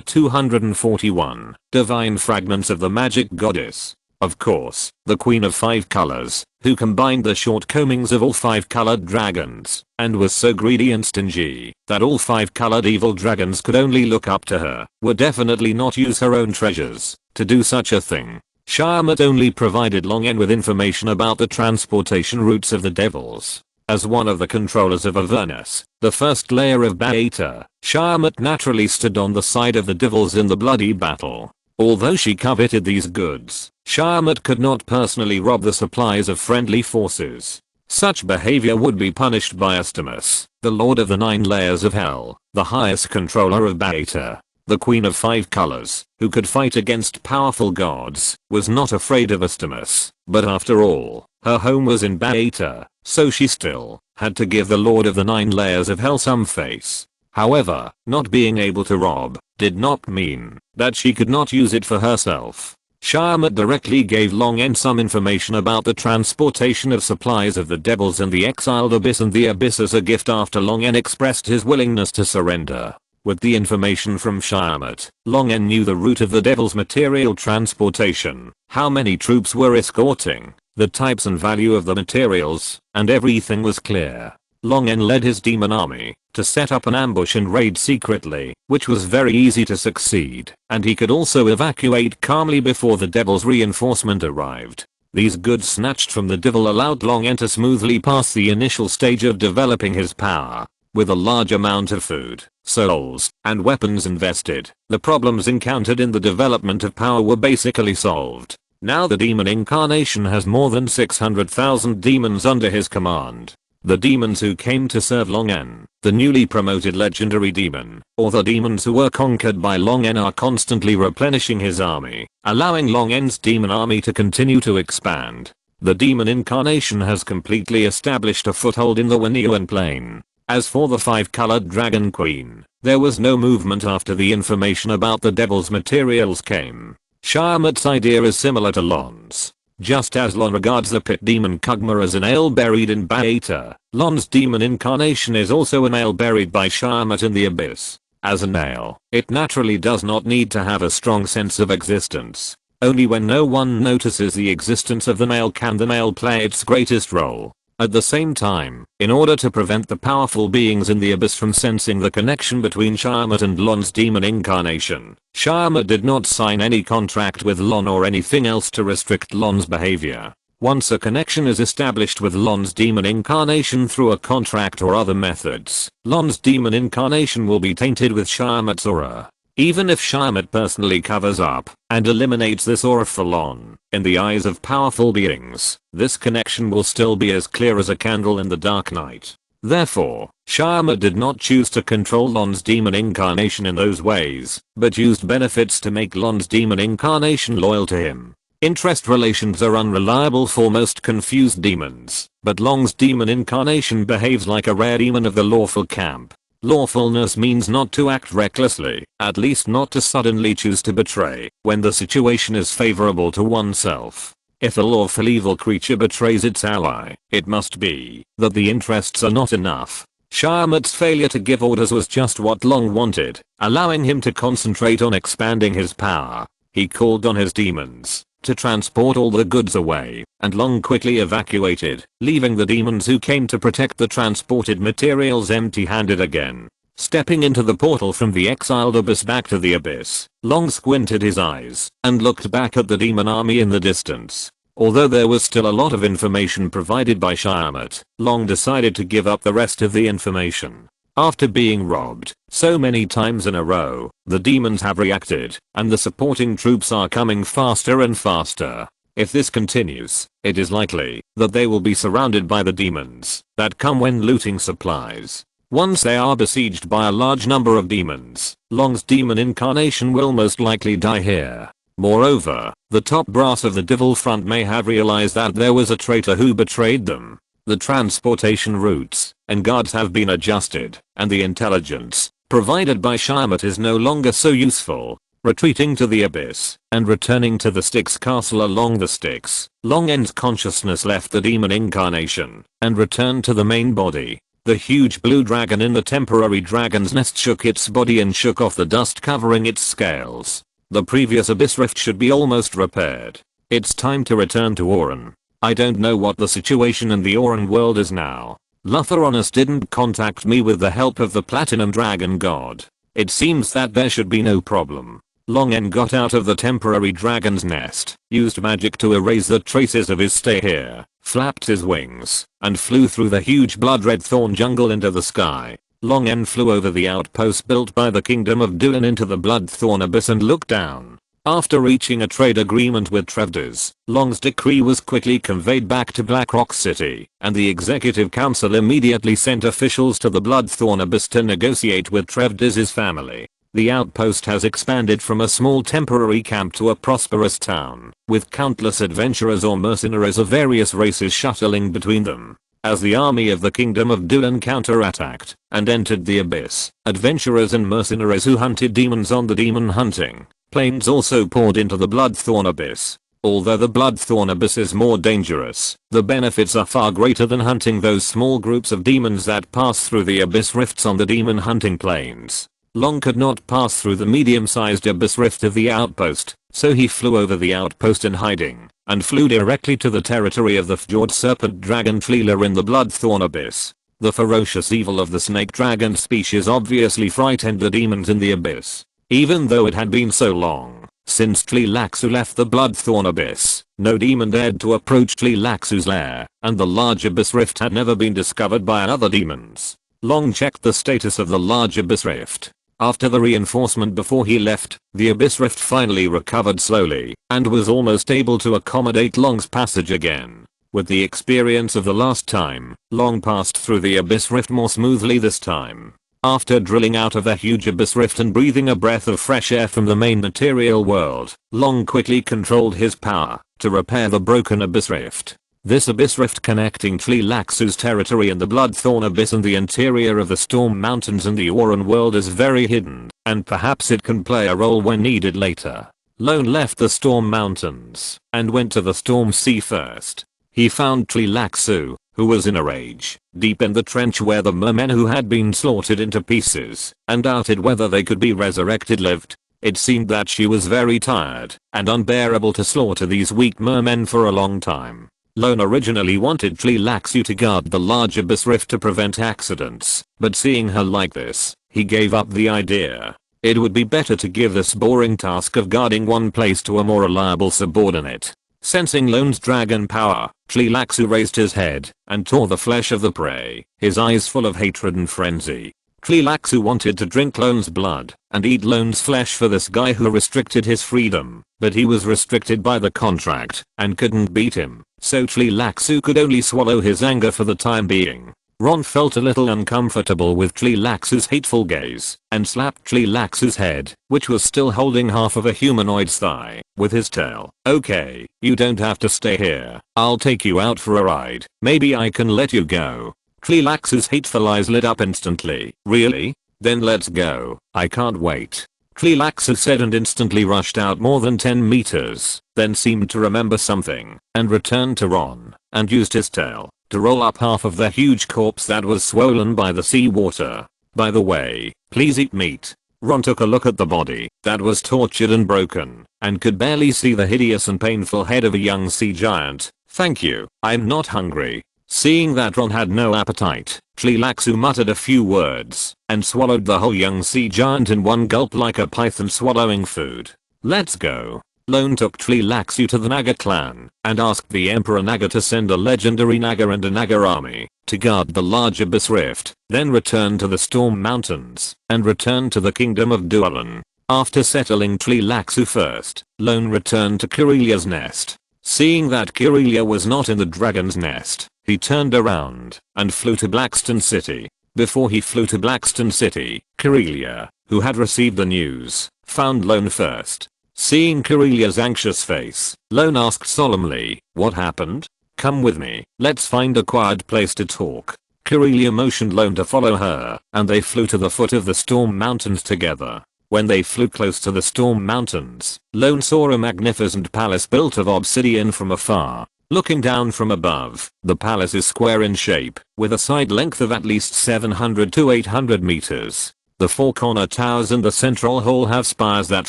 241, Divine Fragments of the Magic Goddess. Of course, the Queen of 5 Colors, who combined the shortcomings of all 5-colored dragons, and was so greedy and stingy that all 5-colored evil dragons could only look up to her, would definitely not use her own treasures to do such a thing. Shyamut only provided Long N with information about the transportation routes of the devils. As one of the controllers of Avernus, the first layer of Beta, Shyamut naturally stood on the side of the devils in the bloody battle. Although she coveted these goods, Shyamut could not personally rob the supplies of friendly forces. Such behavior would be punished by Astamus, the Lord of the 9 Layers of Hell, the highest controller of Beta. The Queen of 5 Colors, who could fight against powerful gods, was not afraid of Astamus, but after all, her home was in Beta, so she still had to give the Lord of the 9 Layers of Hell some face. However, not being able to rob did not mean that she could not use it for herself. Shyamut directly gave Long N some information about the transportation of supplies of the devils and the exiled abyss and the abyss as a gift after Long N expressed his willingness to surrender. With the information from Shyamut, Long N knew the route of the devil's material transportation, how many troops were escorting, the types and value of the materials, and everything was clear. Long N led his demon army to set up an ambush and raid secretly, which was very easy to succeed, and he could also evacuate calmly before the devil's reinforcement arrived. These goods snatched from the devil allowed Long N to smoothly pass the initial stage of developing his power. With a large amount of food, souls, and weapons invested, the problems encountered in the development of power were basically solved. Now the demon incarnation has more than 600,000 demons under his command. The demons who came to serve Long N, the newly promoted legendary demon, or the demons who were conquered by Long N, are constantly replenishing his army, allowing Long N's demon army to continue to expand. The demon incarnation has completely established a foothold in the Wanyuan plane. As for the 5-colored dragon queen, there was no movement after the information about the devil's materials came. Shyama's idea is similar to Lon's. Just as Lon regards the pit demon Kugma as an ale buried in Beta, Lon's demon incarnation is also an ale buried by Shyama in the abyss. As an ale, it naturally does not need to have a strong sense of existence. Only when no one notices the existence of the male can the male play its greatest role. At the same time, in order to prevent the powerful beings in the abyss from sensing the connection between Shyama and Lon's demon incarnation, Shyama did not sign any contract with Lon or anything else to restrict Lon's behavior. Once a connection is established with Lon's demon incarnation through a contract or other methods, Lon's demon incarnation will be tainted with Shyama's aura. Even if Shyama personally covers up and eliminates this aura for Lon, in the eyes of powerful beings, this connection will still be as clear as a candle in the dark night. Therefore, Shyama did not choose to control Lon's demon incarnation in those ways, but used benefits to make Lon's demon incarnation loyal to him. Interest relations are unreliable for most confused demons, but Lon's demon incarnation behaves like a rare demon of the lawful camp. Lawfulness means not to act recklessly, at least not to suddenly choose to betray, when the situation is favorable to oneself. If a lawful evil creature betrays its ally, it must be that the interests are not enough. Shyama's failure to give orders was just what Long wanted, allowing him to concentrate on expanding his power. He called on his demons to transport all the goods away, and Long quickly evacuated, leaving the demons who came to protect the transported materials empty-handed again. Stepping into the portal from the exiled abyss back to the abyss, Long squinted his eyes and looked back at the demon army in the distance. Although there was still a lot of information provided by Shyama, Long decided to give up the rest of the information. After being robbed so many times in a row, the demons have reacted, and the supporting troops are coming faster and faster. If this continues, it is likely that they will be surrounded by the demons that come when looting supplies. Once they are besieged by a large number of demons, Long's demon incarnation will most likely die here. Moreover, the top brass of the Devil Front may have realized that there was a traitor who betrayed them. The transportation routes and guards have been adjusted, and the intelligence provided by Shyama is no longer so useful. Retreating to the abyss and returning to the Styx castle along the Styx, Long N's consciousness left the demon incarnation and returned to the main body. The huge blue dragon in the temporary dragon's nest shook its body and shook off the dust covering its scales. The previous abyss rift should be almost repaired. It's time to return to Auran. I don't know what the situation in the Auran world is now. Lutheronus didn't contact me with the help of the Platinum Dragon God. It seems that there should be no problem. Long N got out of the temporary dragon's nest, used magic to erase the traces of his stay here, flapped his wings, and flew through the huge blood-red thorn jungle into the sky. Long N flew over the outpost built by the Kingdom of Dulan into the Bloodthorn Abyss and looked down. After reaching a trade agreement with Trevdes, Long's decree was quickly conveyed back to Blackrock City, and the Executive Council immediately sent officials to the Bloodthorn Abyss to negotiate with Trevdes' family. The outpost has expanded from a small temporary camp to a prosperous town, with countless adventurers or mercenaries of various races shuttling between them. As the army of the Kingdom of Dulan counterattacked and entered the abyss, adventurers and mercenaries who hunted demons on the demon hunting planes also poured into the Bloodthorn Abyss. Although the Bloodthorn Abyss is more dangerous, the benefits are far greater than hunting those small groups of demons that pass through the abyss rifts on the demon hunting planes. Long could not pass through the medium-sized abyss rift of the outpost, so he flew over the outpost in hiding, and flew directly to the territory of the fjord serpent dragon Tleela in the Bloodthorn Abyss. The ferocious evil of the snake dragon species obviously frightened the demons in the abyss. Even though it had been so long since Tleelaxu left the Bloodthorn Abyss, no demon dared to approach Tleelaxu's lair, and the large abyss rift had never been discovered by other demons. Long checked the status of the large abyss rift. After the reinforcement before he left, the abyss rift finally recovered slowly, and was almost able to accommodate Long's passage again. With the experience of the last time, Long passed through the abyss rift more smoothly this time. After drilling out of the huge abyss rift and breathing a breath of fresh air from the main material world, Long quickly controlled his power to repair the broken abyss rift. This abyss rift connecting Tleilaxu's territory and the Bloodthorn Abyss and the interior of the Storm Mountains and the Auran world is very hidden, and perhaps it can play a role when needed later. Lone left the Storm Mountains and went to the Storm Sea first. He found Tleilaxu, who was in a rage, deep in the trench where the mermen who had been slaughtered into pieces and doubted whether they could be resurrected lived. It seemed that she was very tired and unbearable to slaughter these weak mermen for a long time. Lone originally wanted Tleilaxu to guard the large abyss rift to prevent accidents, but seeing her like this, he gave up the idea. It would be better to give this boring task of guarding one place to a more reliable subordinate. Sensing Lone's dragon power, Tleilaxu raised his head and tore the flesh of the prey, his eyes full of hatred and frenzy. Tleilaxu wanted to drink Lone's blood and eat Lone's flesh for this guy who restricted his freedom, but he was restricted by the contract and couldn't beat him, so Tleilaxu could only swallow his anger for the time being. Ron felt a little uncomfortable with Tleilaxu's hateful gaze and slapped Tleilaxu's head, which was still holding half of a humanoid's thigh, with his tail. Okay, you don't have to stay here. I'll take you out for a ride. Maybe I can let you go. Tleilaxu's hateful eyes lit up instantly. Really? Then let's go. I can't wait. Tleilaxu said and instantly rushed out more than 10 meters, then seemed to remember something and returned to Ron and used his tail to roll up half of the huge corpse that was swollen by the seawater. By the way, please eat meat. Ron took a look at the body that was tortured and broken and could barely see the hideous and painful head of a young sea giant. Thank you, I'm not hungry. Seeing that Ron had no appetite, Tleilaxu muttered a few words and swallowed the whole young sea giant in one gulp like a python swallowing food. Let's go. Lone took Tleilaxu to the Naga clan and asked the Emperor Naga to send a legendary Naga and a Naga army to guard the large abyss rift, then return to the Storm Mountains and return to the kingdom of Dualan. After settling Tleilaxu first, Lone returned to Kirelia's nest. Seeing that Kirelia was not in the dragon's nest, he turned around and flew to Blackstone City. Before he flew to Blackstone City, Kirelia, who had received the news, found Lone first. Seeing Kirelia's anxious face, Lone asked solemnly, "What happened? Come with me, let's find a quiet place to talk." Kirelia motioned Lone to follow her, and they flew to the foot of the Storm Mountains together. When they flew close to the Storm Mountains, Lone saw a magnificent palace built of obsidian from afar. Looking down from above, the palace is square in shape, with a side length of at least 700 to 800 meters. The four corner towers and the central hall have spires that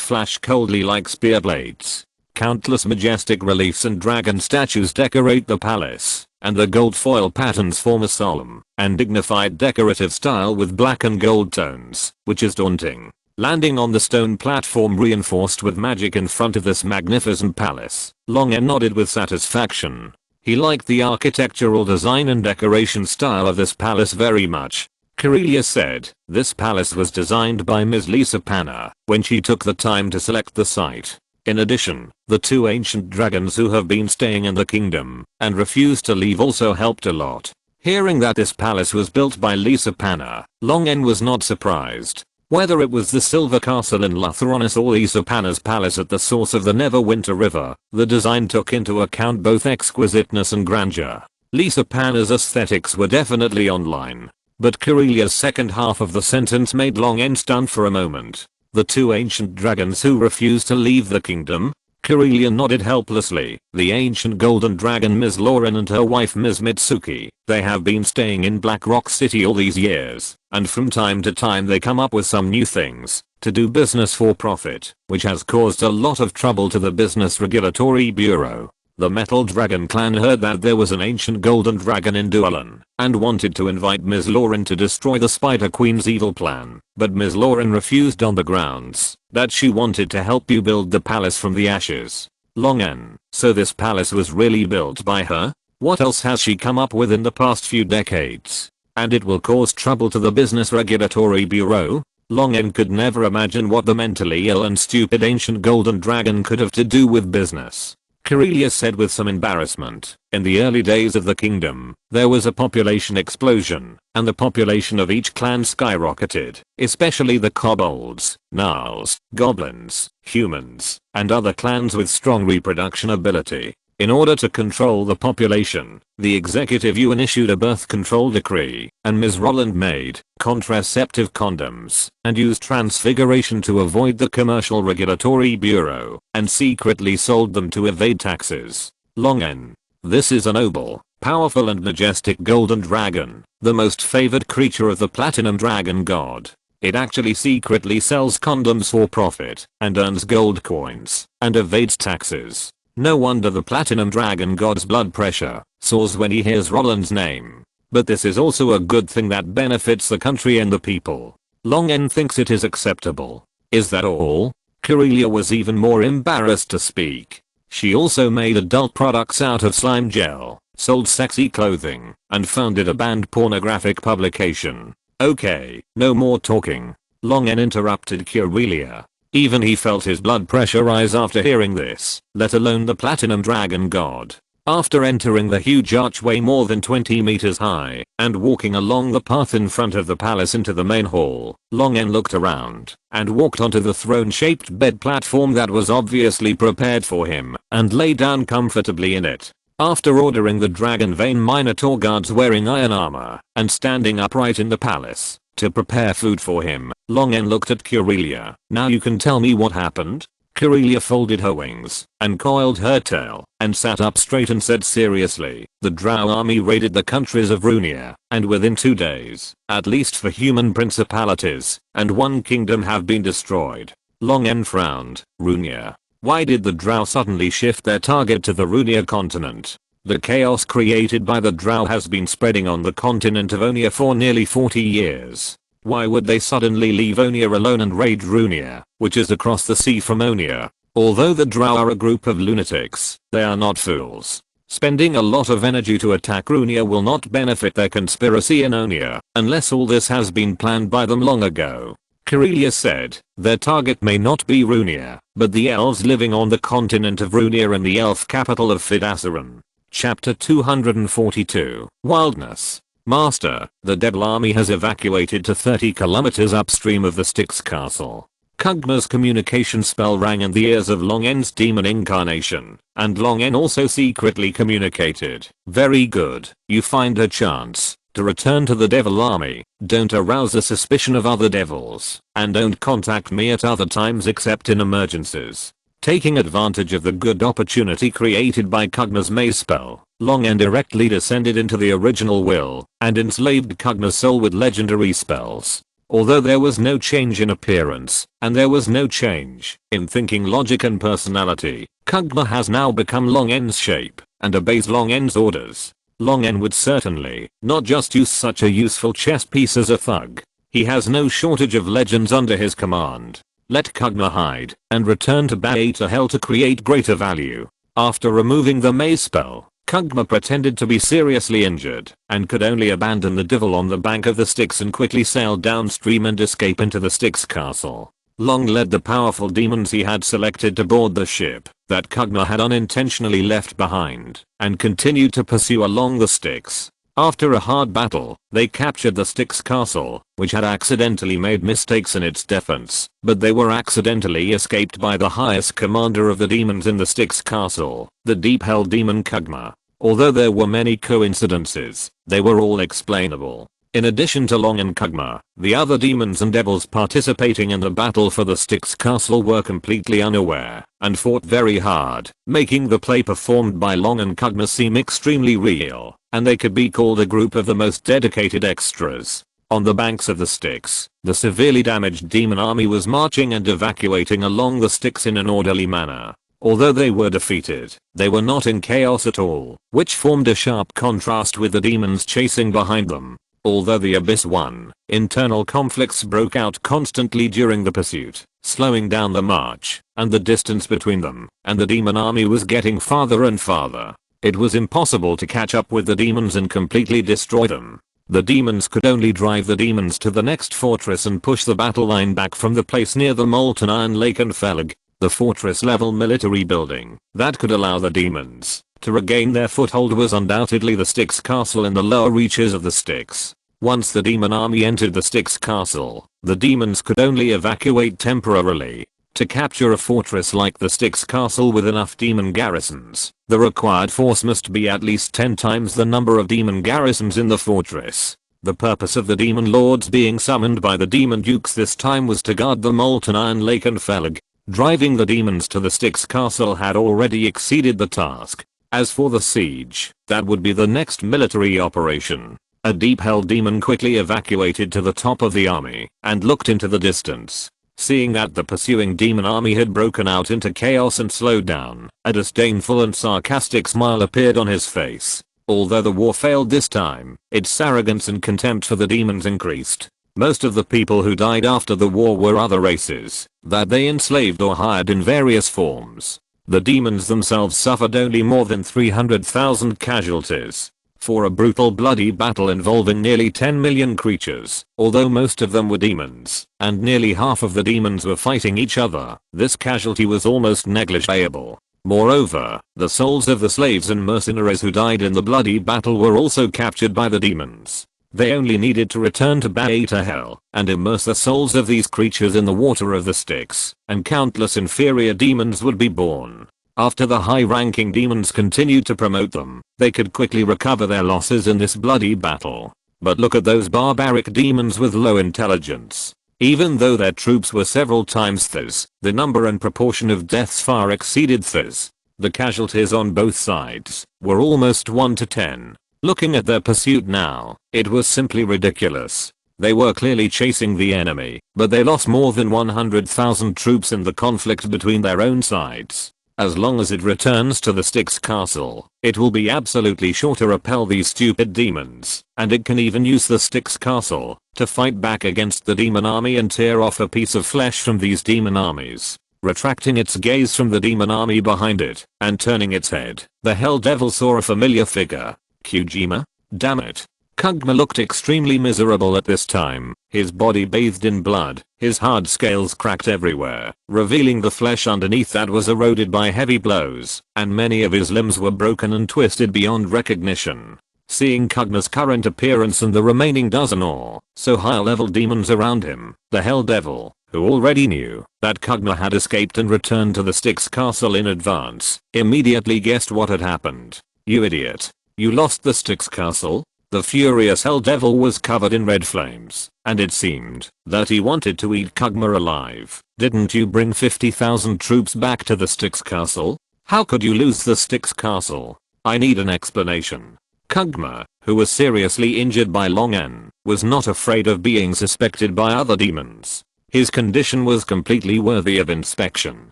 flash coldly like spear blades. Countless majestic reliefs and dragon statues decorate the palace, and the gold foil patterns form a solemn and dignified decorative style with black and gold tones, which is daunting. Landing on the stone platform reinforced with magic in front of this magnificent palace, Longen nodded with satisfaction. He liked the architectural design and decoration style of this palace very much. Kirelia said, "This palace was designed by Ms. Lisa Panna when she took the time to select the site. In addition, the two ancient dragons who have been staying in the kingdom and refused to leave also helped a lot." Hearing that this palace was built by Lisa Panna, Longen was not surprised. Whether it was the Silver Castle in Luthronis or Lisa Panna's palace at the source of the Neverwinter River, the design took into account both exquisiteness and grandeur. Lisa Panna's aesthetics were definitely online. But Kirelia's second half of the sentence made Longen stunned for a moment. The two ancient dragons who refused to leave the kingdom? Kirelia nodded helplessly. The ancient golden dragon Ms. Lauren and her wife Ms. Mitsuki. They have been staying in Black Rock City all these years, and from time to time they come up with some new things to do business for profit, which has caused a lot of trouble to the Business Regulatory Bureau. The Metal Dragon clan heard that there was an ancient golden dragon in Dualan and wanted to invite Ms. Lauren to destroy the Spider Queen's evil plan, but Ms. Lauren refused on the grounds that she wanted to help you build the palace from the ashes. Longen, so this palace was really built by her? What else has she come up with in the past few decades? And it will cause trouble to the Business Regulatory Bureau? Longen could never imagine what the mentally ill and stupid ancient golden dragon could have to do with business. Corellia said with some embarrassment. In the early days of the kingdom, there was a population explosion, and the population of each clan skyrocketed, especially the kobolds, gnolls, goblins, humans, and other clans with strong reproduction ability. In order to control the population, the executive yuan issued a birth control decree, and Ms. Roland made contraceptive condoms and used transfiguration to avoid the Commercial Regulatory Bureau and secretly sold them to evade taxes. Long N. This is a noble, powerful and majestic golden dragon, the most favored creature of the platinum dragon god. It actually secretly sells condoms for profit and earns gold coins and evades taxes. No wonder the platinum dragon god's blood pressure soars when he hears Roland's name. But this is also a good thing that benefits the country and the people. Long N thinks it is acceptable. Is that all? Corellia was even more embarrassed to speak. She also made adult products out of slime gel, sold sexy clothing, and founded a banned pornographic publication. Okay, no more talking. Long N interrupted Corellia. Even he felt his blood pressure rise after hearing this, let alone the platinum dragon god. After entering the huge archway more than 20 meters high, and walking along the path in front of the palace into the main hall, Long N looked around, and walked onto the throne-shaped bed platform that was obviously prepared for him, and lay down comfortably in it. After ordering the dragon vein minotaur guards wearing iron armor, and standing upright in the palace, to prepare food for him, Long N looked at Corellia. Now you can tell me what happened? Corellia folded her wings, and coiled her tail, and sat up straight and said seriously, the Drow army raided the countries of Runia, and within 2 days, at least for human principalities, and 1 kingdom have been destroyed. Long N frowned. Runia. Why did the Drow suddenly shift their target to the Runia continent? The chaos created by the Drow has been spreading on the continent of Onia for nearly 40 years. Why would they suddenly leave Onia alone and raid Runia, which is across the sea from Onia? Although the Drow are a group of lunatics, they are not fools. Spending a lot of energy to attack Runia will not benefit their conspiracy in Onia, unless all this has been planned by them long ago. Corellia said, their target may not be Runia, but the elves living on the continent of Runia and the elf capital of Fidassaran. Chapter 242. Wildness. Master, the Devil Army has evacuated to 30 kilometers upstream of the Styx castle. Kugma's communication spell rang in the ears of Long N's demon incarnation, and Long N also secretly communicated. Very good, you find a chance to return to the Devil Army, don't arouse the suspicion of other devils, and don't contact me at other times except in emergencies. Taking advantage of the good opportunity created by Kugma's maze spell, Long N directly descended into the original will and enslaved Kugma's soul with legendary spells. Although there was no change in appearance, and there was no change in thinking logic and personality, Kugma has now become Long N's shape and obeys Long N's orders. Long N would certainly not just use such a useful chess piece as a thug. He has no shortage of legends under his command. Let Kugma hide and return to Beta Hell to create greater value. After removing the maze spell, Kugma pretended to be seriously injured and could only abandon the devil on the bank of the Styx and quickly sail downstream and escape into the Styx castle. Long led the powerful demons he had selected to board the ship that Kugma had unintentionally left behind and continued to pursue along the Styx. After a hard battle, they captured the Styx castle, which had accidentally made mistakes in its defense, but they were accidentally escaped by the highest commander of the demons in the Styx castle, the deep hell demon Kugma. Although there were many coincidences, they were all explainable. In addition to Long and Kugma, the other demons and devils participating in the battle for the Styx castle were completely unaware and fought very hard, making the play performed by Long and Kugma seem extremely real, and they could be called a group of the most dedicated extras. On the banks of the Styx, the severely damaged demon army was marching and evacuating along the Styx in an orderly manner. Although they were defeated, they were not in chaos at all, which formed a sharp contrast with the demons chasing behind them. Although the Abyss won, internal conflicts broke out constantly during the pursuit, slowing down the march, and the distance between them and the demon army was getting farther and farther. It was impossible to catch up with the demons and completely destroy them. The demons could only drive the demons to the next fortress and push the battle line back from the place near the molten iron lake and Felag. The fortress level military building that could allow the demons to regain their foothold was undoubtedly the Styx castle in the lower reaches of the Styx. Once the demon army entered the Styx castle, the demons could only evacuate temporarily. To capture a fortress like the Styx castle with enough demon garrisons, the required force must be at least 10 times the number of demon garrisons in the fortress. The purpose of the demon lords being summoned by the demon dukes this time was to guard the molten iron lake and Felag. Driving the demons to the Styx castle had already exceeded the task. As for the siege, that would be the next military operation. A deep-held demon quickly evacuated to the top of the army and looked into the distance. Seeing that the pursuing demon army had broken out into chaos and slowed down, a disdainful and sarcastic smile appeared on his face. Although the war failed this time, its arrogance and contempt for the demons increased. Most of the people who died after the war were other races that they enslaved or hired in various forms. The demons themselves suffered only more than 300,000 casualties. For a brutal bloody battle involving nearly 10 million creatures, although most of them were demons, and nearly half of the demons were fighting each other, this casualty was almost negligible. Moreover, the souls of the slaves and mercenaries who died in the bloody battle were also captured by the demons. They only needed to return to Beta Hell and immerse the souls of these creatures in the water of the Styx, and countless inferior demons would be born. After the high-ranking demons continued to promote them, they could quickly recover their losses in this bloody battle. But look at those barbaric demons with low intelligence. Even though their troops were several times theirs, the number and proportion of deaths far exceeded theirs. The casualties on both sides were almost 1 to 10. Looking at their pursuit now, it was simply ridiculous. They were clearly chasing the enemy, but they lost more than 100,000 troops in the conflict between their own sides. As long as it returns to the Styx castle, it will be absolutely sure to repel these stupid demons, and it can even use the Styx castle to fight back against the demon army and tear off a piece of flesh from these demon armies. Retracting its gaze from the demon army behind it, and turning its head, the Hell Devil saw a familiar figure. Kujima? Damn it. Kugma looked extremely miserable at this time, his body bathed in blood, his hard scales cracked everywhere, revealing the flesh underneath that was eroded by heavy blows, and many of his limbs were broken and twisted beyond recognition. Seeing Kugma's current appearance and the remaining dozen or so high-level demons around him, the Hell Devil, who already knew that Kugma had escaped and returned to the Styx castle in advance, immediately guessed what had happened. You idiot. You lost the Styx castle? The furious Hell Devil was covered in red flames, and it seemed that he wanted to eat Kugma alive. Didn't you bring 50,000 troops back to the Styx castle? How could you lose the Styx castle? I need an explanation. Kugma, who was seriously injured by Longen, was not afraid of being suspected by other demons. His condition was completely worthy of inspection.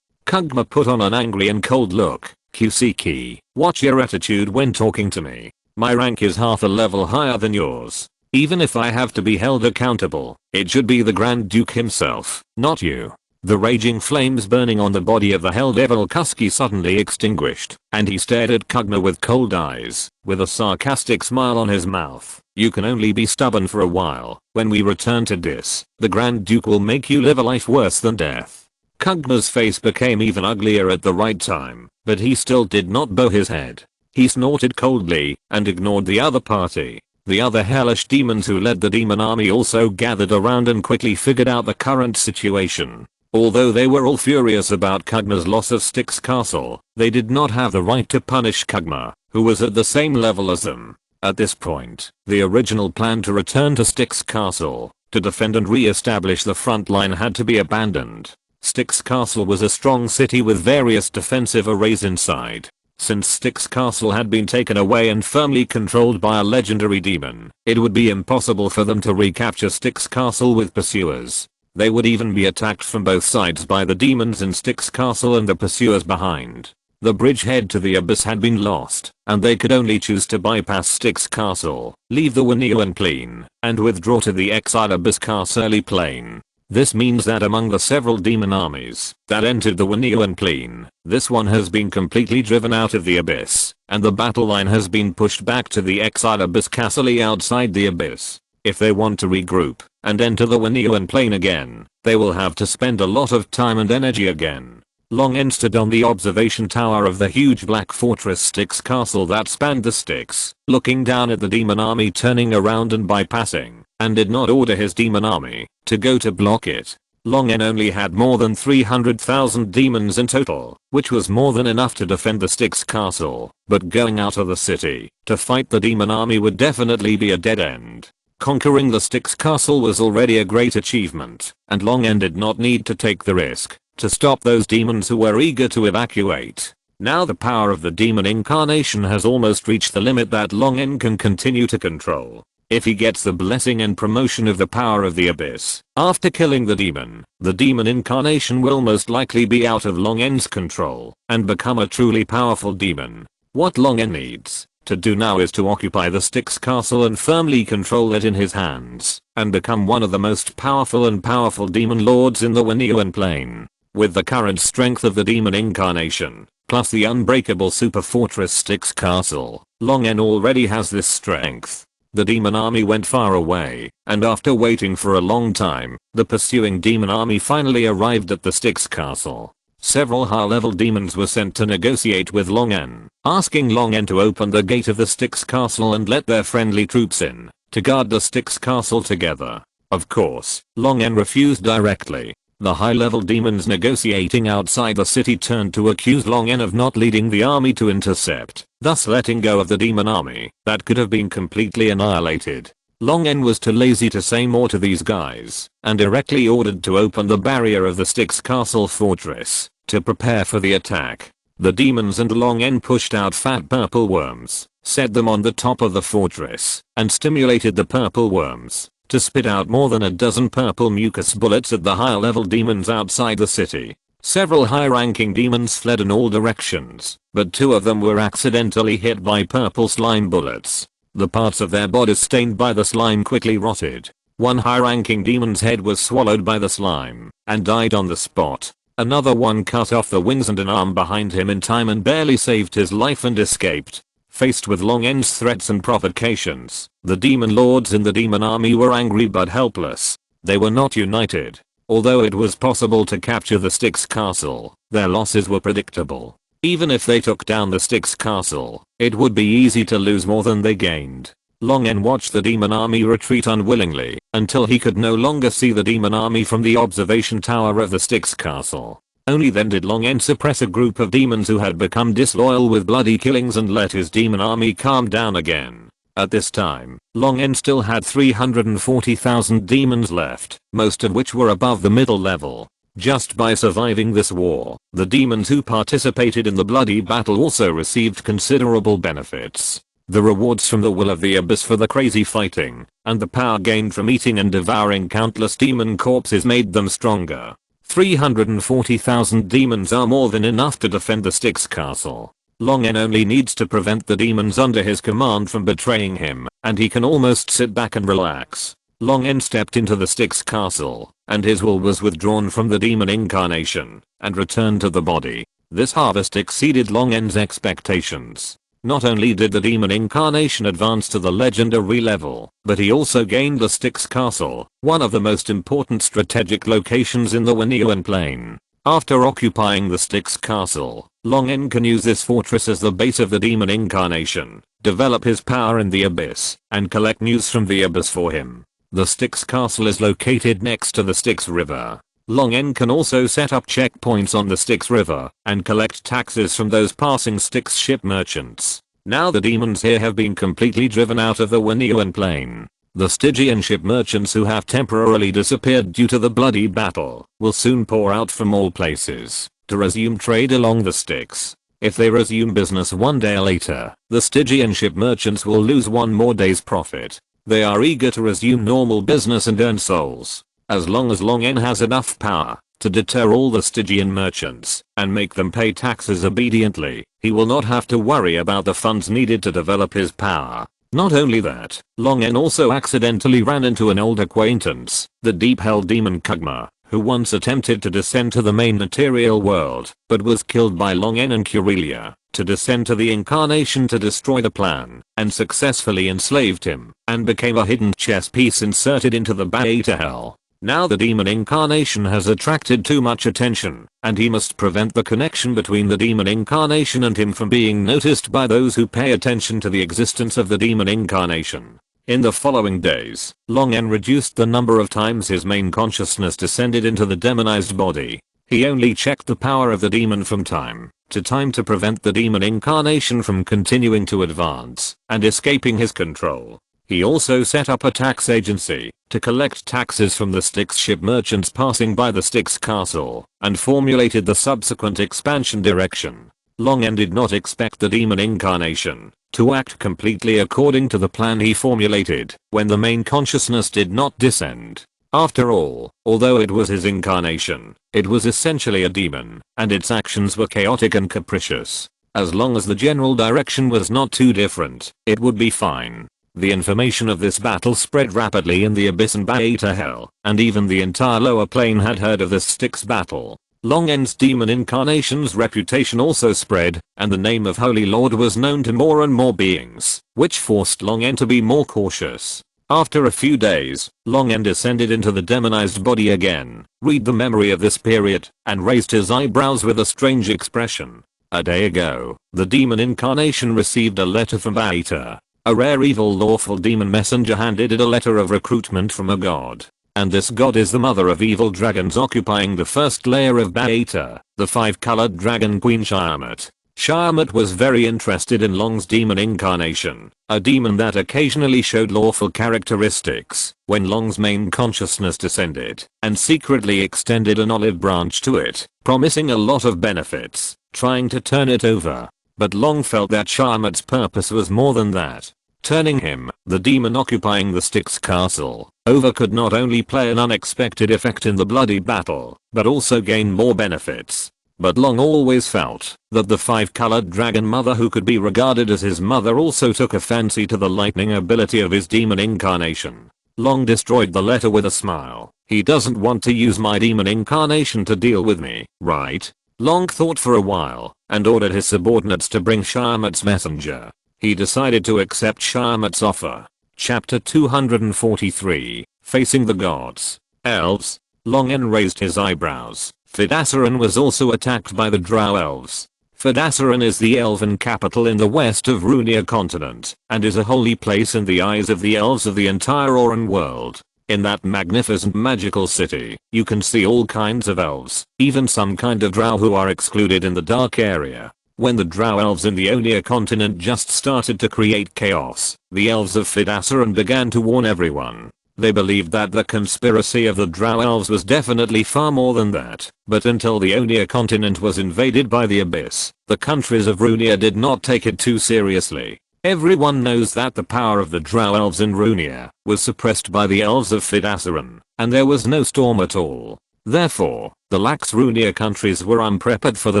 Kugma put on an angry and cold look. Kusiki, watch your attitude when talking to me. My rank is half a level higher than yours. Even if I have to be held accountable, it should be the Grand Duke himself, not you. The raging flames burning on the body of the Hell Devil Kuski suddenly extinguished, and he stared at Kugma with cold eyes, with a sarcastic smile on his mouth. You can only be stubborn for a while. When we return to Dis, the Grand Duke will make you live a life worse than death. Kugma's face became even uglier at the right time, but he still did not bow his head. He snorted coldly and ignored the other party. The other hellish demons who led the demon army also gathered around and quickly figured out the current situation. Although they were all furious about Kugma's loss of Styx castle, they did not have the right to punish Kugma, who was at the same level as them. At this point, the original plan to return to Styx castle, to defend and re-establish the front line had to be abandoned. Styx castle was a strong city with various defensive arrays inside. Since Styx castle had been taken away and firmly controlled by a legendary demon, it would be impossible for them to recapture Styx castle with pursuers. They would even be attacked from both sides by the demons in Styx castle and the pursuers behind. The bridgehead to the abyss had been lost, and they could only choose to bypass Styx castle, leave the Winiuan plain, and withdraw to the Exile Abyss Carcerli plain. This means that among the several demon armies that entered the Winiuan plain, this one has been completely driven out of the abyss, and the battle line has been pushed back to the Exile Abyss Carcerli outside the abyss. If they want to regroup and enter the Winiuan plain again, they will have to spend a lot of time and energy again. Long N stood on the observation tower of the huge black fortress Styx castle that spanned the Styx, looking down at the demon army turning around and bypassing, and did not order his demon army to go to block it. Long N only had more than 300,000 demons in total, which was more than enough to defend the Styx castle, but going out of the city to fight the demon army would definitely be a dead end. Conquering the Styx castle was already a great achievement, and Long N did not need to take the risk to stop those demons who were eager to evacuate. Now the power of the demon incarnation has almost reached the limit that Long N can continue to control. If he gets the blessing and promotion of the power of the abyss, after killing the demon incarnation will most likely be out of Long N's control and become a truly powerful demon. What Long N needs to do now is to occupy the Styx castle and firmly control it in his hands, and become one of the most powerful demon lords in the Winiuan plane. With the current strength of the demon incarnation, plus the unbreakable super fortress Styx castle, Long N already has this strength. The demon army went far away, and after waiting for a long time, the pursuing demon army finally arrived at the Styx castle. Several high-level demons were sent to negotiate with Long N, asking Long N to open the gate of the Styx castle and let their friendly troops in to guard the Styx castle together. Of course, Long N refused directly. The high-level demons negotiating outside the city turned to accuse Long N of not leading the army to intercept, thus letting go of the demon army that could have been completely annihilated. Long N was too lazy to say more to these guys, and directly ordered to open the barrier of the Styx castle fortress to prepare for the attack. The demons and Long N pushed out fat purple worms, set them on the top of the fortress, and stimulated the purple worms to spit out more than a dozen purple mucus bullets at the higher level demons outside the city. Several high-ranking demons fled in all directions, but 2 of them were accidentally hit by purple slime bullets. The parts of their bodies stained by the slime quickly rotted. One high-ranking demon's head was swallowed by the slime and died on the spot. Another one cut off the wings and an arm behind him in time and barely saved his life and escaped. Faced with Long N's threats and provocations, the demon lords in the demon army were angry but helpless. They were not united. Although it was possible to capture the Styx castle, their losses were predictable. Even if they took down the Styx castle, it would be easy to lose more than they gained. Long N watched the demon army retreat unwillingly until he could no longer see the demon army from the observation tower of the Styx castle. Only then did Long N suppress a group of demons who had become disloyal with bloody killings and let his demon army calm down again. At this time, Long N still had 340,000 demons left, most of which were above the middle level. Just by surviving this war, the demons who participated in the bloody battle also received considerable benefits. The rewards from the will of the abyss for the crazy fighting, and the power gained from eating and devouring countless demon corpses made them stronger. 340,000 demons are more than enough to defend the Styx castle. Long N only needs to prevent the demons under his command from betraying him, and he can almost sit back and relax. Long N stepped into the Styx castle, and his will was withdrawn from the demon incarnation, and returned to the body. This harvest exceeded Long N's expectations. Not only did the demon incarnation advance to the legendary level, but he also gained the Styx castle, one of the most important strategic locations in the Winiuan plane. After occupying the Styx castle, Long N can use this fortress as the base of the demon incarnation, develop his power in the abyss, and collect news from the abyss for him. The Styx castle is located next to the Styx river. Long N can also set up checkpoints on the Styx river and collect taxes from those passing Styx ship merchants. Now the demons here have been completely driven out of the Winiuan plane. The Stygian ship merchants who have temporarily disappeared due to the bloody battle will soon pour out from all places to resume trade along the Styx. If they resume business one day later, the Stygian ship merchants will lose one more day's profit. They are eager to resume normal business and earn souls. As long as Long N has enough power to deter all the Stygian merchants and make them pay taxes obediently, he will not have to worry about the funds needed to develop his power. Not only that, Long N also accidentally ran into an old acquaintance, the deep-held demon Kugma, who once attempted to descend to the main material world, but was killed by Long N and Curelia to descend to the incarnation to destroy the plan, and successfully enslaved him, and became a hidden chess piece inserted into the Beta Hell. Now the demon incarnation has attracted too much attention, and he must prevent the connection between the demon incarnation and him from being noticed by those who pay attention to the existence of the demon incarnation. In the following days, Long En reduced the number of times his main consciousness descended into the demonized body. He only checked the power of the demon from time to time to prevent the demon incarnation from continuing to advance and escaping his control. He also set up a tax agency to collect taxes from the Styx ship merchants passing by the Styx castle and formulated the subsequent expansion direction. Long En did not expect the demon incarnation to act completely according to the plan he formulated when the main consciousness did not descend. After all, although it was his incarnation, it was essentially a demon, and its actions were chaotic and capricious. As long as the general direction was not too different, it would be fine. The information of this battle spread rapidly in the abyss and Beta Hell, and even the entire lower plane had heard of this Styx battle. Long En's demon incarnation's reputation also spread, and the name of Holy Lord was known to more and more beings, which forced Long En to be more cautious. After a few days, Long En descended into the demonized body again, read the memory of this period, and raised his eyebrows with a strange expression. A day ago, the demon incarnation received a letter from Beta. A rare evil lawful demon messenger handed it a letter of recruitment from a god. And this god is the mother of evil dragons occupying the first layer of Beta, the 5-colored dragon queen Shyamut. Shyamut was very interested in Long's demon incarnation, a demon that occasionally showed lawful characteristics when Long's main consciousness descended and secretly extended an olive branch to it, promising a lot of benefits, trying to turn it over. But Long felt that Shyamut's purpose was more than that. Turning him, the demon occupying the Styx castle, over could not only play an unexpected effect in the bloody battle, but also gain more benefits. But Long always felt that the 5-colored dragon mother who could be regarded as his mother also took a fancy to the lightning ability of his demon incarnation. Long destroyed the letter with a smile. He doesn't want to use my demon incarnation to deal with me, right? Long thought for a while, and ordered his subordinates to bring Shyamut's messenger. He decided to accept Shyamut's offer. Chapter 243, Facing the Gods. Elves. Long En raised his eyebrows. Fidassaran was also attacked by the Drow elves. Fidassaran is the elven capital in the west of Runia continent, and is a holy place in the eyes of the elves of the entire Auran world. In that magnificent magical city, you can see all kinds of elves, even some kind of drow who are excluded in the dark area. When the drow elves in the Onia continent just started to create chaos, the elves of Fidassaran began to warn everyone. They believed that the conspiracy of the drow elves was definitely far more than that, but until the Onia continent was invaded by the Abyss, the countries of Runia did not take it too seriously. Everyone knows that the power of the drow elves in Runia was suppressed by the elves of Fidassaran, and there was no storm at all. Therefore, the lax Runia countries were unprepared for the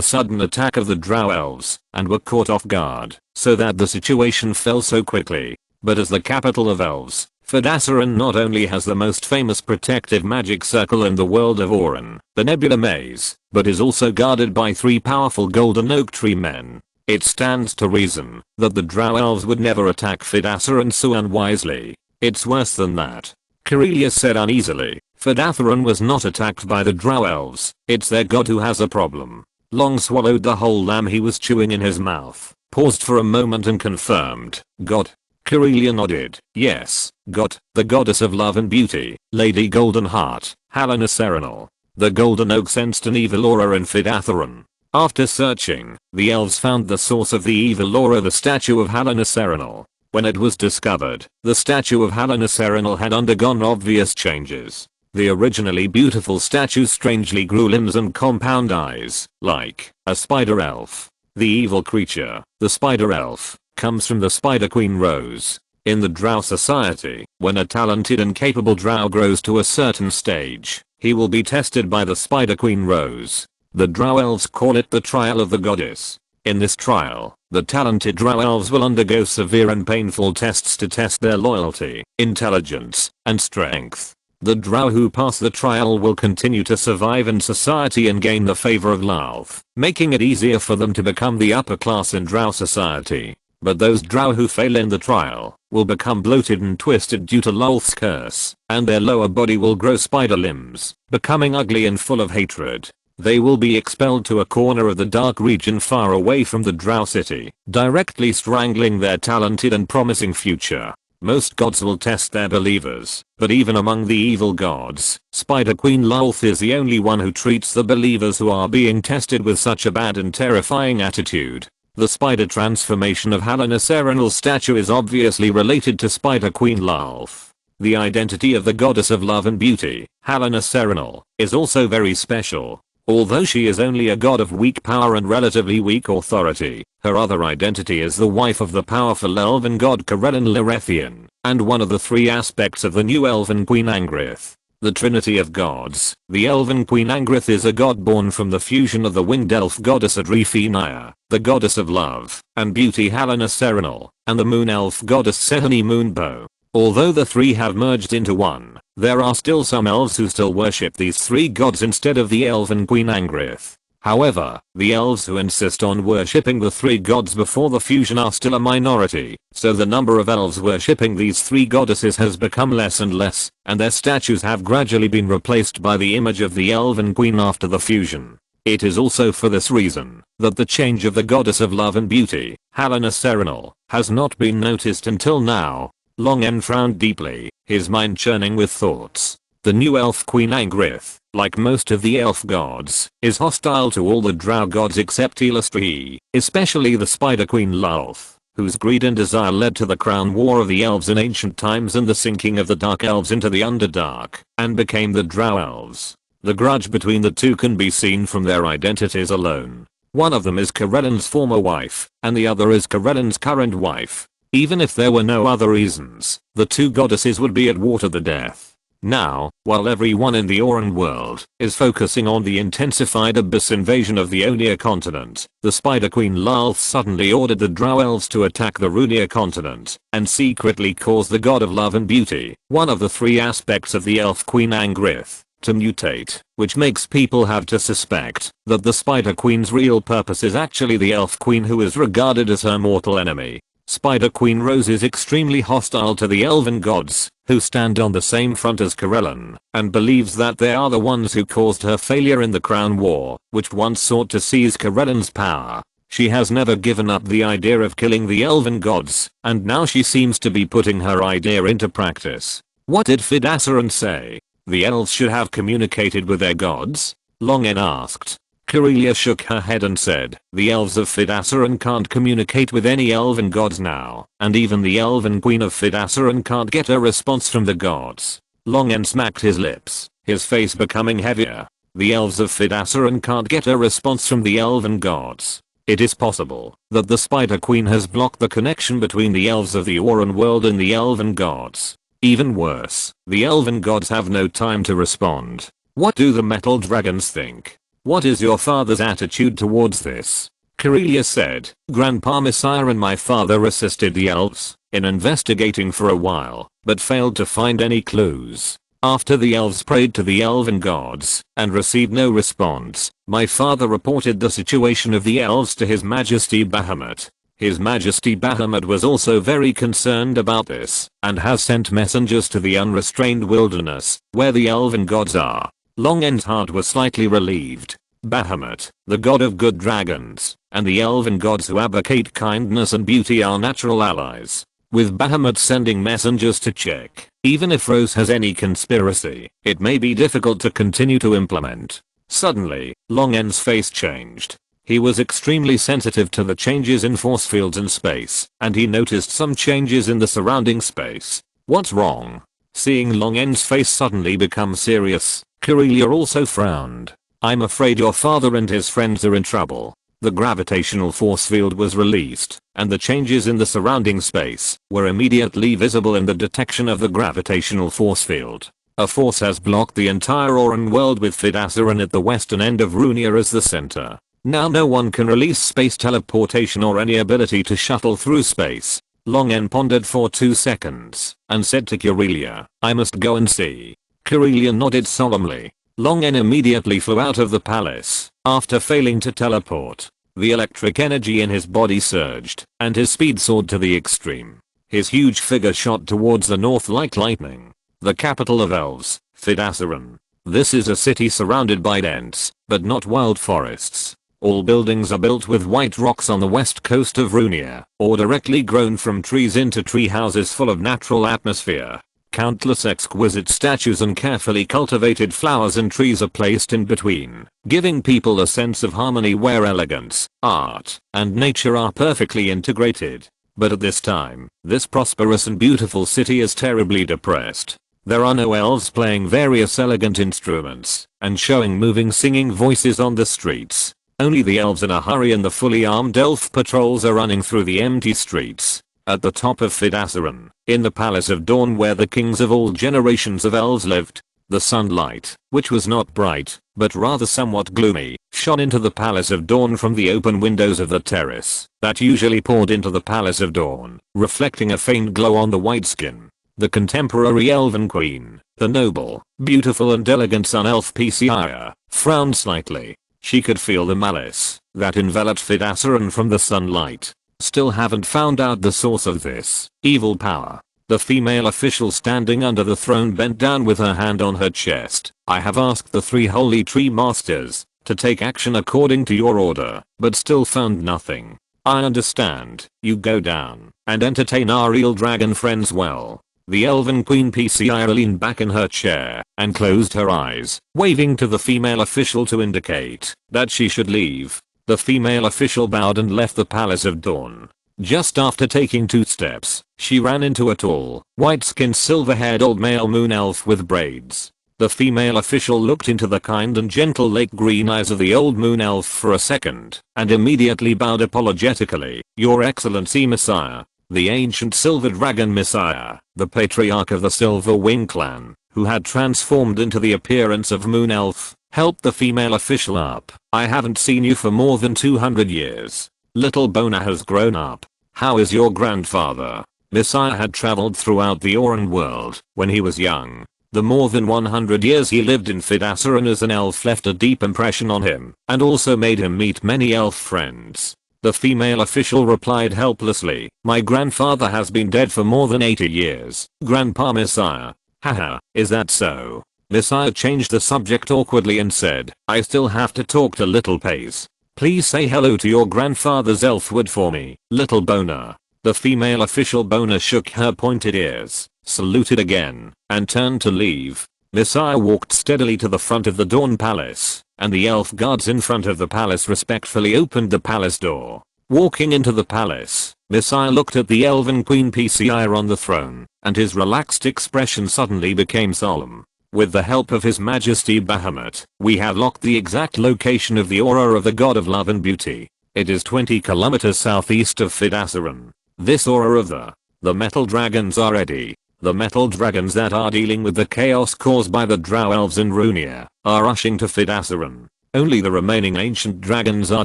sudden attack of the drow elves, and were caught off guard, so that the situation fell so quickly. But as the capital of elves, Fidassaran not only has the most famous protective magic circle in the world of Auran, the Nebula Maze, but is also guarded by 3 powerful golden oak tree men. It stands to reason that the drow elves would never attack Fidassaran so unwisely. It's worse than that. Corellia said uneasily. Fidassaran was not attacked by the drow elves, it's their god who has a problem. Long swallowed the whole lamb he was chewing in his mouth, paused for a moment and confirmed, God. Corellia nodded, yes, God, the goddess of love and beauty, Lady Goldenheart, Helena Serenal. The golden oak sensed an evil aura in Fidassaran. After searching, the elves found the source of the evil aura, the statue of Helena Serenal. When it was discovered, the statue of Helena Serenal had undergone obvious changes. The originally beautiful statue strangely grew limbs and compound eyes, like a spider elf. The evil creature, the spider elf, comes from the Spider Queen Rose. In the Drow society, when a talented and capable Drow grows to a certain stage, he will be tested by the Spider Queen Rose. The Drow elves call it the trial of the goddess. In this trial, the talented Drow elves will undergo severe and painful tests to test their loyalty, intelligence, and strength. The drow who pass the trial will continue to survive in society and gain the favor of Lolth, making it easier for them to become the upper class in drow society. but those drow who fail in the trial will become bloated and twisted due to Lolth's curse, and their lower body will grow spider limbs, becoming ugly and full of hatred. They will be expelled to a corner of the dark region far away from the drow city, directly strangling their talented and promising future. Most gods will test their believers, but even among the evil gods, Spider Queen Lolth is the only one who treats the believers who are being tested with such a bad and terrifying attitude. The spider transformation of Helena Serenal's statue is obviously related to Spider Queen Lolth. The identity of the goddess of love and beauty, Helena Serenal, is also very special. Although she is only a god of weak power and relatively weak authority, her other identity is the wife of the powerful elven god Corellin Larethian, and one of the three aspects of the new elven queen Angrith. The trinity of gods, the elven queen Angrith is a god born from the fusion of the winged elf goddess Adrephenaya, the goddess of love and beauty Helena Serenal, and the moon elf goddess Sehani Moonbow. Although the three have merged into one, there are still some elves who still worship these three gods instead of the elven queen Angrith. However, the elves who insist on worshipping the three gods before the fusion are still a minority, so the number of elves worshipping these three goddesses has become less and less, and their statues have gradually been replaced by the image of the elven queen after the fusion. It is also for this reason that the change of the goddess of love and beauty, Helena Serenal, has not been noticed until now. Longen frowned deeply, his mind churning with thoughts. The new elf queen Angrith, like most of the elf gods, is hostile to all the drow gods except Elastri, especially the spider queen Lolth, whose greed and desire led to the crown war of the elves in ancient times and the sinking of the dark elves into the underdark, and became the drow elves. The grudge between the two can be seen from their identities alone. One of them is Corellin's former wife, and the other is Corellin's current wife. Even if there were no other reasons, the two goddesses would be at war to the death. Now, while everyone in the Auran world is focusing on the intensified abyss invasion of the Onia continent, the Spider Queen Lolth suddenly ordered the drow elves to attack the Runia continent, and secretly cause the god of love and beauty, one of the three aspects of the elf queen Angrith, to mutate, which makes people have to suspect that the Spider Queen's real purpose is actually the elf queen who is regarded as her mortal enemy. Spider Queen Rose is extremely hostile to the elven gods, who stand on the same front as Corellin, and believes that they are the ones who caused her failure in the Crown War, which once sought to seize Corellin's power. She has never given up the idea of killing the elven gods, and now she seems to be putting her idea into practice. What did Fidassaran say? The elves should have communicated with their gods? Longen asked. Corellia shook her head and said, the elves of Fidassaran can't communicate with any elven gods now, and even the elven queen of Fidassaran can't get a response from the gods. Longen smacked his lips, his face becoming heavier. The elves of Fidassaran can't get a response from the elven gods. It is possible that the Spider Queen has blocked the connection between the elves of the Auran world and the elven gods. Even worse, the elven gods have no time to respond. What do the metal dragons think? What is your father's attitude towards this? Corellia said, Grandpa Messiah and my father assisted the elves in investigating for a while, but failed to find any clues. After the elves prayed to the elven gods and received no response, my father reported the situation of the elves to His Majesty Bahamut. His Majesty Bahamut was also very concerned about this and has sent messengers to the unrestrained wilderness where the elven gods are. Longen's heart was slightly relieved. Bahamut, the god of good dragons, and the elven gods who advocate kindness and beauty are natural allies. With Bahamut sending messengers to check, even if Rose has any conspiracy, it may be difficult to continue to implement. Suddenly, Longen's face changed. He was extremely sensitive to the changes in force fields in space, and he noticed some changes in the surrounding space. What's wrong? Seeing Longen's face suddenly become serious, Corellia also frowned. I'm afraid your father and his friends are in trouble. The gravitational force field was released, and the changes in the surrounding space were immediately visible in the detection of the gravitational force field. A force has blocked the entire Auran world with Fidassaran at the western end of Runia as the center. Now no one can release space teleportation or any ability to shuttle through space. Longen pondered for 2 seconds and said to Corellia, I must go and see. Corellia nodded solemnly. Longen immediately flew out of the palace after failing to teleport. The electric energy in his body surged, and his speed soared to the extreme. His huge figure shot towards the north like lightning. The capital of elves, Fidassaran. This is a city surrounded by dense, but not wild forests. All buildings are built with white rocks on the west coast of Runia, or directly grown from trees into tree houses full of natural atmosphere. Countless exquisite statues and carefully cultivated flowers and trees are placed in between, giving people a sense of harmony where elegance, art, and nature are perfectly integrated. But at this time, this prosperous and beautiful city is terribly depressed. There are no elves playing various elegant instruments and showing moving singing voices on the streets. Only the elves in a hurry and the fully armed elf patrols are running through the empty streets. At the top of Fidassaran, in the Palace of Dawn where the kings of all generations of elves lived, the sunlight, which was not bright, but rather somewhat gloomy, shone into the Palace of Dawn from the open windows of the terrace that usually poured into the Palace of Dawn, reflecting a faint glow on the white skin. The contemporary elven queen, the noble, beautiful and elegant sun elf Pcia, frowned slightly. She could feel the malice that enveloped Fidassaran from the sunlight. Still haven't found out the source of this evil power. The female official standing under the throne bent down with her hand on her chest. I have asked the 3 holy tree masters to take action according to your order, but still found nothing. I understand. You go down and entertain our eel dragon friends well. The elven queen Pcia leaned back in her chair and closed her eyes, waving to the female official to indicate that she should leave. The female official bowed and left the Palace of Dawn. Just after taking 2 steps, she ran into a tall, white-skinned silver-haired old male moon elf with braids. The female official looked into the kind and gentle lake green eyes of the old moon elf for a second, and immediately bowed apologetically. Your Excellency Messiah. The ancient silver dragon Messiah, the patriarch of the Silver Wing clan, who had transformed into the appearance of moon elf, helped the female official up. I haven't seen you for more than 200 years. Little Bona has grown up. How is your grandfather? Messiah had traveled throughout the Oran world when he was young. The more than 100 years he lived in Fidassaran as an elf left a deep impression on him and also made him meet many elf friends. The female official replied helplessly, my grandfather has been dead for more than 80 years. Grandpa Messiah. Haha, is that so? Messiah changed the subject awkwardly and said, I still have to talk to Little Pace. Please say hello to your grandfather's elfwood for me, Little Bona. The female official Bona shook her pointed ears, saluted again, and turned to leave. Messiah walked steadily to the front of the Dawn Palace, and the elf guards in front of the palace respectfully opened the palace door. Walking into the palace, Messiah looked at the elven queen Pcia on the throne, and his relaxed expression suddenly became solemn. With the help of His Majesty Bahamut, we have locked the exact location of the aura of the god of love and beauty. It is 20 kilometers southeast of Fidassaran. This aura of the metal dragons are ready. The metal dragons that are dealing with the chaos caused by the drow elves in Runia are rushing to Fidassaran. Only the remaining ancient dragons are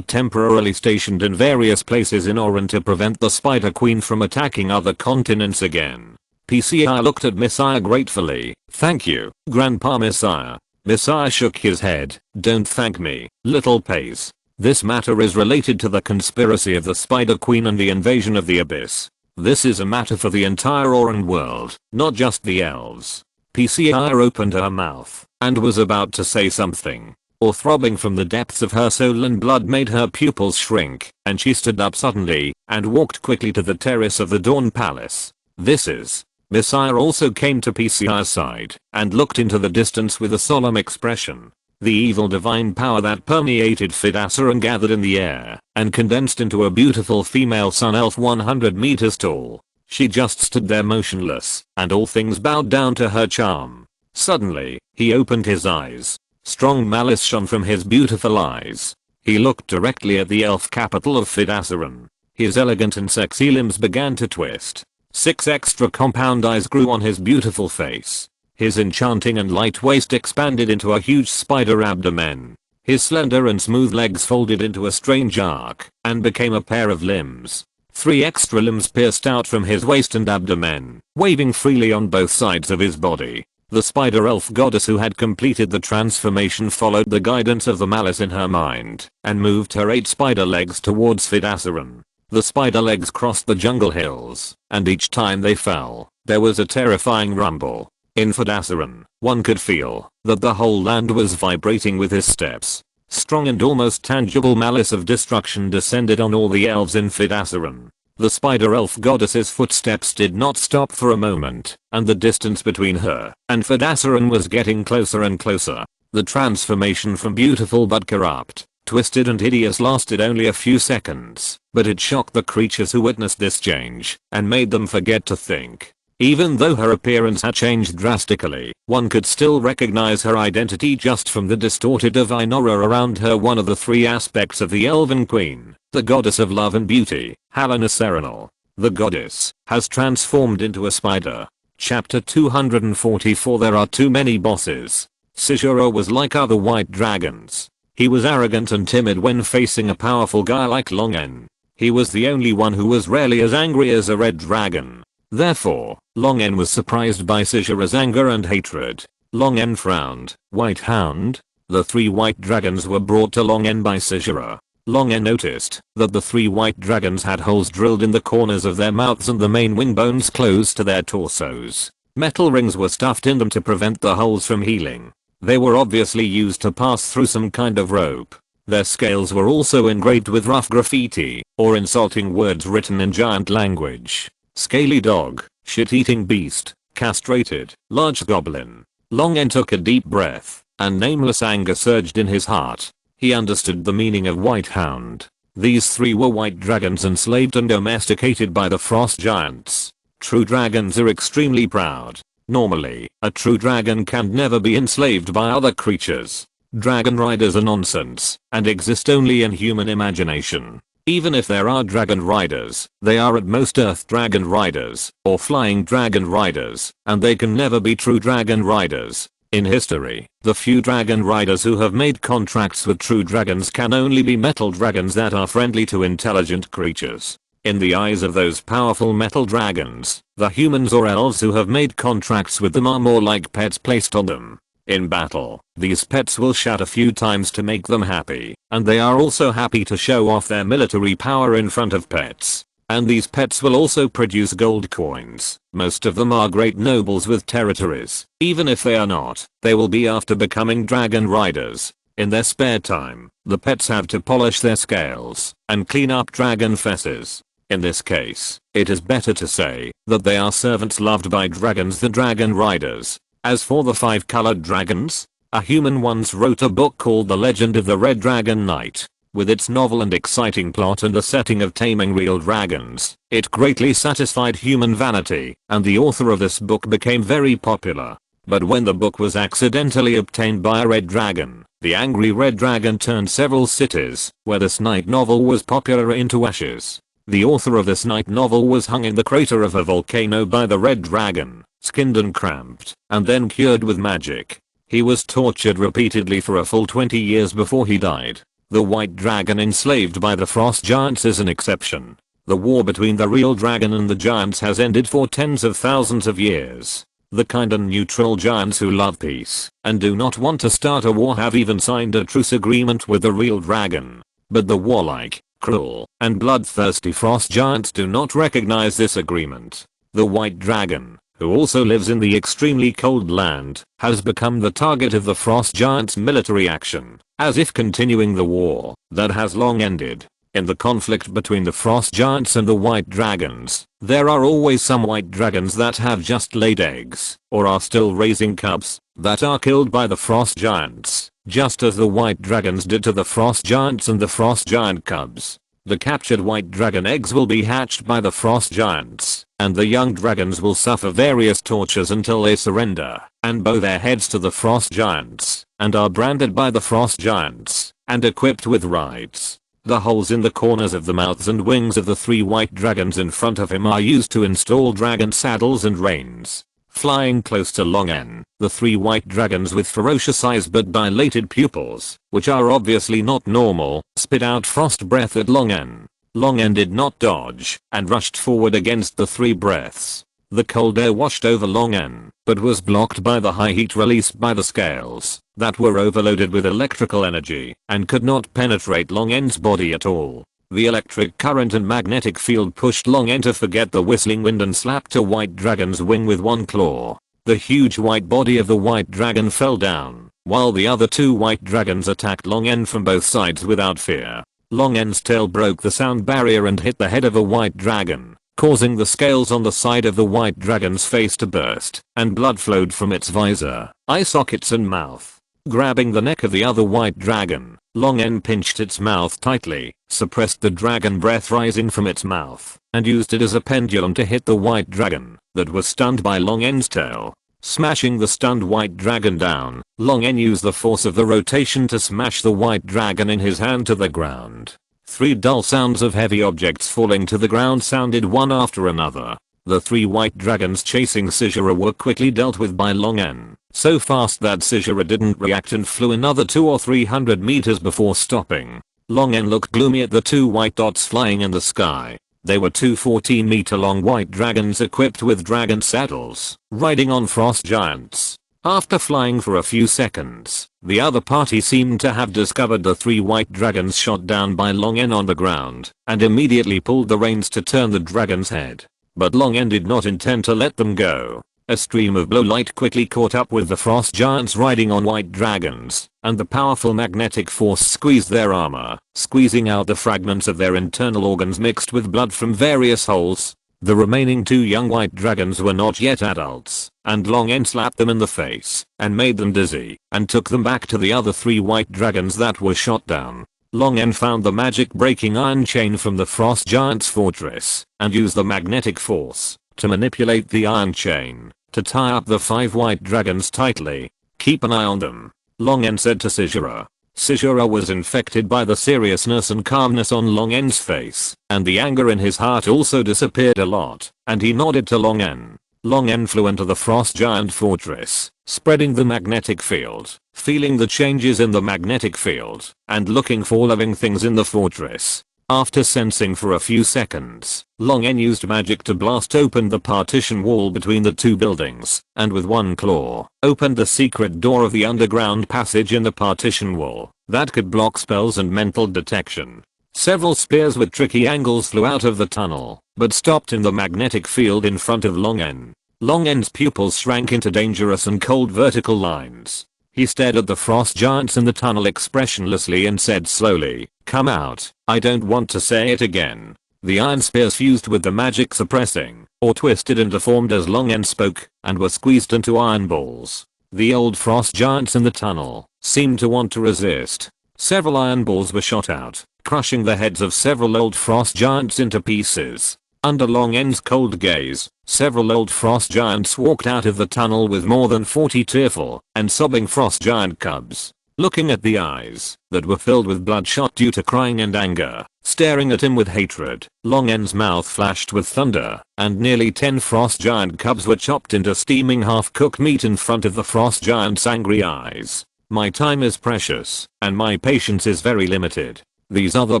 temporarily stationed in various places in Oran to prevent the Spider Queen from attacking other continents again. Pcia looked at Messiah gratefully. Thank you, Grandpa Messiah. Messiah shook his head. Don't thank me, Little Pace. This matter is related to the conspiracy of the Spider Queen and the invasion of the Abyss. This is a matter for the entire Oran world, not just the elves. Pcia opened her mouth and was about to say something. Or throbbing from the depths of her soul and blood made her pupils shrink, and she stood up suddenly and walked quickly to the terrace of the Dawn Palace. This is. Messiah also came to Pcia's side and looked into the distance with a solemn expression. The evil divine power that permeated Fidassaran gathered in the air and condensed into a beautiful female sun elf 100 meters tall. She just stood there motionless, and all things bowed down to her charm. Suddenly, he opened his eyes. Strong malice shone from his beautiful eyes. He looked directly at the elf capital of Fidassaran. His elegant and sexy limbs began to twist. 6 extra compound eyes grew on his beautiful face. His enchanting and light waist expanded into a huge spider abdomen. His slender and smooth legs folded into a strange arc and became a pair of limbs. 3 extra limbs pierced out from his waist and abdomen, waving freely on both sides of his body. The spider elf goddess who had completed the transformation followed the guidance of the malice in her mind and moved her 8 spider legs towards Fidassaran. The spider legs crossed the jungle hills, and each time they fell, there was a terrifying rumble. In Fidassaran, one could feel that the whole land was vibrating with his steps. Strong and almost tangible malice of destruction descended on all the elves in Fidassaran. The spider elf goddess's footsteps did not stop for a moment, and the distance between her and Fidassaran was getting closer and closer. The transformation from beautiful but corrupt, twisted and hideous lasted only a few seconds, but it shocked the creatures who witnessed this change and made them forget to think. Even though her appearance had changed drastically, one could still recognize her identity just from the distorted divine aura around her. One of the 3 aspects of the Elven Queen, the goddess of love and beauty, Helena Serenal, the goddess, has transformed into a spider. Chapter 244. There are too many bosses. Sijuro was like other white dragons. He was arrogant and timid when facing a powerful guy like Longen. He was the only one who was rarely as angry as a red dragon. Therefore, Longen was surprised by Sijuro's anger and hatred. Longen frowned. White Hound? The 3 white dragons were brought to Longen by Sijuro. Longen noticed that the 3 white dragons had holes drilled in the corners of their mouths and the main wing bones close to their torsos. Metal rings were stuffed in them to prevent the holes from healing. They were obviously used to pass through some kind of rope. Their scales were also engraved with rough graffiti or insulting words written in giant language. Scaly dog, shit-eating beast, castrated, large goblin. Longen took a deep breath, and nameless anger surged in his heart. He understood the meaning of White Hound. These 3 were white dragons enslaved and domesticated by the frost giants. True dragons are extremely proud. Normally, a true dragon can never be enslaved by other creatures. Dragon riders are nonsense and exist only in human imagination. Even if there are dragon riders, they are at most earth dragon riders or flying dragon riders, and they can never be true dragon riders. In history, the few dragon riders who have made contracts with true dragons can only be metal dragons that are friendly to intelligent creatures. In the eyes of those powerful metal dragons, the humans or elves who have made contracts with them are more like pets placed on them. In battle, these pets will shout a few times to make them happy, and they are also happy to show off their military power in front of pets. And these pets will also produce gold coins. Most of them are great nobles with territories. Even if they are not, they will be after becoming dragon riders. In their spare time, the pets have to polish their scales and clean up dragon fesses. In this case, it is better to say that they are servants loved by dragons than dragon riders. As for the 5 colored dragons, a human once wrote a book called The Legend of the Red Dragon Knight. With its novel and exciting plot and the setting of taming real dragons, it greatly satisfied human vanity, and the author of this book became very popular. But when the book was accidentally obtained by a red dragon, the angry red dragon turned several cities, where this night novel was popular, into ashes. The author of this night novel was hung in the crater of a volcano by the red dragon, skinned and cramped, and then cured with magic. He was tortured repeatedly for a full 20 years before he died. The white dragon enslaved by the frost giants is an exception. The war between the real dragon and the giants has ended for tens of thousands of years. The kind and neutral giants who love peace and do not want to start a war have even signed a truce agreement with the real dragon. But the warlike, cruel, and bloodthirsty frost giants do not recognize this agreement. The white dragon, who also lives in the extremely cold land, has become the target of the frost giants' military action, as if continuing the war that has long ended. In the conflict between the frost giants and the white dragons, there are always some white dragons that have just laid eggs, or are still raising cubs, that are killed by the frost giants, just as the white dragons did to the frost giants and the frost giant cubs. The captured white dragon eggs will be hatched by the frost giants, and the young dragons will suffer various tortures until they surrender and bow their heads to the frost giants, and are branded by the frost giants, and equipped with rights. The holes in the corners of the mouths and wings of the 3 white dragons in front of him are used to install dragon saddles and reins. Flying close to Longen, the 3 white dragons with ferocious eyes but dilated pupils, which are obviously not normal, spit out frost breath at Longen. Longen did not dodge, and rushed forward against the 3 breaths. The cold air washed over Long N, but was blocked by the high heat released by the scales that were overloaded with electrical energy and could not penetrate Long N's body at all. The electric current and magnetic field pushed Long N to forget the whistling wind and slapped a white dragon's wing with one claw. The huge white body of the white dragon fell down, while the other two white dragons attacked Long N from both sides without fear. Long N's tail broke the sound barrier and hit the head of a white dragon, causing the scales on the side of the white dragon's face to burst, and blood flowed from its visor, eye sockets and mouth. Grabbing the neck of the other white dragon, Long N pinched its mouth tightly, suppressed the dragon breath rising from its mouth, and used it as a pendulum to hit the white dragon that was stunned by Long N's tail. Smashing the stunned white dragon down, Long N used the force of the rotation to smash the white dragon in his hand to the ground. 3 dull sounds of heavy objects falling to the ground sounded one after another. The 3 white dragons chasing Caesura were quickly dealt with by Long N, so fast that Caesura didn't react and flew another 200 or 300 meters before stopping. Long N looked gloomy at the 2 white dots flying in the sky. They were 2 14-meter long white dragons equipped with dragon saddles, riding on frost giants. After flying for a few seconds, the other party seemed to have discovered the 3 white dragons shot down by Long N on the ground, and immediately pulled the reins to turn the dragon's head. But Long N did not intend to let them go. A stream of blue light quickly caught up with the frost giants riding on white dragons, and the powerful magnetic force squeezed their armor, squeezing out the fragments of their internal organs mixed with blood from various holes. The remaining 2 young white dragons were not yet adults, and Long N slapped them in the face and made them dizzy, and took them back to the other 3 white dragons that were shot down. Long N found the magic breaking iron chain from the frost giant's fortress, and used the magnetic force to manipulate the iron chain to tie up the 5 white dragons tightly. Keep an eye on them, Long N said to Caesura. Caesura was infected by the seriousness and calmness on Long N's face, and the anger in his heart also disappeared a lot, and he nodded to Long N. Long N flew into the frost giant fortress, spreading the magnetic field, feeling the changes in the magnetic field, and looking for living things in the fortress. After sensing for a few seconds, Long N used magic to blast open the partition wall between the 2 buildings, and with one claw, opened the secret door of the underground passage in the partition wall that could block spells and mental detection. Several spears with tricky angles flew out of the tunnel, but stopped in the magnetic field in front of Long N. Long N's pupils shrank into dangerous and cold vertical lines. He stared at the frost giants in the tunnel expressionlessly and said slowly, "Come out, I don't want to say it again." The iron spears fused with the magic suppressing, or twisted and deformed as Long N spoke, and were squeezed into iron balls. The old frost giants in the tunnel seemed to want to resist. Several iron balls were shot out, crushing the heads of several old frost giants into pieces. Under Long N's cold gaze, several old frost giants walked out of the tunnel with more than 40 tearful and sobbing frost giant cubs, looking at the eyes that were filled with bloodshot due to crying and anger, staring at him with hatred. Long N's mouth flashed with thunder, and nearly 10 frost giant cubs were chopped into steaming half-cooked meat in front of the frost giant's angry eyes. "My time is precious, and my patience is very limited. These are the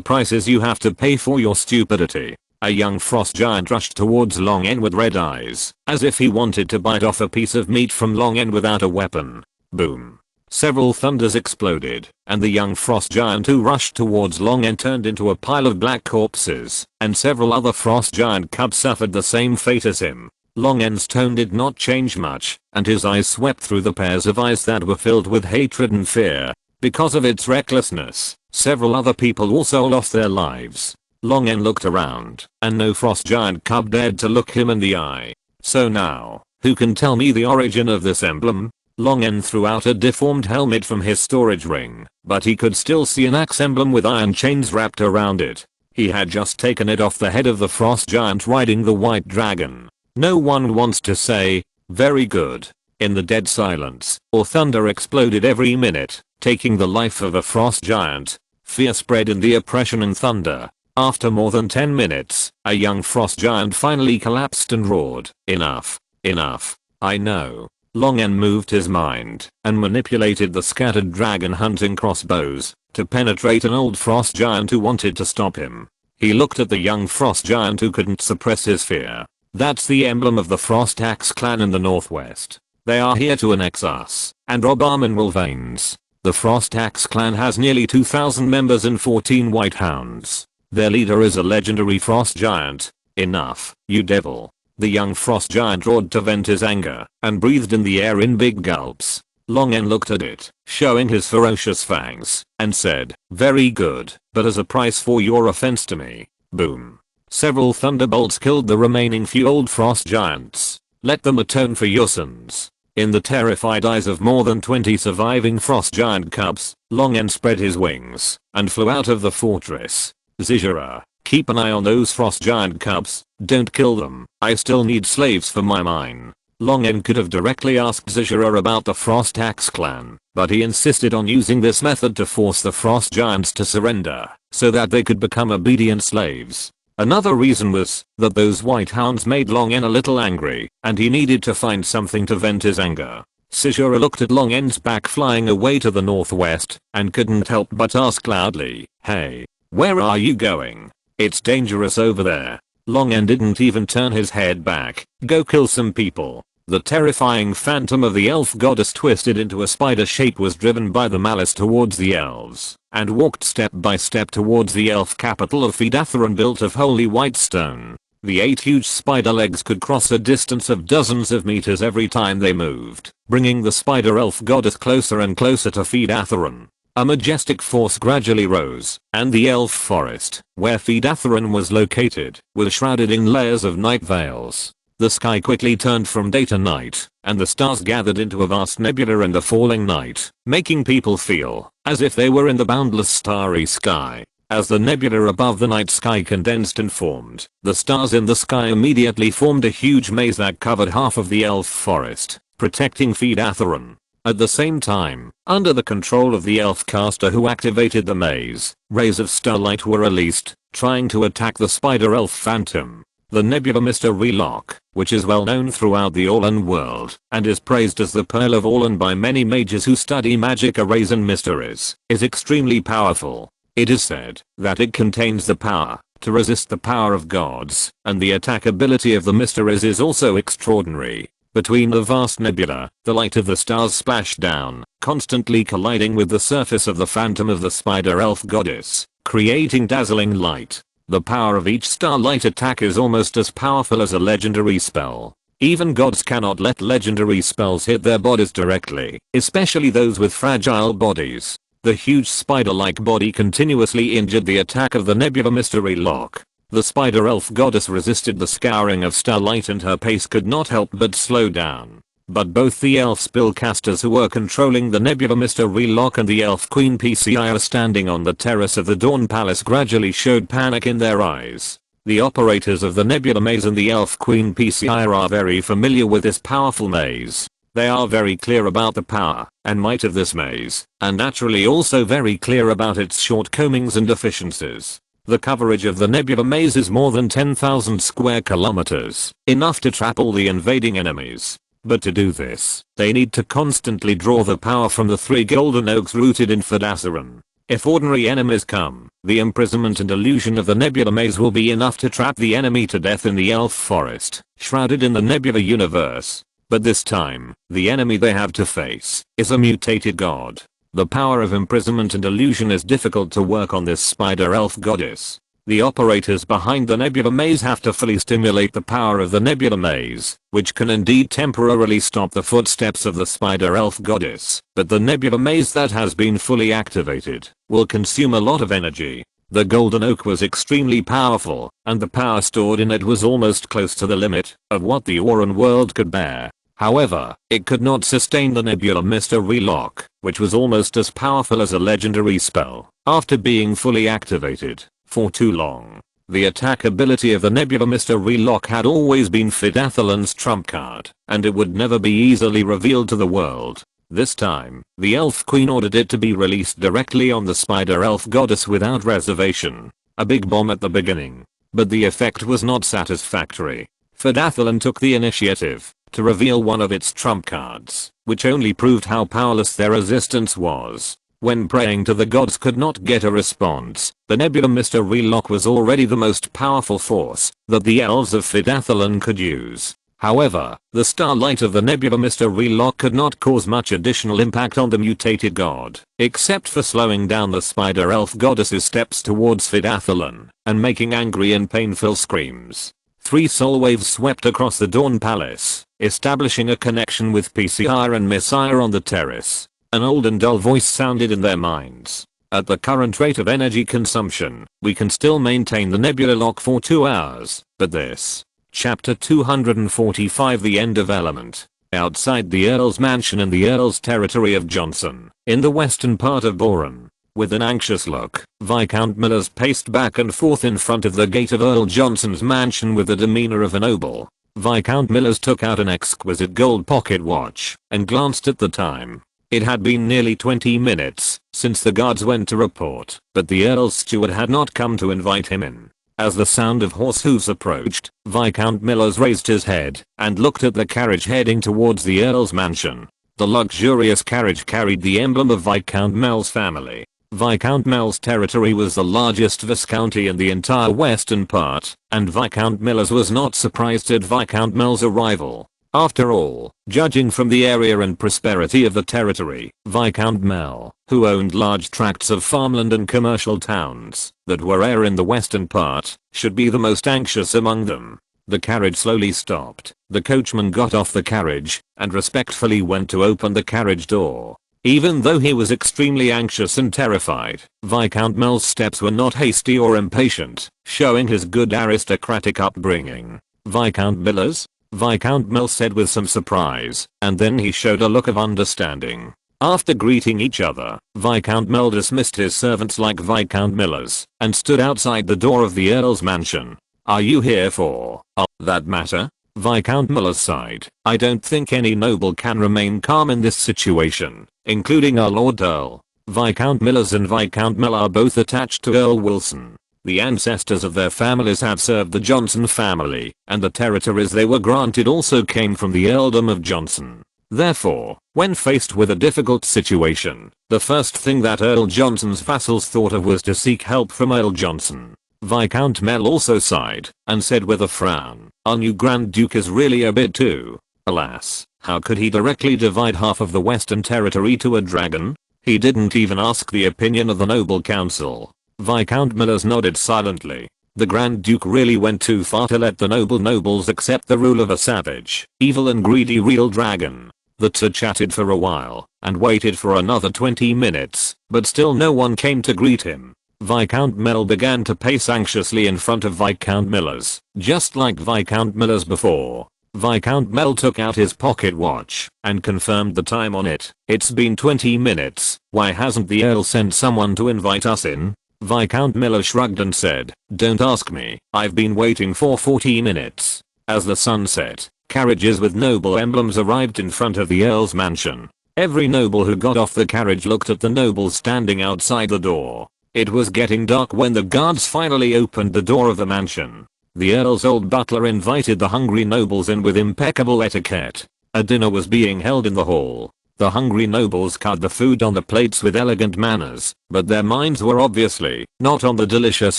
prices you have to pay for your stupidity." A young frost giant rushed towards Long N with red eyes, as if he wanted to bite off a piece of meat from Long N without a weapon. Boom. Several thunders exploded, and the young frost giant who rushed towards Long N turned into a pile of black corpses, and several other frost giant cubs suffered the same fate as him. Long N's tone did not change much, and his eyes swept through the pairs of eyes that were filled with hatred and fear. Because of its recklessness, several other people also lost their lives. Long N looked around, and no frost giant cub dared to look him in the eye. "So now, who can tell me the origin of this emblem?" Long N threw out a deformed helmet from his storage ring, but he could still see an axe emblem with iron chains wrapped around it. He had just taken it off the head of the frost giant riding the white dragon. No one wants to say, "Very good." In the dead silence, or thunder exploded every minute, taking the life of a frost giant. Fear spread in the oppression and thunder. After more than 10 minutes, a young frost giant finally collapsed and roared, "Enough. Enough. I know." Long N moved his mind and manipulated the scattered dragon hunting crossbows to penetrate an old frost giant who wanted to stop him. He looked at the young frost giant who couldn't suppress his fear. That's the emblem of the Frost Axe clan in the northwest. They are here to annex us and rob our mineral veins. The Frost Axe clan has nearly 2,000 members and 14 white hounds. Their leader is a legendary frost giant. Enough, you devil. The young frost giant roared to vent his anger and breathed in the air in big gulps. Longen looked at it, showing his ferocious fangs, and said, "Very good, but as a price for your offense to me." Boom. Several thunderbolts killed the remaining few old frost giants. Let them atone for your sins. In the terrified eyes of more than 20 surviving frost giant cubs, Longen spread his wings and flew out of the fortress. Zizura, keep an eye on those frost giant cubs, don't kill them, I still need slaves for my mine. Longen could have directly asked Zizura about the Frost Axe clan, but he insisted on using this method to force the frost giants to surrender, so that they could become obedient slaves. Another reason was that those white hounds made Longen a little angry, and he needed to find something to vent his anger. Zizura looked at Longen's back flying away to the northwest, and couldn't help but ask loudly, "Hey, where are you going? It's dangerous over there." Longen didn't even turn his head back. "Go kill some people." The terrifying phantom of the elf goddess twisted into a spider shape, was driven by the malice towards the elves, and walked step by step towards the elf capital of Phedatharan, built of holy white stone. The 8 huge spider legs could cross a distance of dozens of meters every time they moved, bringing the spider elf goddess closer and closer to Phedatharan. A majestic force gradually rose, and the elf forest, where Phedatharan was located, was shrouded in layers of night veils. The sky quickly turned from day to night, and the stars gathered into a vast nebula in the falling night, making people feel as if they were in the boundless starry sky. As the nebula above the night sky condensed and formed, the stars in the sky immediately formed a huge maze that covered half of the elf forest, protecting Phedatharan. At the same time, under the control of the elf caster who activated the maze, rays of starlight were released, trying to attack the spider elf phantom. The nebula Mr. Relock, which is well known throughout the Orlan world, and is praised as the Pearl of Orlan by many mages who study magic arrays and mysteries, is extremely powerful. It is said that it contains the power to resist the power of gods, and the attack ability of the mysteries is also extraordinary. Between the vast nebula, the light of the stars splashed down, constantly colliding with the surface of the phantom of the spider elf goddess, creating dazzling light. The power of each starlight attack is almost as powerful as a legendary spell. Even gods cannot let legendary spells hit their bodies directly, especially those with fragile bodies. The huge spider-like body continuously injured the attack of the nebula mystery lock. The spider elf goddess resisted the scouring of starlight, and her pace could not help but slow down. But both the elf spellcasters who were controlling the nebula mystery lock and the elf queen PCI standing on the terrace of the Dawn Palace gradually showed panic in their eyes. The operators of the nebula maze and the elf queen PCI are very familiar with this powerful maze. They are very clear about the power and might of this maze, and naturally also very clear about its shortcomings and deficiencies. The coverage of the nebula maze is more than 10,000 square kilometers, enough to trap all the invading enemies. But to do this, they need to constantly draw the power from the 3 golden oaks rooted in Phedatharan. If ordinary enemies come, the imprisonment and illusion of the nebula maze will be enough to trap the enemy to death in the elf forest, shrouded in the nebula universe. But this time, the enemy they have to face is a mutated god. The power of imprisonment and illusion is difficult to work on this spider elf goddess. The operators behind the nebula maze have to fully stimulate the power of the nebula maze, which can indeed temporarily stop the footsteps of the spider elf goddess, but the nebula maze that has been fully activated will consume a lot of energy. The golden oak was extremely powerful, and the power stored in it was almost close to the limit of what the Auran world could bear. However, it could not sustain the nebula mystery lock, which was almost as powerful as a legendary spell, after being fully activated for too long. The attack ability of the nebula mystery lock had always been Phedatharan's trump card, and it would never be easily revealed to the world. This time, the elf queen ordered it to be released directly on the spider elf goddess without reservation. A big bomb at the beginning. But the effect was not satisfactory. Phedatharan took the initiative to reveal one of its trump cards, which only proved how powerless their resistance was. when praying to the gods could not get a response, the nebula Mr. Relock was already the most powerful force that the elves of Phydathlon could use. However, the starlight of the nebula Mr. Relock could not cause much additional impact on the mutated god, except for slowing down the spider elf goddess's steps towards Phydathlon and making angry and painful screams. 3 soul waves swept across the Dawn Palace, establishing a connection with PCR and Messiah on the terrace. An old and dull voice sounded in their minds. At the current rate of energy consumption, we can still maintain the nebula lock for 2 hours, but this. Chapter 245 The End of Element. Outside the Earl's mansion in the Earl's territory of Johnson, in the western part of Boron. With an anxious look, Viscount Millers paced back and forth in front of the gate of Earl Johnson's mansion with the demeanor of a noble. Viscount Millers took out an exquisite gold pocket watch and glanced at the time. It had been nearly 20 minutes since the guards went to report, but the Earl's steward had not come to invite him in. As the sound of horse hooves approached, Viscount Millers raised his head and looked at the carriage heading towards the Earl's mansion. The luxurious carriage carried the emblem of Viscount Mell's family. Viscount Mell's territory was the largest viscounty in the entire western part, and Viscount Millers was not surprised at Viscount Mell's arrival. After all, judging from the area and prosperity of the territory, Viscount Mell, who owned large tracts of farmland and commercial towns that were rare in the western part, should be the most anxious among them. The carriage slowly stopped. The coachman got off the carriage and respectfully went to open the carriage door. Even though he was extremely anxious and terrified, Viscount Mell's steps were not hasty or impatient, showing his good aristocratic upbringing. Viscount Millers? Viscount Mell said with some surprise, and then he showed a look of understanding. After greeting each other, Viscount Mell dismissed his servants like Viscount Millers, and stood outside the door of the Earl's mansion. Are you here for, that matter? Viscount Millers sighed. I don't think any noble can remain calm in this situation, including our Lord Earl. Viscount Millers and Viscount Mell are both attached to Earl Wilson. The ancestors of their families had served the Johnson family, and the territories they were granted also came from the Earldom of Johnson. Therefore, when faced with a difficult situation, the first thing that Earl Johnson's vassals thought of was to seek help from Earl Johnson. Viscount Mell also sighed, and said with a frown, our new Grand Duke is really a bit too. Alas, how could he directly divide half of the Western Territory to a dragon? He didn't even ask the opinion of the noble council. Viscount Millers nodded silently. The Grand Duke really went too far to let the nobles accept the rule of a savage, evil and greedy real dragon. The two chatted for a while, and waited for another 20 minutes, but still no one came to greet him. Viscount Mell began to pace anxiously in front of Viscount Millers, just like Viscount Millers before. Viscount Mell took out his pocket watch and confirmed the time on it. It's been 20 minutes, why hasn't the Earl sent someone to invite us in? Viscount Miller shrugged and said, don't ask me, I've been waiting for 40 minutes. As the sun set, carriages with noble emblems arrived in front of the Earl's mansion. Every noble who got off the carriage looked at the nobles standing outside the door. It was getting dark when the guards finally opened the door of the mansion. The Earl's old butler invited the hungry nobles in with impeccable etiquette. A dinner was being held in the hall. The hungry nobles cut the food on the plates with elegant manners, but their minds were obviously not on the delicious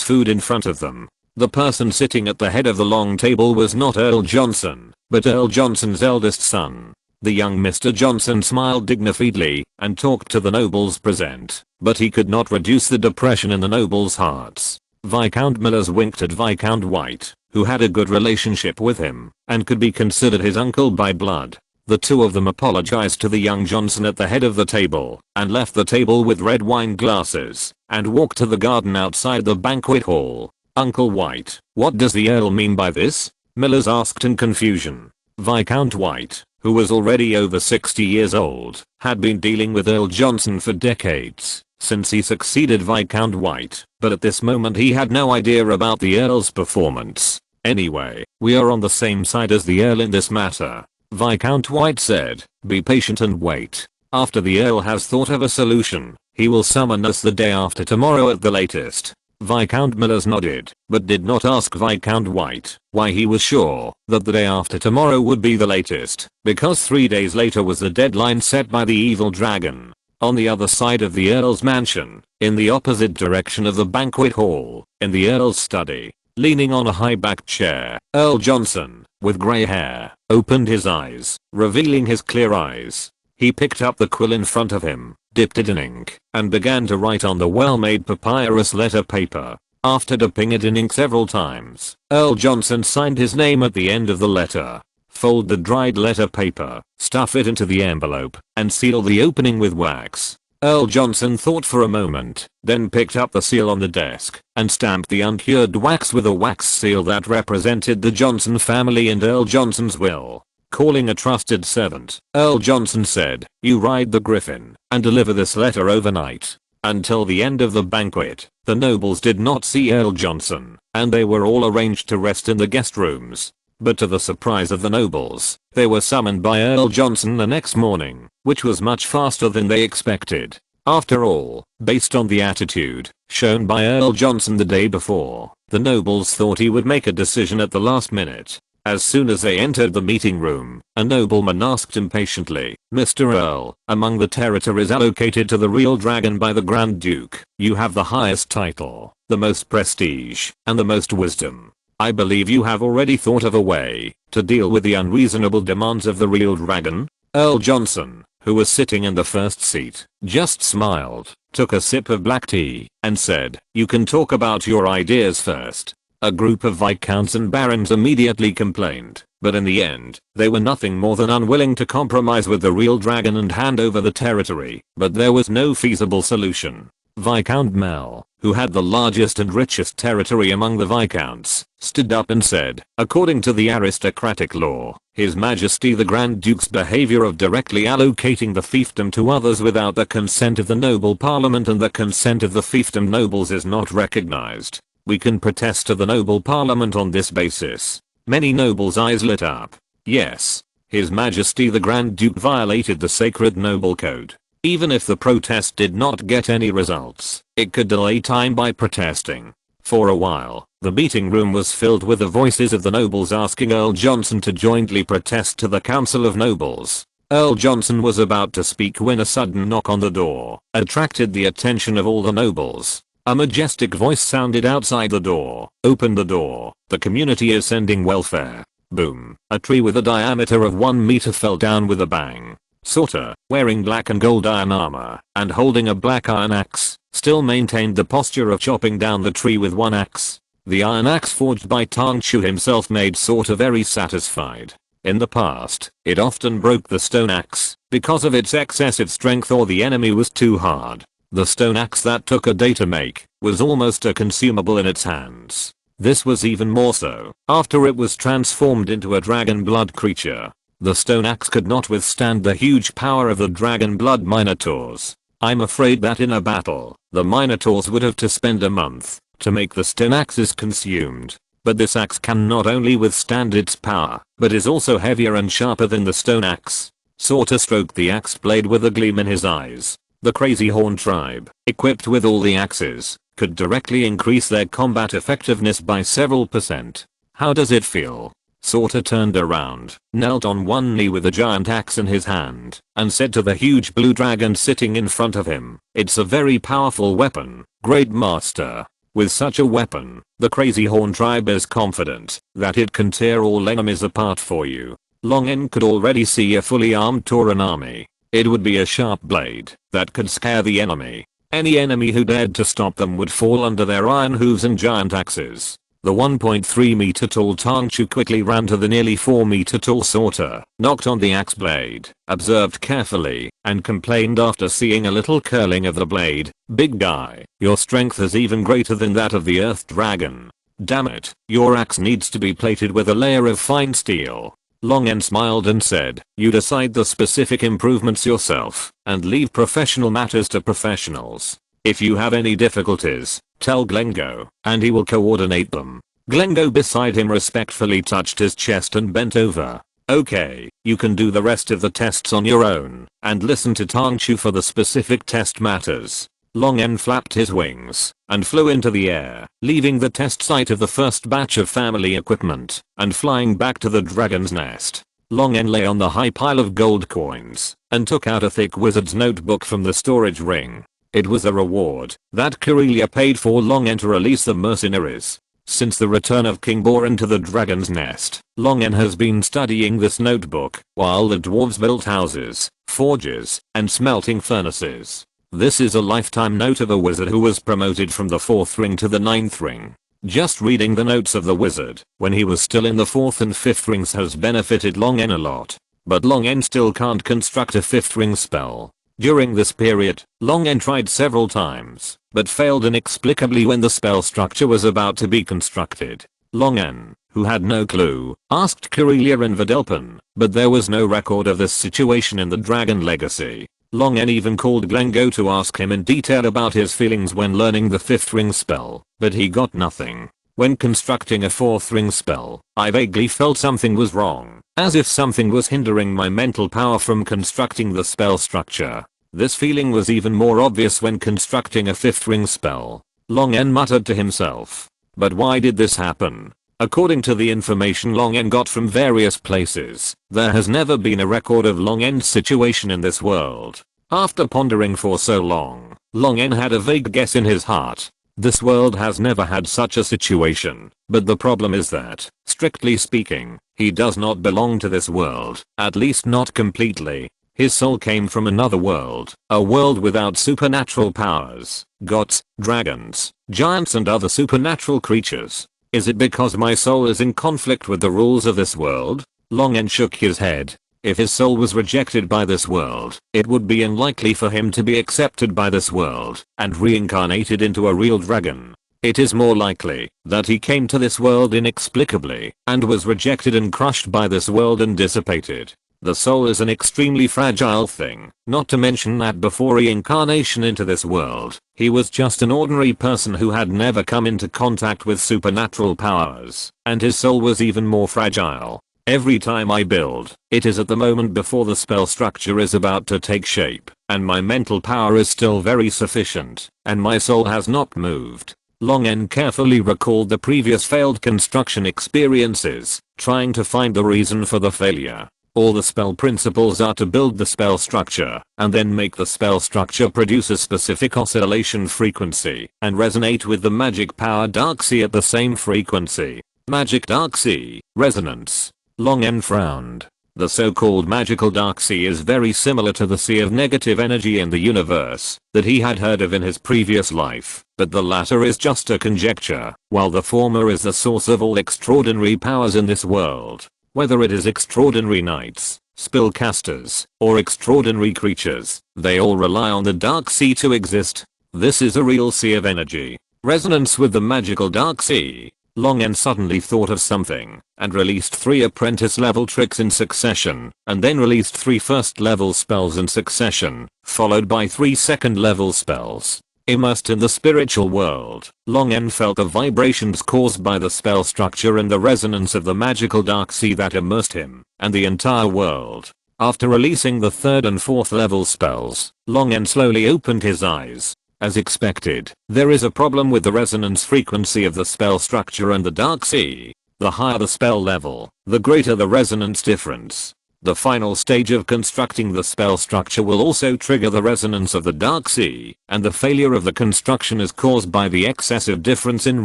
food in front of them. The person sitting at the head of the long table was not Earl Johnson, but Earl Johnson's eldest son. The young Mr. Johnson smiled dignifiedly and talked to the nobles present, but he could not reduce the depression in the nobles' hearts. Viscount Millers winked at Viscount White, who had a good relationship with him and could be considered his uncle by blood. The two of them apologized to the young Johnson at the head of the table and left the table with red wine glasses and walked to the garden outside the banquet hall. Uncle White, what does the Earl mean by this? Millers asked in confusion. Viscount White, who was already over 60 years old, had been dealing with Earl Johnson for decades, since he succeeded Viscount White, but at this moment he had no idea about the Earl's performance. Anyway, we are on the same side as the Earl in this matter. Viscount White said, be patient and wait. After the Earl has thought of a solution, he will summon us the day after tomorrow at the latest. Viscount Millers nodded, but did not ask Viscount White why he was sure that the day after tomorrow would be the latest, because 3 days later was the deadline set by the evil dragon. On the other side of the Earl's mansion, in the opposite direction of the banquet hall, in the Earl's study, leaning on a high-backed chair, Earl Johnson, with grey hair, opened his eyes, revealing his clear eyes. He picked up the quill in front of him, dipped it in ink, and began to write on the well-made papyrus letter paper. After dipping it in ink several times, Earl Johnson signed his name at the end of the letter. Fold the dried letter paper, stuff it into the envelope, and seal the opening with wax. Earl Johnson thought for a moment, then picked up the seal on the desk, and stamped the uncured wax with a wax seal that represented the Johnson family and Earl Johnson's will. Calling a trusted servant, Earl Johnson said, "You ride the griffin, and deliver this letter overnight." Until the end of the banquet, the nobles did not see Earl Johnson, and they were all arranged to rest in the guest rooms. But to the surprise of the nobles, they were summoned by Earl Johnson the next morning, which was much faster than they expected. After all, based on the attitude shown by Earl Johnson the day before, the nobles thought he would make a decision at the last minute. As soon as they entered the meeting room, a nobleman asked impatiently, "Mr. Earl, among the territories allocated to the real dragon by the Grand Duke, you have the highest title, the most prestige, and the most wisdom. I believe you have already thought of a way to deal with the unreasonable demands of the real dragon?" Earl Johnson, who was sitting in the first seat, just smiled, took a sip of black tea, and said, "You can talk about your ideas first." A group of viscounts and barons immediately complained, but in the end, they were nothing more than unwilling to compromise with the real dragon and hand over the territory, but there was no feasible solution. Viscount Mel, who had the largest and richest territory among the viscounts, stood up and said, "According to the aristocratic law, His Majesty the Grand Duke's behavior of directly allocating the fiefdom to others without the consent of the noble parliament and the consent of the fiefdom nobles is not recognized. We can protest to the noble parliament on this basis." Many nobles' eyes lit up. Yes, His Majesty the Grand Duke violated the sacred noble code. Even if the protest did not get any results, it could delay time by protesting. For a while, the meeting room was filled with the voices of the nobles asking Earl Johnson to jointly protest to the Council of Nobles. Earl Johnson was about to speak when a sudden knock on the door attracted the attention of all the nobles. A majestic voice sounded outside the door. "Open the door. The community is sending welfare." Boom. A tree with a diameter of 1 meter fell down with a bang. Sorta, wearing black and gold iron armor, and holding a black iron axe, still maintained the posture of chopping down the tree with one axe. The iron axe forged by Tang Chu himself made Sorta very satisfied. In the past, it often broke the stone axe, because of its excessive strength or the enemy was too hard. The stone axe that took a day to make, was almost inconsumable in its hands. This was even more so, after it was transformed into a dragon blood creature. The stone axe could not withstand the huge power of the dragon blood minotaurs. I'm afraid that in a battle, the minotaurs would have to spend a month to make the stone axes consumed. But this axe can not only withstand its power, but is also heavier and sharper than the stone axe. Sorta stroked the axe blade with a gleam in his eyes. The Crazy Horn tribe, equipped with all the axes, could directly increase their combat effectiveness by several percent. How does it feel? Sorta turned around, knelt on one knee with a giant axe in his hand, and said to the huge blue dragon sitting in front of him, "It's a very powerful weapon, Great Master. With such a weapon, the Crazy Horn tribe is confident that it can tear all enemies apart for you." Long N could already see a fully armed Tauran army. It would be a sharp blade that could scare the enemy. Any enemy who dared to stop them would fall under their iron hooves and giant axes. The 1.3 meter tall Tang Chu quickly ran to the nearly 4 meter tall Sorta, knocked on the axe blade, observed carefully, and complained after seeing a little curling of the blade, "Big guy, your strength is even greater than that of the Earth Dragon. Damn it, your axe needs to be plated with a layer of fine steel." Long N smiled and said, "You decide the specific improvements yourself, and leave professional matters to professionals. If you have any difficulties, tell Glengo, and he will coordinate them." Glengo beside him respectfully touched his chest and bent over. "Okay, you can do the rest of the tests on your own, and listen to Tang Chu for the specific test matters." Long N flapped his wings, and flew into the air, leaving the test site of the first batch of family equipment, and flying back to the dragon's nest. Long N lay on the high pile of gold coins, and took out a thick wizard's notebook from the storage ring. It was a reward that Corellia paid for Long N to release the mercenaries. Since the return of King Boran to the dragon's nest, Long N has been studying this notebook while the dwarves built houses, forges, and smelting furnaces. This is a lifetime note of a wizard who was promoted from the 4th ring to the 9th ring. Just reading the notes of the wizard when he was still in the 4th and 5th rings has benefited Long N a lot. But Long N still can't construct a 5th ring spell. During this period, Long N tried several times, but failed inexplicably when the spell structure was about to be constructed. Long N, who had no clue, asked Corellia and Videlpin, but there was no record of this situation in the Dragon Legacy. Long N even called Glengo to ask him in detail about his feelings when learning the 5th ring spell, but he got nothing. When constructing a 4th ring spell, I vaguely felt something was wrong, as if something was hindering my mental power from constructing the spell structure. This feeling was even more obvious when constructing a 5th ring spell. Long N muttered to himself. But why did this happen? According to the information Long N got from various places, there has never been a record of Long N's situation in this world. After pondering for so long, Long N had a vague guess in his heart. This world has never had such a situation, but the problem is that, strictly speaking, he does not belong to this world, at least not completely. His soul came from another world, a world without supernatural powers, gods, dragons, giants and other supernatural creatures. Is it because my soul is in conflict with the rules of this world? Long N shook his head. If his soul was rejected by this world, it would be unlikely for him to be accepted by this world and reincarnated into a real dragon. It is more likely that he came to this world inexplicably and was rejected and crushed by this world and dissipated. The soul is an extremely fragile thing, not to mention that before reincarnation into this world, he was just an ordinary person who had never come into contact with supernatural powers, and his soul was even more fragile. Every time I build, it is at the moment before the spell structure is about to take shape, and my mental power is still very sufficient, and my soul has not moved. Long N carefully recalled the previous failed construction experiences, trying to find the reason for the failure. All the spell principles are to build the spell structure, and then make the spell structure produce a specific oscillation frequency, and resonate with the magic power Dark Sea at the same frequency. Magic Dark Sea, resonance. Long N frowned. The so-called magical Dark Sea is very similar to the sea of negative energy in the universe that he had heard of in his previous life, but the latter is just a conjecture, while the former is the source of all extraordinary powers in this world. Whether it is extraordinary knights, spellcasters, or extraordinary creatures, they all rely on the Dark Sea to exist. This is a real sea of energy. Resonance with the magical Dark Sea. Long N suddenly thought of something, and released 3 apprentice level tricks in succession, and then released 3 first level spells in succession, followed by 3 second level spells. Immersed in the spiritual world, Long N felt the vibrations caused by the spell structure and the resonance of the magical Dark Sea that immersed him, and the entire world. After releasing the 3rd and 4th level spells, Long N slowly opened his eyes. As expected, there is a problem with the resonance frequency of the spell structure and the Dark Sea. The higher the spell level, the greater the resonance difference. The final stage of constructing the spell structure will also trigger the resonance of the Dark Sea, and the failure of the construction is caused by the excessive difference in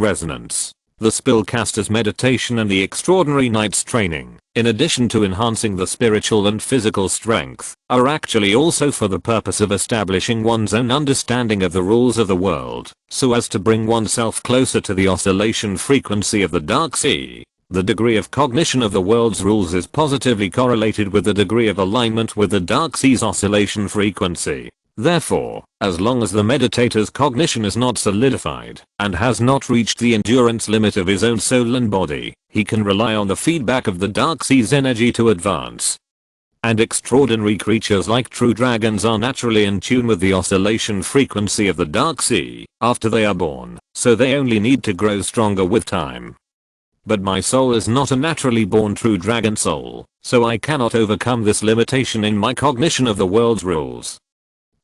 resonance. The spellcaster's meditation and the extraordinary knight's training, in addition to enhancing the spiritual and physical strength, are actually also for the purpose of establishing one's own understanding of the rules of the world, so as to bring oneself closer to the oscillation frequency of the Dark Sea. The degree of cognition of the world's rules is positively correlated with the degree of alignment with the Dark Sea's oscillation frequency. Therefore, as long as the meditator's cognition is not solidified and has not reached the endurance limit of his own soul and body, he can rely on the feedback of the Dark Sea's energy to advance. And extraordinary creatures like true dragons are naturally in tune with the oscillation frequency of the Dark Sea after they are born, so they only need to grow stronger with time. But my soul is not a naturally born true dragon soul, so I cannot overcome this limitation in my cognition of the world's rules.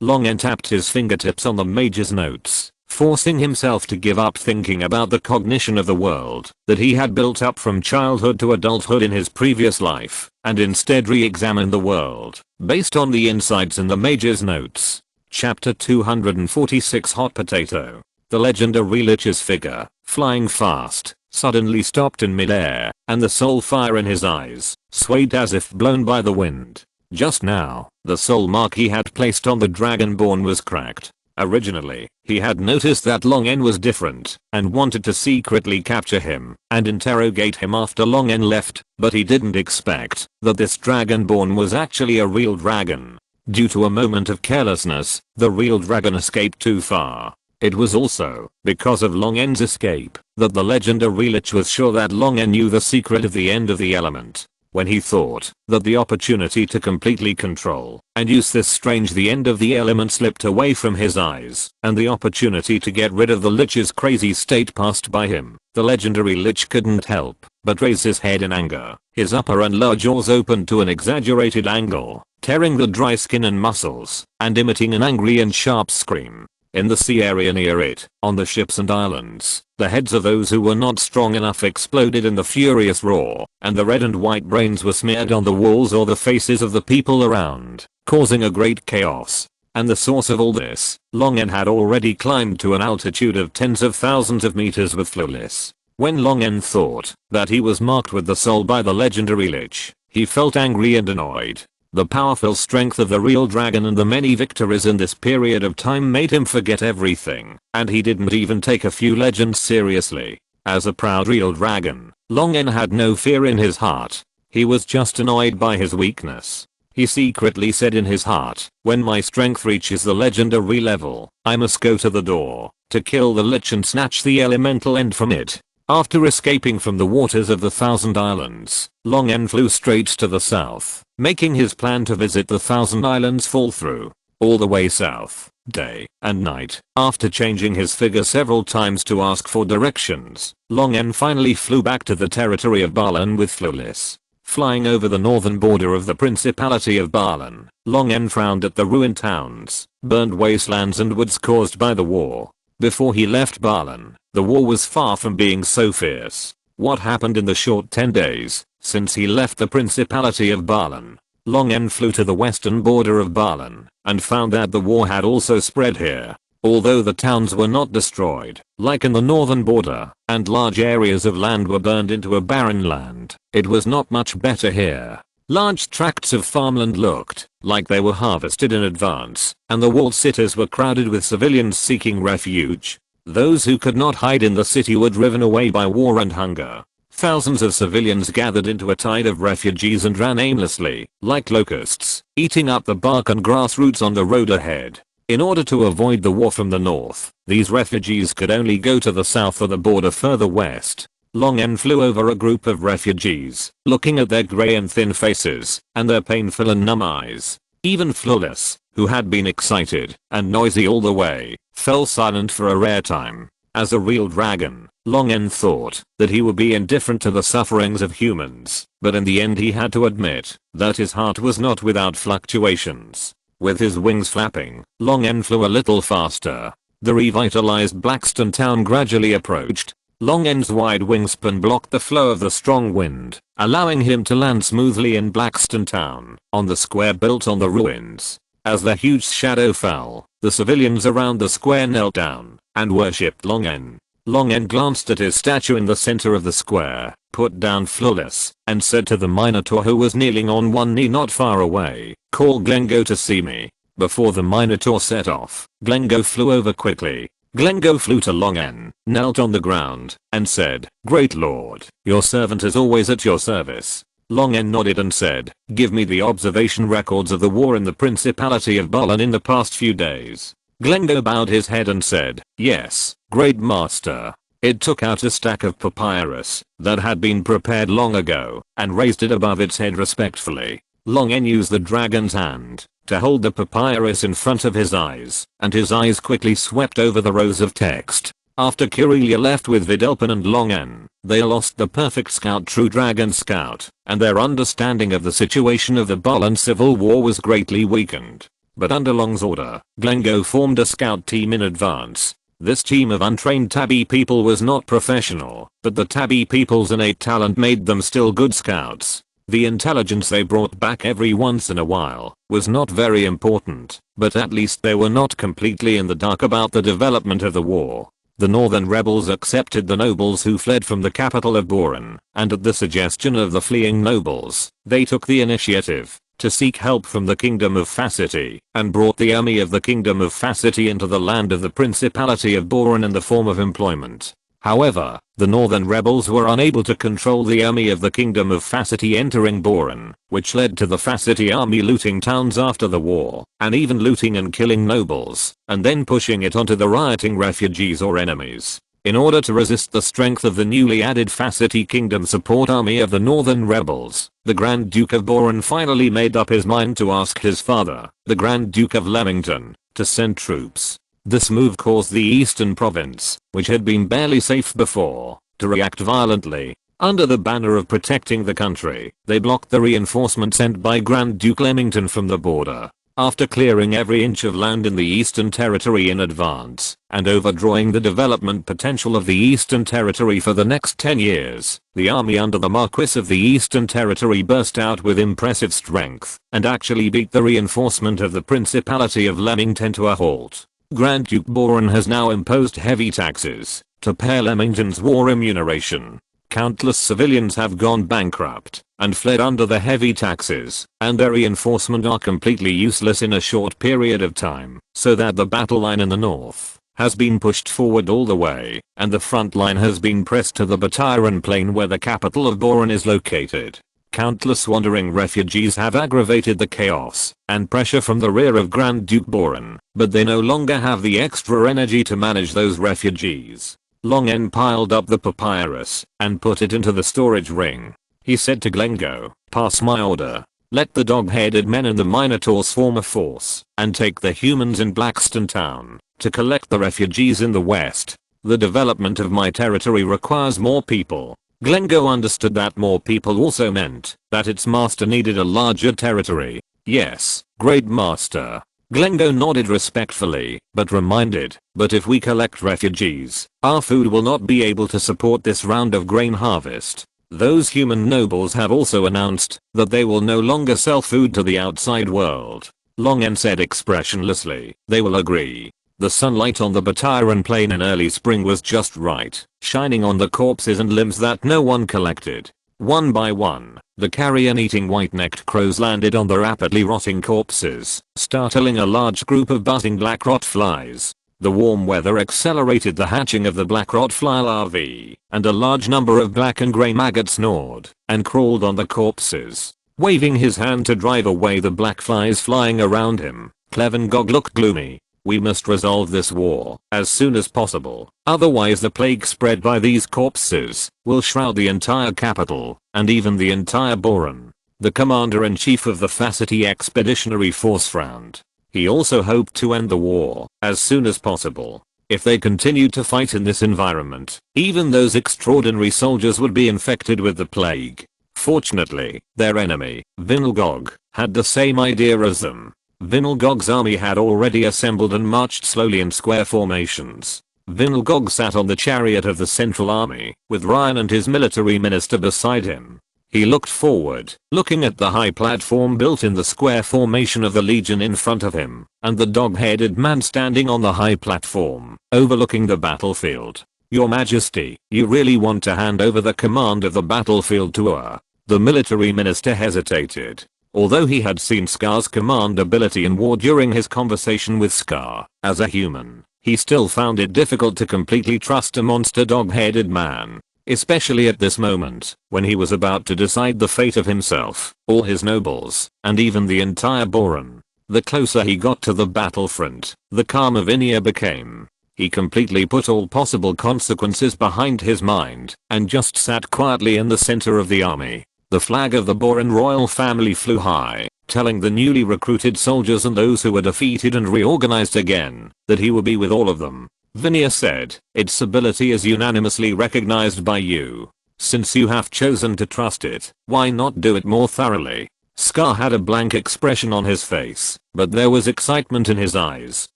Long N tapped his fingertips on the mage's notes. forcing himself to give up thinking about the cognition of the world that he had built up from childhood to adulthood in his previous life, and instead re-examine the world based on the insights in the Mage's notes. Chapter 246 Hot Potato. The legendary Lich's figure, flying fast, suddenly stopped in midair, and the soul fire in his eyes swayed as if blown by the wind. Just now, the soul mark he had placed on the Dragonborn was cracked. Originally, he had noticed that Long N was different and wanted to secretly capture him and interrogate him after Long N left, but he didn't expect that this Dragonborn was actually a real dragon. Due to a moment of carelessness, the real dragon escaped too far. It was also because of Long N's escape that the legendary Lich was sure that Long N knew the secret of the end of the element. When he thought that the opportunity to completely control and use this strange the end of the element slipped away from his eyes, and the opportunity to get rid of the Lich's crazy state passed by him, the legendary Lich couldn't help but raise his head in anger. His upper and lower jaws opened to an exaggerated angle, tearing the dry skin and muscles, and emitting an angry and sharp scream. In the sea area near it, on the ships and islands, the heads of those who were not strong enough exploded in the furious roar, and the red and white brains were smeared on the walls or the faces of the people around, causing a great chaos. And the source of all this, Long N had already climbed to an altitude of tens of thousands of meters with Flawless. When Long N thought that he was marked with the soul by the legendary Lich, he felt angry and annoyed. The powerful strength of the real dragon and the many victories in this period of time made him forget everything, and he didn't even take a few legends seriously. As a proud real dragon, Long N had no fear in his heart. He was just annoyed by his weakness. He secretly said in his heart, when my strength reaches the legendary level, I must go to the door to kill the Lich and snatch the elemental end from it. After escaping from the waters of the Thousand Islands, Long N flew straight to the south, making his plan to visit the Thousand Islands fall through. All the way south, day and night. After changing his figure several times to ask for directions, Long N finally flew back to the territory of Balan with Flawless. Flying over the northern border of the Principality of Balan, Long N frowned at the ruined towns, burned wastelands and woods caused by the war. Before he left Balan, the war was far from being so fierce. What happened in the short 10 days since he left the Principality of Balan? Long N flew to the western border of Balan and found that the war had also spread here. Although the towns were not destroyed, like in the northern border, and large areas of land were burned into a barren land, it was not much better here. Large tracts of farmland looked like they were harvested in advance, and the walled cities were crowded with civilians seeking refuge. Those who could not hide in the city were driven away by war and hunger. Thousands of civilians gathered into a tide of refugees and ran aimlessly, like locusts, eating up the bark and grass roots on the road ahead. In order to avoid the war from the north, these refugees could only go to the south or the border further west. Long N flew over a group of refugees, looking at their grey and thin faces, and their painful and numb eyes. Even Flawless, who had been excited and noisy all the way, fell silent for a rare time. As a real dragon, Long N thought that he would be indifferent to the sufferings of humans, but in the end he had to admit that his heart was not without fluctuations. With his wings flapping, Long N flew a little faster. The revitalized Blackstone town gradually approached. Long N's wide wingspan blocked the flow of the strong wind, allowing him to land smoothly in Blackstone town, on the square built on the ruins. As the huge shadow fell, the civilians around the square knelt down and worshipped Long N. Long N glanced at his statue in the center of the square, put down Flawless, and said to the Minotaur who was kneeling on one knee not far away, "Call Glengo to see me." Before the Minotaur set off, Glengo flew over quickly. Glengo flew to Long N, knelt on the ground, and said, "Great Lord, your servant is always at your service." Long N nodded and said, "Give me the observation records of the war in the Principality of Balan in the past few days." Glengo bowed his head and said, "Yes, Great Master." It took out a stack of papyrus that had been prepared long ago, and raised it above its head respectfully. Long N used the dragon's hand to hold the papyrus in front of his eyes, and his eyes quickly swept over the rows of text. After Kirelia left with Vidalpin and Long N, they lost the perfect scout true dragon scout, and their understanding of the situation of the Balan civil war was greatly weakened. But under Long's order, Glengo formed a scout team in advance. This team of untrained tabby people was not professional, but the tabby people's innate talent made them still good scouts. The intelligence they brought back every once in a while was not very important, but at least they were not completely in the dark about the development of the war. The northern rebels accepted the nobles who fled from the capital of Boran, and at the suggestion of the fleeing nobles, they took the initiative to seek help from the Kingdom of Facity, and brought the army of the Kingdom of Facity into the land of the Principality of Boran in the form of employment. However, the northern rebels were unable to control the army of the Kingdom of Facity entering Boran, which led to the Facity army looting towns after the war, and even looting and killing nobles, and then pushing it onto the rioting refugees or enemies. In order to resist the strength of the newly added Facity Kingdom support army of the northern rebels, the Grand Duke of Boran finally made up his mind to ask his father, the Grand Duke of Leamington, to send troops. This move caused the Eastern Province, which had been barely safe before, to react violently. Under the banner of protecting the country, they blocked the reinforcement sent by Grand Duke Leamington from the border. After clearing every inch of land in the Eastern Territory in advance, and overdrawing the development potential of the Eastern Territory for the next 10 years, the army under the Marquis of the Eastern Territory burst out with impressive strength, and actually beat the reinforcement of the Principality of Leamington to a halt. Grand Duke Boran has now imposed heavy taxes to pay Leamington's war remuneration. Countless civilians have gone bankrupt and fled under the heavy taxes, and their reinforcement are completely useless in a short period of time, so that the battle line in the north has been pushed forward all the way, and the front line has been pressed to the Batiran plain where the capital of Boran is located. Countless wandering refugees have aggravated the chaos and pressure from the rear of Grand Duke Boran, but they no longer have the extra energy to manage those refugees. Longen piled up the papyrus and put it into the storage ring. He said to Glengo, "Pass my order. Let the dog-headed men and the Minotaurs form a force and take the humans in Blackstone Town to collect the refugees in the west. The development of my territory requires more people." Glengo understood that more people also meant that its master needed a larger territory. "Yes, Great Master." Glengo nodded respectfully, but reminded, "But if we collect refugees, our food will not be able to support this round of grain harvest." Those human nobles have also announced that they will no longer sell food to the outside world. Longen said expressionlessly, "They will agree." The sunlight on the Batiran plain in early spring was just right, shining on the corpses and limbs that no one collected. One by one, the carrion-eating white-necked crows landed on the rapidly rotting corpses, startling a large group of buzzing black rot flies. The warm weather accelerated the hatching of the black rot fly larvae, and a large number of black and grey maggots gnawed and crawled on the corpses. Waving his hand to drive away the black flies flying around him, Clevengog looked gloomy. "We must resolve this war as soon as possible, otherwise the plague spread by these corpses will shroud the entire capital, and even the entire Boran." The commander-in-chief of the Facity Expeditionary Force frowned. He also hoped to end the war as soon as possible. If they continued to fight in this environment, even those extraordinary soldiers would be infected with the plague. Fortunately, their enemy, Vinalgog, had the same idea as them. Vinalgog's army had already assembled and marched slowly in square formations. Vinalgog sat on the chariot of the Central Army, with Ryan and his military minister beside him. He looked forward, looking at the high platform built in the square formation of the Legion in front of him, and the dog-headed man standing on the high platform, overlooking the battlefield. "Your Majesty, you really want to hand over the command of the battlefield to her?" The military minister hesitated. Although he had seen Scar's command ability in war during his conversation with Scar, as a human, he still found it difficult to completely trust a monster dog-headed man. Especially at this moment, when he was about to decide the fate of himself, all his nobles, and even the entire Boran. The closer he got to the battlefront, the calmer Vinia became. He completely put all possible consequences behind his mind, and just sat quietly in the center of the army. The flag of the Boran royal family flew high, telling the newly recruited soldiers and those who were defeated and reorganized again, that he would be with all of them. Vinia said, "Its ability is unanimously recognized by you. Since you have chosen to trust it, why not do it more thoroughly?" Scar had a blank expression on his face, but there was excitement in his eyes,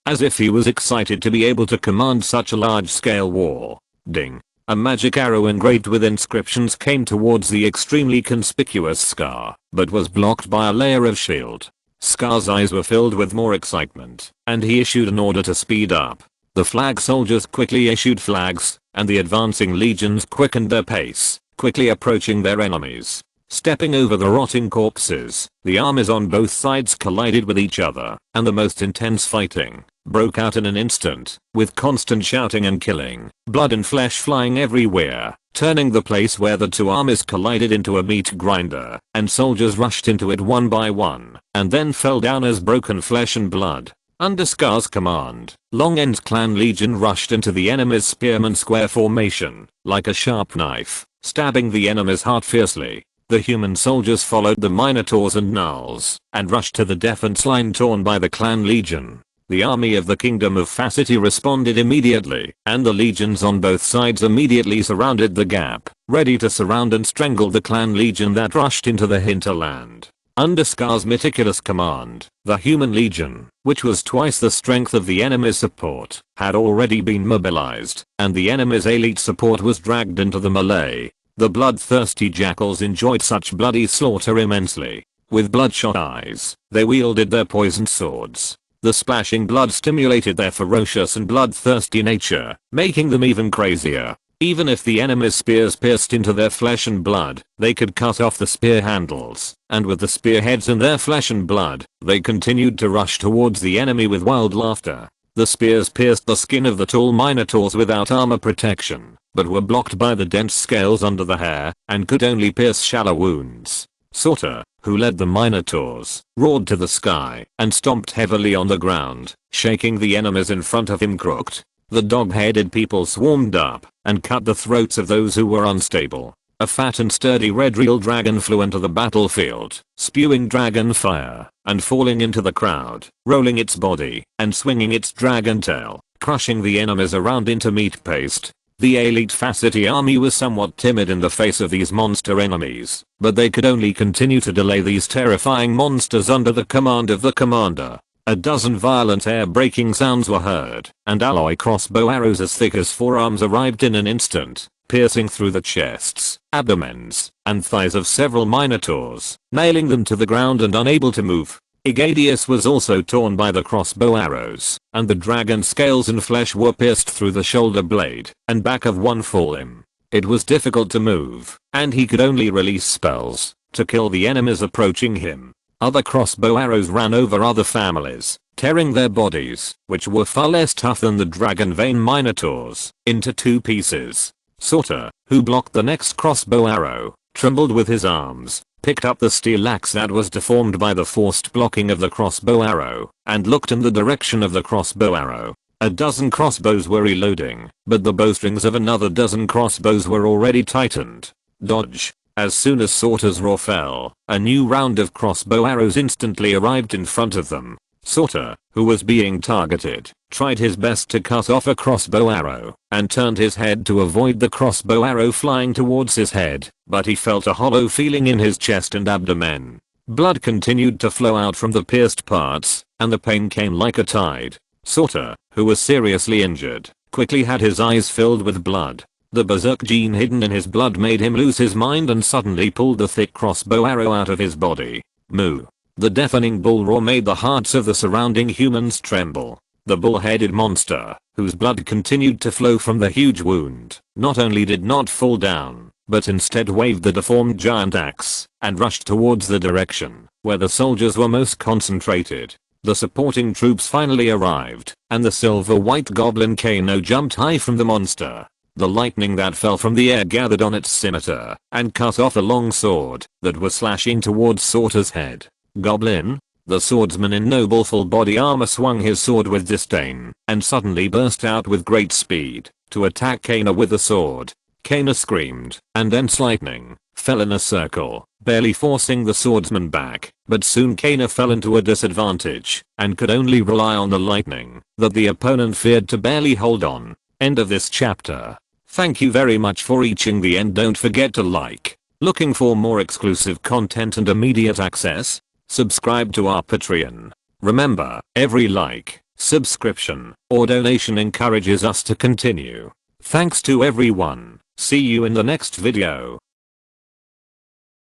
as if he was excited to be able to command such a large-scale war. Ding. A magic arrow engraved with inscriptions came towards the extremely conspicuous Scar, but was blocked by a layer of shield. Scar's eyes were filled with more excitement, and he issued an order to speed up. The flag soldiers quickly issued flags, and the advancing legions quickened their pace, quickly approaching their enemies. Stepping over the rotting corpses, the armies on both sides collided with each other, and the most intense fighting broke out in an instant, with constant shouting and killing, blood and flesh flying everywhere, turning the place where the two armies collided into a meat grinder, and soldiers rushed into it one by one, and then fell down as broken flesh and blood. Under Scar's command, Longend's clan legion rushed into the enemy's spearman square formation, like a sharp knife, stabbing the enemy's heart fiercely. The human soldiers followed the Minotaurs and Gnolls, and rushed to the defense line torn by the clan legion. The army of the Kingdom of Facity responded immediately, and the legions on both sides immediately surrounded the gap, ready to surround and strangle the clan legion that rushed into the hinterland. Under Scar's meticulous command, the human legion, which was twice the strength of the enemy's support, had already been mobilized, and the enemy's elite support was dragged into the melee. The bloodthirsty jackals enjoyed such bloody slaughter immensely. With bloodshot eyes, they wielded their poisoned swords. The splashing blood stimulated their ferocious and bloodthirsty nature, making them even crazier. Even if the enemy's spears pierced into their flesh and blood, they could cut off the spear handles, and with the spearheads in their flesh and blood, they continued to rush towards the enemy with wild laughter. The spears pierced the skin of the tall Minotaurs without armor protection, but were blocked by the dense scales under the hair, and could only pierce shallow wounds. Sorta, who led the Minotaurs, roared to the sky, and stomped heavily on the ground, shaking the enemies in front of him crooked. The dog-headed people swarmed up, and cut the throats of those who were unstable. A fat and sturdy red real dragon flew into the battlefield, spewing dragon fire, and falling into the crowd, rolling its body, and swinging its dragon tail, crushing the enemies around into meat paste. The elite Facity army was somewhat timid in the face of these monster enemies, but they could only continue to delay these terrifying monsters under the command of the commander. A dozen violent air-breaking sounds were heard, and alloy crossbow arrows as thick as forearms arrived in an instant, piercing through the chests, abdomens, and thighs of several Minotaurs, nailing them to the ground and unable to move. Egadius was also torn by the crossbow arrows, and the dragon scales and flesh were pierced through the shoulder blade and back of one forelimb. It was difficult to move, and he could only release spells to kill the enemies approaching him. Other crossbow arrows ran over other families, tearing their bodies, which were far less tough than the dragon vein Minotaurs, into two pieces. Sorta, who blocked the next crossbow arrow, trembled with his arms, picked up the steel axe that was deformed by the forced blocking of the crossbow arrow, and looked in the direction of the crossbow arrow. A dozen crossbows were reloading, but the bowstrings of another dozen crossbows were already tightened. Dodge. As soon as Sorta's roar fell, a new round of crossbow arrows instantly arrived in front of them. Sorta, who was being targeted, tried his best to cut off a crossbow arrow, and turned his head to avoid the crossbow arrow flying towards his head, but he felt a hollow feeling in his chest and abdomen. Blood continued to flow out from the pierced parts, and the pain came like a tide. Sorta, who was seriously injured, quickly had his eyes filled with blood. The berserk gene hidden in his blood made him lose his mind and suddenly pulled the thick crossbow arrow out of his body. Moo. The deafening bull roar made the hearts of the surrounding humans tremble. The bull-headed monster, whose blood continued to flow from the huge wound, not only did not fall down, but instead waved the deformed giant axe, and rushed towards the direction where the soldiers were most concentrated. The supporting troops finally arrived, and the silver-white goblin Kano jumped high from the monster. The lightning that fell from the air gathered on its scimitar, and cut off a long sword that was slashing towards Sorta's head. Goblin? The swordsman in noble full body armor swung his sword with disdain, and suddenly burst out with great speed, to attack Kano with the sword. Kano screamed, and then lightning fell in a circle, barely forcing the swordsman back, but soon Kano fell into a disadvantage, and could only rely on the lightning that the opponent feared to barely hold on. End of this chapter. Thank you very much for reaching the end. Don't forget to like, Looking for more exclusive content and immediate access? Subscribe to our Patreon. Remember, every like, subscription, or donation encourages us to continue. Thanks to everyone. See you in the next video.